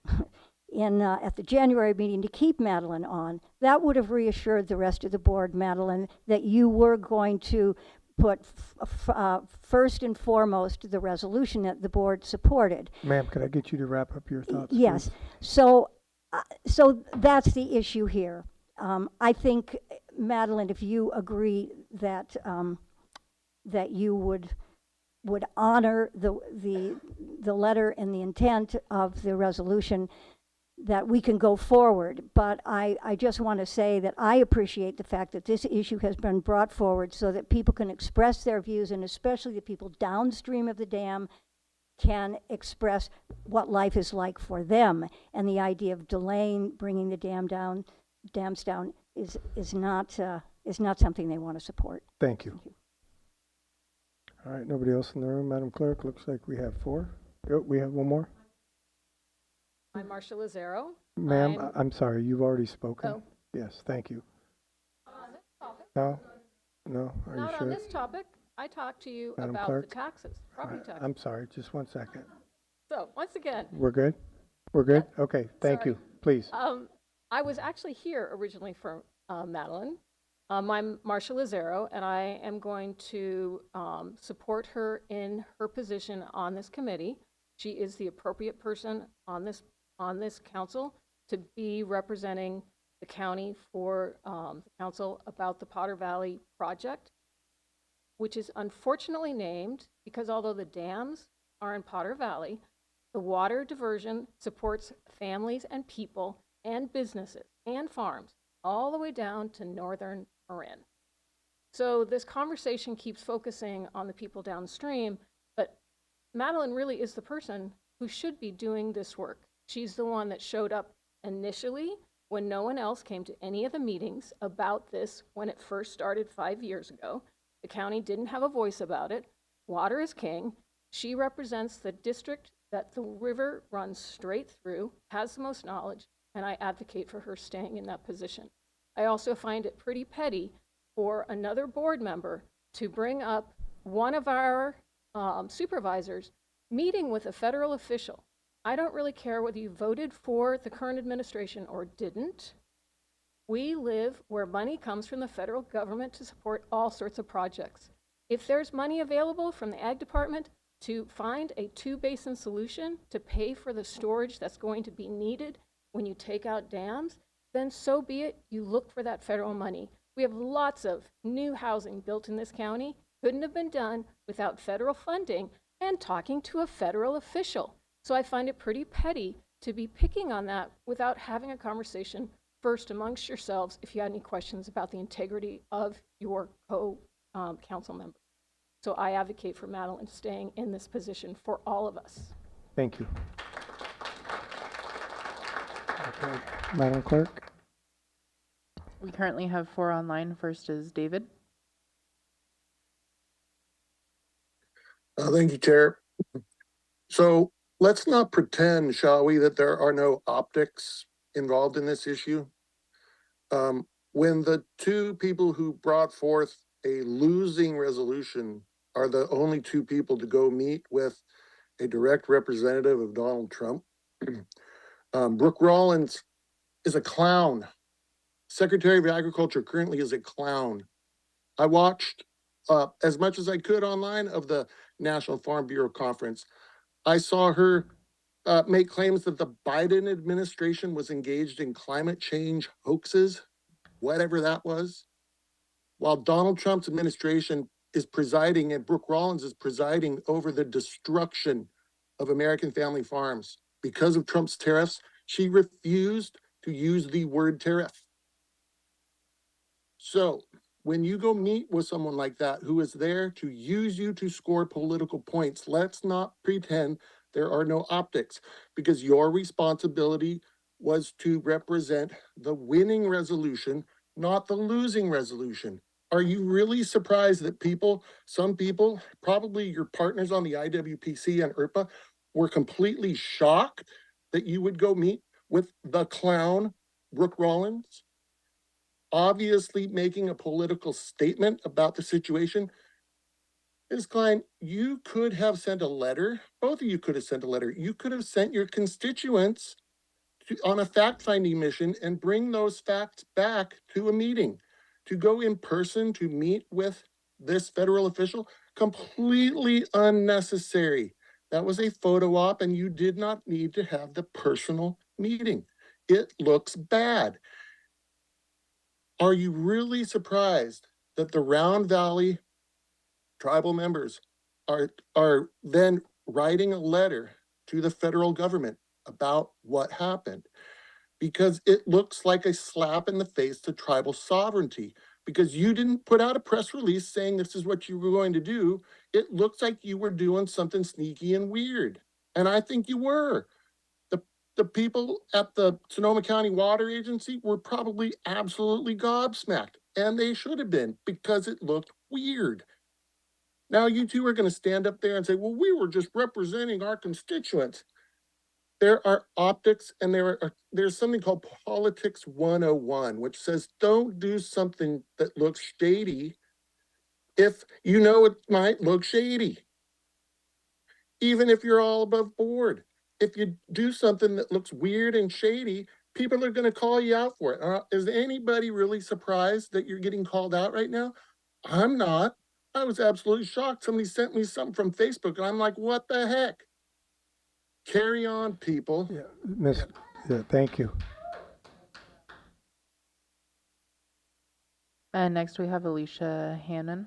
at the January meeting to keep Madeline on. That would have reassured the rest of the board, Madeline, that you were going to put first and foremost the resolution that the board supported. Ma'am, could I get you to wrap up your thoughts? Yes. Please? So that's the issue here. I think, Madeline, if you agree that that you would honor the letter and the intent of the resolution, that we can go forward. But I just want to say that I appreciate the fact that this issue has been brought forward so that people can express their views, and especially the people downstream of the dam can express what life is like for them. And the idea of delaying bringing the dams down is not something they want to support. Thank you. All right, nobody else in the room, Madam Clerk? Looks like we have 4. Oh, we have one more. I'm Marcia Lazaro. Ma'am, I'm sorry, you've already spoken. Oh. Yes, thank you. On this topic. No? No? Are Not you on sure? this topic. I talked to you Madam about Clerk? the taxes, property taxes. I'm sorry, just 1 second. So, once again. We're good? We're good? Okay, thank you. Please. I was actually here originally for Madeline. I'm Marcia Lazaro, and I am going to support her in her position on this committee. She is the appropriate person on this council to be representing the county for the council about the Potter Valley project, which is unfortunately named because although the dams are in Potter Valley, the water diversion supports families and people and businesses and farms all the way down to northern Marin. So this conversation keeps focusing on the people downstream, but Madeline really is the person who should be doing this work. She's the one that showed up initially when no one else came to any of the meetings about this when it first started 5 years ago. The county didn't have a voice about it. Water is king. She represents the district that the river runs straight through, has the most knowledge, and I advocate for her staying in that position. I also find it pretty petty for another board member to bring up one of our supervisors meeting with a federal official. I don't really care whether you voted for the current administration or didn't. We live where money comes from the federal government to support all sorts of projects. If there's money available from the Ag Department to find a 2-basin solution to pay for the storage that's going to be needed when you take out dams, then so be it. You look for that federal money. We have lots of new housing built in this county. Couldn't have been done without federal funding and talking to a federal official. So I find it pretty petty to be picking on that without having a conversation first amongst yourselves if you had any questions about the integrity of your co-council members. So I advocate for Madeline staying in this position for all of us. Thank you. Okay, Madam Clerk? We currently have 4 online. First is David. Thank you, Chair. So let's not pretend, shall we, that there are no optics involved in this issue. When the 2 people who brought forth a losing resolution are the only 2 people to go meet with a direct representative of Donald Trump, Brooke Rollins is a clown. Secretary of Agriculture currently is a clown. I watched as much as I could online of the National Farm Bureau conference. I saw her make claims that the Biden administration was engaged in climate change hoaxes, whatever that was, while Donald Trump's administration is presiding and Brooke Rollins is presiding over the destruction of American family farms. Because of Trump's tariffs, she refused to use the word tariff. So when you go meet with someone like that who is there to use you to score political points, let's not pretend there are no optics, because your responsibility was to represent the winning resolution, not the losing resolution. Are you really surprised that some people, probably your partners on the IWPC and IRPA, were completely shocked that you would go meet with the clown, Brooke Rollins, obviously making a political statement about the situation? Ms. Klein, you could have sent a letter. Both of you could have sent a letter. You could have sent your constituents on a fact-finding mission and bring those facts back to a meeting. To go in person to meet with this federal official, completely unnecessary. That was a photo op, and you did not need to have the personal meeting. It looks bad. Are you really surprised that the Round Valley tribal members are then writing a letter to the federal government about what happened? Because it looks like a slap in the face to tribal sovereignty, because you didn't put out a press release saying this is what you were going to do. It looks like you were doing something sneaky and weird. And I think you were. The people at the Sonoma County Water Agency were probably absolutely gobsmacked, and they should have been, because it looked weird. Now you two are going to stand up there and say, well, we were just representing our constituents. There are optics, and there's something called Politics 101, which says don't do something that looks shady if you know it might look shady, even if you're all above board. If you do something that looks weird and shady, people are going to call you out for it. Is anybody really surprised that you're getting called out right now? I'm not. I was absolutely shocked. Somebody sent me something from Facebook, and I'm like, what the heck? Carry on, people. Thank you. And next we have Alicia Hannon.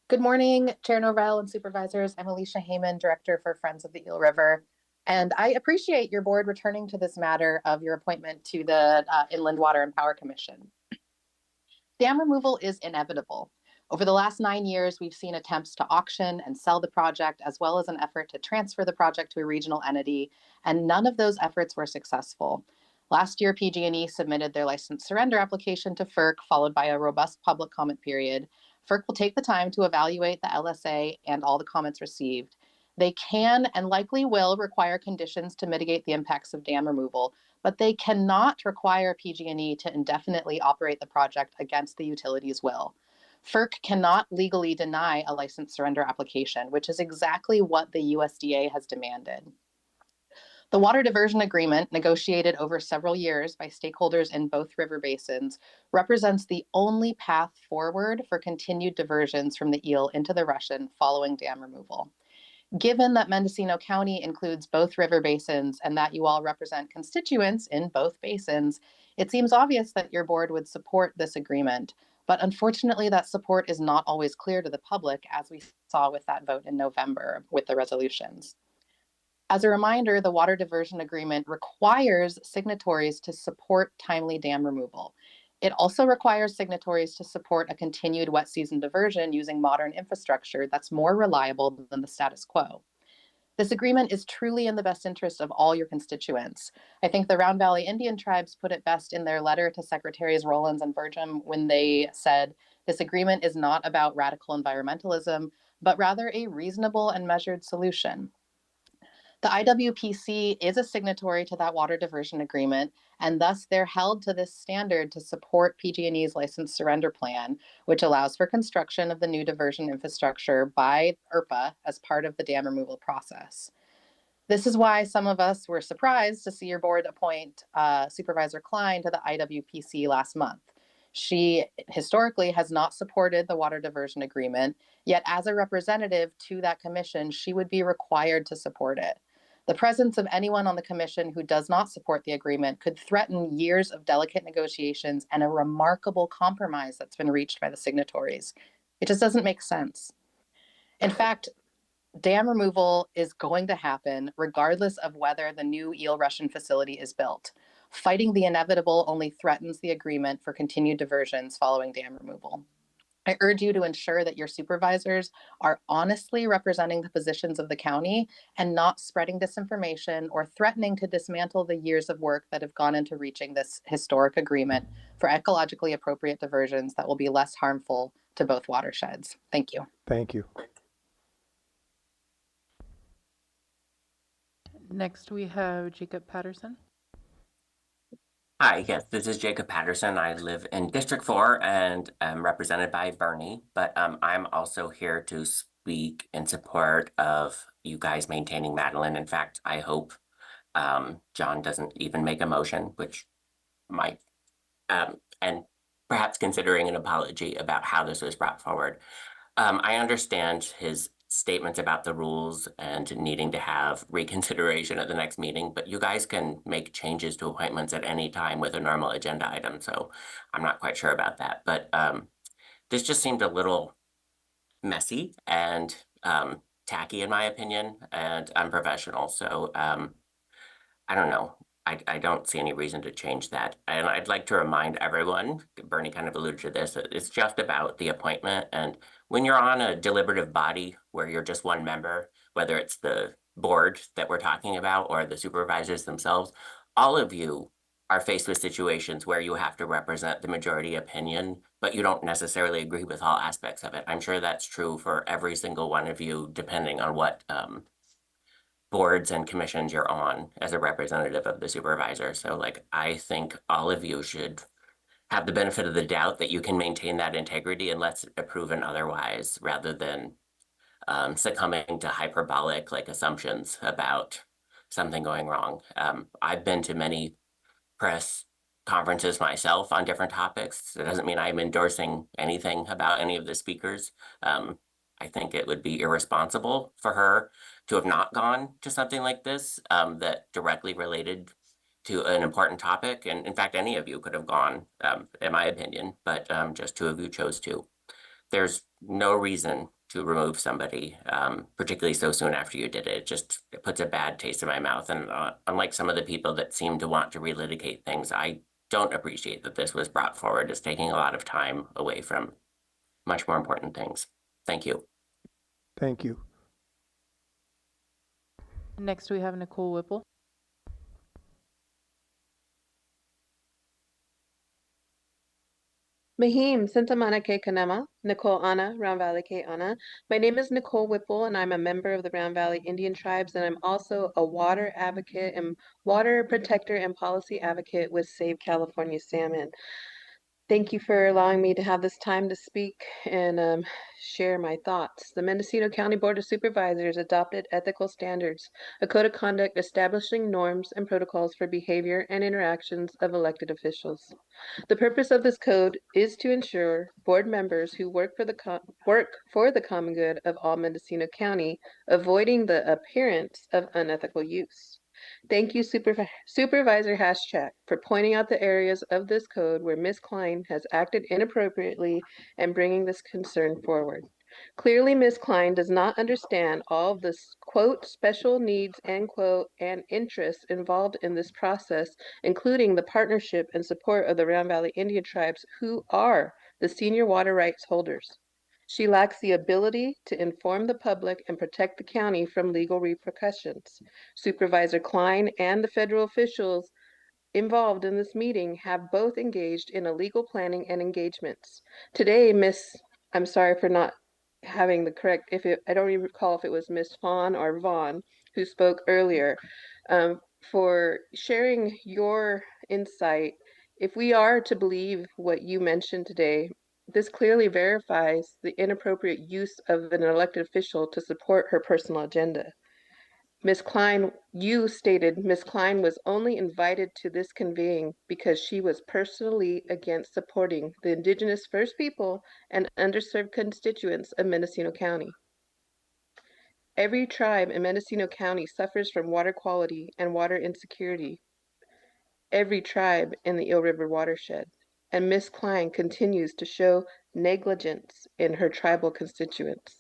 Good morning, Chair Norvell and supervisors. I'm Alicia Heyman, Director for Friends of the Eel River. And I appreciate your board returning to this matter of your appointment to the Inland Water and Power Commission. Dam removal is inevitable. Over the last 9 years, we've seen attempts to auction and sell the project, as well as an effort to transfer the project to a regional entity, and none of those efforts were successful. Last year, PG&E submitted their license surrender application to FERC, followed by a robust public comment period. FERC will take the time to evaluate the LSA and all the comments received. They can and likely will require conditions to mitigate the impacts of dam removal, but they cannot require PG&E to indefinitely operate the project against the utility's will. FERC cannot legally deny a license surrender application, which is exactly what the USDA has demanded. The water diversion agreement, negotiated over several years by stakeholders in both river basins, represents the only path forward for continued diversions from the Eel into the Russian following dam removal. Given that Mendocino County includes both river basins and that you all represent constituents in both basins, it seems obvious that your board would support this agreement. But unfortunately, that support is not always clear to the public, as we saw with that vote in November with the resolutions. As a reminder, the Water Diversion Agreement requires signatories to support timely dam removal. It also requires signatories to support a continued wet season diversion using modern infrastructure that's more reliable than the status quo. This agreement is truly in the best interest of all your constituents. I think the Round Valley Indian tribes put it best in their letter to Secretaries Rollins and Burgum when they said, this agreement is not about radical environmentalism, but rather a reasonable and measured solution. The IWPC is a signatory to that water diversion agreement, and thus they're held to this standard to support PG&E's license surrender plan, which allows for construction of the new diversion infrastructure by IRPA as part of the dam removal process. This is why some of us were surprised to see your board appoint Supervisor Klein to the IWPC last month. She historically has not supported the water diversion agreement, yet as a representative to that commission, she would be required to support it. The presence of anyone on the commission who does not support the agreement could threaten years of delicate negotiations and a remarkable compromise that's been reached by the signatories. It just doesn't make sense. In fact, Dam removal is going to happen regardless of whether the new eel Russian facility is built. Fighting the inevitable only threatens the agreement for continued diversions following dam removal. I urge you to ensure that your supervisors are honestly representing the positions of the county and not spreading disinformation or threatening to dismantle the years of work that have gone into reaching this historic agreement for ecologically appropriate diversions that will be less harmful to both watersheds. Thank you. Thank you. Next, we have Jacob Patterson. Hi, yes, this is Jacob Patterson. I live in District 4 and am represented by Bernie, but I'm also here to speak in support of you guys maintaining Madeline. In fact, I hope John doesn't even make a motion, which might, and perhaps considering an apology about how this was brought forward. I understand his statements about the rules and needing to have reconsideration at the next meeting, but you guys can make changes to appointments at any time with a normal agenda item, so I'm not quite sure about that. But this just seemed a little messy and tacky in my opinion, and unprofessional. So I don't know. I don't see any reason to change that. And I'd like to remind everyone, Bernie kind of alluded to this, it's just about the appointment. And when you're on a deliberative body where you're just one member, whether it's the board that we're talking about or the supervisors themselves, all of you are faced with situations where you have to represent the majority opinion, but you don't necessarily agree with all aspects of it. I'm sure that's true for every single one of you, depending on what boards and commissions you're on as a representative of the supervisor. So like, I think all of you should have the benefit of the doubt that you can maintain that integrity unless proven otherwise, rather than succumbing to hyperbolic like assumptions about something going wrong. I've been to many press conferences myself on different topics. It doesn't mean I'm endorsing anything about any of the speakers. I think it would be irresponsible for her to have not gone to something like this that directly related to an important topic. And in fact, any of you could have gone, in my opinion, but just two of you chose to. There's no reason to remove somebody, particularly so soon after you did it. It puts a bad taste in my mouth. And unlike some of the people that seem to want to relitigate things, I don't appreciate that this was brought forward as taking a lot of time away from much more important things. Thank you. Thank you. Next, we have Nicole Whipple. Mahim, Sintamana Ke Kanema, Nicole Ana, Round Valley Ke Ana. My name is Nicole Whipple, and I'm a member of the Round Valley Indian Tribes, and I'm also a water advocate and water protector and policy advocate with Save California Salmon. Thank you for allowing me to have this time to speak and share my thoughts. The Mendocino County Board of Supervisors adopted ethical standards, a code of conduct establishing norms and protocols for behavior and interactions of elected officials. The purpose of this code is to ensure board members who work for the common good of all Mendocino County, avoiding the appearance of unethical use. Thank you, Supervisor Haschak, for pointing out the areas of this code where Ms. Klein has acted inappropriately and bringing this concern forward. Clearly, Ms. Klein does not understand all of the quote special needs end quote and interests involved in this process, including the partnership and support of the Round Valley Indian Tribes, who are the senior water rights holders. She lacks the ability to inform the public and protect the county from legal repercussions. Supervisor Klein and the federal officials involved in this meeting have both engaged in illegal planning and engagements. Today, I'm sorry for not having the correct, I don't even recall if it was Miss Fawn or Vaughn who spoke earlier, for sharing your insight. If we are to believe what you mentioned today, this clearly verifies the inappropriate use of an elected official to support her personal agenda. Ms. Klein, you stated Ms. Klein was only invited to this convening because she was personally against supporting the Indigenous First People and underserved constituents of Mendocino County. Every tribe in Mendocino County suffers from water quality and water insecurity. Every tribe in the Eel River watershed. And Ms. Klein continues to show negligence in her tribal constituents.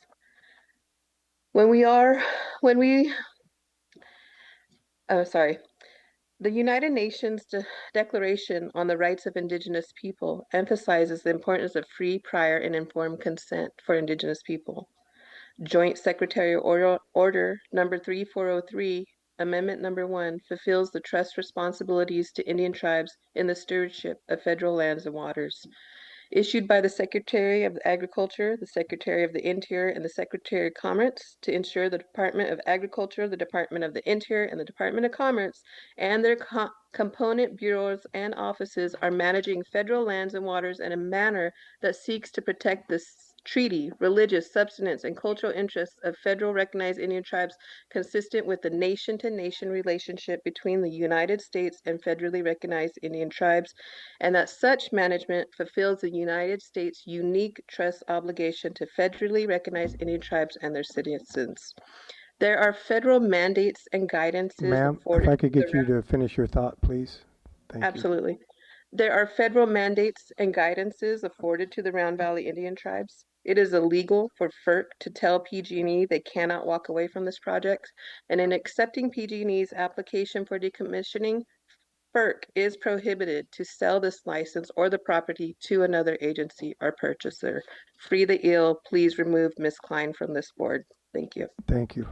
When we are, when we, oh, sorry. The United Nations Declaration on the Rights of Indigenous People emphasizes the importance of free, prior, and informed consent for Indigenous people. Joint Secretarial Order number 3403, Amendment number 1, fulfills the trust responsibilities to Indian tribes in the stewardship of federal lands and waters. Issued by the Secretary of Agriculture, the Secretary of the Interior, and the Secretary of Commerce to ensure the Department of Agriculture, the Department of the Interior, and the Department of Commerce and their component bureaus and offices are managing federal lands and waters in a manner that seeks to protect the treaty, religious, subsistence, and cultural interests of federal recognized Indian tribes consistent with the nation-to-nation relationship between the United States and federally recognized Indian tribes, and that such management fulfills the United States' unique trust obligation to federally recognized Indian tribes and their citizens. There are federal mandates and guidances Ma'am, if afforded I could to get you to finish your thought, please. Thank you. Absolutely. There are federal mandates and guidances afforded to the Round Valley Indian tribes. It is illegal for FERC to tell PG&E they cannot walk away from this project, and in accepting PG&E's application for decommissioning, FERC is prohibited to sell this license or the property to another agency or purchaser. Free the eel. Please remove Ms. Klein from this board. Thank you. Thank you.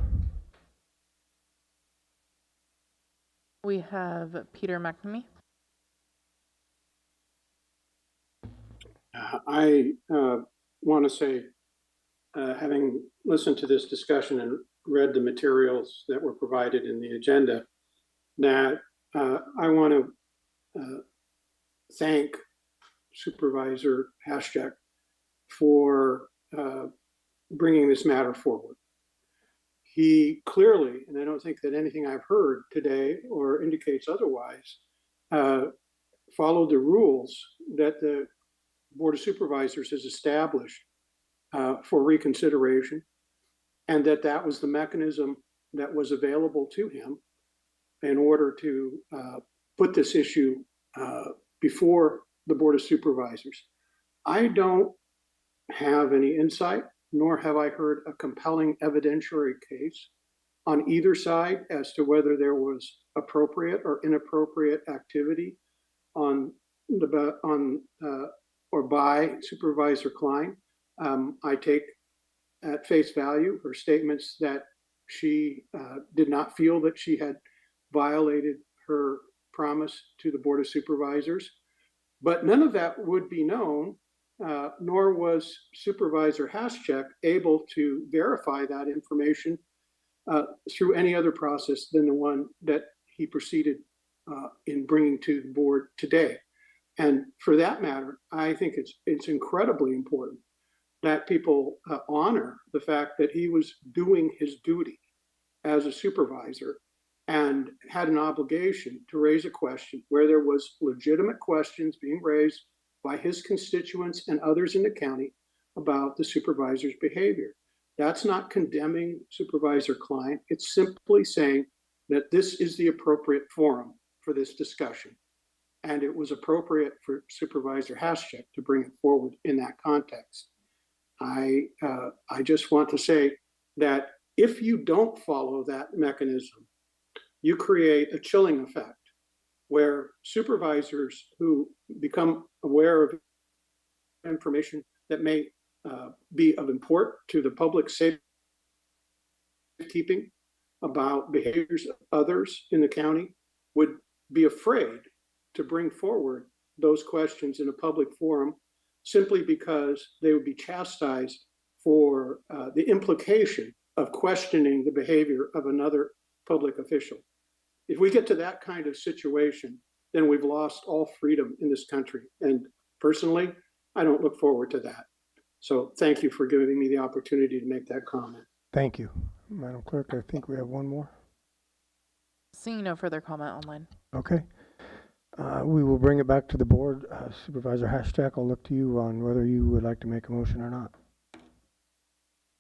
We have Peter McNamee. I want to say, having listened to this discussion and read the materials that were provided in the agenda, that I want to thank Supervisor Haschek for bringing this matter forward. He clearly, and I don't think that anything I've heard today or indicates otherwise, followed the rules that the Board of Supervisors has established for reconsideration, and that was the mechanism that was available to him in order to put this issue before the Board of Supervisors. I don't have any insight, nor have I heard a compelling evidentiary case on either side as to whether there was appropriate or inappropriate activity on or by Supervisor Klein. I take at face value her statements that she did not feel that she had violated her promise to the Board of Supervisors, but none of that would be known, nor was Supervisor Haschek able to verify that information through any other process than the one that he proceeded in bringing to the board today. And for that matter, I think it's incredibly important that people honor the fact that he was doing his duty as a supervisor and had an obligation to raise a question where there was legitimate questions being raised by his constituents and others in the county about the supervisor's behavior. That's not condemning Supervisor Klein. It's simply saying that this is the appropriate forum for this discussion. And it was appropriate for Supervisor Haschek to bring it forward in that context. I just want to say that if you don't follow that mechanism, you create a chilling effect where supervisors who become aware of information that may be of import to the public safekeeping about behaviors of others in the county would be afraid to bring forward those questions in a public forum simply because they would be chastised for the implication of questioning the behavior of another public official. If we get to that kind of situation, then we've lost all freedom in this country. And personally, I don't look forward to that. So thank you for giving me the opportunity to make that comment. Thank you. Madam Clerk, I think we have one more. Seeing no further comment online. Okay. We will bring it back to the board. Supervisor Haschek, I'll look to you on whether you would like to make a motion or not.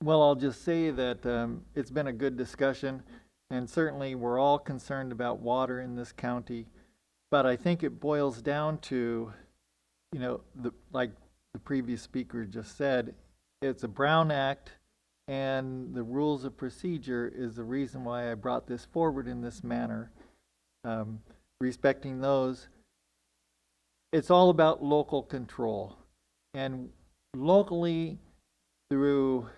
Well, I'll just say that it's been a good discussion, and certainly we're all concerned about water in this county, but I think it boils down to, like the previous speaker just said, it's a Brown Act, and the rules of procedure is the reason why I brought this forward in this manner. Respecting those, it's all about local control. And locally, through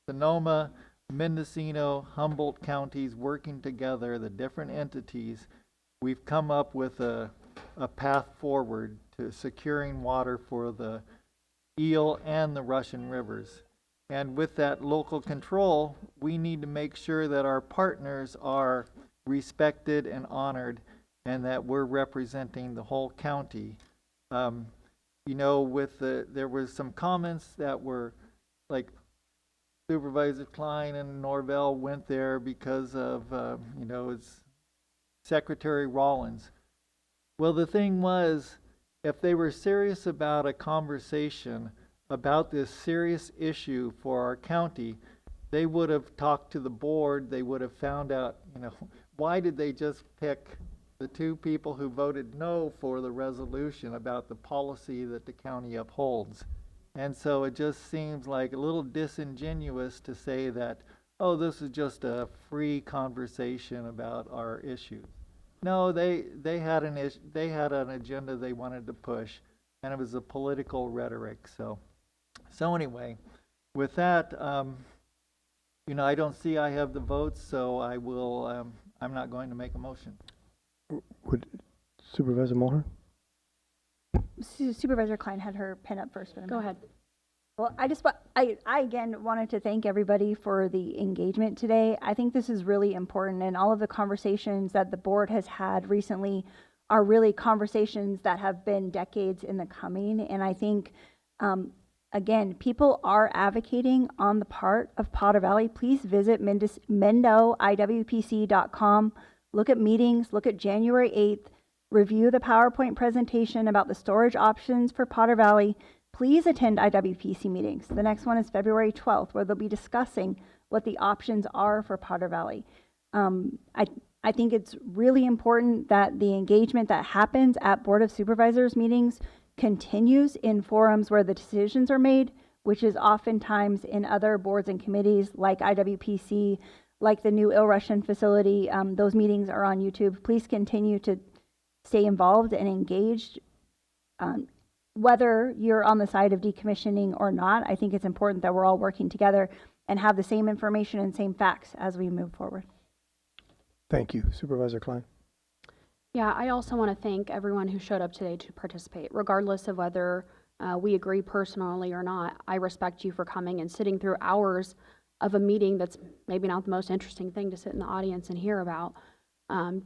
Sonoma, Mendocino, Humboldt counties working together, the different entities, we've come up with a path forward to securing water for the Eel and the Russian rivers. And with that local control, we need to make sure that our partners are respected and honored, and that we're representing the whole county. You know, there was some comments that were like Supervisor Klein and Norvell went there because of, you know, it's Secretary Rollins. Well, the thing was, if they were serious about a conversation about this serious issue for our county, they would have talked to the board. They would have found out, you know, why did they just pick the two people who voted no for the resolution about the policy that the county upholds? And so it just seems like a little disingenuous to say that, oh, this is just a free conversation about our issues. No, they had an agenda they wanted to push, and it was a political rhetoric. So anyway, with that, you know, I don't see I have the votes, so I will. I'm not going to make a motion. Would Supervisor Mulhern? Supervisor Klein had her pen up first. Go ahead. Well, I again wanted to thank everybody for the engagement today. I think this is really important, and all of the conversations that the board has had recently are really conversations that have been decades in the coming. And I think, again, people are advocating on the part of Potter Valley. Please visit mendoiwpc.com. Look at meetings, look at January 8th, review the PowerPoint presentation about the storage options for Potter Valley. Please attend IWPC meetings. The next one is February 12th, where they'll be discussing what the options are for Potter Valley. I think it's really important that the engagement that happens at Board of Supervisors meetings continues in forums where the decisions are made, which is oftentimes in other boards and committees like IWPC, like the new Russian facility. Those meetings are on YouTube. Please continue to stay involved and engaged. Whether you're on the side of decommissioning or not, I think it's important that we're all working together and have the same information and same facts as we move forward. Thank you. Supervisor Klein? Yeah, I also want to thank everyone who showed up today to participate, regardless of whether we agree personally or not. I respect you for coming and sitting through hours of a meeting that's maybe not the most interesting thing to sit in the audience and hear about,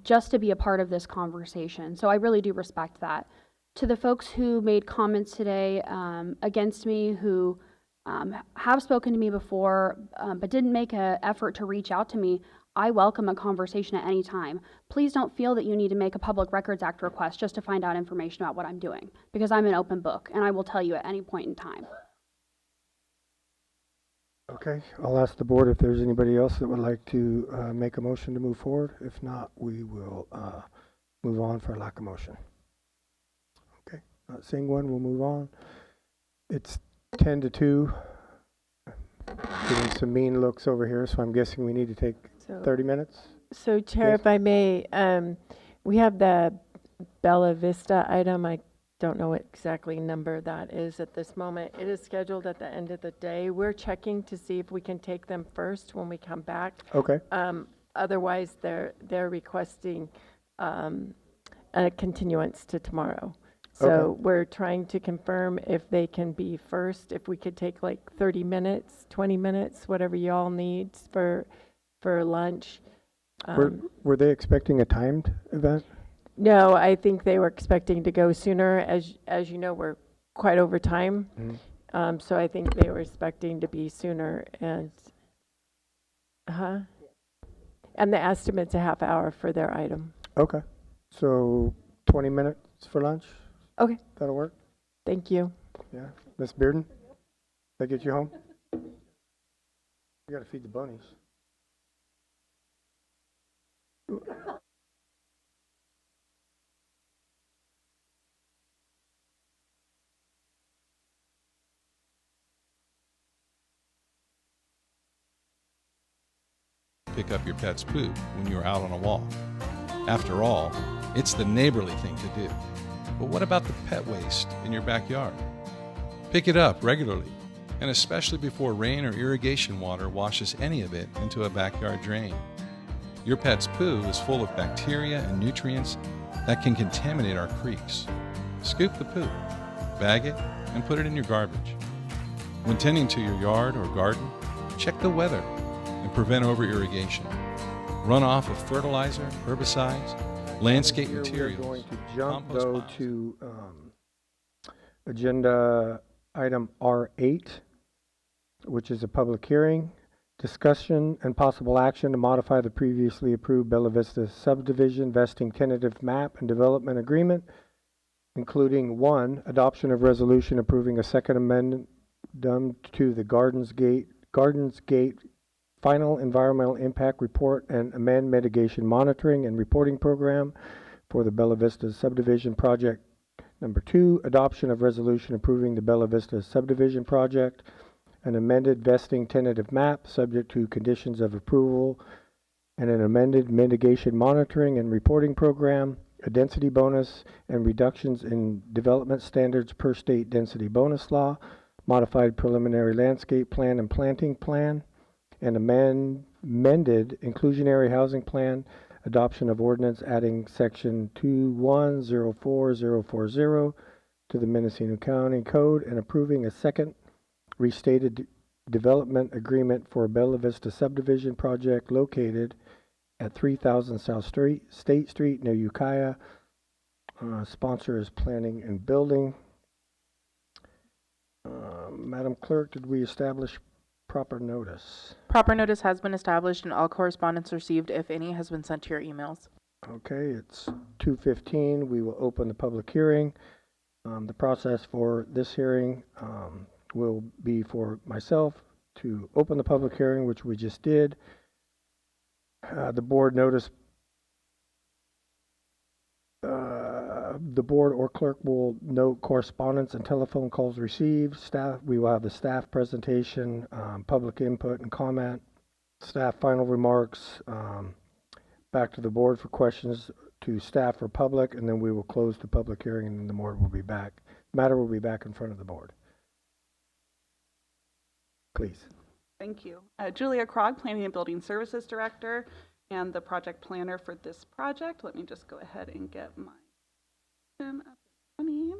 just to be a part of this conversation. So I really do respect that. To the folks who made comments today against me, who have spoken to me before, but didn't make an effort to reach out to me, I welcome a conversation at any time. Please don't feel that you need to make a Public Records Act request just to find out information about what I'm doing, because I'm an open book and I will tell you at any point in time. Okay, I'll ask the board if there's anybody else that would like to make a motion to move forward. If not, we will move on for lack of motion. Okay, not seeing one, we'll move on. It's 10 to 2. Getting some mean looks over here, so I'm guessing we need to take 30 minutes. So, Chair, Yes. if I may, we have the Bella Vista item. I don't know what exactly number that is at this moment. It is scheduled at the end of the day. We're checking to see if we can take them first when we come back. Okay. Otherwise, they're requesting a continuance to tomorrow. So Okay. we're trying to confirm if they can be first, if we could take like 30 minutes, 20 minutes, whatever you all need for lunch. Were they expecting a timed event? No, I think they were expecting to go sooner. As you know, we're quite over time. Mm-hmm. So I think they were expecting to be sooner. And and the estimate's a half hour for their item. Okay, so 20 minutes for lunch? Okay. That'll work? Thank you. Yeah. Miss Bearden, that get you home? You gotta feed the bunnies. pick up your pet's poop when you are out on a walk. After all, it's the neighborly thing to do. But what about the pet waste in your backyard? Pick it up regularly, and especially before rain or irrigation water washes any of it into a backyard drain. Your pet's poo is full of bacteria and nutrients that can contaminate our creeks. Scoop the poo, bag it, and put it in your garbage. When tending to your yard or garden, check the weather and prevent over-irrigation. Runoff of fertilizer, herbicides, landscape Here materials. We're going to jump, compost though, piles. to agenda item R8, which is a public hearing, discussion and possible action to modify the previously approved Bella Vista subdivision vesting tentative map and development agreement, including 1, adoption of resolution approving a second amendment to the Gardens Gate final environmental impact report and amend mitigation monitoring and reporting program for the Bella Vista subdivision project. Number 2, adoption of resolution approving the Bella Vista subdivision project, an amended vesting tentative map subject to conditions of approval, and an amended mitigation monitoring and reporting program, a density bonus and reductions in development standards per state density bonus law, modified preliminary landscape plan and planting plan, and amended inclusionary housing plan, adoption of ordinance adding section 2104040 to the Mendocino County Code, and approving a second restated development agreement for Bella Vista subdivision project located at 3000 South State Street near Ukiah. Sponsor is Planning and Building. Madam Clerk, did we establish proper notice? Proper notice has been established and all correspondence received, if any, has been sent to your emails. Okay, it's 2:15. We will open the public hearing. The process for this hearing will be for myself to open the public hearing, which we just did. The board notice, the board or clerk will note correspondence and telephone calls received. Staff, we will have the staff presentation, public input and comment, staff final remarks, back to the board for questions, to staff or public, and then we will close the public hearing, and then the board will be back. Matter will be back in front of the board. Please. Thank you. Julia Krog, Planning and Building Services Director and the project planner for this project. Let me just go ahead and get my up and running.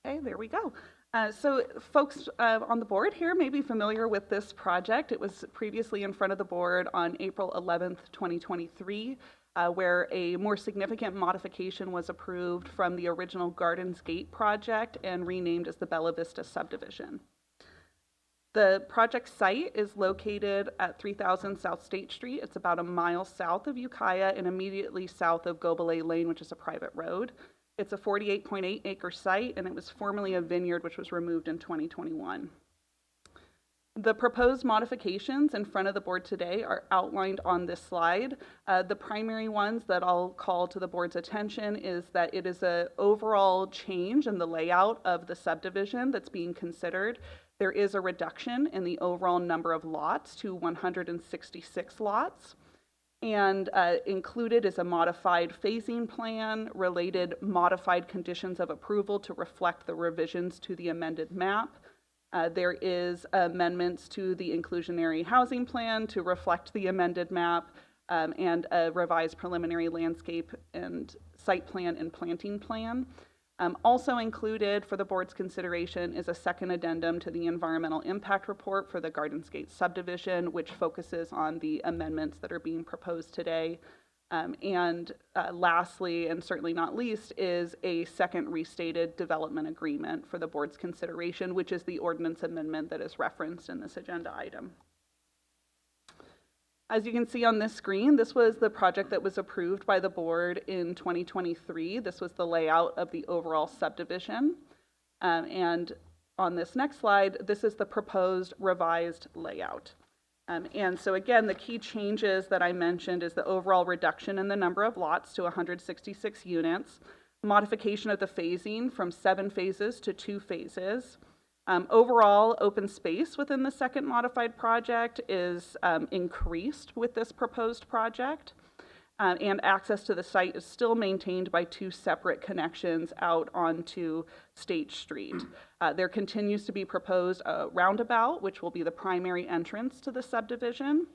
Okay, there we go. So folks on the board here may be familiar with this project. It was previously in front of the board on April 11th, 2023, where a more significant modification was approved from the original Gardens Gate project and renamed as the Bella Vista subdivision. The project site is located at 3000 South State Street. It's about a mile south of Ukiah and immediately south of Gobelay Lane, which is a private road. It's a 48.8 acre site, and it was formerly a vineyard, which was removed in 2021. The proposed modifications in front of the board today are outlined on this slide. The primary ones that I'll call to the board's attention is that it is an overall change in the layout of the subdivision that's being considered. There is a reduction in the overall number of lots to 166 lots. And included is a modified phasing plan, related modified conditions of approval to reflect the revisions to the amended map. There is amendments to the inclusionary housing plan to reflect the amended map, and a revised preliminary landscape and site plan and planting plan. Also included for the board's consideration is a second addendum to the environmental impact report for the Gardens Gate subdivision, which focuses on the amendments that are being proposed today. Lastly, and certainly not least, is a second restated development agreement for the board's consideration, which is the ordinance amendment that is referenced in this agenda item. As you can see on this screen, this was the project that was approved by the board in 2023. This was the layout of the overall subdivision. And on this next slide, this is the proposed revised layout. And so again, the key changes that I mentioned is the overall reduction in the number of lots to 166 units, modification of the phasing from 7 phases to 2 phases, Overall, open space within the second modified project is increased with this proposed project. And access to the site is still maintained by two separate connections out onto State Street. There continues to be proposed a roundabout, which will be the primary entrance to the subdivision.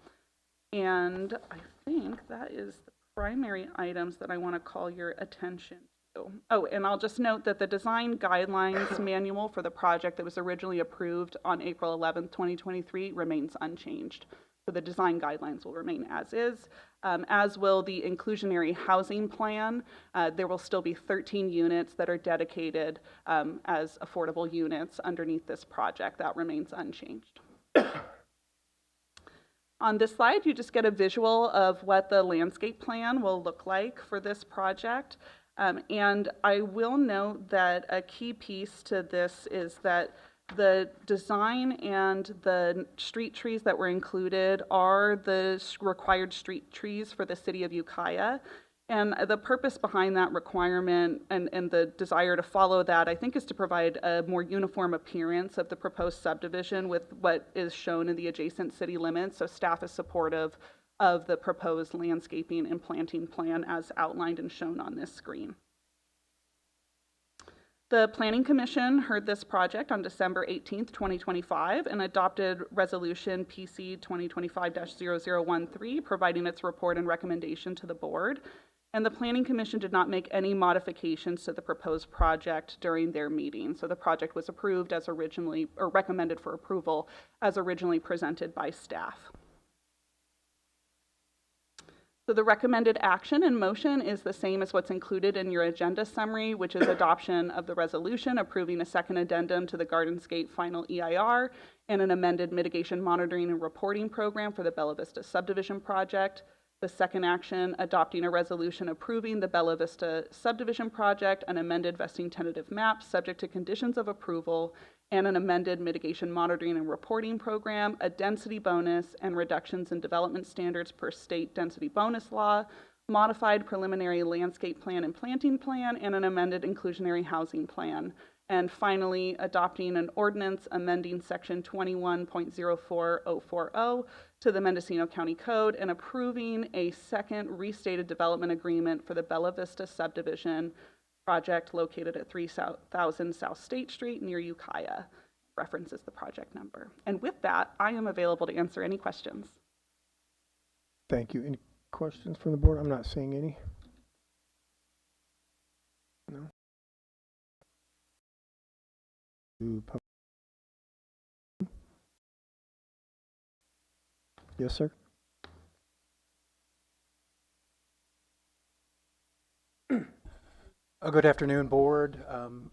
And I think that is the primary items that I want to call your attention to. Oh, and I'll just note that the design guidelines manual for the project that was originally approved on April 11th, 2023 remains unchanged. So the design guidelines will remain as is, as will the inclusionary housing plan. There will still be 13 units that are dedicated as affordable units underneath this project. That remains unchanged. On this slide, you just get a visual of what the landscape plan will look like for this project. And I will note that a key piece to this is that the design and the street trees that were included are the required street trees for the city of Ukiah. And the purpose behind that requirement and the desire to follow that, I think, is to provide a more uniform appearance of the proposed subdivision with what is shown in the adjacent city limits. So staff is supportive of the proposed landscaping and planting plan as outlined and shown on this screen. The Planning Commission heard this project on December 18th, 2025 and adopted Resolution PC 2025-0013, providing its report and recommendation to the board. And the Planning Commission did not make any modifications to the proposed project during their meeting. So the project was approved as originally, or recommended for approval as originally presented by staff. So the recommended action and motion is the same as what's included in your agenda summary, which is adoption of the resolution approving a second addendum to the Gardenscape final EIR and an amended mitigation monitoring and reporting program for the Bella Vista subdivision project. The second action, adopting a resolution approving the Bella Vista subdivision project, an amended vesting tentative map subject to conditions of approval, and an amended mitigation monitoring and reporting program, a density bonus, and reductions in development standards per state density bonus law, modified preliminary landscape plan and planting plan, and an amended inclusionary housing plan. And finally, adopting an ordinance amending section 21.04040 to the Mendocino County Code and approving a second restated development agreement for the Bella Vista subdivision project located at 3000 South State Street near Ukiah. References the project number. And with that, I am available to answer any questions. Thank you. Any questions from the board? I'm not seeing any. No. Yes, sir. Good afternoon, board,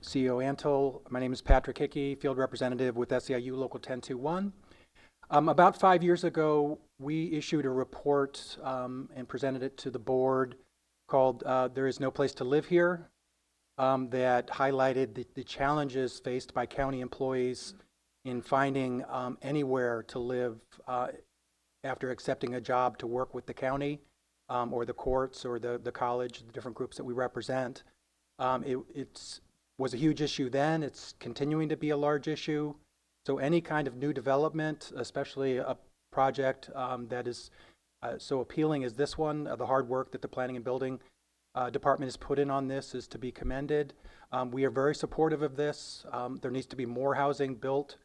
CEO Antle. My name is Patrick Hickey, field representative with SEIU Local 1021. About 5 years ago, we issued a report and presented it to the board called There Is No Place to Live Here, that highlighted the challenges faced by county employees in finding anywhere to live after accepting a job to work with the county or the courts or the college, the different groups that we represent. It was a huge issue then. It's continuing to be a large issue. So any kind of new development, especially a project that is so appealing as this one, the hard work that the Planning and Building Department has put in on this is to be commended. We are very supportive of this. There needs to be more housing built,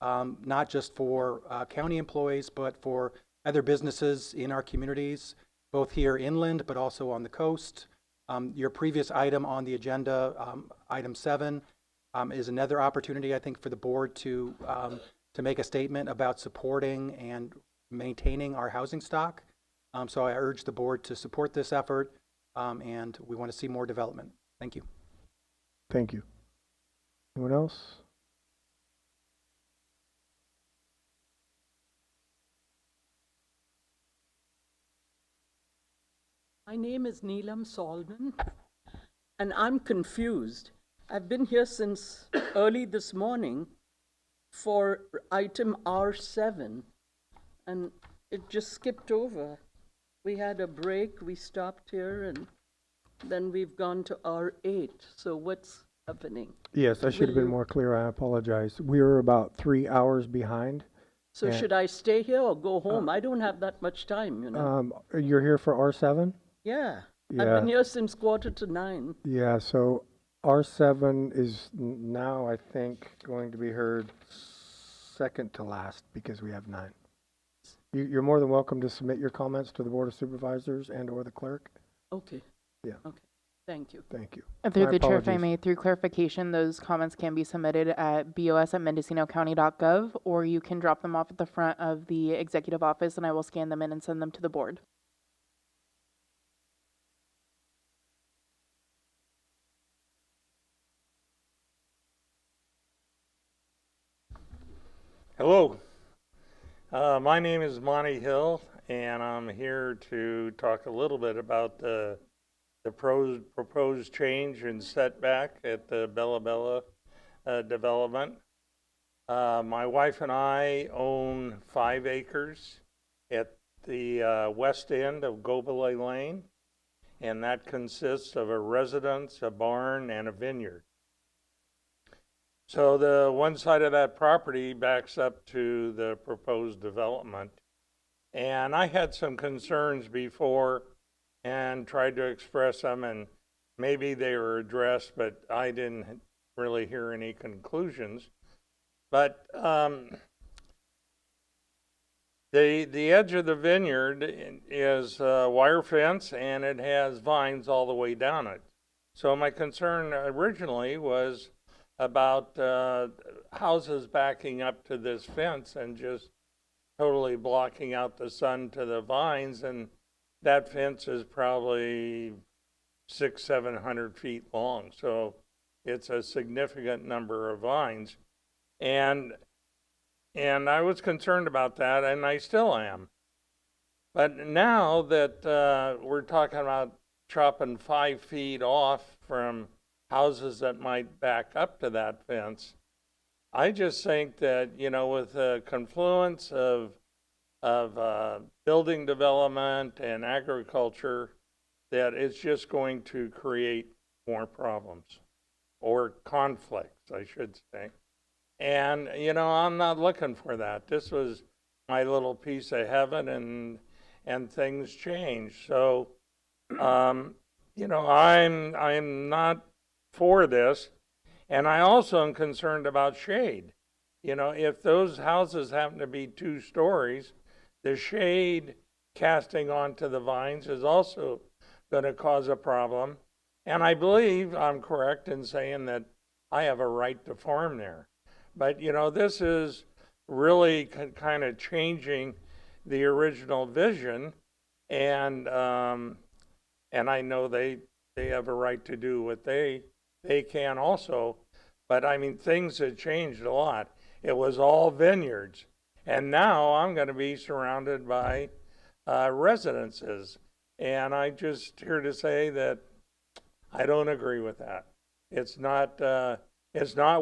not just for county employees, but for other businesses in our communities, both here inland, but also on the coast. Your previous item on the agenda, item 7, is another opportunity, I think, for the board to make a statement about supporting and maintaining our housing stock. So I urge the board to support this effort, and we want to see more development. Thank you. Thank you. Anyone else? My name is Neelam Solman, and I'm confused. I've been here since early this morning for item R7, and it just skipped over. We had a break, we stopped here, and then we've gone to R8. So what's happening. Yes, I should have Will been you- more clear. I apologize. We were about 3 hours behind. So and, should I stay here or go home? I don't have that much time, you know. You're here for R7? Yeah, I've Yeah. been here since 8:45. Yeah, so R7 is now, I think, going to be heard second to last because we have 9. You're more than welcome to submit your comments to the Board of Supervisors and or the clerk. Okay. Yeah. Okay, thank you. Thank you. Through My the chair, if I apologies. may, through clarification, those comments can be submitted at bos@mendocinocounty.gov, or you can drop them off at the front of the executive office, and I will scan them in and send them to the board. Hello, my name is Monty Hill, and I'm here to talk a little bit about the proposed change and setback at the Bella Bella development. My wife and I own 5 acres at the west end of Gobelay Lane, and that consists of a residence, a barn, and a vineyard. So the one side of that property backs up to the proposed development. And I had some concerns before and tried to express them, and maybe they were addressed, but I didn't really hear any conclusions. But the edge of the vineyard is a wire fence, and it has vines all the way down it. So my concern originally was about houses backing up to this fence and just totally blocking out the sun to the vines, and that fence is probably 600-700 feet long, so it's a significant number of vines, and I was concerned about that, and I still am. But now that we're talking about chopping 5 feet off from houses that might back up to that fence, I just think that, you know, with the confluence of building development and agriculture, that it's just going to create more problems or conflicts, I should say. And, you know, I'm not looking for that. This was my little piece of heaven, and things change. So, you know, I'm not for this, and I also am concerned about shade. You know, if those houses happen to be 2 stories, the shade casting onto the vines is also going to cause a problem. And I believe I'm correct in saying that I have a right to farm there. But, you know, this is really kind of changing the original vision, and I know they have a right to do what they can also, but I mean, things have changed a lot. It was all vineyards, and now I'm going to be surrounded by residences, and I just here to say that I don't agree with that. It's not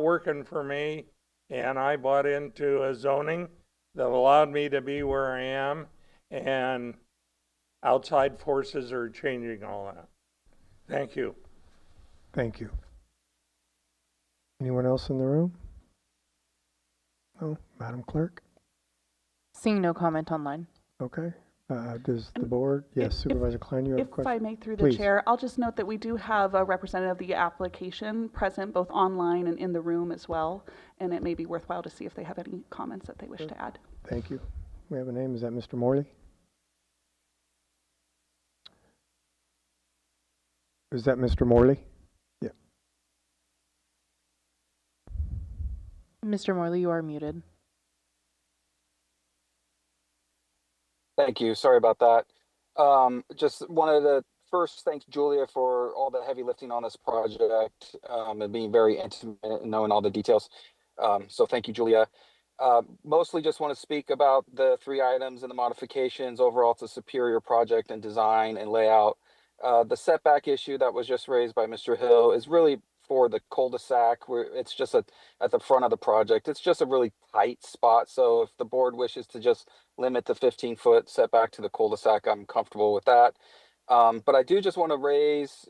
working for me, and I bought into a zoning that allowed me to be where I am, and outside forces are changing all that. Thank you. Thank you. Anyone else in the room? No, Madam Clerk? Seeing no comment online. Okay. Does the board? Yes, Supervisor Klein, you have a If question? I may, through the Please. chair, I'll just note that we do have a representative of the application present both online and in the room as well, and it may be worthwhile to see if they have any comments that they wish to add. Thank you. We have a name. Is that Mr. Morley? Is that Mr. Morley? Yeah. Mr. Morley, you are muted. Thank you. Sorry about that. Just wanted to first thank Julia for all the heavy lifting on this project and being very intimate and knowing all the details. So thank you, Julia. Mostly just want to speak about the 3 items and the modifications. Overall, it's a superior project in design and layout. The setback issue that was just raised by Mr. Hill is really for the cul-de-sac, where it's just at the front of the project. It's just a really tight spot. So if the board wishes to just limit the 15-foot setback to the cul-de-sac, I'm comfortable with that. But I do just want to raise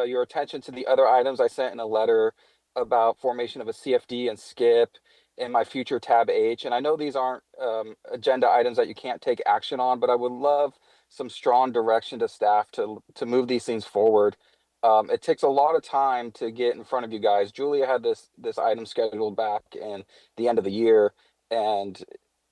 your attention to the other items I sent in a letter about formation of a CFD and SKIP in my future tab H. And I know these aren't agenda items that you can't take action on, but I would love some strong direction to staff to move these things forward. It takes a lot of time to get in front of you guys. Julia had this item scheduled back in the end of the year, and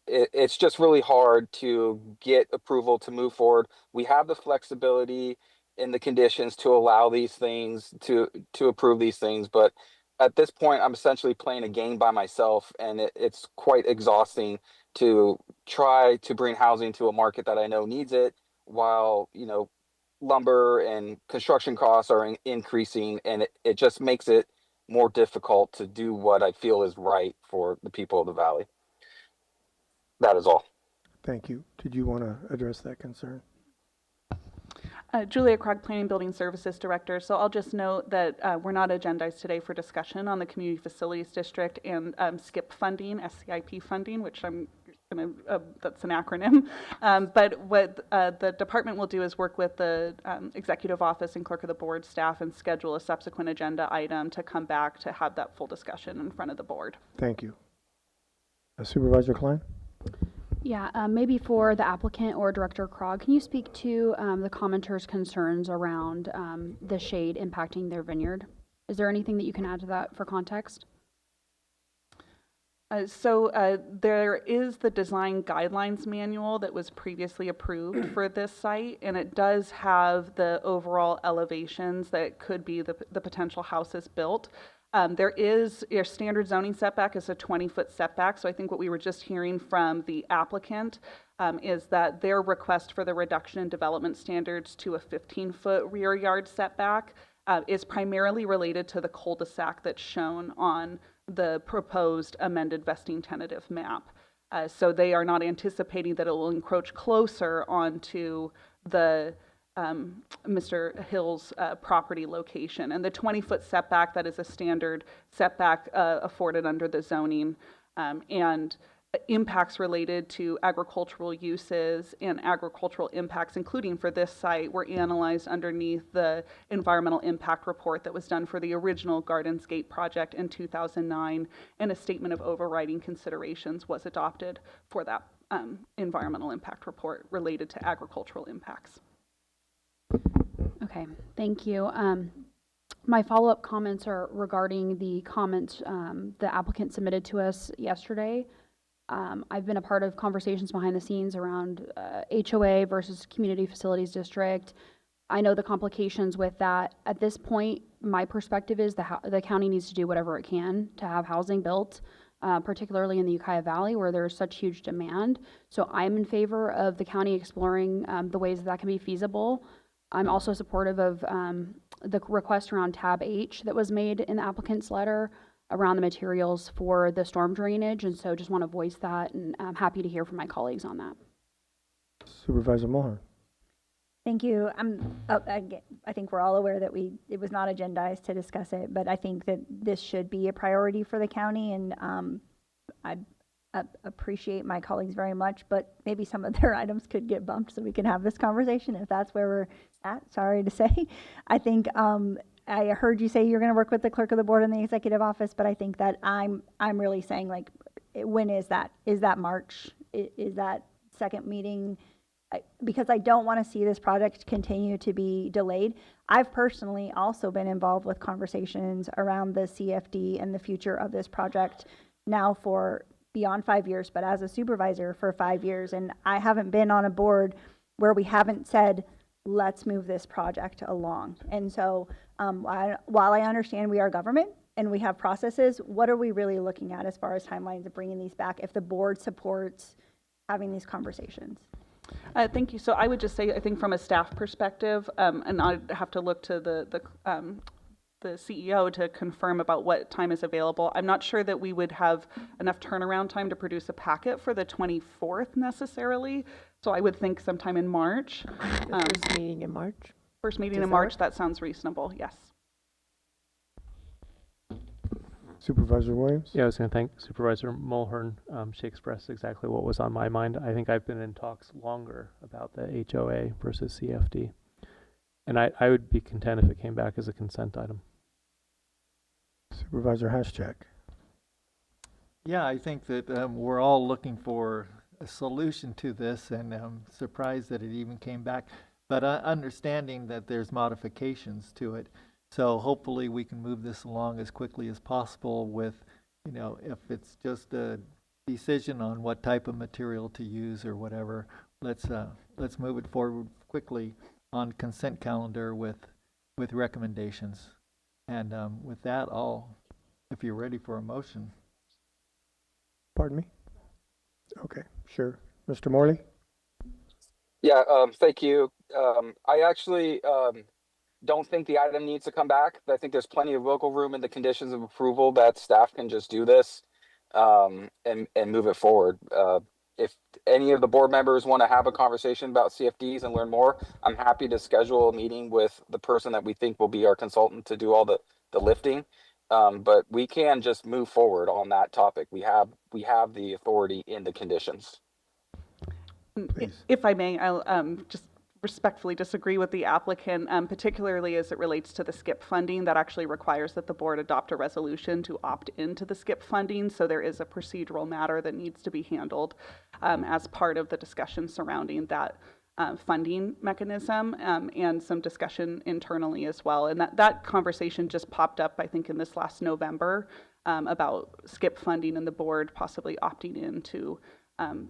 it's just really hard to get approval to move forward. We have the flexibility in the conditions to allow these things, to approve these things, but at this point, I'm essentially playing a game by myself, and it's quite exhausting to try to bring housing to a market that I know needs it, while, you know, lumber and construction costs are increasing, and it just makes it more difficult to do what I feel is right for the people of the valley. That is all. Thank you. Did you want to address that concern? Julia Krog, Planning Building Services Director. So I'll just note that we're not agendized today for discussion on the Community Facilities District and SKIP funding, SCIP funding, which I'm going to, that's an acronym. But what the department will do is work with the Executive Office and Clerk of the Board staff and schedule a subsequent agenda item to come back to have that full discussion in front of the board. Thank you. Supervisor Klein? Yeah, maybe for the applicant or Director Krog, can you speak to the commenters' concerns around the shade impacting their vineyard? Is there anything that you can add to that for context? There is the design guidelines manual that was previously approved for this site, and it does have the overall elevations that could be the potential houses built. There is, your standard zoning setback is a 20-foot setback. So I think what we were just hearing from the applicant is that their request for the reduction in development standards to a 15-foot rear yard setback is primarily related to the cul-de-sac that's shown on the proposed amended vesting tentative map. So they are not anticipating that it will encroach closer onto the Mr. Hill's property location. And the 20-foot setback, that is a standard setback afforded under the zoning, and impacts related to agricultural uses and agricultural impacts, including for this site, were analyzed underneath the environmental impact report that was done for the original Gardens Gate project in 2009, and a statement of overriding considerations was adopted for that environmental impact report related to agricultural impacts. Okay, thank you. My follow-up comments are regarding the comments the applicant submitted to us yesterday. I've been a part of conversations behind the scenes around HOA versus Community Facilities District. I know the complications with that. At this point, my perspective is the county needs to do whatever it can to have housing built, particularly in the Ukiah Valley where there's such huge demand. So I'm in favor of the county exploring the ways that can be feasible. I'm also supportive of the request around tab H that was made in the applicant's letter around the materials for the storm drainage, and so just want to voice that, and I'm happy to hear from my colleagues on that. Supervisor Mulhern. Thank you. I think we're all aware that it was not agendized to discuss it, but I think that this should be a priority for the county, and I appreciate my colleagues very much, but maybe some of their items could get bumped so we can have this conversation if that's where we're at. Sorry to say. I think I heard you say you're going to work with the clerk of the board and the executive office, but I think that I'm really saying, like, when is that? Is that March? Is that second meeting? Because I don't want to see this project continue to be delayed. I've personally also been involved with conversations around the CFD and the future of this project now for beyond 5 years, but as a supervisor for 5 years. And I haven't been on a board where we haven't said, let's move this project along. And so while I understand we are government and we have processes, what are we really looking at as far as timelines of bringing these back if the board supports having these conversations? Thank you. So I would just say, I think from a staff perspective, and I'd have to look to the CEO to confirm about what time is available. I'm not sure that we would have enough turnaround time to produce a packet for the 24th necessarily. So I would think sometime in March. First meeting in March? First meeting in March, that sounds reasonable, yes. Supervisor Williams? Yeah, I was going to thank Supervisor Mulhern. She expressed exactly what was on my mind. I think I've been in talks longer about the HOA versus CFD. And I would be content if it came back as a consent item. Supervisor Haschak. Yeah, I think that we're all looking for a solution to this, and I'm surprised that it even came back. But understanding that there's modifications to it, so hopefully we can move this along as quickly as possible with, you know, if it's just a decision on what type of material to use or whatever, let's move it forward quickly on consent calendar with recommendations. And with that, if you're ready for a motion. Pardon me? Okay, sure. Mr. Morley? Yeah, thank you. I actually don't think the item needs to come back. I think there's plenty of wiggle room in the conditions of approval that staff can just do this and move it forward. If any of the board members want to have a conversation about CFDs and learn more, I'm happy to schedule a meeting with the person that we think will be our consultant to do all the lifting. But we can just move forward on that topic. We have the authority in the conditions. If I may, I'll just respectfully disagree with the applicant, particularly as it relates to the SCIP funding. That actually requires that the board adopt a resolution to opt into the SCIP funding. So there is a procedural matter that needs to be handled as part of the discussion surrounding that funding mechanism, and some discussion internally as well. And that conversation just popped up, I think, in this last November about SCIP funding and the board possibly opting into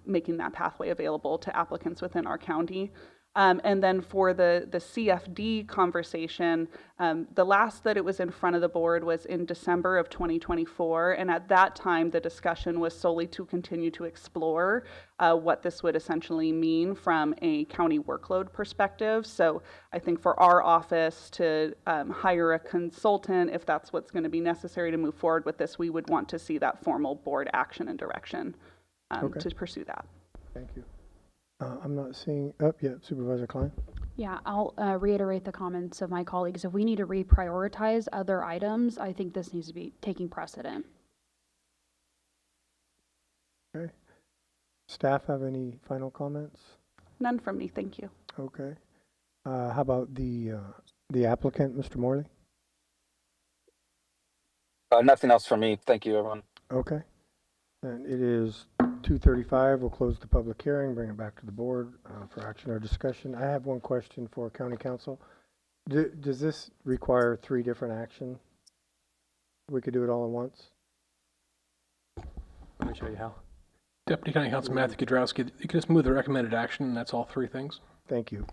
making that pathway available to applicants within our county. And then for the CFD conversation, the last that it was in front of the board was in December of 2024. And at that time, the discussion was solely to continue to explore what this would essentially mean from a county workload perspective. So I think for our office to hire a consultant, if that's what's going to be necessary to move forward with this, we would want to see that formal board action and direction to pursue that. Thank you. I'm not seeing up yet. Supervisor Klein? Yeah, I'll reiterate the comments of my colleagues. If we need to reprioritize other items, I think this needs to be taking precedent. Okay. Staff have any final comments? None from me, thank you. Okay. How about the applicant, Mr. Morley? Nothing else from me. Thank you, everyone. Okay. And it is 2:35. We'll close the public hearing, bring it back to the board for action or discussion. I have one question for County Council. Does this require 3 different actions? We could do it all at once? Let me show you how. Deputy County Council Matthew Kudrowski, you can just move the recommended action, and that's all 3 things. Thank you.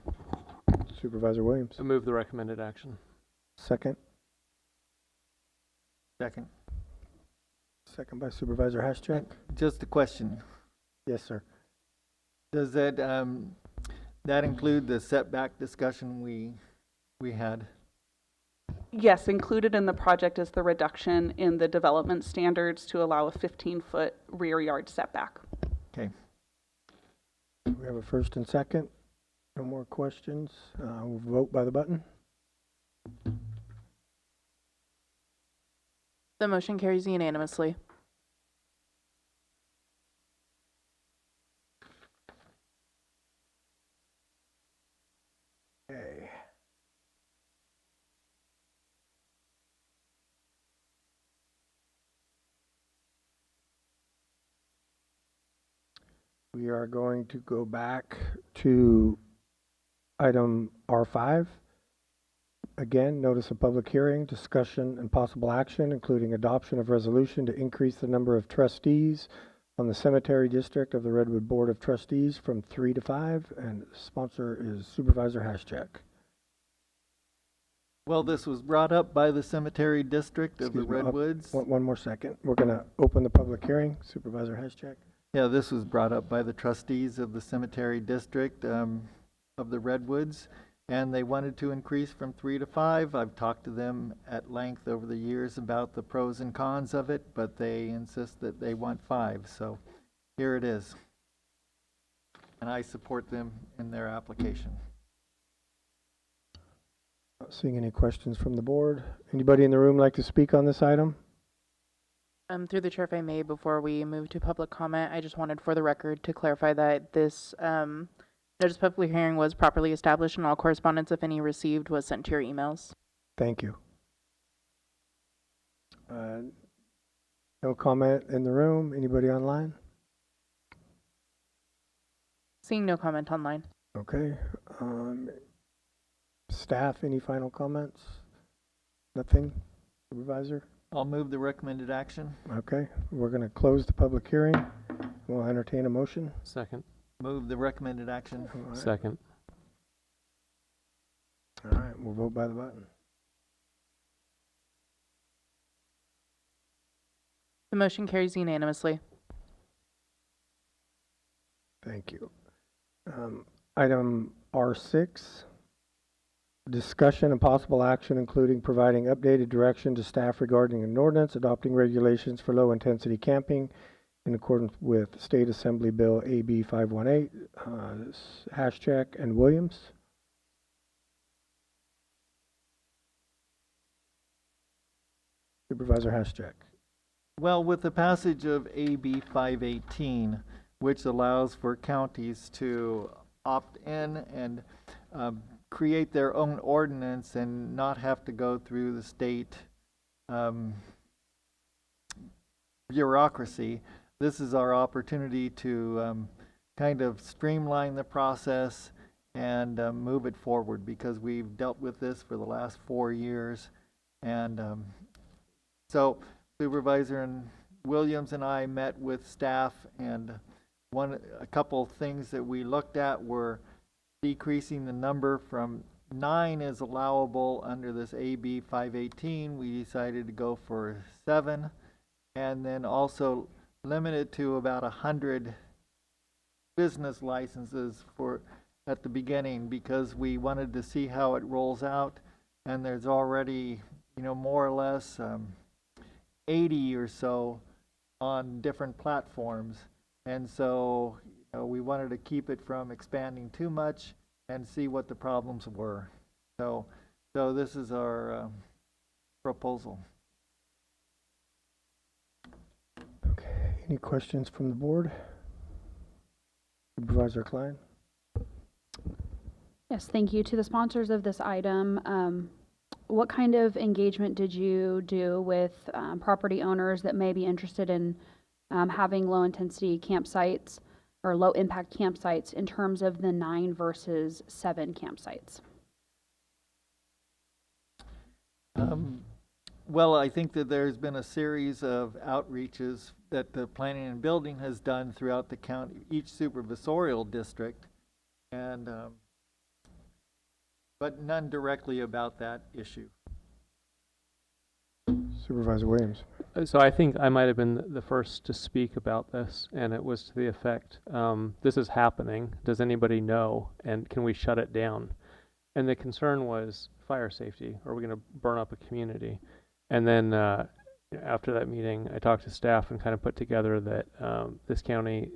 Supervisor Williams? I move the recommended action. Second? Second. Second by Supervisor Haschak. Just a question. Yes, sir. Does that that include the setback discussion we had? Yes, included in the project is the reduction in the development standards to allow a 15-foot rear yard setback. Okay. We have a first and second. No more questions. We'll vote by the button. The motion carries unanimously. Okay. We are going to go back to item R5. Again, notice of public hearing, discussion, and possible action, including adoption of resolution to increase the number of trustees on the Cemetery District of the Redwood Board of Trustees from 3 to 5, and sponsor is Supervisor Haschak. Well, this was brought up by the Cemetery District of the Redwoods. One more second. We're going to open the public hearing. Supervisor Haschak. Yeah, this was brought up by the trustees of the Cemetery District of the Redwoods, and they wanted to increase from 3 to 5. I've talked to them at length over the years about the pros and cons of it, but they insist that they want 5. So here it is. And I support them in their application. Not seeing any questions from the board. Anybody in the room like to speak on this item? Through the chair, if I may, before we move to public comment, I just wanted for the record to clarify that this Notice of public hearing was properly established and all correspondence, if any, received was sent to your emails. Thank you. No comment in the room. Anybody online? Seeing no comment online. Okay. Staff, any final comments? Nothing? Supervisor? I'll move the recommended action. Okay. We're going to close the public hearing. We'll entertain a motion. Second. Move the recommended action. All right. Second. All right. We'll vote by the button. The motion carries unanimously. Thank you. Item R6, discussion and possible action including providing updated direction to staff regarding an ordinance adopting regulations for low-intensity camping in accordance with State Assembly Bill AB 518, Haschek and Williams. Supervisor Haschek. Well, with the passage of AB 518, which allows for counties to opt in and create their own ordinance and not have to go through the state bureaucracy, this is our opportunity to kind of streamline the process and move it forward, because we've dealt with this for the last 4 years. And so Supervisor Williams and I met with staff, and a couple things that we looked at were decreasing the number from 9 is allowable under this AB 518. We decided to go for 7, and then also limit it to about 100 business licenses at the beginning, because we wanted to see how it rolls out. And there's already, more or less 80 or so on different platforms. And so, we wanted to keep it from expanding too much and see what the problems were. So this is our proposal. Okay. Any questions from the board? Supervisor Klein? Yes, thank you. To the sponsors of this item, what kind of engagement did you do with property owners that may be interested in having low-intensity campsites or low-impact campsites in terms of the 9 versus 7 campsites? Well, I think that there's been a series of outreaches that the planning and building has done throughout the county, each supervisorial district, and but none directly about that issue. Supervisor Williams. So I think I might have been the first to speak about this, and it was to the effect, this is happening. Does anybody know? And can we shut it down? And the concern was fire safety. Are we going to burn up a community? And then after that meeting, I talked to staff and kind of put together that this county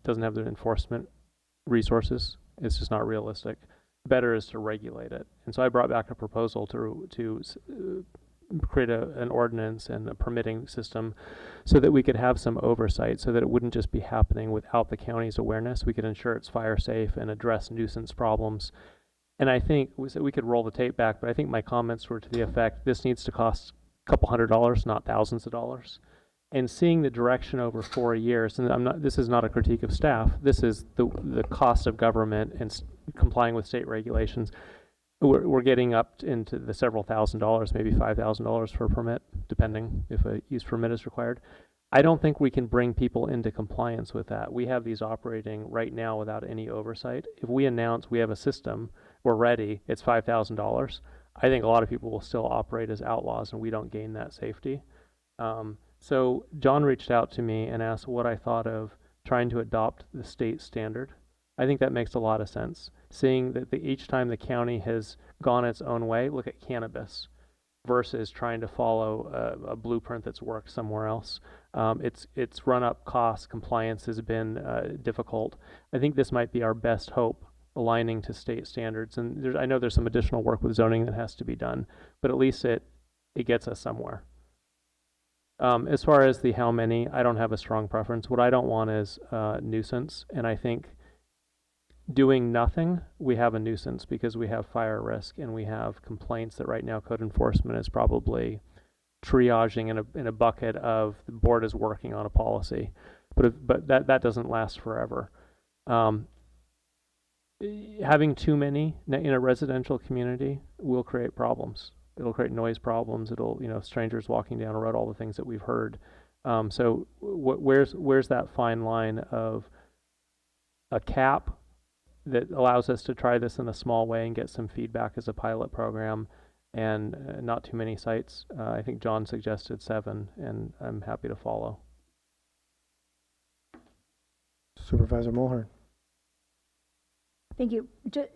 doesn't have the enforcement resources. It's just not realistic. Better is to regulate it. And so I brought back a proposal to create an ordinance and a permitting system so that we could have some oversight, so that it wouldn't just be happening without the county's awareness. We could ensure it's fire safe and address nuisance problems. And I think we could roll the tape back, but I think my comments were to the effect, this needs to cost a couple $100s, not thousands of dollars. And seeing the direction over 4 years, and this is not a critique of staff, this is the cost of government and complying with state regulations. We're getting up into the several $1,000s, maybe $5,000 for a permit, depending if a use permit is required. I don't think we can bring people into compliance with that. We have these operating right now without any oversight. If we announce we have a system, we're ready, it's $5,000, I think a lot of people will still operate as outlaws, and we don't gain that safety. So John reached out to me and asked what I thought of trying to adopt the state standard. I think that makes a lot of sense. Seeing that each time the county has gone its own way, look at cannabis, versus trying to follow a blueprint that's worked somewhere else. It's run up costs, compliance has been difficult. I think this might be our best hope, aligning to state standards. And I know there's some additional work with zoning that has to be done, but at least it gets us somewhere. As far as the how many, I don't have a strong preference. What I don't want is nuisance, and I think doing nothing, we have a nuisance because we have fire risk and we have complaints that right now code enforcement is probably triaging in a bucket of the board is working on a policy, but that doesn't last forever. Having too many in a residential community will create problems. It'll create noise problems. It'll, strangers walking down a road, all the things that we've heard. So where's that fine line of a cap that allows us to try this in a small way and get some feedback as a pilot program, and not too many sites? I think John suggested 7, and I'm happy to follow. Supervisor Mulhern. Thank you.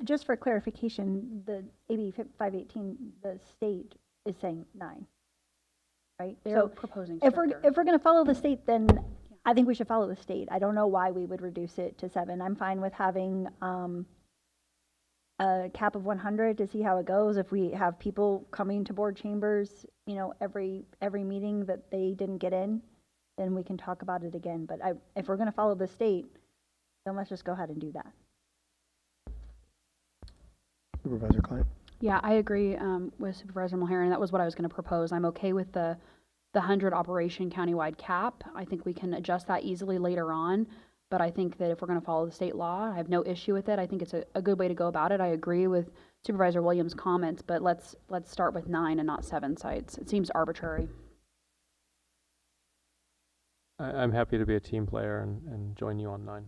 Just for clarification, the AB 518, the state is saying 9, right? They're proposing if stricter. we're going to follow the state, then I think we should follow the state. I don't know why we would reduce it to 7. I'm fine with having a cap of 100 to see how it goes. If we have people coming to board chambers, every meeting that they didn't get in, then we can talk about it again. But if we're going to follow the state, then let's just go ahead and do that. Supervisor Klein. Yeah, I agree with Supervisor Mulhern. That was what I was going to propose. I'm okay with the 100 operation countywide cap. I think we can adjust that easily later on. But I think that if we're going to follow the state law, I have no issue with it. I think it's a good way to go about it. I agree with Supervisor Williams' comments, but let's start with 9 and not 7 sites. It seems arbitrary. I'm happy to be a team player and join you on 9.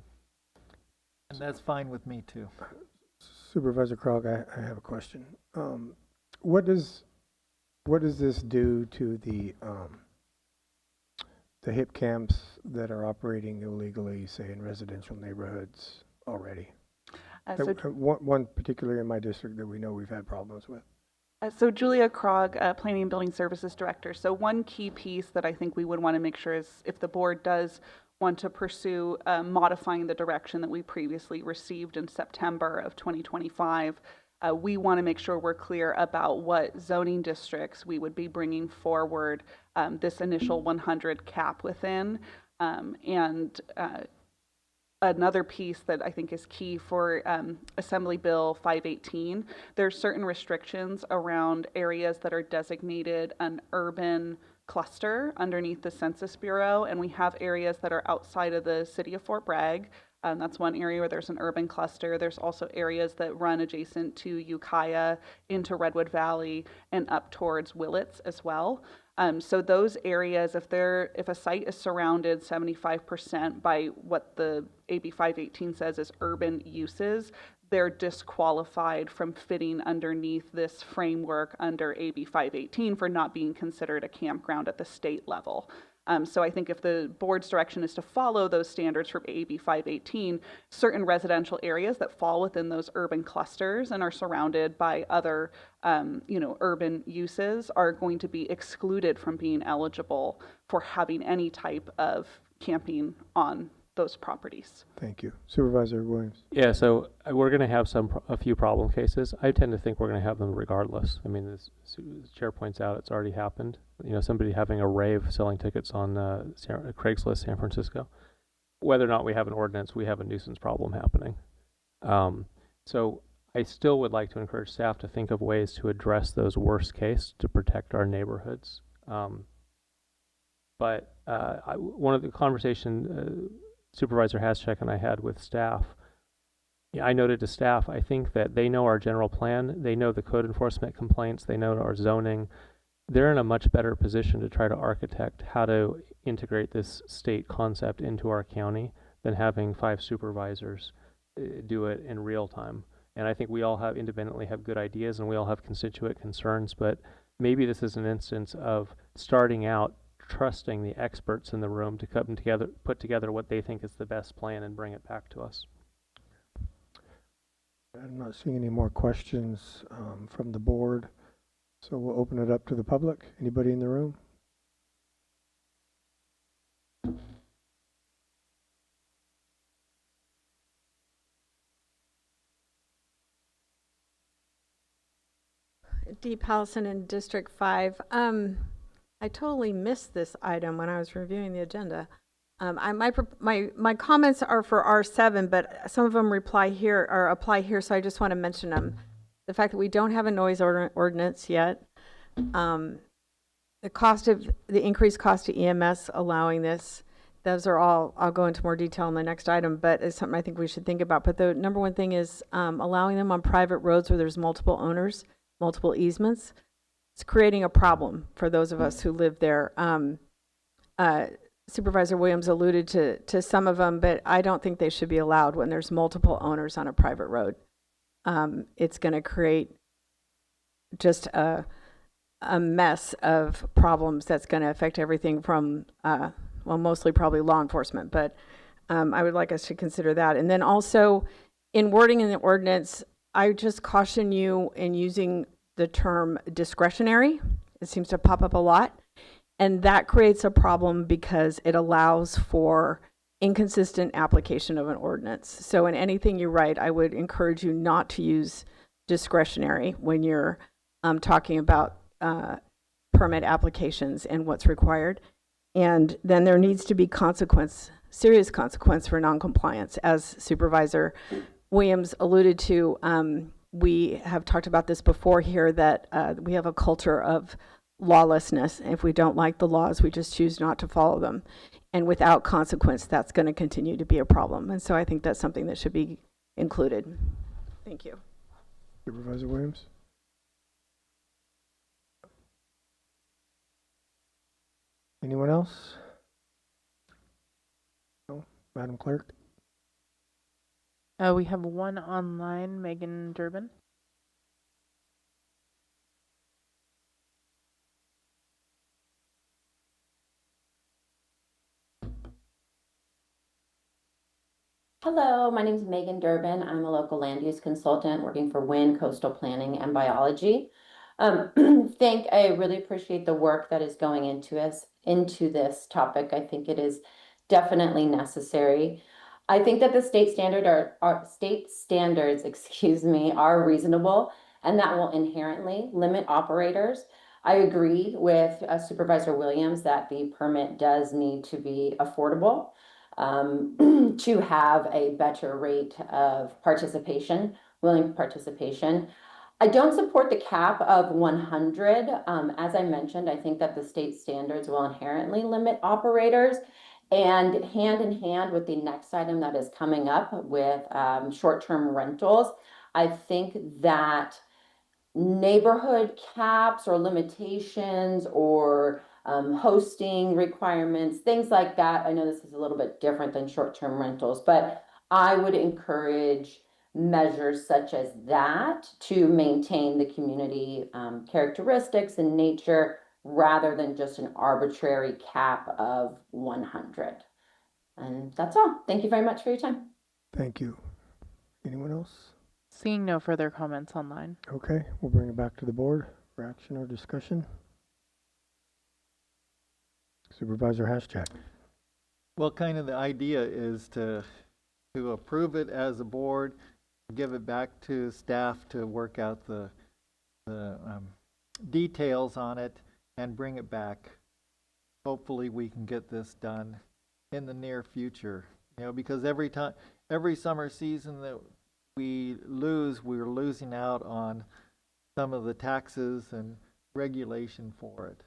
And that's fine with me too. Supervisor Krog, I have a question. What does this do to the HIP camps that are operating illegally, say in residential neighborhoods already? One particularly in my district that we know we've had problems with. So Julia Krog, Planning and Building Services Director. So one key piece that I think we would want to make sure is if the board does want to pursue modifying the direction that we previously received in September of 2025, we want to make sure we're clear about what zoning districts we would be bringing forward this initial 100 cap within. Another piece that I think is key for Assembly Bill 518, there's certain restrictions around areas that are designated an urban cluster underneath the Census Bureau, and we have areas that are outside of the city of Fort Bragg. That's one area where there's an urban cluster. There's also areas that run adjacent to Ukiah into Redwood Valley and up towards Willits as well. So those areas, if a site is surrounded 75% by what the AB 518 says is urban uses, they're disqualified from fitting underneath this framework under AB 518 for not being considered a campground at the state level. So I think if the board's direction is to follow those standards from AB 518, certain residential areas that fall within those urban clusters and are surrounded by other, urban uses are going to be excluded from being eligible for having any type of camping on those properties. Thank you. Supervisor Williams. Yeah, so we're going to have a few problem cases. I tend to think we're going to have them regardless. I mean, as the chair points out, it's already happened. Somebody having a rave selling tickets on Craigslist, San Francisco. Whether or not we have an ordinance, we have a nuisance problem happening. So I still would like to encourage staff to think of ways to address those worst case to protect our neighborhoods. But one of the conversation Supervisor Haschek and I had with staff, I noted to staff, I think that they know our general plan, they know the code enforcement complaints, they know our zoning. They're in a much better position to try to architect how to integrate this state concept into our county than having 5 supervisors do it in real time. And I think we all independently have good ideas and we all have constituent concerns, but maybe this is an instance of starting out trusting the experts in the room to come together, put together what they think is the best plan and bring it back to us. I'm not seeing any more questions from the board, so we'll open it up to the public. Anybody in the room? Dee Powelson in District 5. I totally missed this item when I was reviewing the agenda. My comments are for R7, but some of them apply here, so I just want to mention them. The fact that we don't have a noise ordinance yet, the increased cost to EMS allowing this, those are all, I'll go into more detail in the next item, but it's something I think we should think about. But the number one thing is allowing them on private roads where there's multiple owners, multiple easements. It's creating a problem for those of us who live there. Supervisor Williams alluded to some of them, but I don't think they should be allowed when there's multiple owners on a private road. It's going to create just a mess of problems that's going to affect everything from, well, mostly probably law enforcement, but I would like us to consider that. And then also, in wording in the ordinance, I just caution you in using the term discretionary. It seems to pop up a lot. And that creates a problem because it allows for inconsistent application of an ordinance. So in anything you write, I would encourage you not to use discretionary when you're talking about permit applications and what's required. And then there needs to be serious consequence for noncompliance. As Supervisor Williams alluded to, we have talked about this before here, that we have a culture of lawlessness. If we don't like the laws, we just choose not to follow them. And without consequence, that's going to continue to be a problem. And so I think that's something that should be included. Thank you. Supervisor Williams? Anyone else? No? Madam Clerk? We have one online, Megan Durbin. Hello, my name is Megan Durbin. I'm a local land use consultant working for WIN Coastal Planning and Biology. I really appreciate the work that is going into this topic. I think it is definitely necessary. I think that the state standards, are reasonable, and that will inherently limit operators. I agree with Supervisor Williams that the permit does need to be affordable. To have a better rate of participation, willing participation. I don't support the cap of 100. As I mentioned, I think that the state standards will inherently limit operators, and hand in hand with the next item that is coming up with short-term rentals, I think that neighborhood caps or limitations or hosting requirements, things like that. I know this is a little bit different than short-term rentals, but I would encourage measures such as that to maintain the community characteristics and nature rather than just an arbitrary cap of 100. And that's all. Thank you very much for your time. Thank you. Anyone else? Seeing no further comments online. Okay, we'll bring it back to the board for action or discussion. Supervisor Haschak. Well, kind of the idea is to approve it as a board, give it back to staff to work out the details on it, and bring it back. Hopefully we can get this done in the near future. Because every summer season that we're losing out on some of the taxes and regulation for it.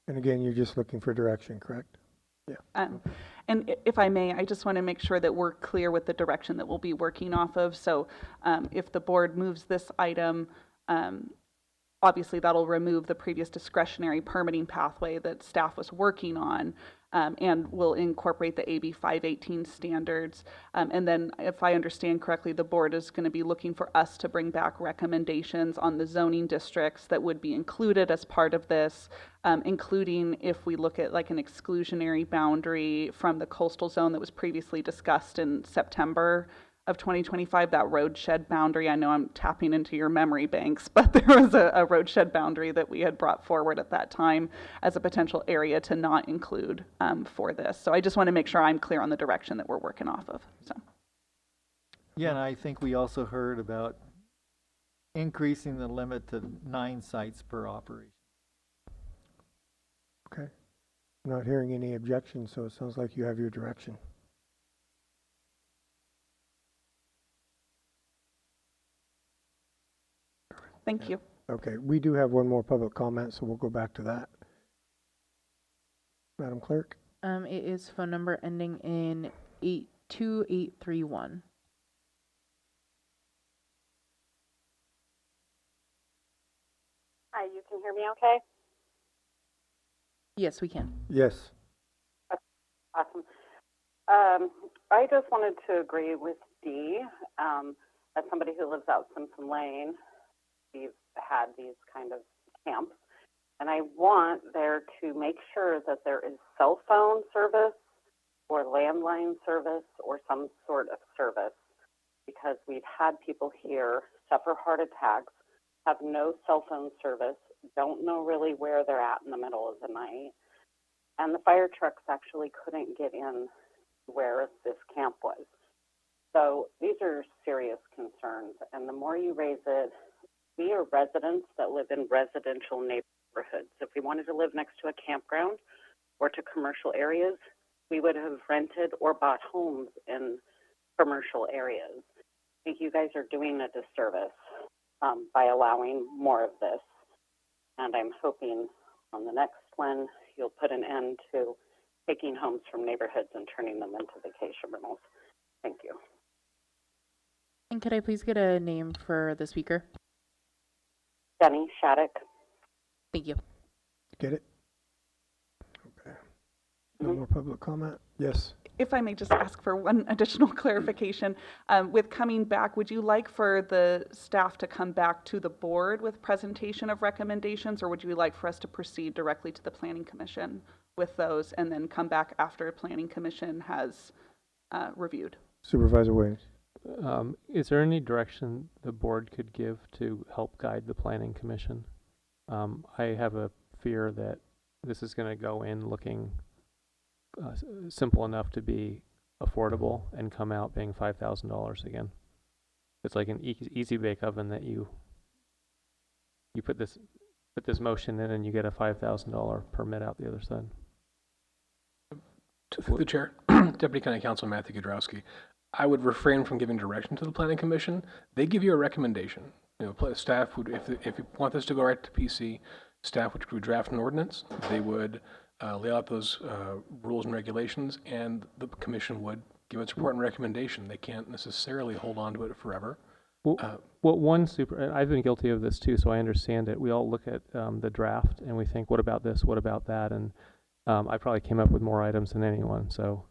And again, you're just looking for direction, correct? Yeah. And if I may, I just want to make sure that we're clear with the direction that we'll be working off of. So if the board moves this item, obviously that'll remove the previous discretionary permitting pathway that staff was working on, and will incorporate the AB 518 standards. And then if I understand correctly, the board is going to be looking for us to bring back recommendations on the zoning districts that would be included as part of this, including if we look at like an exclusionary boundary from the coastal zone that was previously discussed in September of 2025, that roadshed boundary. I know I'm tapping into your memory banks, but there was a roadshed boundary that we had brought forward at that time as a potential area to not include for this. So I just want to make sure I'm clear on the direction that we're working off of. So. Yeah, and I think we also heard about increasing the limit to 9 sites per operation. Okay. I'm not hearing any objections, so it sounds like you have your direction. Thank you. Okay, we do have one more public comment, so we'll go back to that. Madam Clerk? It is phone number ending in 82831. Hi, you can hear me okay? Yes, we can. Yes. Awesome. I just wanted to agree with Dee. As somebody who lives out Simpson Lane, we've had these kind of camps, and I want there to make sure that there is cell phone service or landline service or some sort of service, because we've had people here suffer heart attacks, have no cell phone service, don't know really where they're at in the middle of the night, and the fire trucks actually couldn't get in where this camp was. So these are serious concerns, and the more you raise it, we are residents that live in residential neighborhoods. If we wanted to live next to a campground or to commercial areas, we would have rented or bought homes in commercial areas. I think you guys are doing a disservice by allowing more of this, and I'm hoping on the next one you'll put an end to taking homes from neighborhoods and turning them into vacation rentals. Thank you. And could I please get a name for the speaker? Jenny Shattuck. Thank you. Get it? Okay. No more public comment? Yes. If I may just ask for one additional clarification, with coming back, would you like for the staff to come back to the board with presentation of recommendations, or would you like for us to proceed directly to the Planning Commission with those and then come back after Planning Commission has reviewed? Supervisor Williams. Is there any direction the board could give to help guide the Planning Commission? I have a fear that this is going to go in looking simple enough to be affordable and come out being $5,000 again. It's like an easy bake oven that you put this motion in and you get a $5,000 permit out the other side. To the chair, Deputy County Counsel Matthew Kudrowski, I would refrain from giving direction to the Planning Commission. They give you a recommendation. You know, staff would, if you want this to go right to PC, staff would draft an ordinance. They would lay out those rules and regulations, and the commission would give its report and recommendation. They can't necessarily hold on to it forever. I've been guilty of this too, so I understand it. We all look at the draft and we think, what about this? What about that? And I probably came up with more items than anyone, so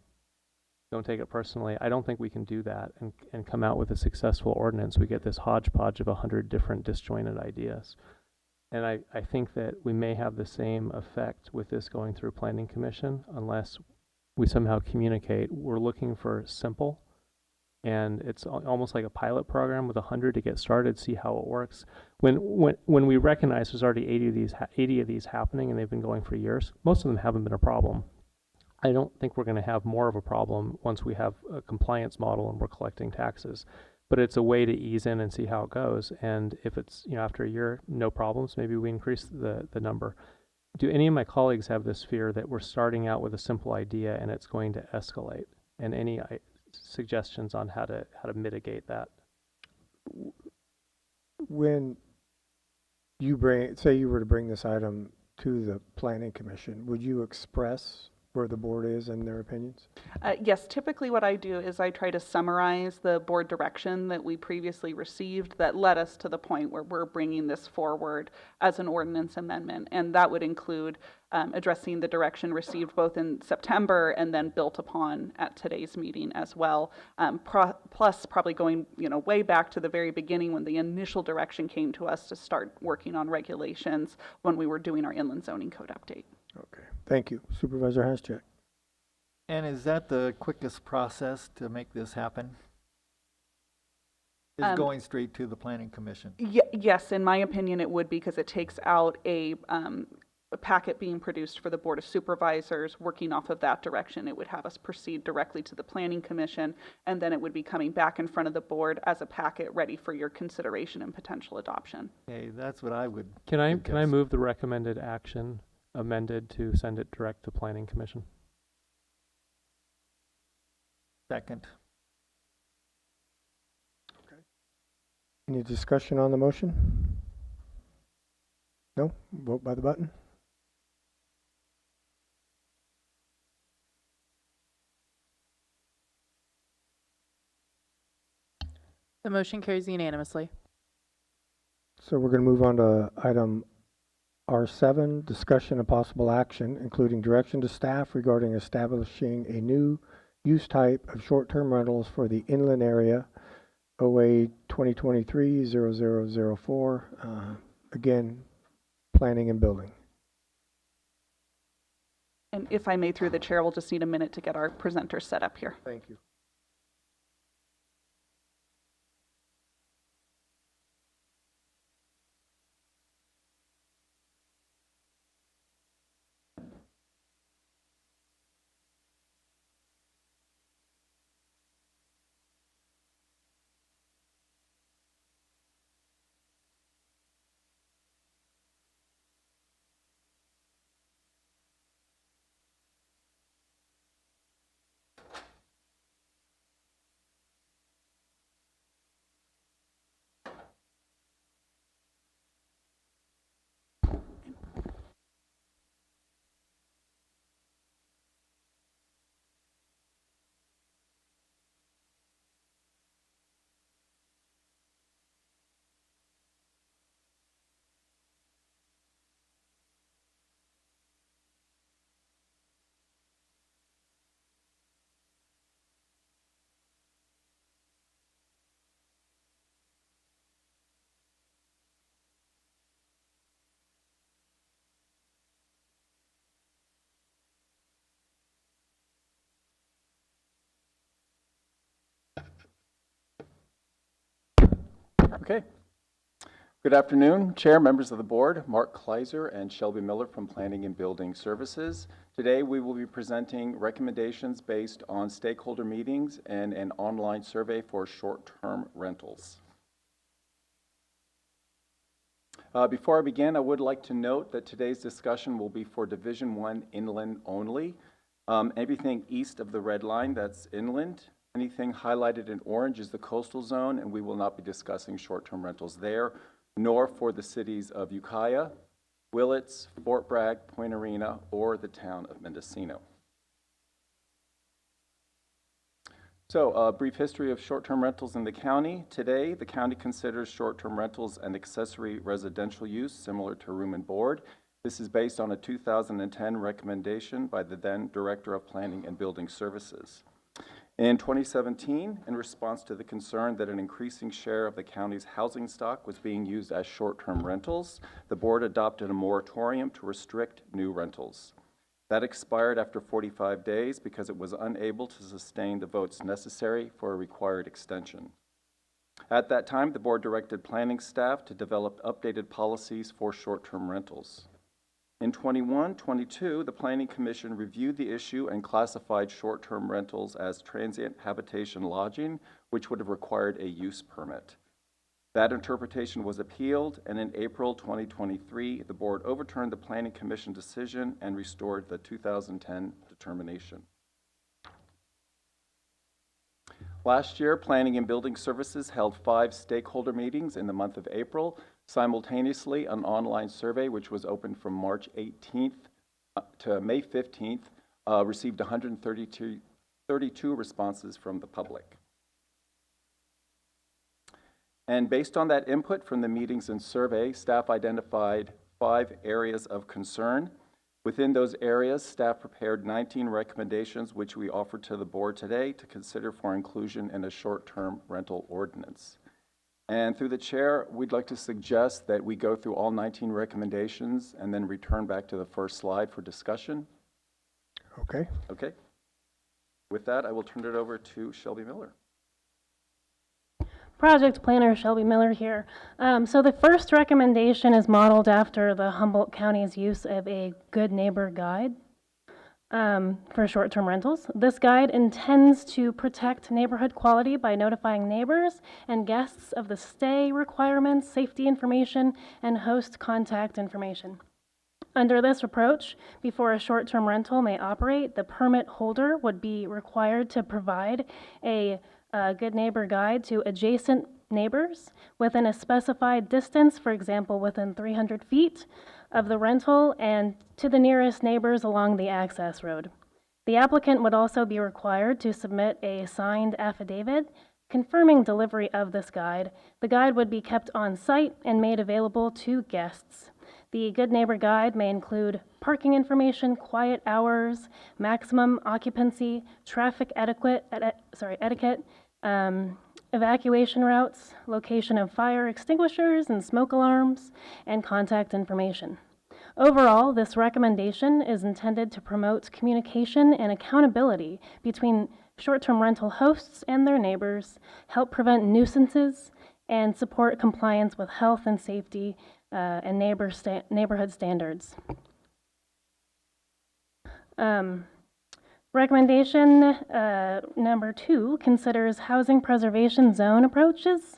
don't take it personally. I don't think we can do that and come out with a successful ordinance. We get this hodgepodge of 100 different disjointed ideas. And I think that we may have the same effect with this going through Planning Commission unless we somehow communicate. We're looking for simple, and it's almost like a pilot program with 100 to get started, see how it works. When we recognize there's already 80 of these happening and they've been going for years, most of them haven't been a problem. I don't think we're going to have more of a problem once we have a compliance model and we're collecting taxes. But it's a way to ease in and see how it goes. And if it's, after a year, no problems, maybe we increase the number. Do any of my colleagues have this fear that we're starting out with a simple idea and it's going to escalate? And any suggestions on how to mitigate that? When you say you were to bring this item to the Planning Commission, would you express where the board is in their opinions? Yes, typically what I do is I try to summarize the board direction that we previously received that led us to the point where we're bringing this forward as an ordinance amendment. And that would include addressing the direction received both in September and then built upon at today's meeting as well. Plus probably going way back to the very beginning when the initial direction came to us to start working on regulations when we were doing our inland zoning code update. Okay, thank you. Supervisor Haschak. And is that the quickest process to make this happen? Is going straight to the Planning Commission? Yes, in my opinion, it would, because it takes out a packet being produced for the Board of Supervisors. Working off of that direction, it would have us proceed directly to the Planning Commission, and then it would be coming back in front of the board as a packet ready for your consideration and potential adoption. Okay, that's what I would. Can I move the recommended action amended to send it direct to Planning Commission. Second. Any discussion on the motion? No? Vote by the button. The motion carries unanimously. So we're going to move on to item R7, discussion of possible action, including direction to staff regarding establishing a new use type of short-term rentals for the inland area, OA 2023-0004, again, planning and building. And if I may, through the chair, we'll just need a minute to get our presenters set up here. Thank you. Okay. Good afternoon, Chair, members of the board, Mark Kleiser and Shelby Miller from Planning and Building Services. Today we will be presenting recommendations based on stakeholder meetings and an online survey for short-term rentals. Before I begin, I would like to note that today's discussion will be for Division 1 inland only. Everything east of the red line, that's inland. Anything highlighted in orange is the coastal zone, and we will not be discussing short-term rentals there, nor for the cities of Ukiah, Willits, Fort Bragg, Point Arena, or the town of Mendocino. So, a brief history of short-term rentals in the county. Today, the county considers short-term rentals an accessory residential use similar to room and board. This is based on a 2010 recommendation by the then Director of Planning and Building Services. In 2017, in response to the concern that an increasing share of the county's housing stock was being used as short-term rentals, the board adopted a moratorium to restrict new rentals. That expired after 45 days because it was unable to sustain the votes necessary for a required extension. At that time, the board directed planning staff to develop updated policies for short-term rentals. In 21-22, the Planning Commission reviewed the issue and classified short-term rentals as transient habitation lodging, which would have required a use permit. That interpretation was appealed, and in April 2023, the board overturned the Planning Commission decision and restored the 2010 determination. Last year, Planning and Building Services held 5 stakeholder meetings in the month of April. Simultaneously, an online survey, which was open from March 18th to May 15th, received 132 responses from the public. And based on that input from the meetings and survey, staff identified 5 areas of concern. Within those areas, staff prepared 19 recommendations, which we offer to the board today to consider for inclusion in a short-term rental ordinance. And through the chair, we'd like to suggest that we go through all 19 recommendations and then return back to the first slide for discussion. Okay. Okay. With that, I will turn it over to Shelby Miller. Project Planner Shelby Miller here. So the first recommendation is modeled after the Humboldt County's use of a Good Neighbor Guide for short-term rentals. This guide intends to protect neighborhood quality by notifying neighbors and guests of the stay requirements, safety information, and host contact information. Under this approach, before a short-term rental may operate, the permit holder would be required to provide a good neighbor guide to adjacent neighbors within a specified distance, for example, within 300 feet of the rental and to the nearest neighbors along the access road. The applicant would also be required to submit a signed affidavit confirming delivery of this guide. The guide would be kept on site and made available to guests. The Good Neighbor Guide may include parking information, quiet hours, maximum occupancy, traffic etiquette, evacuation routes, location of fire extinguishers and smoke alarms, and contact information. Overall, this recommendation is intended to promote communication and accountability between short-term rental hosts and their neighbors, help prevent nuisances, and support compliance with health and safety and neighborhood standards. Recommendation number 2 considers housing preservation zone approaches,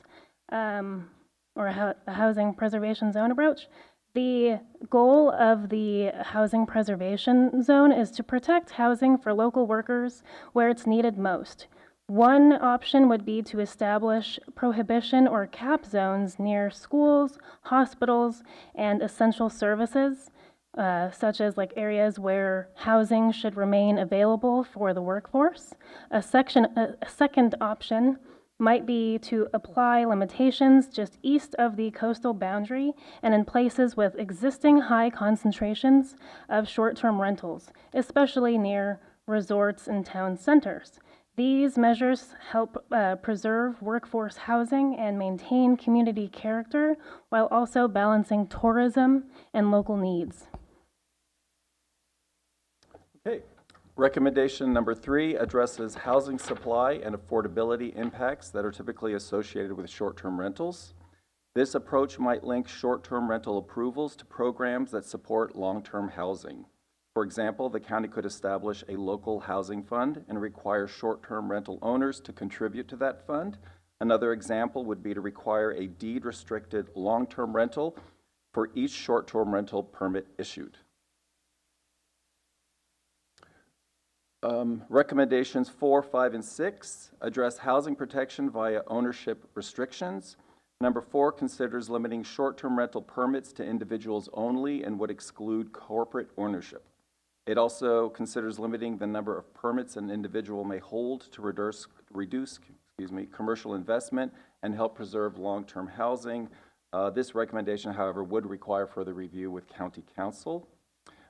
or a housing preservation zone approach. The goal of the housing preservation zone is to protect housing for local workers where it's needed most. One option would be to establish prohibition or cap zones near schools, hospitals, and essential services, such as like areas where housing should remain available for the workforce. A second option might be to apply limitations just east of the coastal boundary and in places with existing high concentrations of short-term rentals, especially near resorts and town centers. These measures help preserve workforce housing and maintain community character while also balancing tourism and local needs. Okay. Recommendation number 3 addresses housing supply and affordability impacts that are typically associated with short-term rentals. This approach might link short-term rental approvals to programs that support long-term housing. For example, the county could establish a local housing fund and require short-term rental owners to contribute to that fund. Another example would be to require a deed-restricted long-term rental for each short-term rental permit issued. Recommendations 4, 5, and 6 address housing protection via ownership restrictions. Number 4 considers limiting short-term rental permits to individuals only and would exclude corporate ownership. It also considers limiting the number of permits an individual may hold to reduce commercial investment and help preserve long-term housing. This recommendation, however, would require further review with County Council.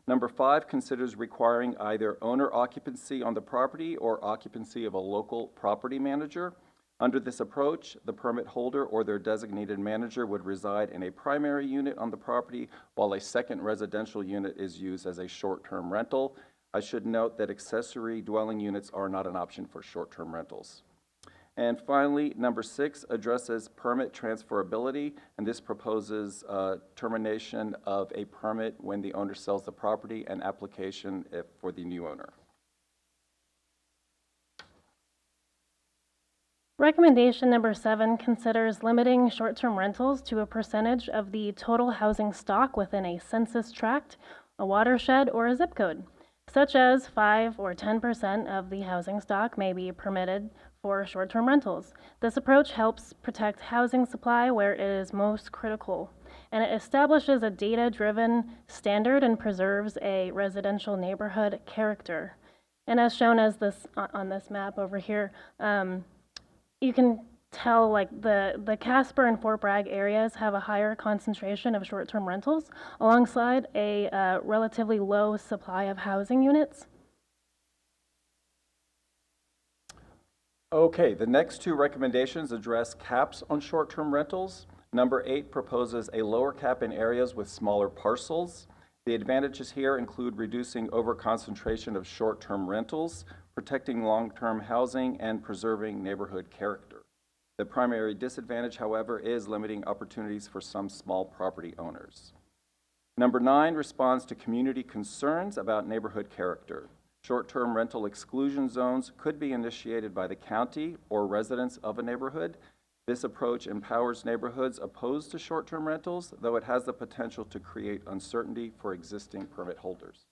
Number 5 considers requiring either owner occupancy on the property or occupancy of a local property manager. Under this approach, the permit holder or their designated manager would reside in a primary unit on the property while a second residential unit is used as a short-term rental. I should note that accessory dwelling units are not an option for short-term rentals. And finally, number 6 addresses permit transferability, and this proposes termination of a permit when the owner sells the property and application for the new owner. Recommendation number 7 considers limiting short-term rentals to a percentage of the total housing stock within a census tract, a watershed, or a zip code, such as 5 or 10% of the housing stock may be permitted for short-term rentals. This approach helps protect housing supply where it is most critical, and it establishes a data-driven standard and preserves a residential neighborhood character. And as shown as this on this map over here, you can tell like the Casper and Fort Bragg areas have a higher concentration of short-term rentals alongside a relatively low supply of housing units. Okay, the next 2 recommendations address caps on short-term rentals. Number 8 proposes a lower cap in areas with smaller parcels. The advantages here include reducing overconcentration of short-term rentals, protecting long-term housing, and preserving neighborhood character. The primary disadvantage, however, is limiting opportunities for some small property owners. Number 9 responds to community concerns about neighborhood character. Short-term rental exclusion zones could be initiated by the county or residents of a neighborhood. This approach empowers neighborhoods opposed to short-term rentals, though it has the potential to create uncertainty for existing permit holders.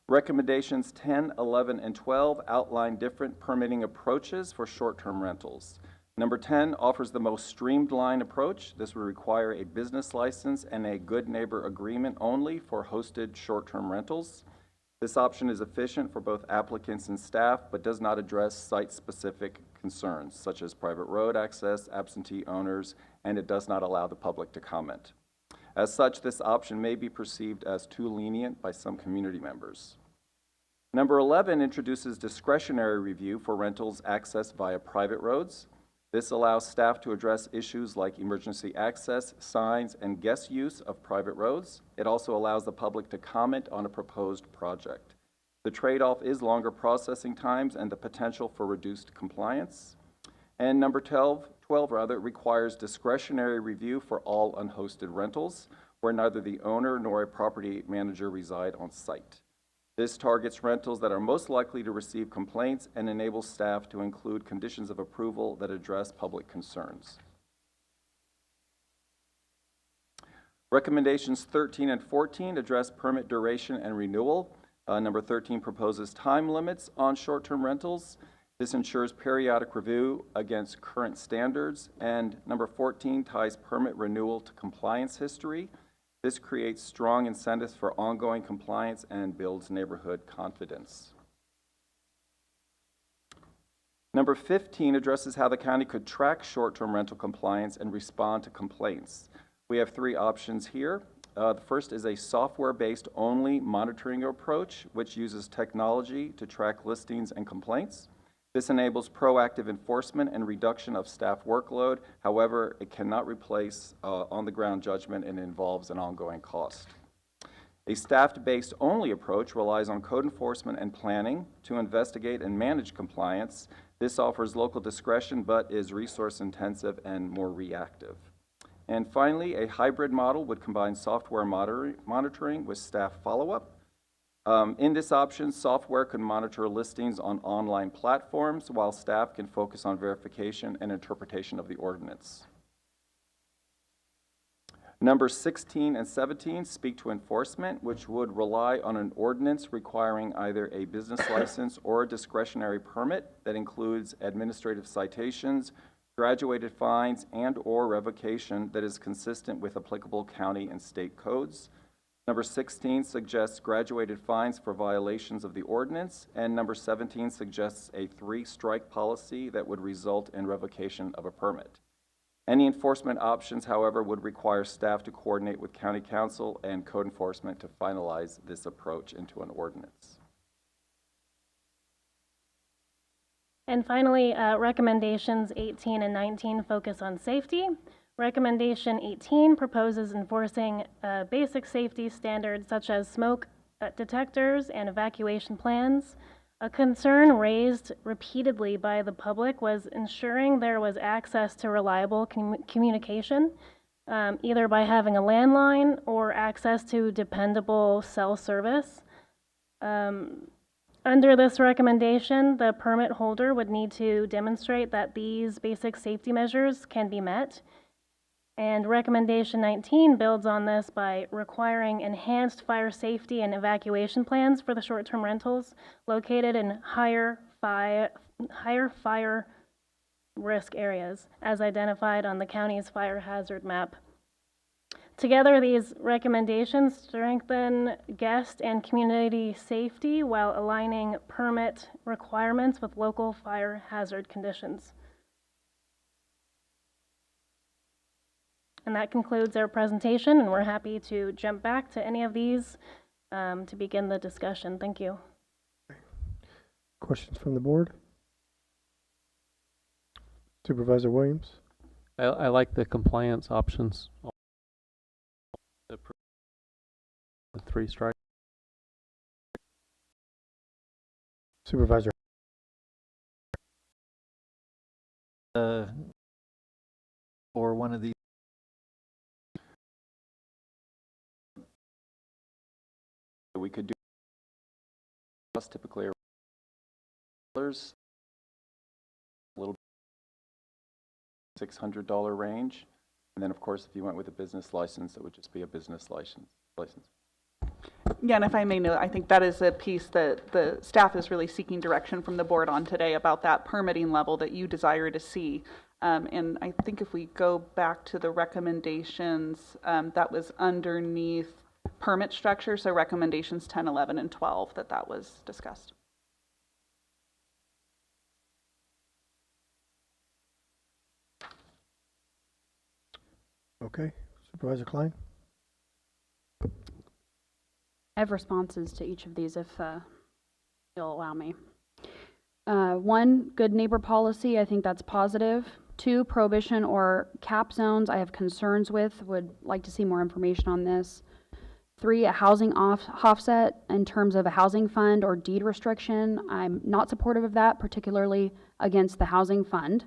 Recommendations 10, 11, and 12 outline different permitting approaches for short-term rentals. Number 10 offers the most streamlined approach. This would require a business license and a good neighbor agreement only for hosted short-term rentals. This option is efficient for both applicants and staff, but does not address site-specific concerns, such as private road access, absentee owners, and it does not allow the public to comment. As such, this option may be perceived as too lenient by some community members. Number 11 introduces discretionary review for rentals accessed via private roads. This allows staff to address issues like emergency access, signs, and guest use of private roads. It also allows the public to comment on a proposed project. The trade-off is longer processing times and the potential for reduced compliance. And number 12 requires discretionary review for all unhosted rentals, where neither the owner nor a property manager reside on site. This targets rentals that are most likely to receive complaints and enables staff to include conditions of approval that address public concerns. Recommendations 13 and 14 address permit duration and renewal. Number 13 proposes time limits on short-term rentals. This ensures periodic review against current standards. And number 14 ties permit renewal to compliance history. This creates strong incentives for ongoing compliance and builds neighborhood confidence. Number 15 addresses how the county could track short-term rental compliance and respond to complaints. We have three options here. The first is a software-based only monitoring approach, which uses technology to track listings and complaints. This enables proactive enforcement and reduction of staff workload. However, it cannot replace on-the-ground judgment and involves an ongoing cost. A staff-based only approach relies on code enforcement and planning to investigate and manage compliance. This offers local discretion but is resource intensive and more reactive. And finally, a hybrid model would combine software monitoring with staff follow-up. In this option, software can monitor listings on online platforms while staff can focus on verification and interpretation of the ordinance. Numbers 16 and 17 speak to enforcement, which would rely on an ordinance requiring either a business license or a discretionary permit that includes administrative citations, graduated fines, and/or revocation that is consistent with applicable county and state codes. Number 16 suggests graduated fines for violations of the ordinance, and number 17 suggests a 3-strike policy that would result in revocation of a permit. Any enforcement options, however, would require staff to coordinate with county council and code enforcement to finalize this approach into an ordinance. And finally, recommendations 18 and 19 focus on safety. Recommendation 18 proposes enforcing basic safety standards such as smoke detectors and evacuation plans. A concern raised repeatedly by the public was ensuring there was access to reliable communication, either by having a landline or access to dependable cell service. Under this recommendation, the permit holder would need to demonstrate that these basic safety measures can be met. And recommendation 19 builds on this by requiring enhanced fire safety and evacuation plans for the short-term rentals located in higher fire risk areas, as identified on the county's fire hazard map. Together, these recommendations strengthen guest and community safety while aligning permit requirements with local fire hazard conditions. And that concludes our presentation, and we're happy to jump back to any of these to begin the discussion. Thank you. Questions from the board? Supervisor Williams? I like the compliance options. The 3-strike. Supervisor. Or one of these. We could do typically $600 range. And then, of course, if you went with a business license, it would just be a business license. Yeah, and if I may note, I think that is a piece that the staff is really seeking direction from the board on today about that permitting level that you desire to see. And I think if we go back to the recommendations, that was underneath permit structure, so recommendations 10, 11, and 12, that was discussed. Okay, Supervisor Klein? I have responses to each of these if you'll allow me. 1, good neighbor policy, I think that's positive. 2, prohibition or cap zones, I have concerns with, would like to see more information on this. 3, a housing offset in terms of a housing fund or deed restriction, I'm not supportive of that, particularly against the housing fund.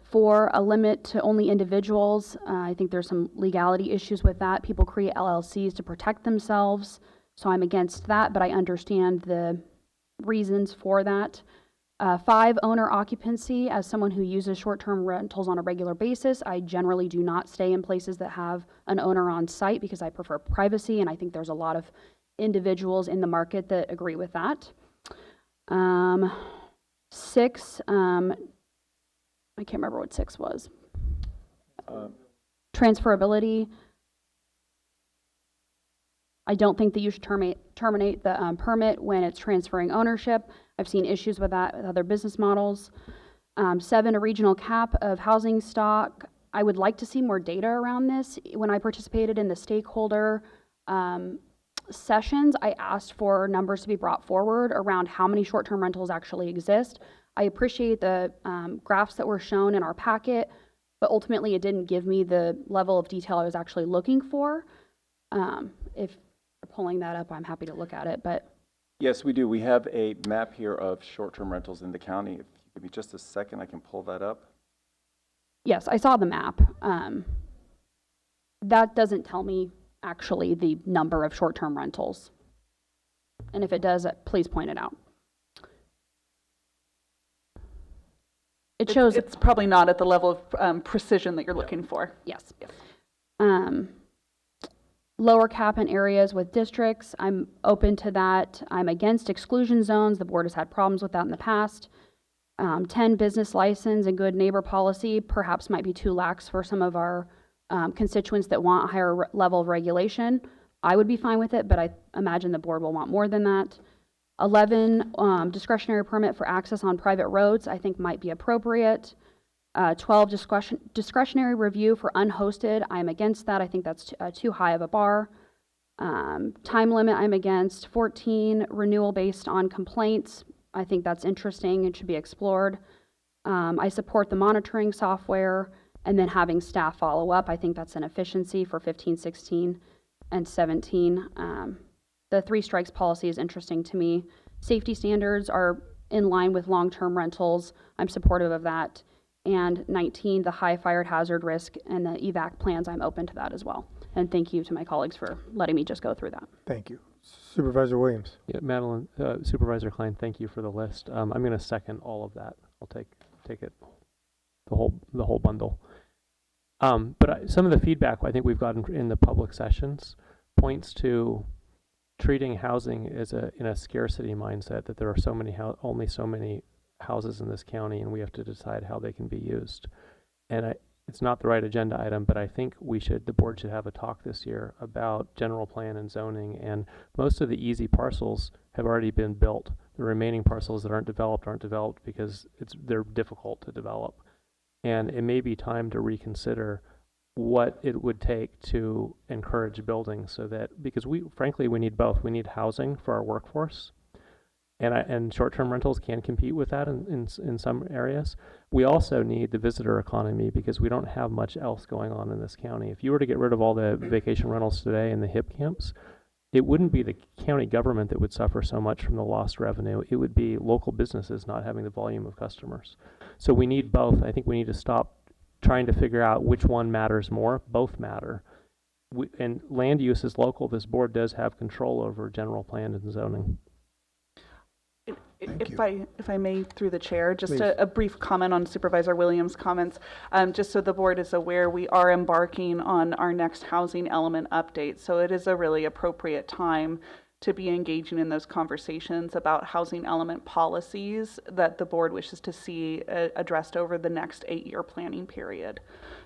4, a limit to only individuals. I think there's some legality issues with that. People create LLCs to protect themselves, so I'm against that, but I understand the reasons for that. 5, owner occupancy. As someone who uses short-term rentals on a regular basis, I generally do not stay in places that have an owner on site because I prefer privacy, and I think there's a lot of individuals in the market that agree with that. 6, I can't remember what 6 was. Transferability. I don't think that you should terminate the permit when it's transferring ownership. I've seen issues with that with other business models. 7, a regional cap of housing stock. I would like to see more data around this. When I participated in the stakeholder sessions, I asked for numbers to be brought forward around how many short-term rentals actually exist. I appreciate the graphs that were shown in our packet, but ultimately it didn't give me the level of detail I was actually looking for. If you're pulling that up, I'm happy to look at it, but. Yes, we do. We have a map here of short-term rentals in the county. If you give me just a second, I can pull that up. Yes, I saw the map. That doesn't tell me actually the number of short-term rentals. And if it does, please point it out. It shows it's probably not at the level of precision that you're looking for. Yes. Lower cap in areas with districts, I'm open to that. I'm against exclusion zones. The board has had problems with that in the past. 10, business license and good neighbor policy perhaps might be too lax for some of our constituents that want a higher level of regulation. I would be fine with it, but I imagine the board will want more than that. 11, discretionary permit for access on private roads, I think might be appropriate. 12, discretionary review for unhosted, I'm against that. I think that's too high of a bar. Time limit, I'm against. 14, renewal based on complaints. I think that's interesting and should be explored. I support the monitoring software and then having staff follow up. I think that's an efficiency for 15, 16, and 17. The 3 strikes policy is interesting to me. Safety standards are in line with long-term rentals. I'm supportive of that. And 19, the high fire hazard risk and the evac plans, I'm open to that as well. And thank you to my colleagues for letting me just go through that. Thank you. Supervisor Williams. Yeah, Madeline, Supervisor Klein, thank you for the list. I'm going to second all of that. I'll take it, the whole bundle. But some of the feedback I think we've gotten in the public sessions points to treating housing as in a scarcity mindset, that there are only so many houses in this county and we have to decide how they can be used. And it's not the right agenda item, but I think the board should have a talk this year about general plan and zoning, and most of the easy parcels have already been built. The remaining parcels that aren't developed because they're difficult to develop. And it may be time to reconsider what it would take to encourage building, because frankly we need both. We need housing for our workforce, and short-term rentals can compete with that in some areas. We also need the visitor economy because we don't have much else going on in this county. If you were to get rid of all the vacation rentals today and the HIP camps, it wouldn't be the county government that would suffer so much from the lost revenue. It would be local businesses not having the volume of customers. So we need both. I think we need to stop trying to figure out which one matters more. Both matter. And land use is local. This board does have control over general plan and zoning. If I may, through the chair, just Please. a brief comment on Supervisor Williams' comments. Just so the board is aware, we are embarking on our next housing element update. So it is a really appropriate time to be engaging in those conversations about housing element policies that the board wishes to see addressed over the next 8-year planning period.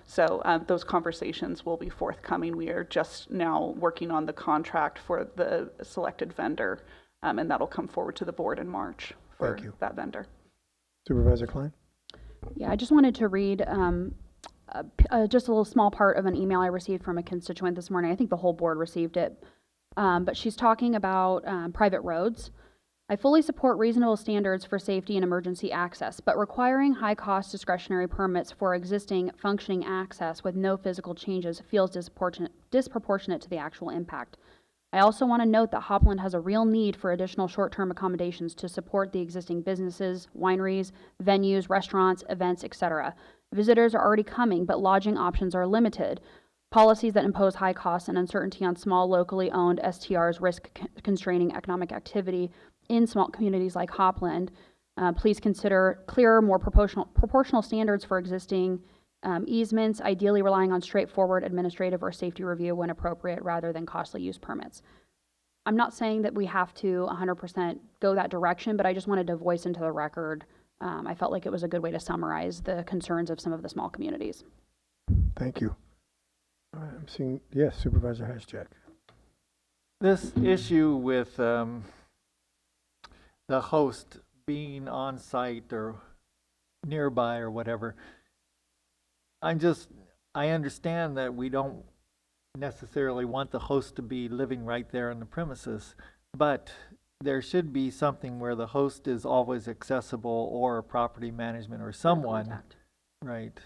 So those conversations will be forthcoming. We are just now working on the contract for the selected vendor, and that'll come forward to the board in March for that vendor. Supervisor Klein? Yeah, I just wanted to read just a little small part of an email I received from a constituent this morning. I think the whole board received it. But she's talking about private roads. I fully support reasonable standards for safety and emergency access, but requiring high-cost discretionary permits for existing functioning access with no physical changes feels disproportionate to the actual impact. I also want to note that Hopland has a real need for additional short-term accommodations to support the existing businesses, wineries, venues, restaurants, events, etc. Visitors are already coming, but lodging options are limited. Policies that impose high costs and uncertainty on small, locally owned STRs risk constraining economic activity in small communities like Hopland. Please consider clearer, more proportional standards for existing easements, ideally relying on straightforward administrative or safety review when appropriate rather than costly use permits. I'm not saying that we have to 100% go that direction, but I just wanted to voice into the record. I felt like it was a good way to summarize the concerns of some of the small communities. Thank you. All right, I'm seeing, yes, Supervisor Hashtag. This issue with the host being on site or nearby or whatever, I understand that we don't necessarily want the host to be living right there on the premises, but there should be something where the host is always accessible, or property management or someone, right?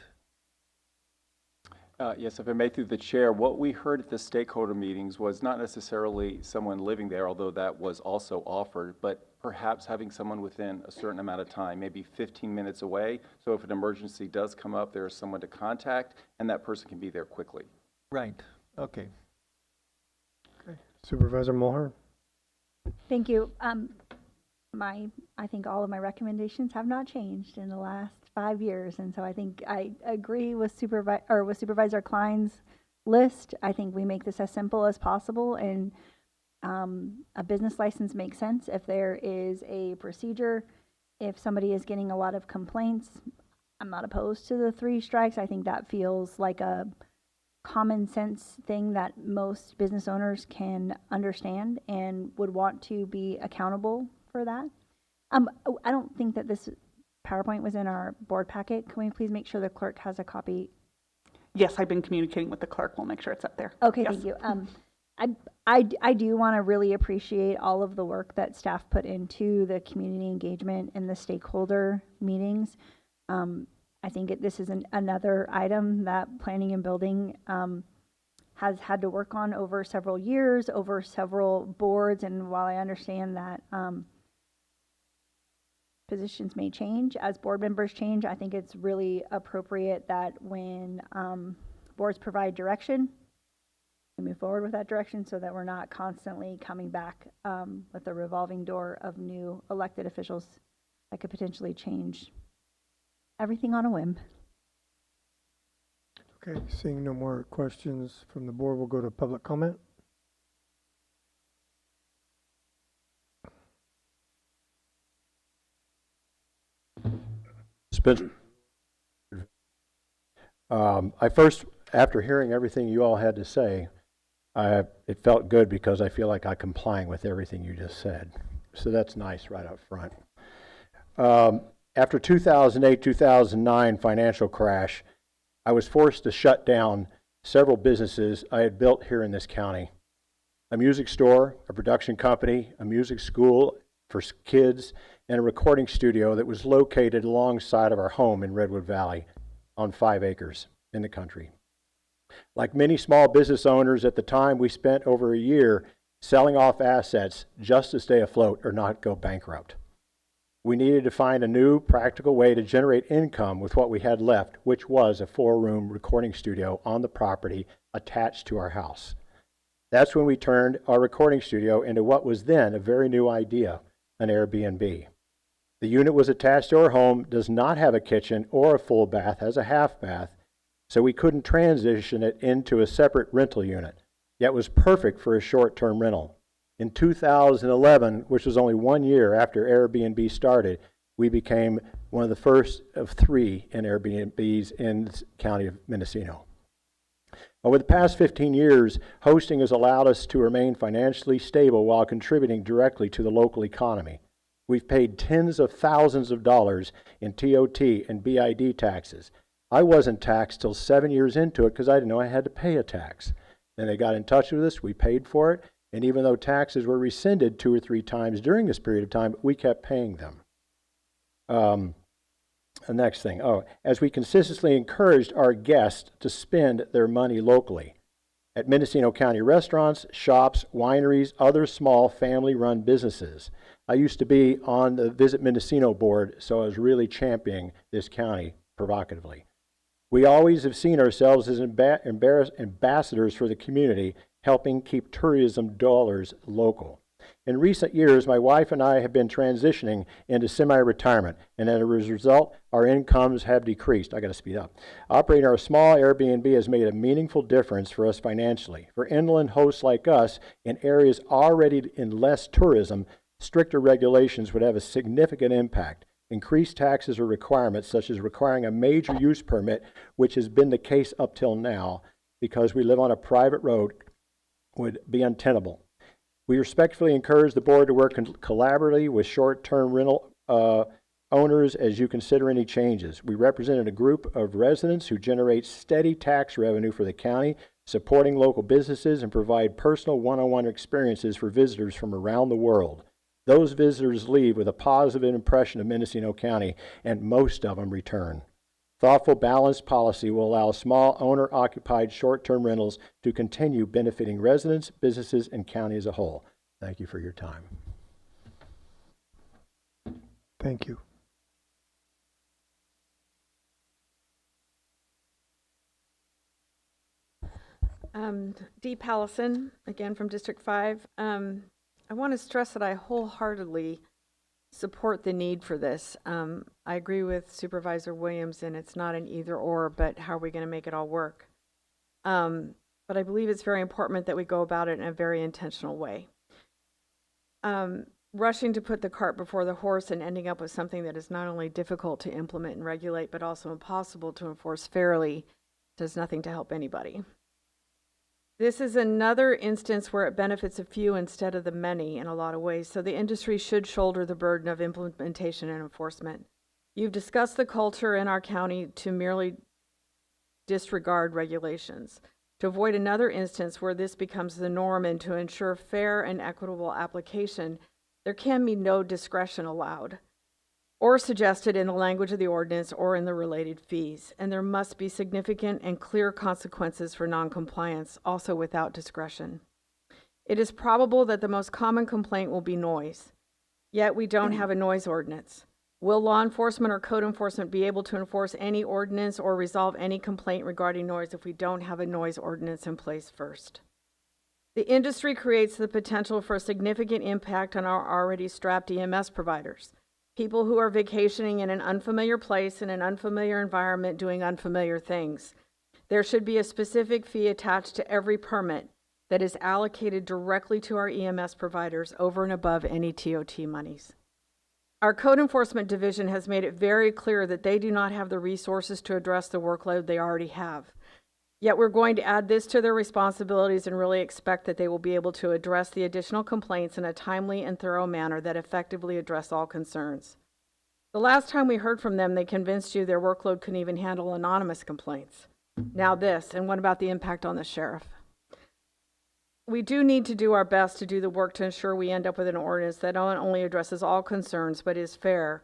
Yes, if I may, through the chair, what we heard at the stakeholder meetings was not necessarily someone living there, although that was also offered, but perhaps having someone within a certain amount of time, maybe 15 minutes away. So if an emergency does come up, there's someone to contact, and that person can be there quickly. Right. Okay. Supervisor Mulhern? Thank you. I think all of my recommendations have not changed in the last 5 years, and so I think I agree with Supervisor Klein's list. I think we make this as simple as possible, and a business license makes sense if there is a procedure. If somebody is getting a lot of complaints, I'm not opposed to the 3 strikes. I think that feels like a common sense thing that most business owners can understand and would want to be accountable for that. I don't think that this PowerPoint was in our board packet. Can we please make sure the clerk has a copy? Yes, I've been communicating with the clerk. We'll make sure it's up there. Okay, yes. Thank you. I do want to really appreciate all of the work that staff put into the community engagement and the stakeholder meetings. I think this is another item that planning and building has had to work on over several years, over several boards, and while I understand that positions may change as board members change, I think it's really appropriate that when boards provide direction, we move forward with that direction so that we're not constantly coming back with a revolving door of new elected officials that could potentially change everything on a whim. Okay, seeing no more questions from the board, we'll go to public comment. After hearing everything you all had to say, it felt good because I feel like I'm complying with everything you just said. So that's nice right up front. After 2008-2009 financial crash, I was forced to shut down several businesses I had built here in this county. A music store, a production company, a music school for kids, and a recording studio that was located alongside of our home in Redwood Valley on 5 acres in the country. Like many small business owners at the time, we spent over a year selling off assets just to stay afloat or not go bankrupt. We needed to find a new practical way to generate income with what we had left, which was a 4-room recording studio on the property attached to our house. That's when we turned our recording studio into what was then a very new idea, an Airbnb. The unit was attached to our home, does not have a kitchen or a full bath, has a half bath, so we couldn't transition it into a separate rental unit, yet was perfect for a short-term rental. In 2011, which was only 1 year after Airbnb started, we became one of the first of 3 in Airbnbs in the county of Mendocino. Over the past 15 years, hosting has allowed us to remain financially stable while contributing directly to the local economy. We've paid tens of thousands of dollars in TOT and BID taxes. I wasn't taxed till 7 years into it because I didn't know I had to pay a tax. Then they got in touch with us, we paid for it, and even though taxes were rescinded 2 or 3 times during this period of time, we kept paying them. The next thing, as we consistently encouraged our guests to spend their money locally at Mendocino County restaurants, shops, wineries, other small family-run businesses. I used to be on the Visit Mendocino board, so I was really championing this county provocatively. We always have seen ourselves as ambassadors for the community, helping keep tourism dollars local. In recent years, my wife and I have been transitioning into semi-retirement, and as a result, our incomes have decreased. I got to speed up. Operating our small Airbnb has made a meaningful difference for us financially. For inland hosts like us in areas already in less tourism, stricter regulations would have a significant impact. Increased taxes or requirements, such as requiring a major use permit, which has been the case up till now, because we live on a private road, would be untenable. We respectfully encourage the board to work collaboratively with short-term rental owners as you consider any changes. We represented a group of residents who generate steady tax revenue for the county, supporting local businesses and provide personal one-on-one experiences for visitors from around the world. Those visitors leave with a positive impression of Mendocino County, and most of them return. Thoughtful, balanced policy will allow small owner-occupied short-term rentals to continue benefiting residents, businesses, and county as a whole. Thank you for your time. Thank you. Dee Pallison, again from District 5. I want to stress that I wholeheartedly support the need for this. I agree with Supervisor Williams, and it's not an either or, but how are we going to make it all work? But I believe it's very important that we go about it in a very intentional way. Rushing to put the cart before the horse and ending up with something that is not only difficult to implement and regulate, but also impossible to enforce fairly does nothing to help anybody. This is another instance where it benefits a few instead of the many in a lot of ways, so the industry should shoulder the burden of implementation and enforcement. You've discussed the culture in our county to merely disregard regulations. To avoid another instance where this becomes the norm and to ensure fair and equitable application, there can be no discretion allowed or suggested in the language of the ordinance or in the related fees, and there must be significant and clear consequences for noncompliance, also without discretion. It is probable that the most common complaint will be noise, yet we don't have a noise ordinance. Will law enforcement or code enforcement be able to enforce any ordinance or resolve any complaint regarding noise if we don't have a noise ordinance in place first? The industry creates the potential for a significant impact on our already strapped EMS providers. People who are vacationing in an unfamiliar place in an unfamiliar environment doing unfamiliar things. There should be a specific fee attached to every permit that is allocated directly to our EMS providers over and above any TOT monies. Our code enforcement division has made it very clear that they do not have the resources to address the workload they already have. Yet we're going to add this to their responsibilities and really expect that they will be able to address the additional complaints in a timely and thorough manner that effectively address all concerns. The last time we heard from them, they convinced you their workload couldn't even handle anonymous complaints. Now this, and what about the impact on the sheriff? We do need to do our best to do the work to ensure we end up with an ordinance that not only addresses all concerns but is fair,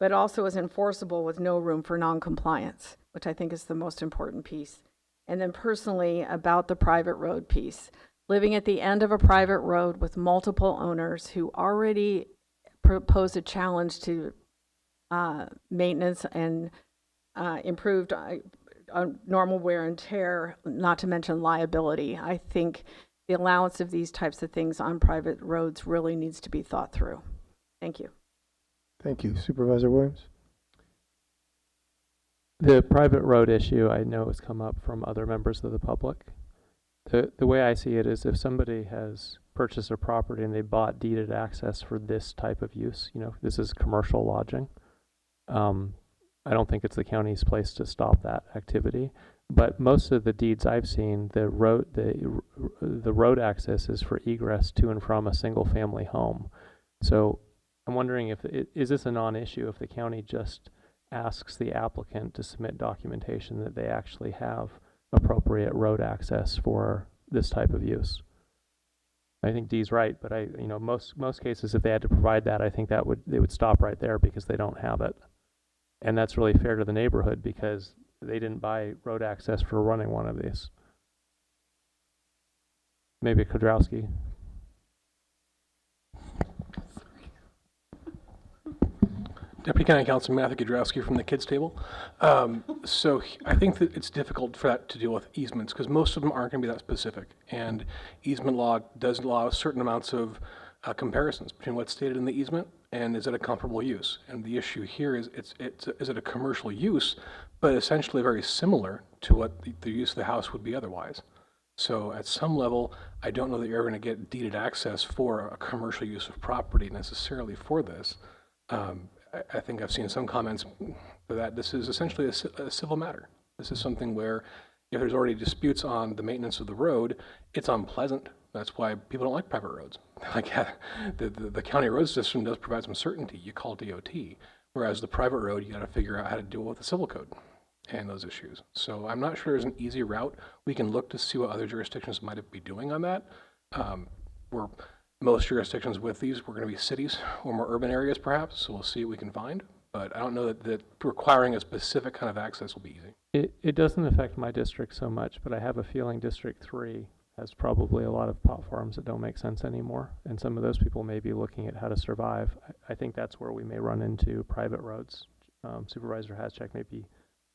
but also is enforceable with no room for noncompliance, which I think is the most important piece. And then personally, about the private road piece. Living at the end of a private road with multiple owners who already pose a challenge to maintenance and improved normal wear and tear, not to mention liability. I think the allowance of these types of things on private roads really needs to be thought through. Thank you. Thank you. Supervisor Williams? The private road issue I know has come up from other members of the public. The way I see it is if somebody has purchased a property and they bought deeded access for this type of use, this is commercial lodging. I don't think it's the county's place to stop that activity. But most of the deeds I've seen, the road access is for egress to and from a single family home. So I'm wondering is this a non-issue if the county just asks the applicant to submit documentation that they actually have appropriate road access for this type of use? I think Dee's right, but most cases if they had to provide that, I think they would stop right there because they don't have it. And that's really fair to the neighborhood because they didn't buy road access for running one of these. Maybe Kudrowski. Deputy County Councilor Matthew Kudrowski from the Kids Table. So I think that it's difficult for that to deal with easements because most of them aren't going to be that specific. And easement law does allow certain amounts of comparisons between what's stated in the easement and is it a comparable use. And the issue here is is it a commercial use, but essentially very similar to what the use of the house would be otherwise. So at some level, I don't know that you're ever going to get deeded access for a commercial use of property necessarily for this. I think I've seen some comments that this is essentially a civil matter. This is something where if there's already disputes on the maintenance of the road, it's unpleasant. That's why people don't like private roads. Like the county road system does provide some certainty. You call DOT, whereas the private road, you got to figure out how to deal with the civil code and those issues. So I'm not sure there's an easy route. We can look to see what other jurisdictions might be doing on that. Most jurisdictions with these, we're going to be cities or more urban areas perhaps, so we'll see what we can find. But I don't know that requiring a specific kind of access will be easy. It doesn't affect my district so much, but I have a feeling District 3 has probably a lot of pot farms that don't make sense anymore. And some of those people may be looking at how to survive. I think that's where we may run into private roads. Supervisor Haschek, maybe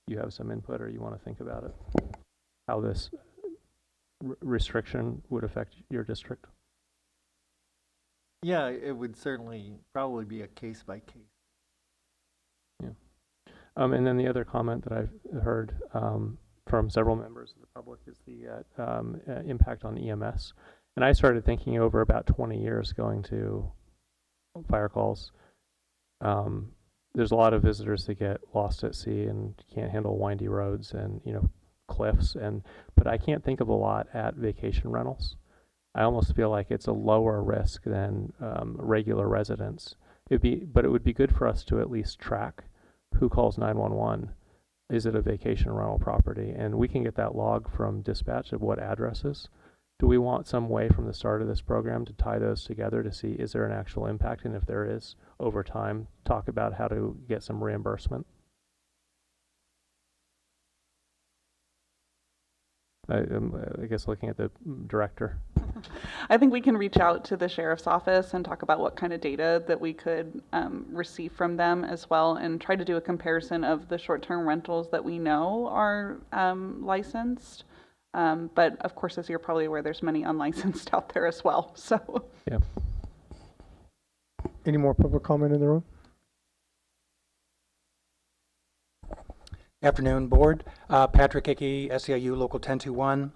you have some input or you want to think about it, how this restriction would affect your district. Yeah, it would certainly probably be a case by case. Yeah. And then the other comment that I've heard from several members of the public is the impact on EMS. And I started thinking over about 20 years going to fire calls. There's a lot of visitors that get lost at sea and can't handle windy roads and cliffs, but I can't think of a lot at vacation rentals. I almost feel like it's a lower risk than regular residents. But it would be good for us to at least track who calls 911. Is it a vacation rental property? And we can get that log from dispatch of what addresses. Do we want some way from the start of this program to tie those together to see is there an actual impact? And if there is, over time, talk about how to get some reimbursement? I guess looking at the director. I think we can reach out to the sheriff's office and talk about what kind of data that we could receive from them as well and try to do a comparison of the short-term rentals that we know are licensed. But of course, as you're probably aware, there's many unlicensed out there as well. So. Yeah. Any more public comment in the room? Afternoon, Board. Patrick Hickey, SEIU Local 1021.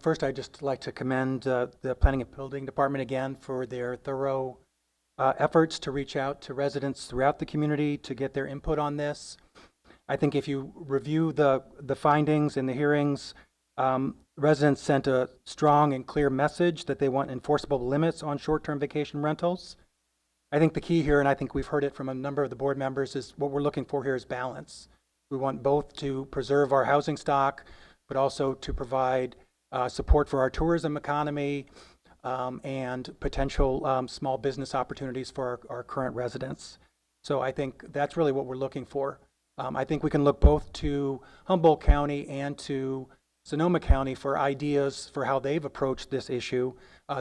First, I'd just like to commend the Planning and Building Department again for their thorough efforts to reach out to residents throughout the community to get their input on this. I think if you review the findings in the hearings, residents sent a strong and clear message that they want enforceable limits on short-term vacation rentals. I think the key here, and I think we've heard it from a number of the board members, is what we're looking for here is balance. We want both to preserve our housing stock, but also to provide support for our tourism economy and potential small business opportunities for our current residents. So I think that's really what we're looking for. I think we can look both to Humboldt County and to Sonoma County for ideas for how they've approached this issue.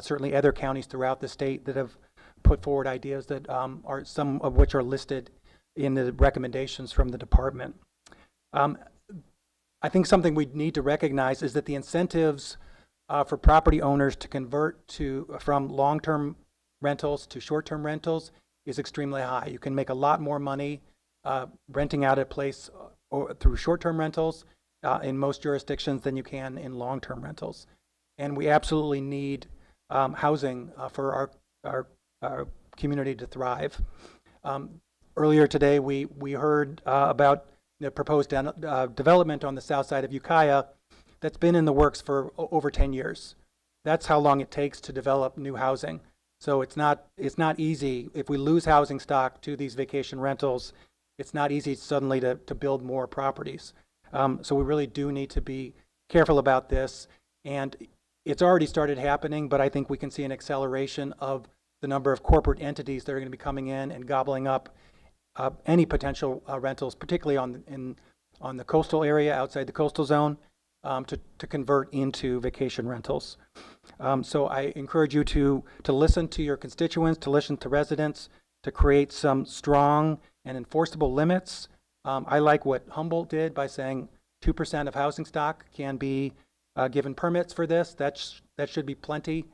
Certainly other counties throughout the state that have put forward ideas that are some of which are listed in the recommendations from the department. I think something we need to recognize is that the incentives for property owners to convert from long-term rentals to short-term rentals is extremely high. You can make a lot more money renting out a place or through short-term rentals in most jurisdictions than you can in long-term rentals. And we absolutely need housing for our community to thrive. Earlier today, we heard about the proposed development on the south side of Ukiah that's been in the works for over 10 years. That's how long it takes to develop new housing. So it's not easy. If we lose housing stock to these vacation rentals, it's not easy suddenly to build more properties. So we really do need to be careful about this. And it's already started happening, but I think we can see an acceleration of the number of corporate entities that are going to be coming in and gobbling up any potential rentals, particularly on the coastal area outside the coastal zone, to convert into vacation rentals. So I encourage you to listen to your constituents, to listen to residents, to create some strong and enforceable limits. I like what Humboldt did by saying 2% of housing stock can be given permits for this. That should be plenty.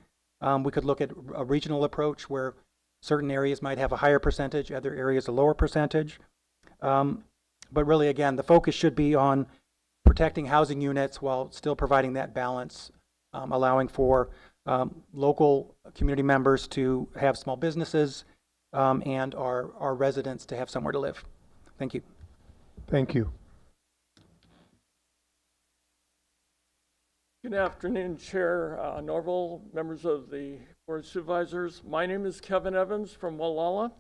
We could look at a regional approach where certain areas might have a higher percentage, other areas a lower percentage. But really, again, the focus should be on protecting housing units while still providing that balance, allowing for local community members to have small businesses and our residents to have somewhere to live. Thank you. Thank you. Good afternoon, Chair Norval, members of the Board of Supervisors. My name is Kevin Evans from Wallala.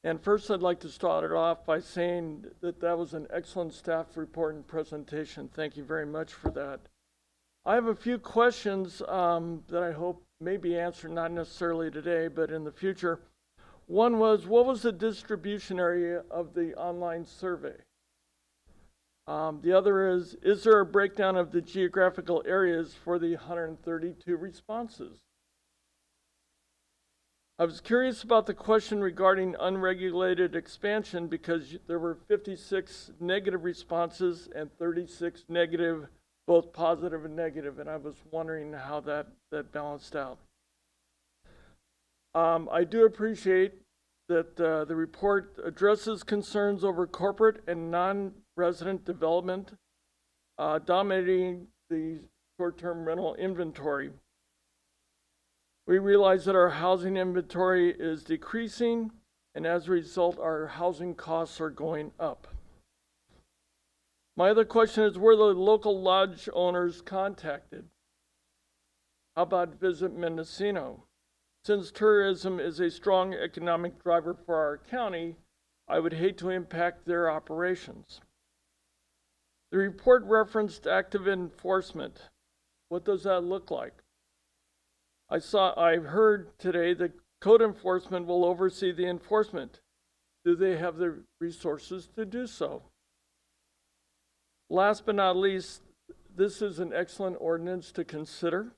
And first, I'd like to start it off by saying that was an excellent staff report and presentation. Thank you very much for that. I have a few questions that I hope may be answered, not necessarily today, but in the future. One was, what was the distribution area of the online survey? The other is there a breakdown of the geographical areas for the 132 responses? I was curious about the question regarding unregulated expansion because there were 56 negative responses and 36 negative, both positive and negative, and I was wondering how that balanced out. I do appreciate that the report addresses concerns over corporate and non-resident development dominating the short-term rental inventory. We realize that our housing inventory is decreasing, and as a result, our housing costs are going up. My other question is, were the local lodge owners contacted? How about Visit Mendocino? Since tourism is a strong economic driver for our county, I would hate to impact their operations. The report referenced active enforcement. What does that look like? I heard today that code enforcement will oversee the enforcement. Do they have the resources to do so? Last but not least, this is an excellent ordinance to consider.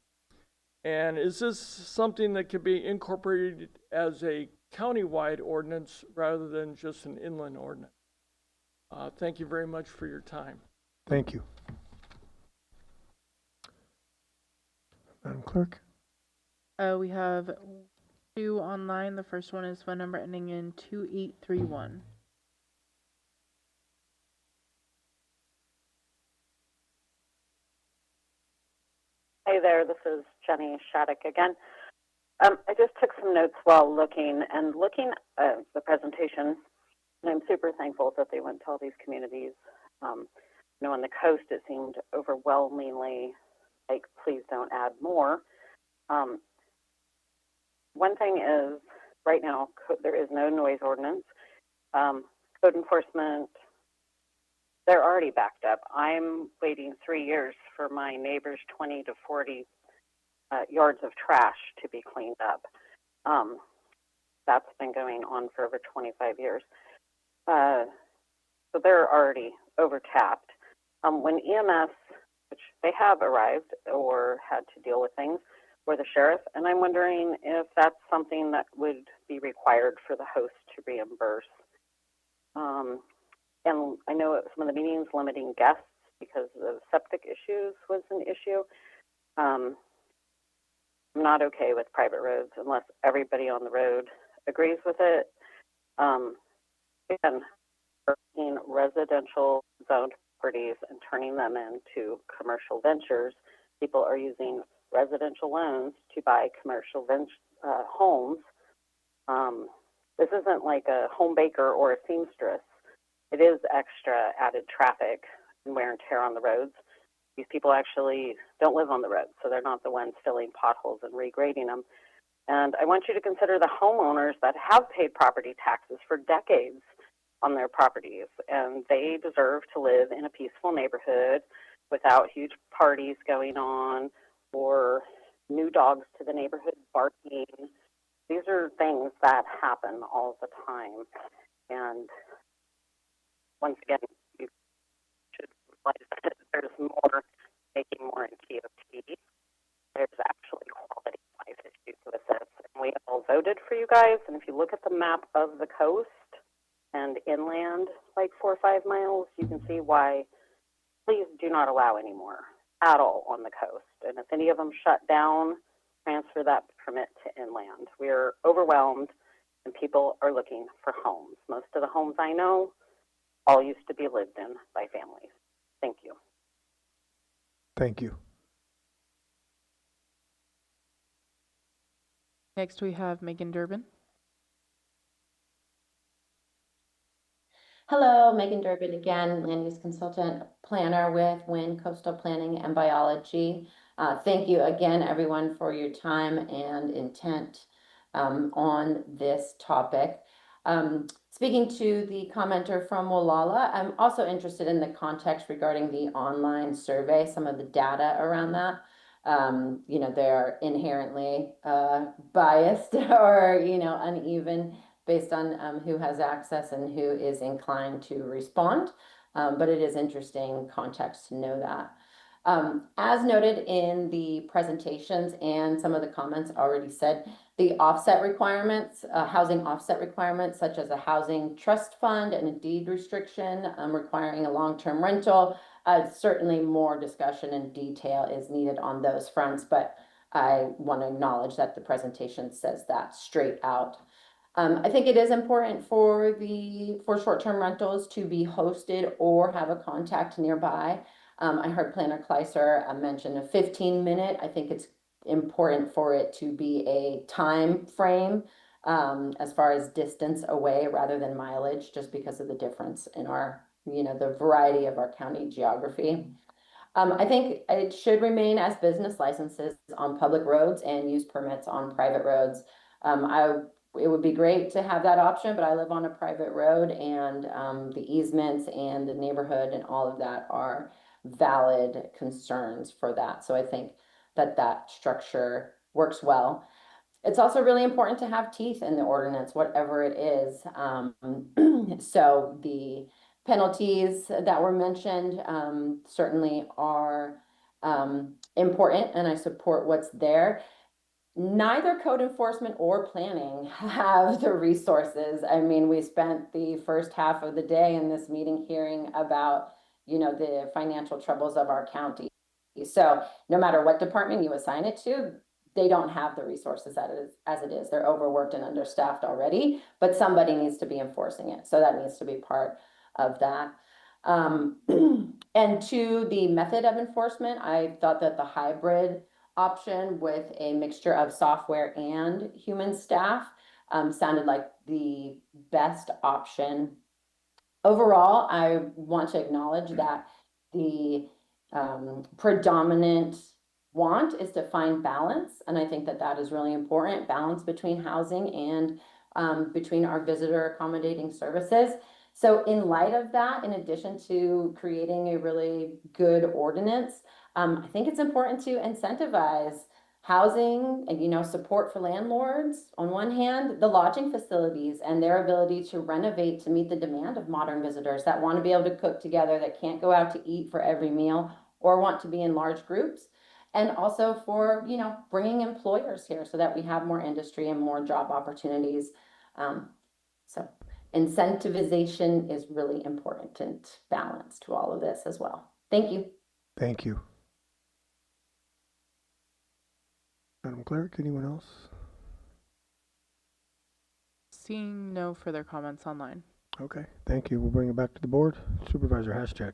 And is this something that could be incorporated as a county-wide ordinance rather than just an inland ordinance? Thank you very much for your time. Thank you. Madam Clerk? We have two online. The first one is phone number ending in 2831. Hey there, this is Jenny Shattuck again. I just took some notes while looking at the presentation, and I'm super thankful that they went to all these communities. On the coast, it seemed overwhelmingly like, please don't add more. One thing is, right now, there is no noise ordinance. Code enforcement, they're already backed up. I'm waiting 3 years for my neighbor's 20 to 40 yards of trash to be cleaned up. That's been going on for over 25 years. So they're already overtapped. When EMS, which they have arrived or had to deal with things, or the sheriff, and I'm wondering if that's something that would be required for the host to reimburse. And I know at some of the meetings limiting guests because of septic issues was an issue. I'm not okay with private roads unless everybody on the road agrees with it. Again, taking residential zoned properties and turning them into commercial ventures. People are using residential loans to buy commercial homes. This isn't like a home baker or a seamstress. It is extra added traffic and wear and tear on the roads. These people actually don't live on the roads, so they're not the ones filling potholes and regrading them. And I want you to consider the homeowners that have paid property taxes for decades on their properties, and they deserve to live in a peaceful neighborhood without huge parties going on or new dogs to the neighborhood barking. These are things that happen all the time. And once again, you should realize that there's more, making more in TOT. There's actually quality of life issues with this. And we all voted for you guys. And if you look at the map of the coast and inland, like 4 or 5 miles, you can see why. Please do not allow any more at all on the coast. And if any of them shut down, transfer that permit to inland. We're overwhelmed and people are looking for homes. Most of the homes I know all used to be lived in by families. Thank you. Thank you. Next, we have Megan Durbin. Hello, Megan Durbin again, land use consultant planner with Wind Coastal Planning and Biology. Thank you again, everyone, for your time and intent on this topic. Speaking to the commenter from Wolala, I'm also interested in the context regarding the online survey, some of the data around that. You know, they're inherently biased or, you know, uneven based on who has access and who is inclined to respond. But it is interesting context to know that. As noted in the presentations and some of the comments already said, the offset requirements, housing offset requirements, such as a housing trust fund and a deed restriction requiring a long-term rental, certainly more discussion and detail is needed on those fronts, but I want to acknowledge that the presentation says that straight out. I think it is important for short-term rentals to be hosted or have a contact nearby. I heard Planner Kleiser mention a 15-minute. I think it's important for it to be a time frame as far as distance away rather than mileage, just because of the difference in our, you know, the variety of our county geography. I think it should remain as business licenses on public roads and use permits on private roads. It would be great to have that option, but I live on a private road, and the easements and the neighborhood and all of that are valid concerns for that. So I think that structure works well. It's also really important to have teeth in the ordinance, whatever it is. So the penalties that were mentioned certainly are important, and I support what's there. Neither code enforcement or planning have the resources. I mean, we spent the first half of the day in this meeting hearing about, you know, the financial troubles of our county. So no matter what department you assign it to, they don't have the resources as it is. They're overworked and understaffed already, but somebody needs to be enforcing it. So that needs to be part of that. And to the method of enforcement, I thought that the hybrid option with a mixture of software and human staff sounded like the best option. Overall, I want to acknowledge that the predominant want is to find balance, and I think that is really important, balance between housing and between our visitor accommodating services. So in light of that, in addition to creating a really good ordinance, I think it's important to incentivize housing and, you know, support for landlords on one hand, the lodging facilities and their ability to renovate to meet the demand of modern visitors that want to be able to cook together, that can't go out to eat for every meal or want to be in large groups. And also for, you know, bringing employers here so that we have more industry and more job opportunities. So incentivization is really important and balance to all of this as well. Thank you. Thank you. Madam Clerk, anyone else? Seeing no further comments online. Okay, thank you. We'll bring it back to the board. Supervisor Haschak.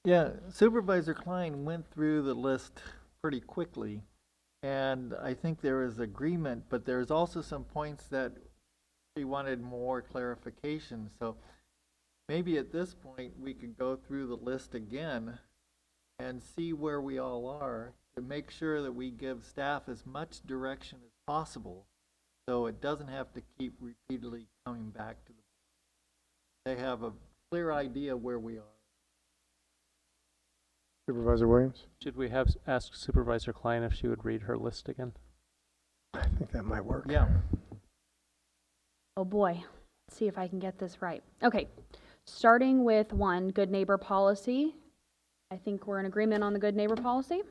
Yeah, Supervisor Klein went through the list pretty quickly, and I think there is agreement, but there's also some points that she wanted more clarification. So maybe at this point, we could go through the list again and see where we all are to make sure that we give staff as much direction as possible so it doesn't have to keep repeatedly coming back to the board. They have a clear idea where we are. Supervisor Williams? Should we have asked Supervisor Klein if she would read her list again? I think that might work. Yeah. Oh boy, let's see if I can get this right. Okay, starting with 1, good neighbor policy. I think we're in agreement on the good neighbor policy.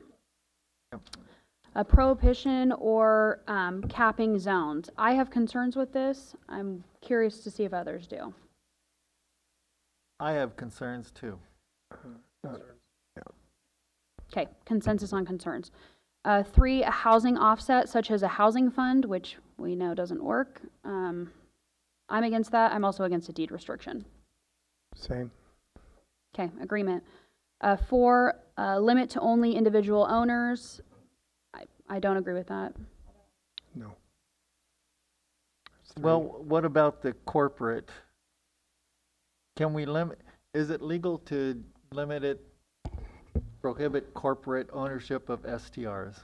Yep. A prohibition or capping zones. I have concerns with this. I'm curious to see if others do. I have concerns too. Okay, consensus on concerns. 3, a housing offset such as a housing fund, which we know doesn't work. I'm against that. I'm also against a deed restriction. Same. Okay, agreement. 4, limit to only individual owners. I don't agree with that. No. Well, what about the corporate? Can we limit, is it legal to limit it, prohibit corporate ownership of STRs?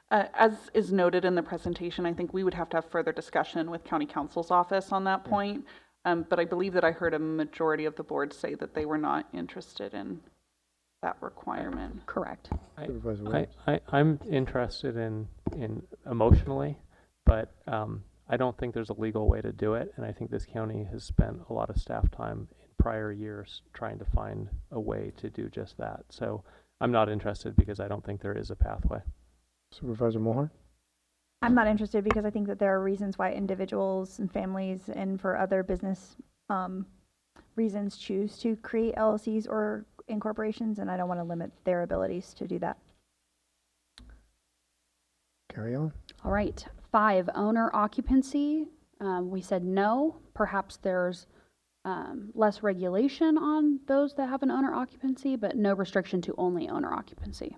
As is noted in the presentation, I think we would have to have further discussion with County Council's office on that point. But I believe that I heard a majority of the board say that they were not interested in that requirement. Correct. I'm interested in emotionally, but I don't think there's a legal way to do it, and I think this county has spent a lot of staff time in prior years trying to find a way to do just that. So I'm not interested because I don't think there is a pathway. Supervisor Moore? I'm not interested because I think that there are reasons why individuals and families and for other business reasons choose to create LLCs or incorporations, and I don't want to limit their abilities to do that. Carry on. All right. 5, owner occupancy. We said no. Perhaps there's less regulation on those that have an owner occupancy, but no restriction to only owner occupancy.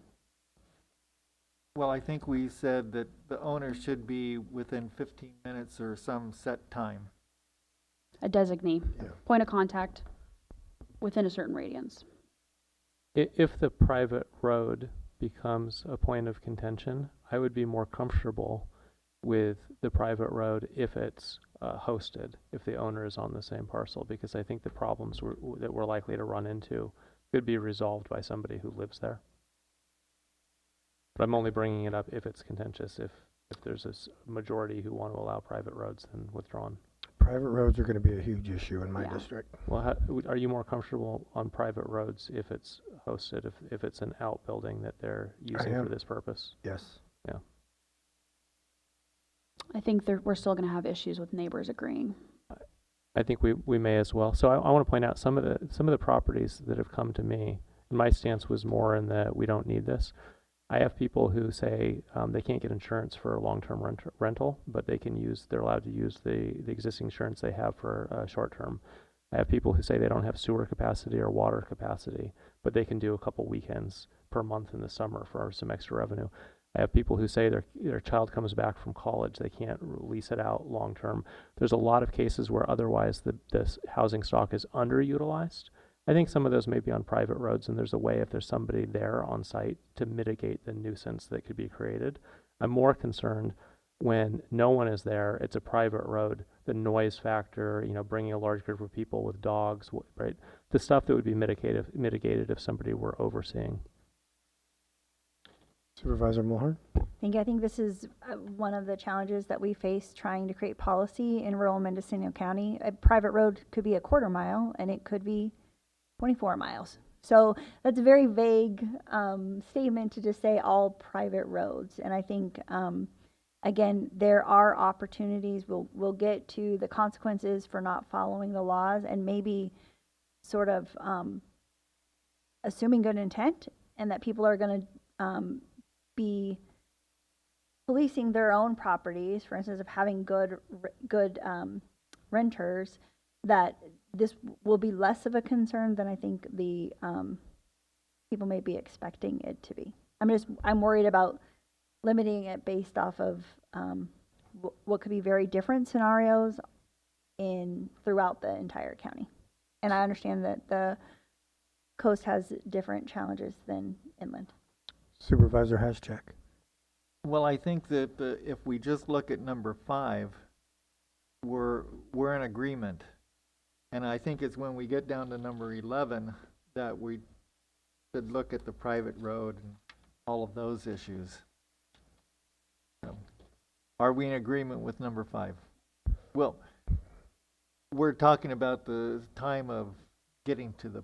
Well, I think we said that the owner should be within 15 minutes or some set time. A designee, Yeah. point of contact within a certain radius. If the private road becomes a point of contention, I would be more comfortable with the private road if it's hosted, if the owner is on the same parcel, because I think the problems that we're likely to run into could be resolved by somebody who lives there. But I'm only bringing it up if it's contentious. If there's a majority who want to allow private roads, then withdrawn. Private roads are going to be a huge issue in my district. Well, are you more comfortable on private roads if it's hosted, if it's an outbuilding that they're using for this purpose? Yes. Yeah. I think we're still going to have issues with neighbors agreeing. I think we may as well. So I want to point out some of the properties that have come to me. And my stance was more in that we don't need this. I have people who say they can't get insurance for a long-term rental, but they're allowed to use the existing insurance they have for short-term. I have people who say they don't have sewer capacity or water capacity, but they can do a couple weekends per month in the summer for some extra revenue. I have people who say their child comes back from college, they can't lease it out long-term. There's a lot of cases where otherwise this housing stock is underutilized. I think some of those may be on private roads, and there's a way, if there's somebody there on site, to mitigate the nuisance that could be created. I'm more concerned when no one is there, it's a private road, the noise factor, bringing a large group of people with dogs, right? The stuff that would be mitigated if somebody were overseeing. Supervisor Mulhern? I think this is one of the challenges that we face trying to create policy in rural Mendocino County. A private road could be a quarter mile, and it could be 24 miles. So that's a very vague statement to just say all private roads. And I think, again, there are opportunities. We'll get to the consequences for not following the laws and maybe sort of assuming good intent and that people are going to be policing their own properties, for instance, of having good renters, that this will be less of a concern than I think the people may be expecting it to be. I'm worried about limiting it based off of what could be very different scenarios throughout the entire county. And I understand that the coast has different challenges than inland. Supervisor Haschak. Well, I think that if we just look at number 5, we're in agreement. And I think it's when we get down to number 11 that we should look at the private road and all of those issues. So, are we in agreement with number 5? Well, we're talking about the time of getting to the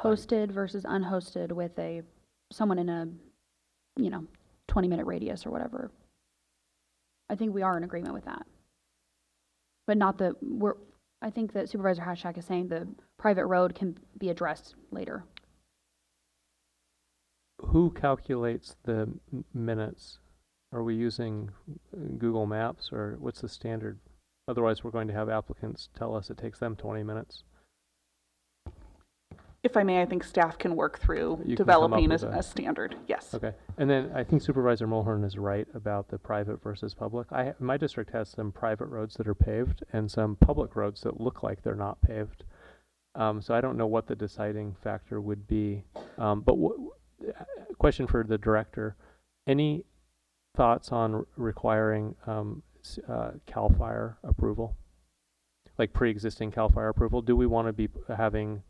Hosted versus unhosted with someone in a 20-minute radius or whatever. I think we are in agreement with that. But not I think that Supervisor Haschak is saying the private road can be addressed later. Who calculates the minutes? Are we using Google Maps, or what's the standard? Otherwise, we're going to have applicants tell us it takes them 20 minutes. If I may, I think staff can work through You can developing come up with a standard. Yes. Okay. And then I think Supervisor Mulhern is right about the private versus public. My district has some private roads that are paved and some public roads that look like they're not paved. So I don't know what the deciding factor would be. But question for the director, any thoughts on requiring CAL FIRE approval? Like pre-existing CAL FIRE approval? Do we want to be having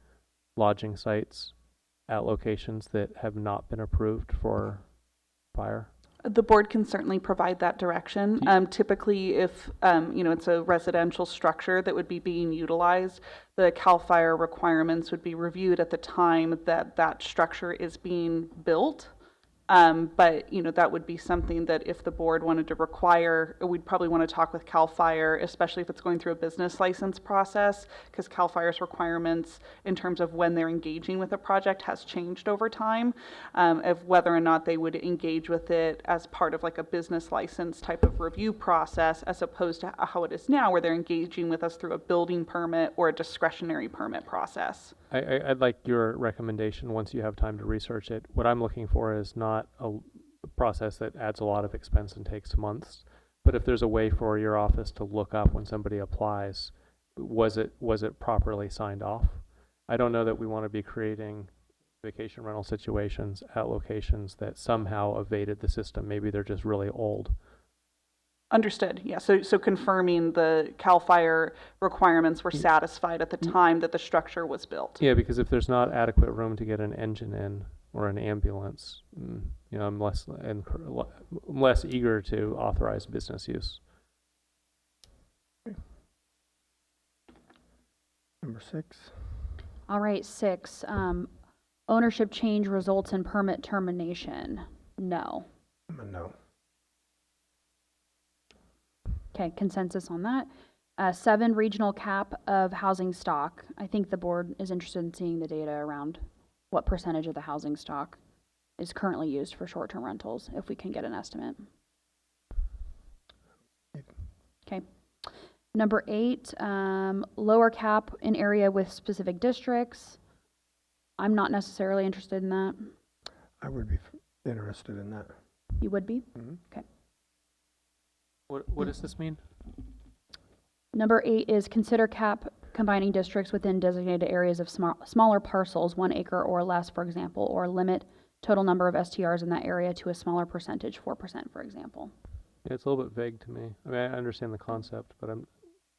lodging sites at locations that have not been approved for fire? The board can certainly provide that direction. Typically, if it's a residential structure that would be being utilized, the CAL FIRE requirements would be reviewed at the time that that structure is being built. But that would be something that if the board wanted to require, we'd probably want to talk with CAL FIRE, especially if it's going through a business license process, because CAL FIRE's requirements in terms of when they're engaging with a project has changed over time, of whether or not they would engage with it as part of like a business license type of review process, as opposed to how it is now, where they're engaging with us through a building permit or a discretionary permit process. I'd like your recommendation once you have time to research it. What I'm looking for is not a process that adds a lot of expense and takes months, but if there's a way for your office to look up when somebody applies, was it properly signed off? I don't know that we want to be creating vacation rental situations at locations that somehow evaded the system. Maybe they're just really old. Understood. Yeah. So confirming the CAL FIRE requirements were satisfied at the time that the structure was built. Yeah, because if there's not adequate room to get an engine in or an ambulance, I'm less eager to authorize business use. Number 6. All right, 6. Ownership change results in permit termination. No. I'm a no. Okay, consensus on that. 7, regional cap of housing stock. I think the board is interested in seeing the data around what percentage of the housing stock is currently used for short-term rentals, if we can get an estimate. Okay. Number 8, lower cap in area with specific districts. I'm not necessarily interested in that. I would be interested in that. You would be? Mm-hmm. Okay. What does this mean? Number 8 is consider cap combining districts within designated areas of smaller parcels, 1 acre or less, for example, or limit total number of STRs in that area to a smaller percentage, 4%, for example. Yeah, it's a little bit vague to me. I mean, I understand the concept, but I'm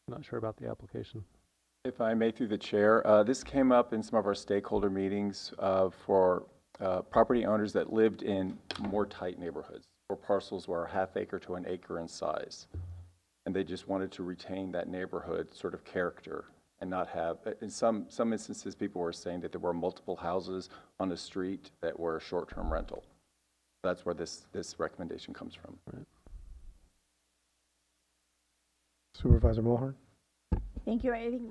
not sure about the application. If I may, through the chair, this came up in some of our stakeholder meetings for property owners that lived in more tight neighborhoods, or parcels were a half acre to an acre in size. And they just wanted to retain that neighborhood sort of character and not have, in some instances, people were saying that there were multiple houses on a street that were a short-term rental. That's where this recommendation comes from. Right. Supervisor Mulhern. Thank you. I think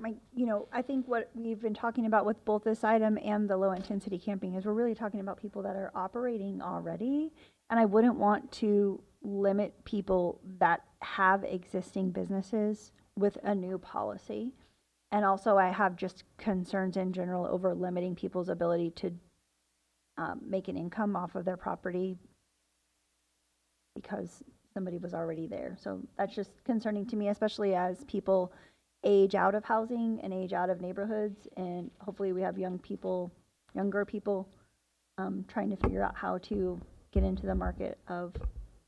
I think what we've been talking about with both this item and the low intensity camping is we're really talking about people that are operating already. And I wouldn't want to limit people that have existing businesses with a new policy. And also I have just concerns in general over limiting people's ability to make an income off of their property because somebody was already there. So that's just concerning to me, especially as people age out of housing and age out of neighborhoods, and hopefully we have younger people trying to figure out how to get into the market of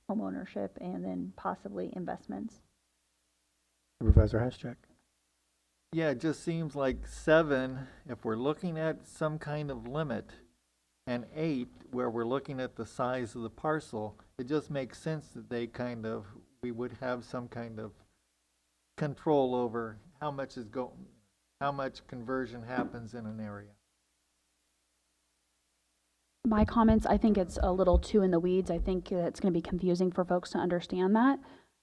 home ownership and then possibly investments. Supervisor Haschak. Yeah, it just seems like 7, if we're looking at some kind of limit, and 8, where we're looking at the size of the parcel, it just makes sense that we would have some kind of control over how much conversion happens in an area. My comments, I think it's a little too in the weeds. I think it's going to be confusing for folks to understand that.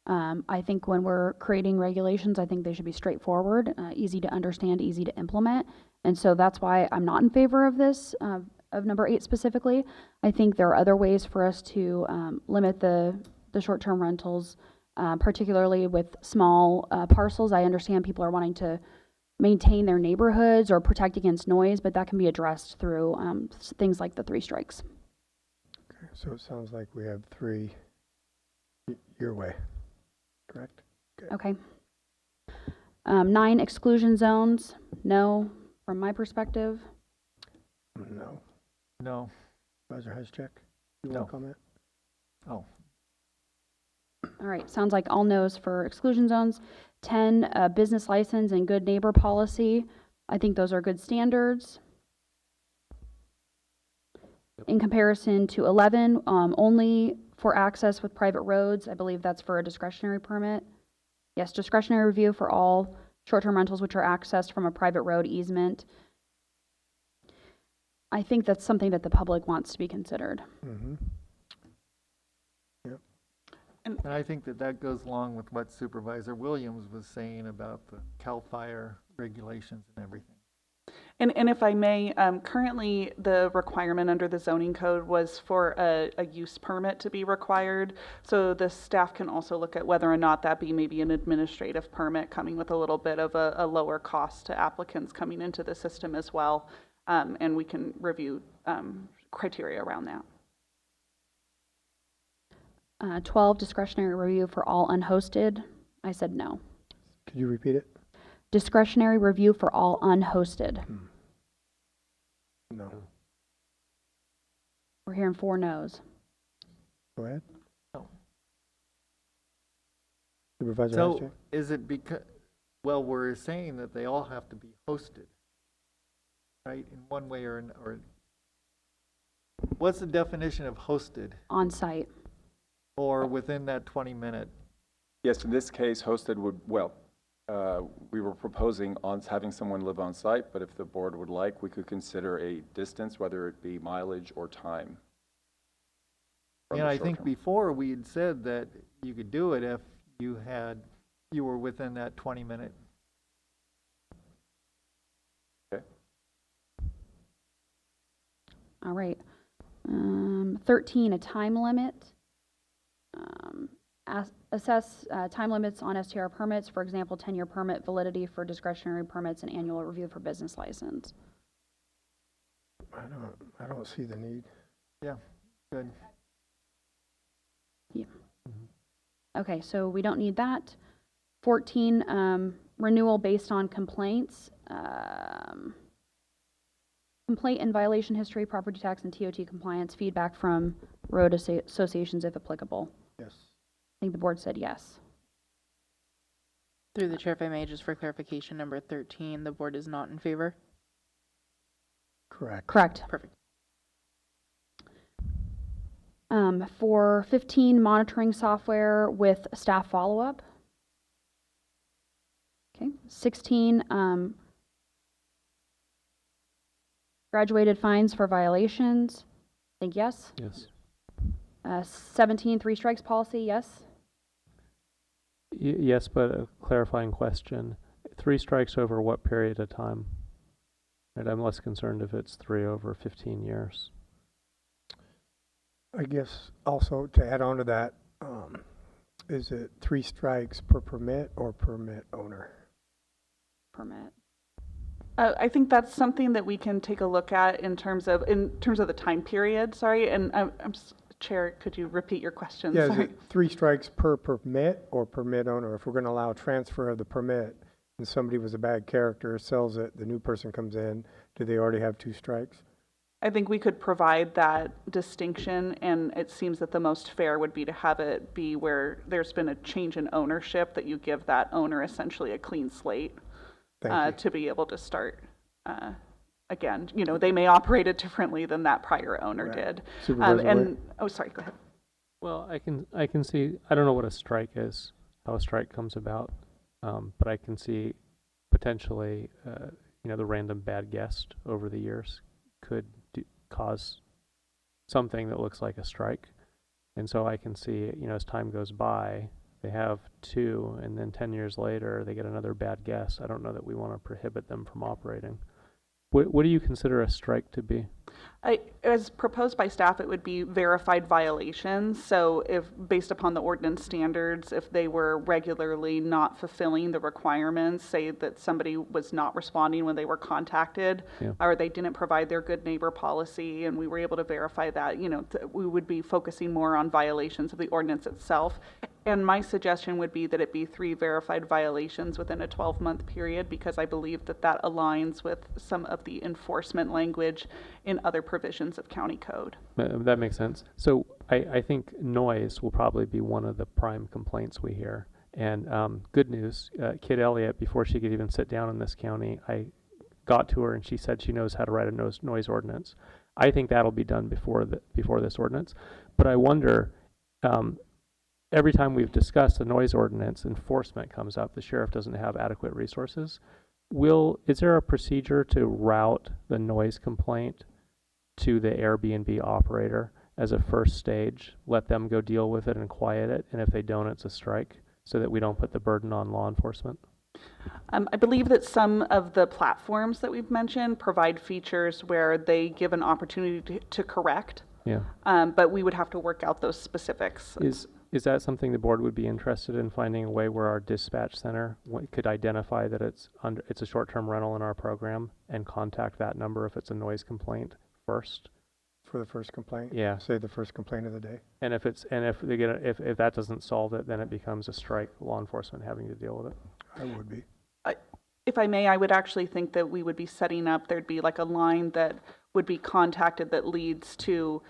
I think when we're creating regulations, I think they should be straightforward, easy to understand, easy to implement. And so that's why I'm not in favor of this, of number 8 specifically. I think there are other ways for us to limit the short-term rentals, particularly with small parcels. I understand people are wanting to maintain their neighborhoods or protect against noise, but that can be addressed through things like the 3 strikes. Okay, so it sounds like we have 3 your way, correct? Okay. 9 exclusion zones, no, from my perspective. No. No. Supervisor Haschak, you No. want to comment? Oh. All right, sounds like all no's for exclusion zones. 10, business license and good neighbor policy. I think those are good standards. In comparison to 11, only for access with private roads. I believe that's for a discretionary permit. Yes, discretionary review for all short-term rentals which are accessed from a private road easement. I think that's something that the public wants to be considered. Mm-hmm. Yep. And I think that goes along with what Supervisor Williams was saying about the CAL FIRE regulations and everything. And if I may, currently the requirement under the zoning code was for a use permit to be required. So the staff can also look at whether or not that be maybe an administrative permit coming with a little bit of a lower cost to applicants coming into the system as well. And we can review criteria around that. 12, discretionary review for all unhosted. I said no. Could you repeat it? Discretionary review for all unhosted. No. We're hearing 4 no's. Go ahead. No. Supervisor So Haschak? is it because, well, we're saying that they all have to be hosted, right? In one way or what's the definition of hosted? On site. Or within that 20-minute? Yes, in this case, hosted would, we were proposing on having someone live on site, but if the board would like, we could consider a distance, whether it be mileage or time. And I think before we had said that you could do it if you were within that 20-minute. Okay. All right. 13, a time limit. Assess time limits on STR permits, for example, 10-year permit validity for discretionary permits and annual review for business license. I don't see the need. Yeah, good. Yeah. Okay, so we don't need that. 14, renewal based on complaints. Complaint and violation history, property tax and TOT compliance, feedback from road associations if applicable. Yes. I think the board said yes. Through the chair, if I may, just for clarification, number 13, the board is not in favor? Correct. Correct. Perfect. For 15, monitoring software with staff follow-up. Okay. 16, graduated fines for violations. I think yes. Yes. 17, 3 strikes policy, yes. Yes, but a clarifying question. three strikes over what period of time? And I'm less concerned if it's 3 over 15 years. I guess also to add on to that, is it 3 strikes per permit or permit owner? Permit. I think that's something that we can take a look at in terms of the time period. Sorry, and Chair, could you repeat your question? Yeah, Sorry. is it 3 strikes per permit or permit owner? If we're going to allow transfer of the permit and somebody was a bad character, sells it, the new person comes in, do they already have 2 strikes? I think we could provide that distinction, and it seems that the most fair would be to have it be where there's been a change in ownership, that you give that owner essentially a clean slate to be able to start again. You know, they may operate it differently than that prior owner did. Oh, sorry, go ahead. Well, I can see, I don't know what a strike is, how a strike comes about, but I can see potentially, the random bad guest over the years could cause something that looks like a strike. And so I can see, as time goes by, they have 2, and then 10 years later, they get another bad guest. I don't know that we want to prohibit them from operating. What do you consider a strike to be? As proposed by staff, it would be verified violations. So if, based upon the ordinance standards, if they were regularly not fulfilling the requirements, say that somebody was not responding when they were contacted, or they didn't provide their good neighbor policy, and we were able to verify that, we would be focusing more on violations of the ordinance itself. And my suggestion would be that it be 3 verified violations within a 12-month period, because I believe that that aligns with some of the enforcement language in other provisions of county code. That makes sense. So I think noise will probably be one of the prime complaints we hear. And good news, Kit Elliott, before she could even sit down in this county, I got to her and she said she knows how to write a noise ordinance. I think that'll be done before this ordinance. But I wonder, every time we've discussed the noise ordinance, enforcement comes up. The sheriff doesn't have adequate resources. Is there a procedure to route the noise complaint to the Airbnb operator as a first stage? Let them go deal with it and quiet it, and if they don't, it's a strike, so that we don't put the burden on law enforcement? I believe that some of the platforms that we've mentioned provide features where they give an opportunity to correct. Yeah. But we would have to work out those specifics. Is that something the board would be interested in, finding a way where our dispatch center could identify that it's a short-term rental in our program and contact that number if it's a noise complaint first? For the first complaint? Yeah. Say the first complaint of the day. And if that doesn't solve it, then it becomes a strike, law enforcement having to deal with it. I would be. If I may, I would actually think that we would be setting up, there'd be like a line that would be contacted that leads to,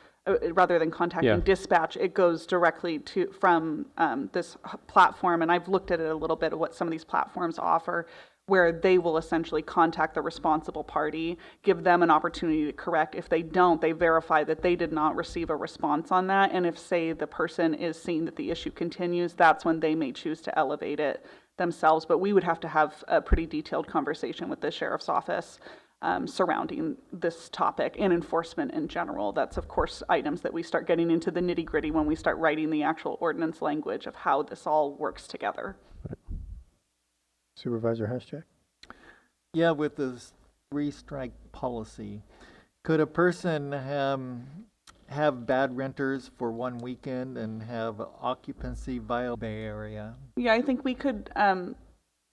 rather than contacting dispatch, it goes directly from this platform. And I've looked at it a little bit of what some of these platforms offer, where they will essentially contact the responsible party, give them an opportunity to correct. If they don't, they verify that they did not receive a response on that. And if, say, the person is seeing that the issue continues, that's when they may choose to elevate it themselves. But we would have to have a pretty detailed conversation with the sheriff's office surrounding this topic and enforcement in general. That's, of course, items that we start getting into the nitty-gritty when we start writing the actual ordinance language of how this all works together. Supervisor Haschak? Yeah, with this 3-strike policy, could a person have bad renters for one weekend and have occupancy via Bay Area? Yeah, I think we could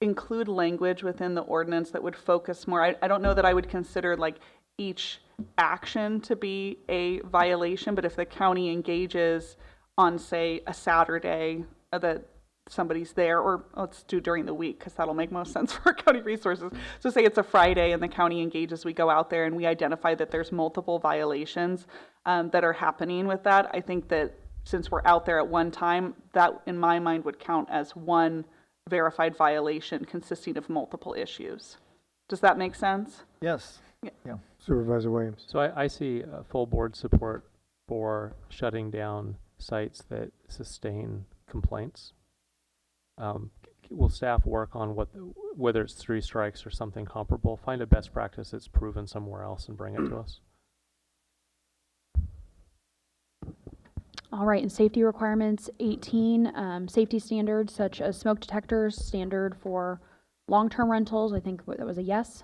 include language within the ordinance that would focus more. I don't know that I would consider like each action to be a violation, but if the county engages on, say, a Saturday that somebody's there, or let's do during the week because that'll make most sense for our county resources. So say it's a Friday and the county engages, we go out there and we identify that there's multiple violations that are happening with that. I think that since we're out there at one time, that in my mind would count as one verified violation consisting of multiple issues. Does that make sense? Yes. Yeah. Supervisor Williams? So I see full board support for shutting down sites that sustain complaints. Will staff work on whether it's 3 strikes or something comparable, find a best practice that's proven somewhere else and bring it to us? All right, and safety requirements, 18, safety standards such as smoke detectors, standard for Long-term rentals, I think that was a yes.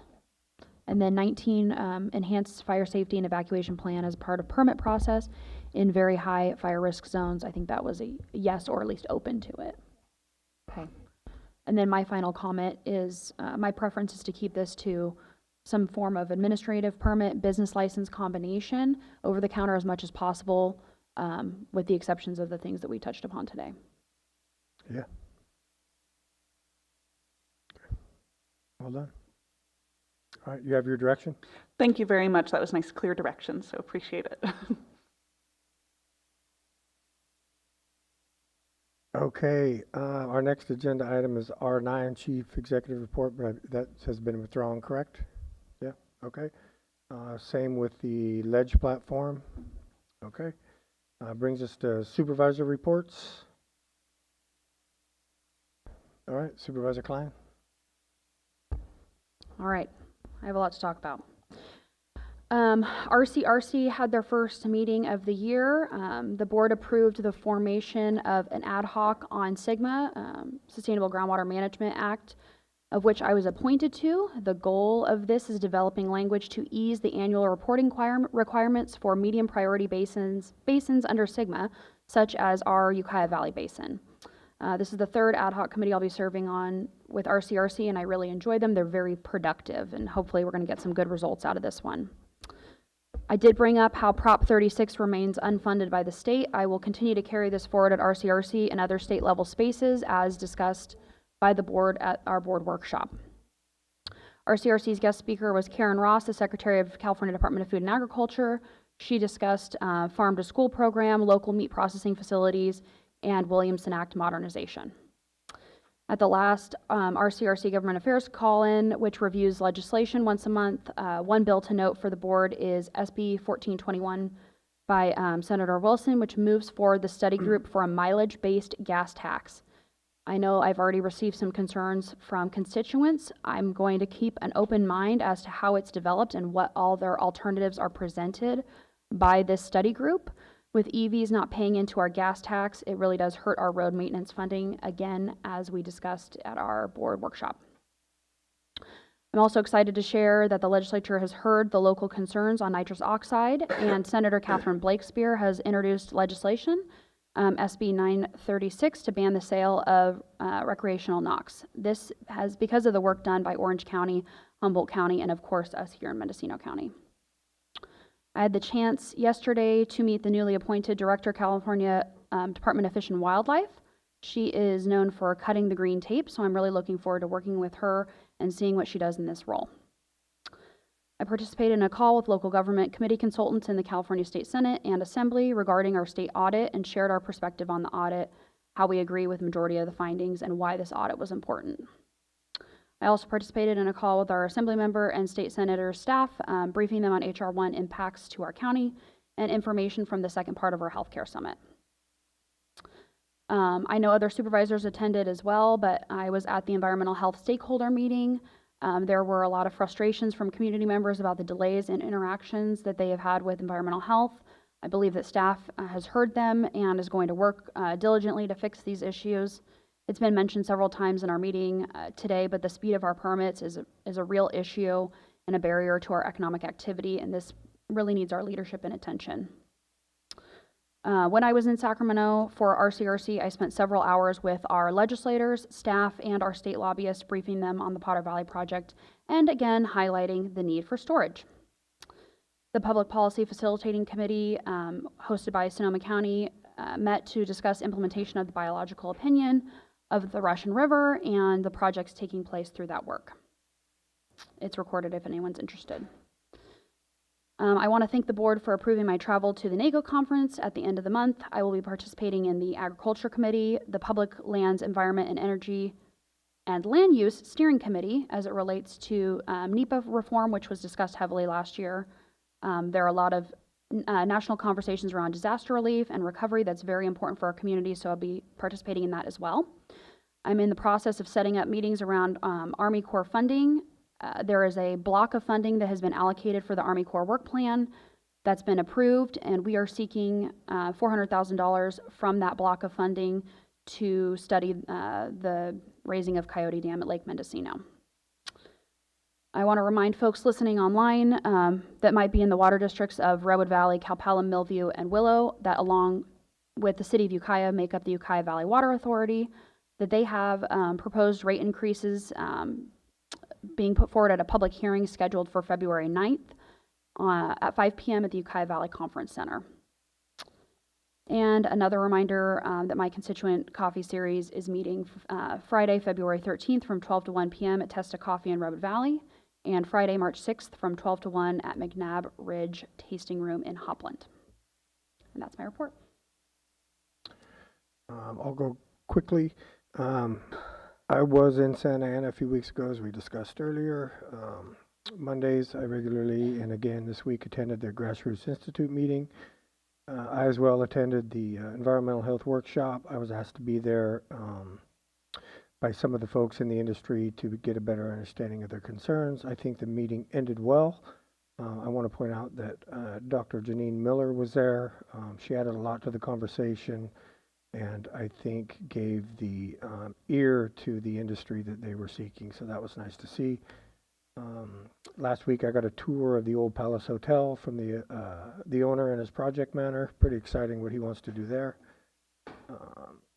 And then 19, enhanced fire safety and evacuation plan as part of permit process in very high fire risk zones. I think that was a yes, or at least open to it. Okay. And then my final comment is, my preference is to keep this to some form of administrative permit, business license combination, over the counter as much as possible, with the exceptions of the things that we touched upon today. Yeah. Well done. All right, you have your direction? Thank you very much. That was nice, clear direction, so appreciate it. Okay, our next agenda item is R9, Chief Executive Report, but that has been withdrawn, correct? Yeah, okay. Same with the ledge platform. Okay. Brings us to Supervisor reports. All right, Supervisor Klein. All right, I have a lot to talk about. RCRC had their first meeting of the year. The board approved the formation of an ad hoc on SGMA, Sustainable Groundwater Management Act, of which I was appointed to. The goal of this is developing language to ease the annual reporting requirements for medium priority basins under SGMA, such as our Ukiah Valley Basin. This is the third ad hoc committee I'll be serving on with RCRC, and I really enjoy them. They're very productive, and hopefully we're going to get some good results out of this one. I did bring up how Prop 36 remains unfunded by the state. I will continue to carry this forward at RCRC and other state level spaces as discussed by the board at our board workshop. RCRC's guest speaker was Karen Ross, the Secretary of California Department of Food and Agriculture. She discussed farm to school program, local meat processing facilities, and Williamson Act modernization. At the last RCRC Government Affairs call-in, which reviews legislation once a month, one bill to note for the board is SB 1421 by Senator Wilson, which moves forward the study group for a mileage-based gas tax. I know I've already received some concerns from constituents. I'm going to keep an open mind as to how it's developed and what all their alternatives are presented by this study group. With EVs not paying into our gas tax, it really does hurt our road maintenance funding, again, as we discussed at our board workshop. I'm also excited to share that the legislature has heard the local concerns on nitrous oxide, and Senator Catherine Blakespear has introduced legislation, SB 936, to ban the sale of recreational NOx. This has because of the work done by Orange County, Humboldt County, and of course us here in Mendocino County. I had the chance yesterday to meet the newly appointed Director, California Department of Fish and Wildlife. She is known for cutting the green tape, so I'm really looking forward to working with her and seeing what she does in this role. I participated in a call with local government committee consultants in the California State Senate and Assembly regarding our state audit and shared our perspective on the audit, how we agree with majority of the findings, and why this audit was important. I also participated in a call with our Assembly member and state senator staff, briefing them on HR 1 impacts to our county and information from the second part of our healthcare summit. I know other supervisors attended as well, but I was at the environmental health stakeholder meeting. There were a lot of frustrations from community members about the delays in interactions that they have had with environmental health. I believe that staff has heard them and is going to work diligently to fix these issues. It's been mentioned several times in our meeting today, but the speed of our permits is a real issue and a barrier to our economic activity, and this really needs our leadership and attention. When I was in Sacramento for RCRC, I spent several hours with our legislators, staff, and our state lobbyists, briefing them on the Potter Valley project, and again, highlighting the need for storage. The Public Policy Facilitating Committee, hosted by Sonoma County, met to discuss implementation of the biological opinion of the Russian River and the projects taking place through that work. It's recorded if anyone's interested. I want to thank the board for approving my travel to the NAGO conference at the end of the month. I will be participating in the Agriculture Committee, the Public Lands, Environment, and Energy and Land Use Steering Committee as it relates to NEPA reform, which was discussed heavily last year. There are a lot of national conversations around disaster relief and recovery that's very important for our community, so I'll be participating in that as well. I'm in the process of setting up meetings around Army Corps funding. There is a block of funding that has been allocated for the Army Corps work plan that's been approved, and we are seeking $400,000 from that block of funding to study the raising of Coyote Dam at Lake Mendocino. I want to remind folks listening online that might be in the water districts of Redwood Valley, Calpella, Millview, and Willow, that along with the city of Ukiah make up the Ukiah Valley Water Authority, that they have proposed rate increases being put forward at a public hearing scheduled for February 9th at 5 p.m. at the Ukiah Valley Conference Center. And another reminder that my constituent coffee series is meeting Friday, February 13th from 12 to 1 p.m. at Testa Coffee in Redwood Valley, and Friday, March 6th from 12 to 1 at McNabb Ridge Tasting Room in Hopland. And that's my report. I'll go quickly. I was in Santa Ana a few weeks ago, as we discussed earlier. Mondays, I regularly, and again this week, attended their Grassroots Institute meeting. I as well attended the environmental health workshop. I was asked to be there by some of the folks in the industry to get a better understanding of their concerns. I think the meeting ended well. I want to point out that Dr. Janine Miller was there. She added a lot to the conversation, and I think gave the ear to the industry that they were seeking, so that was nice to see. Last week I got a tour of the old Palace Hotel from the owner and his project manager. Pretty exciting what he wants to do there.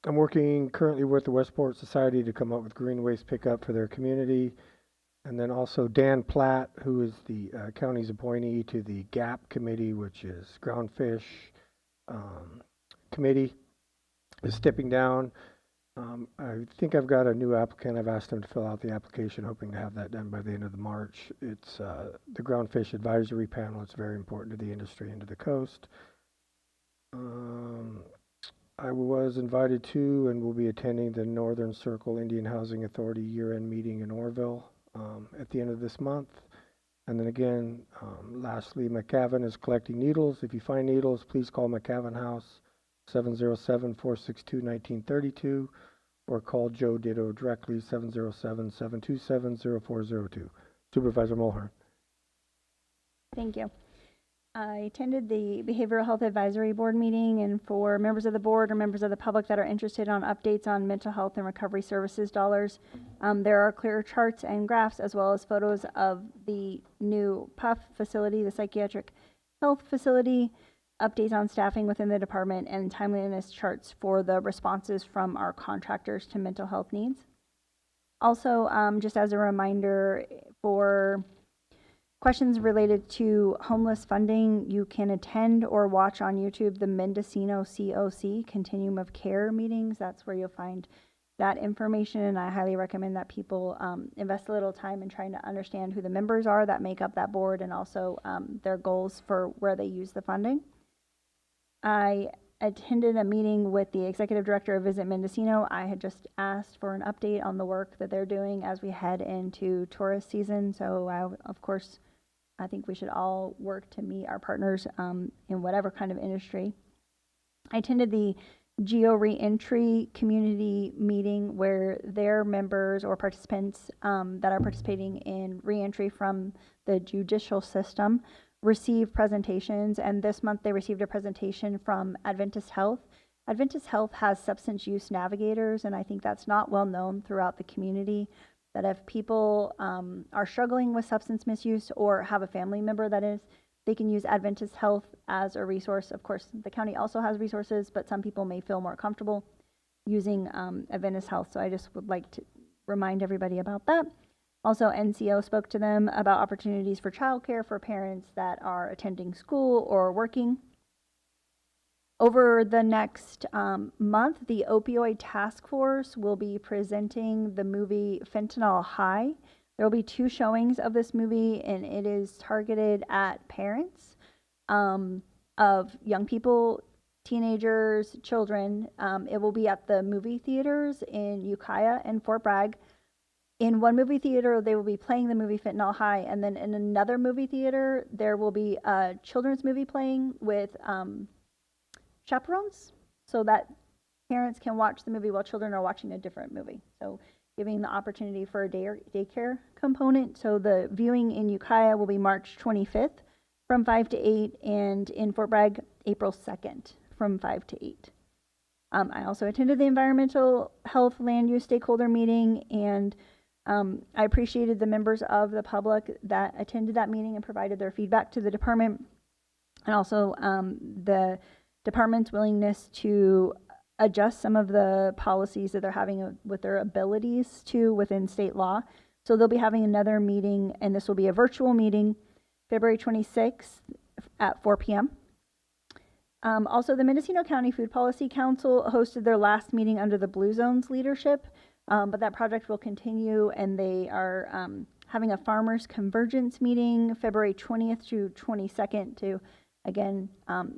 I'm working currently with the Westport Society to come up with green waste pickup for their community. And then also Dan Platt, who is the county's appointee to the GAP committee, which is Groundfish Committee, is stepping down. I think I've got a new applicant. I've asked him to fill out the application, hoping to have that done by the end of March. It's the Groundfish Advisory Panel. It's very important to the industry and to the coast. I was invited to and will be attending the Northern Circle Indian Housing Authority year-end meeting in Orville at the end of this month. And then again, lastly, McCavan is collecting needles. If you find needles, please call McCavan House 707-462-1932 or call Joe Ditto directly 707-727-0402. Supervisor Mulhern. Thank you. I attended the Behavioral Health Advisory Board meeting, and for members of the board or members of the public that are interested on updates on mental health and recovery services dollars, there are clear charts and graphs as well as photos of the new PUF facility, the psychiatric health facility, updates on staffing within the department, and timeliness charts for the responses from our contractors to mental health needs. Also, just as a reminder, for questions related to homeless funding, you can attend or watch on YouTube the Mendocino COC, Continuum of Care meetings. That's where you'll find that information, and I highly recommend that people invest a little time in trying to understand who the members are that make up that board, and also their goals for where they use the funding. I attended a meeting with the executive director of Visit Mendocino. I had just asked for an update on the work that they're doing as we head into tourist season. So of course, I think we should all work to meet our partners in whatever kind of industry. I attended the Geo Reentry community meeting where their members or participants that are participating in reentry from the judicial system receive presentations, and this month they received a presentation from Adventist Health. Adventist Health has substance use navigators, and I think that's not well known throughout the community, that if people are struggling with substance misuse or have a family member that is, they can use Adventist Health as a resource. Of course, the county also has resources, but some people may feel more comfortable using Adventist Health, so I just would like to remind everybody about that. Also, NCO spoke to them about opportunities for childcare for parents that are attending school or working. Over the next month, the Opioid Task Force will be presenting the movie Fentanyl High. There will be 2 showings of this movie, and it is targeted at parents of young people, teenagers, children. It will be at the movie theaters in Ukiah and Fort Bragg. In one movie theater, they will be playing the movie Fentanyl High, and then in another movie theater, there will be a children's movie playing with chaperones, so that parents can watch the movie while children are watching a different movie. So giving the opportunity for a daycare component. So the viewing in Ukiah will be March 25th from 5 to 8, and in Fort Bragg, April 2nd from 5 to 8. I also attended the environmental health land use stakeholder meeting, and I appreciated the members of the public that attended that meeting and provided their feedback to the department, and also the department's willingness to adjust some of the policies that they're having with their abilities to within state law. So they'll be having another meeting, and this will be a virtual meeting, February 26th at 4 p.m. Also, the Mendocino County Food Policy Council hosted their last meeting under the Blue Zones leadership, but that project will continue, and they are having a farmers convergence meeting February 20th to 22nd to, again,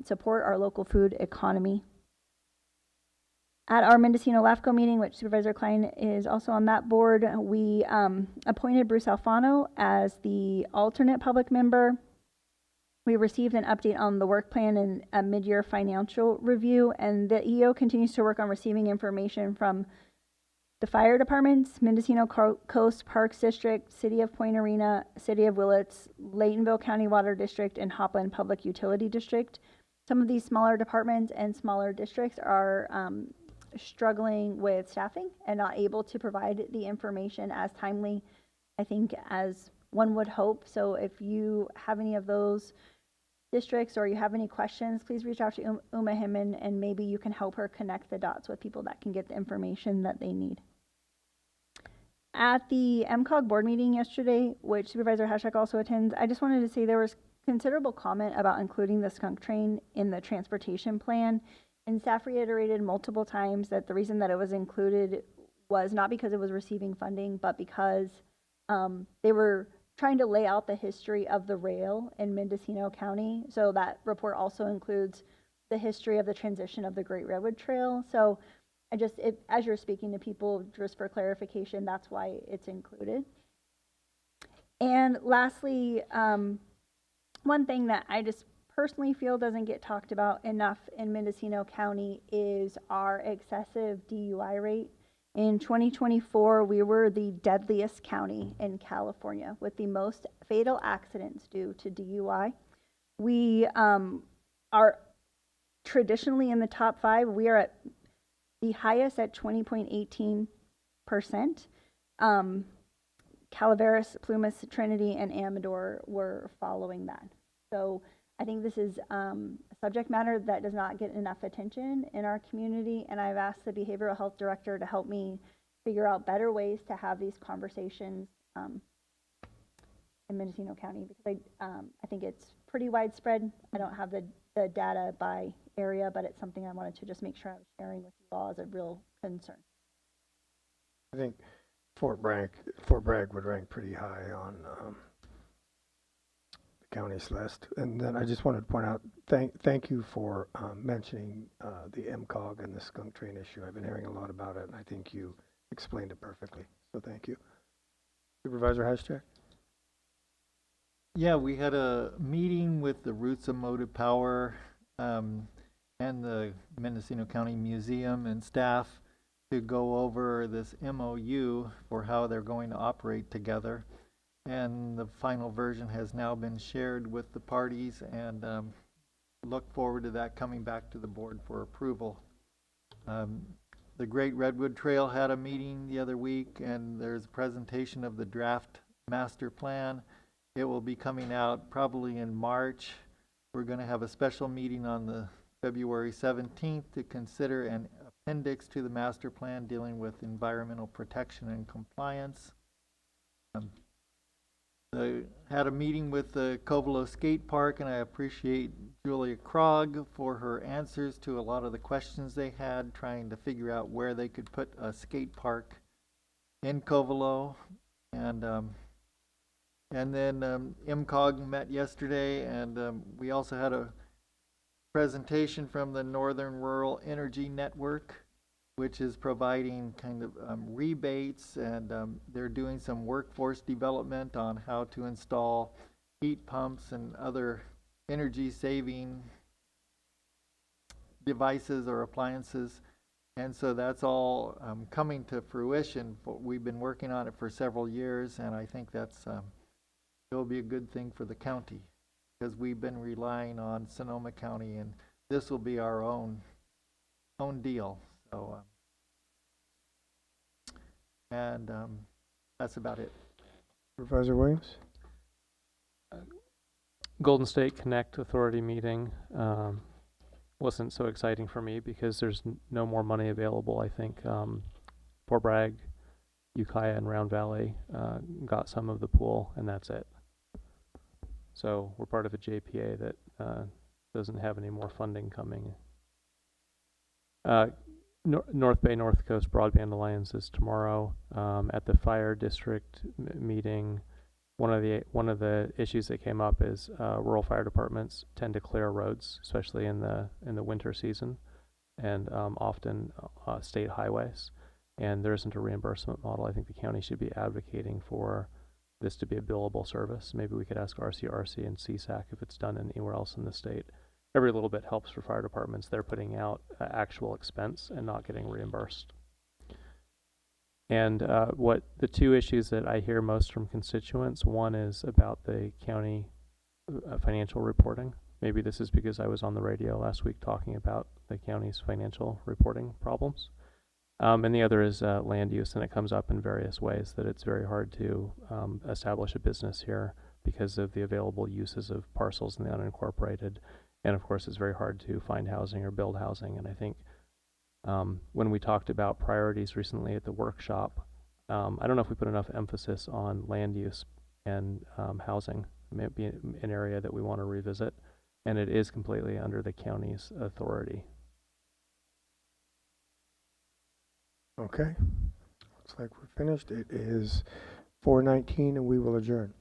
support our local food economy. At our Mendocino LAFCO meeting, which Supervisor Klein is also on that board, we appointed Bruce Alfano as the alternate public member. We received an update on the work plan and a mid-year financial review, and the EO continues to work on receiving information from the fire departments, Mendocino Coast Parks District, City of Point Arena, City of Willits, Laytonville County Water District, and Hopland Public Utility District. Some of these smaller departments and smaller districts are struggling with staffing and not able to provide the information as timely, I think, as one would hope. So if you have any of those districts or you have any questions, please reach out to Uma Himman, and maybe you can help her connect the dots with people that can get the information that they need. At the MCOG board meeting yesterday, which Supervisor Hashak also attends, I just wanted to say there was considerable comment about including the skunk train in the transportation plan. And staff reiterated multiple times that the reason that it was included was not because it was receiving funding, but because they were trying to lay out the history of the rail in Mendocino County. So that report also includes the history of the transition of the Great Redwood Trail. So as you're speaking to people, just for clarification, that's why it's included. And lastly, one thing that I just personally feel doesn't get talked about enough in Mendocino County is our excessive DUI rate. In 2024, we were the deadliest county in California with the most fatal accidents due to DUI. We are traditionally in the top 5. We are at the highest at 20.18%. Calaveras, Plumas, Trinity, and Amador were following that. So I think this is a subject matter that does not get enough attention in our community, and I've asked the behavioral health director to help me figure out better ways to have these conversations in Mendocino County, because I think it's pretty widespread. I don't have the data by area, but it's something I wanted to just make sure I was sharing with you all as a real concern. I think Fort Bragg would rank pretty high on county's list. And then I just wanted to point out, thank you for mentioning the MCOG and the skunk train issue. I've been hearing a lot about it, and I think you explained it perfectly. So thank you. Supervisor Hashcheck? Yeah, we had a meeting with the Roots of Motive Power and the Mendocino County Museum and staff to go over this MOU for how they're going to operate together. And the final version has now been shared with the parties, and look forward to that coming back to the board for approval. The Great Redwood Trail had a meeting the other week, and there's a presentation of the draft master plan. It will be coming out probably in March. We're going to have a special meeting on the February 17th to consider an appendix to the master plan dealing with environmental protection and compliance. I had a meeting with the Covelo Skate Park, and I appreciate Julia Krog for her answers to a lot of the questions they had, trying to figure out where they could put a skate park in Covelo. And then MCOG met yesterday, and we also had a presentation from the Northern Rural Energy Network, which is providing kind of rebates, and they're doing some workforce development on how to install heat pumps and other energy saving devices or appliances. And so that's all coming to fruition. We've been working on it for several years, and I think that's it'll be a good thing for the county, because we've been relying on Sonoma County, and this will be our own own deal. So, that's about it. Supervisor Williams? Golden State Connect Authority meeting wasn't so exciting for me because there's no more money available. I think Fort Bragg, Ukiah, and Round Valley got some of the pool, and that's it. So we're part of a JPA that doesn't have any more funding coming. North Bay North Coast Broadband Alliance is tomorrow at the fire district meeting. One of the issues that came up is rural fire departments tend to clear roads, especially in the winter season, and often state highways. And there isn't a reimbursement model. I think the county should be advocating for this to be a billable service. Maybe we could ask RCRC and CSAC if it's done anywhere else in the state. Every little bit helps for fire departments. They're putting out actual expense and not getting reimbursed. And what the two issues that I hear most from constituents, one is about the county financial reporting. Maybe this is because I was on the radio last week talking about the county's financial reporting problems. And the other is land use, and it comes up in various ways that it's very hard to establish a business here because of the available uses of parcels in the unincorporated. And of course, it's very hard to find housing or build housing. And I think when we talked about priorities recently at the workshop, I don't know if we put enough emphasis on land use and housing. It may be an area that we want to revisit, and it is completely under the county's authority. Okay. Looks like we're finished. It is 4:19 and we will adjourn.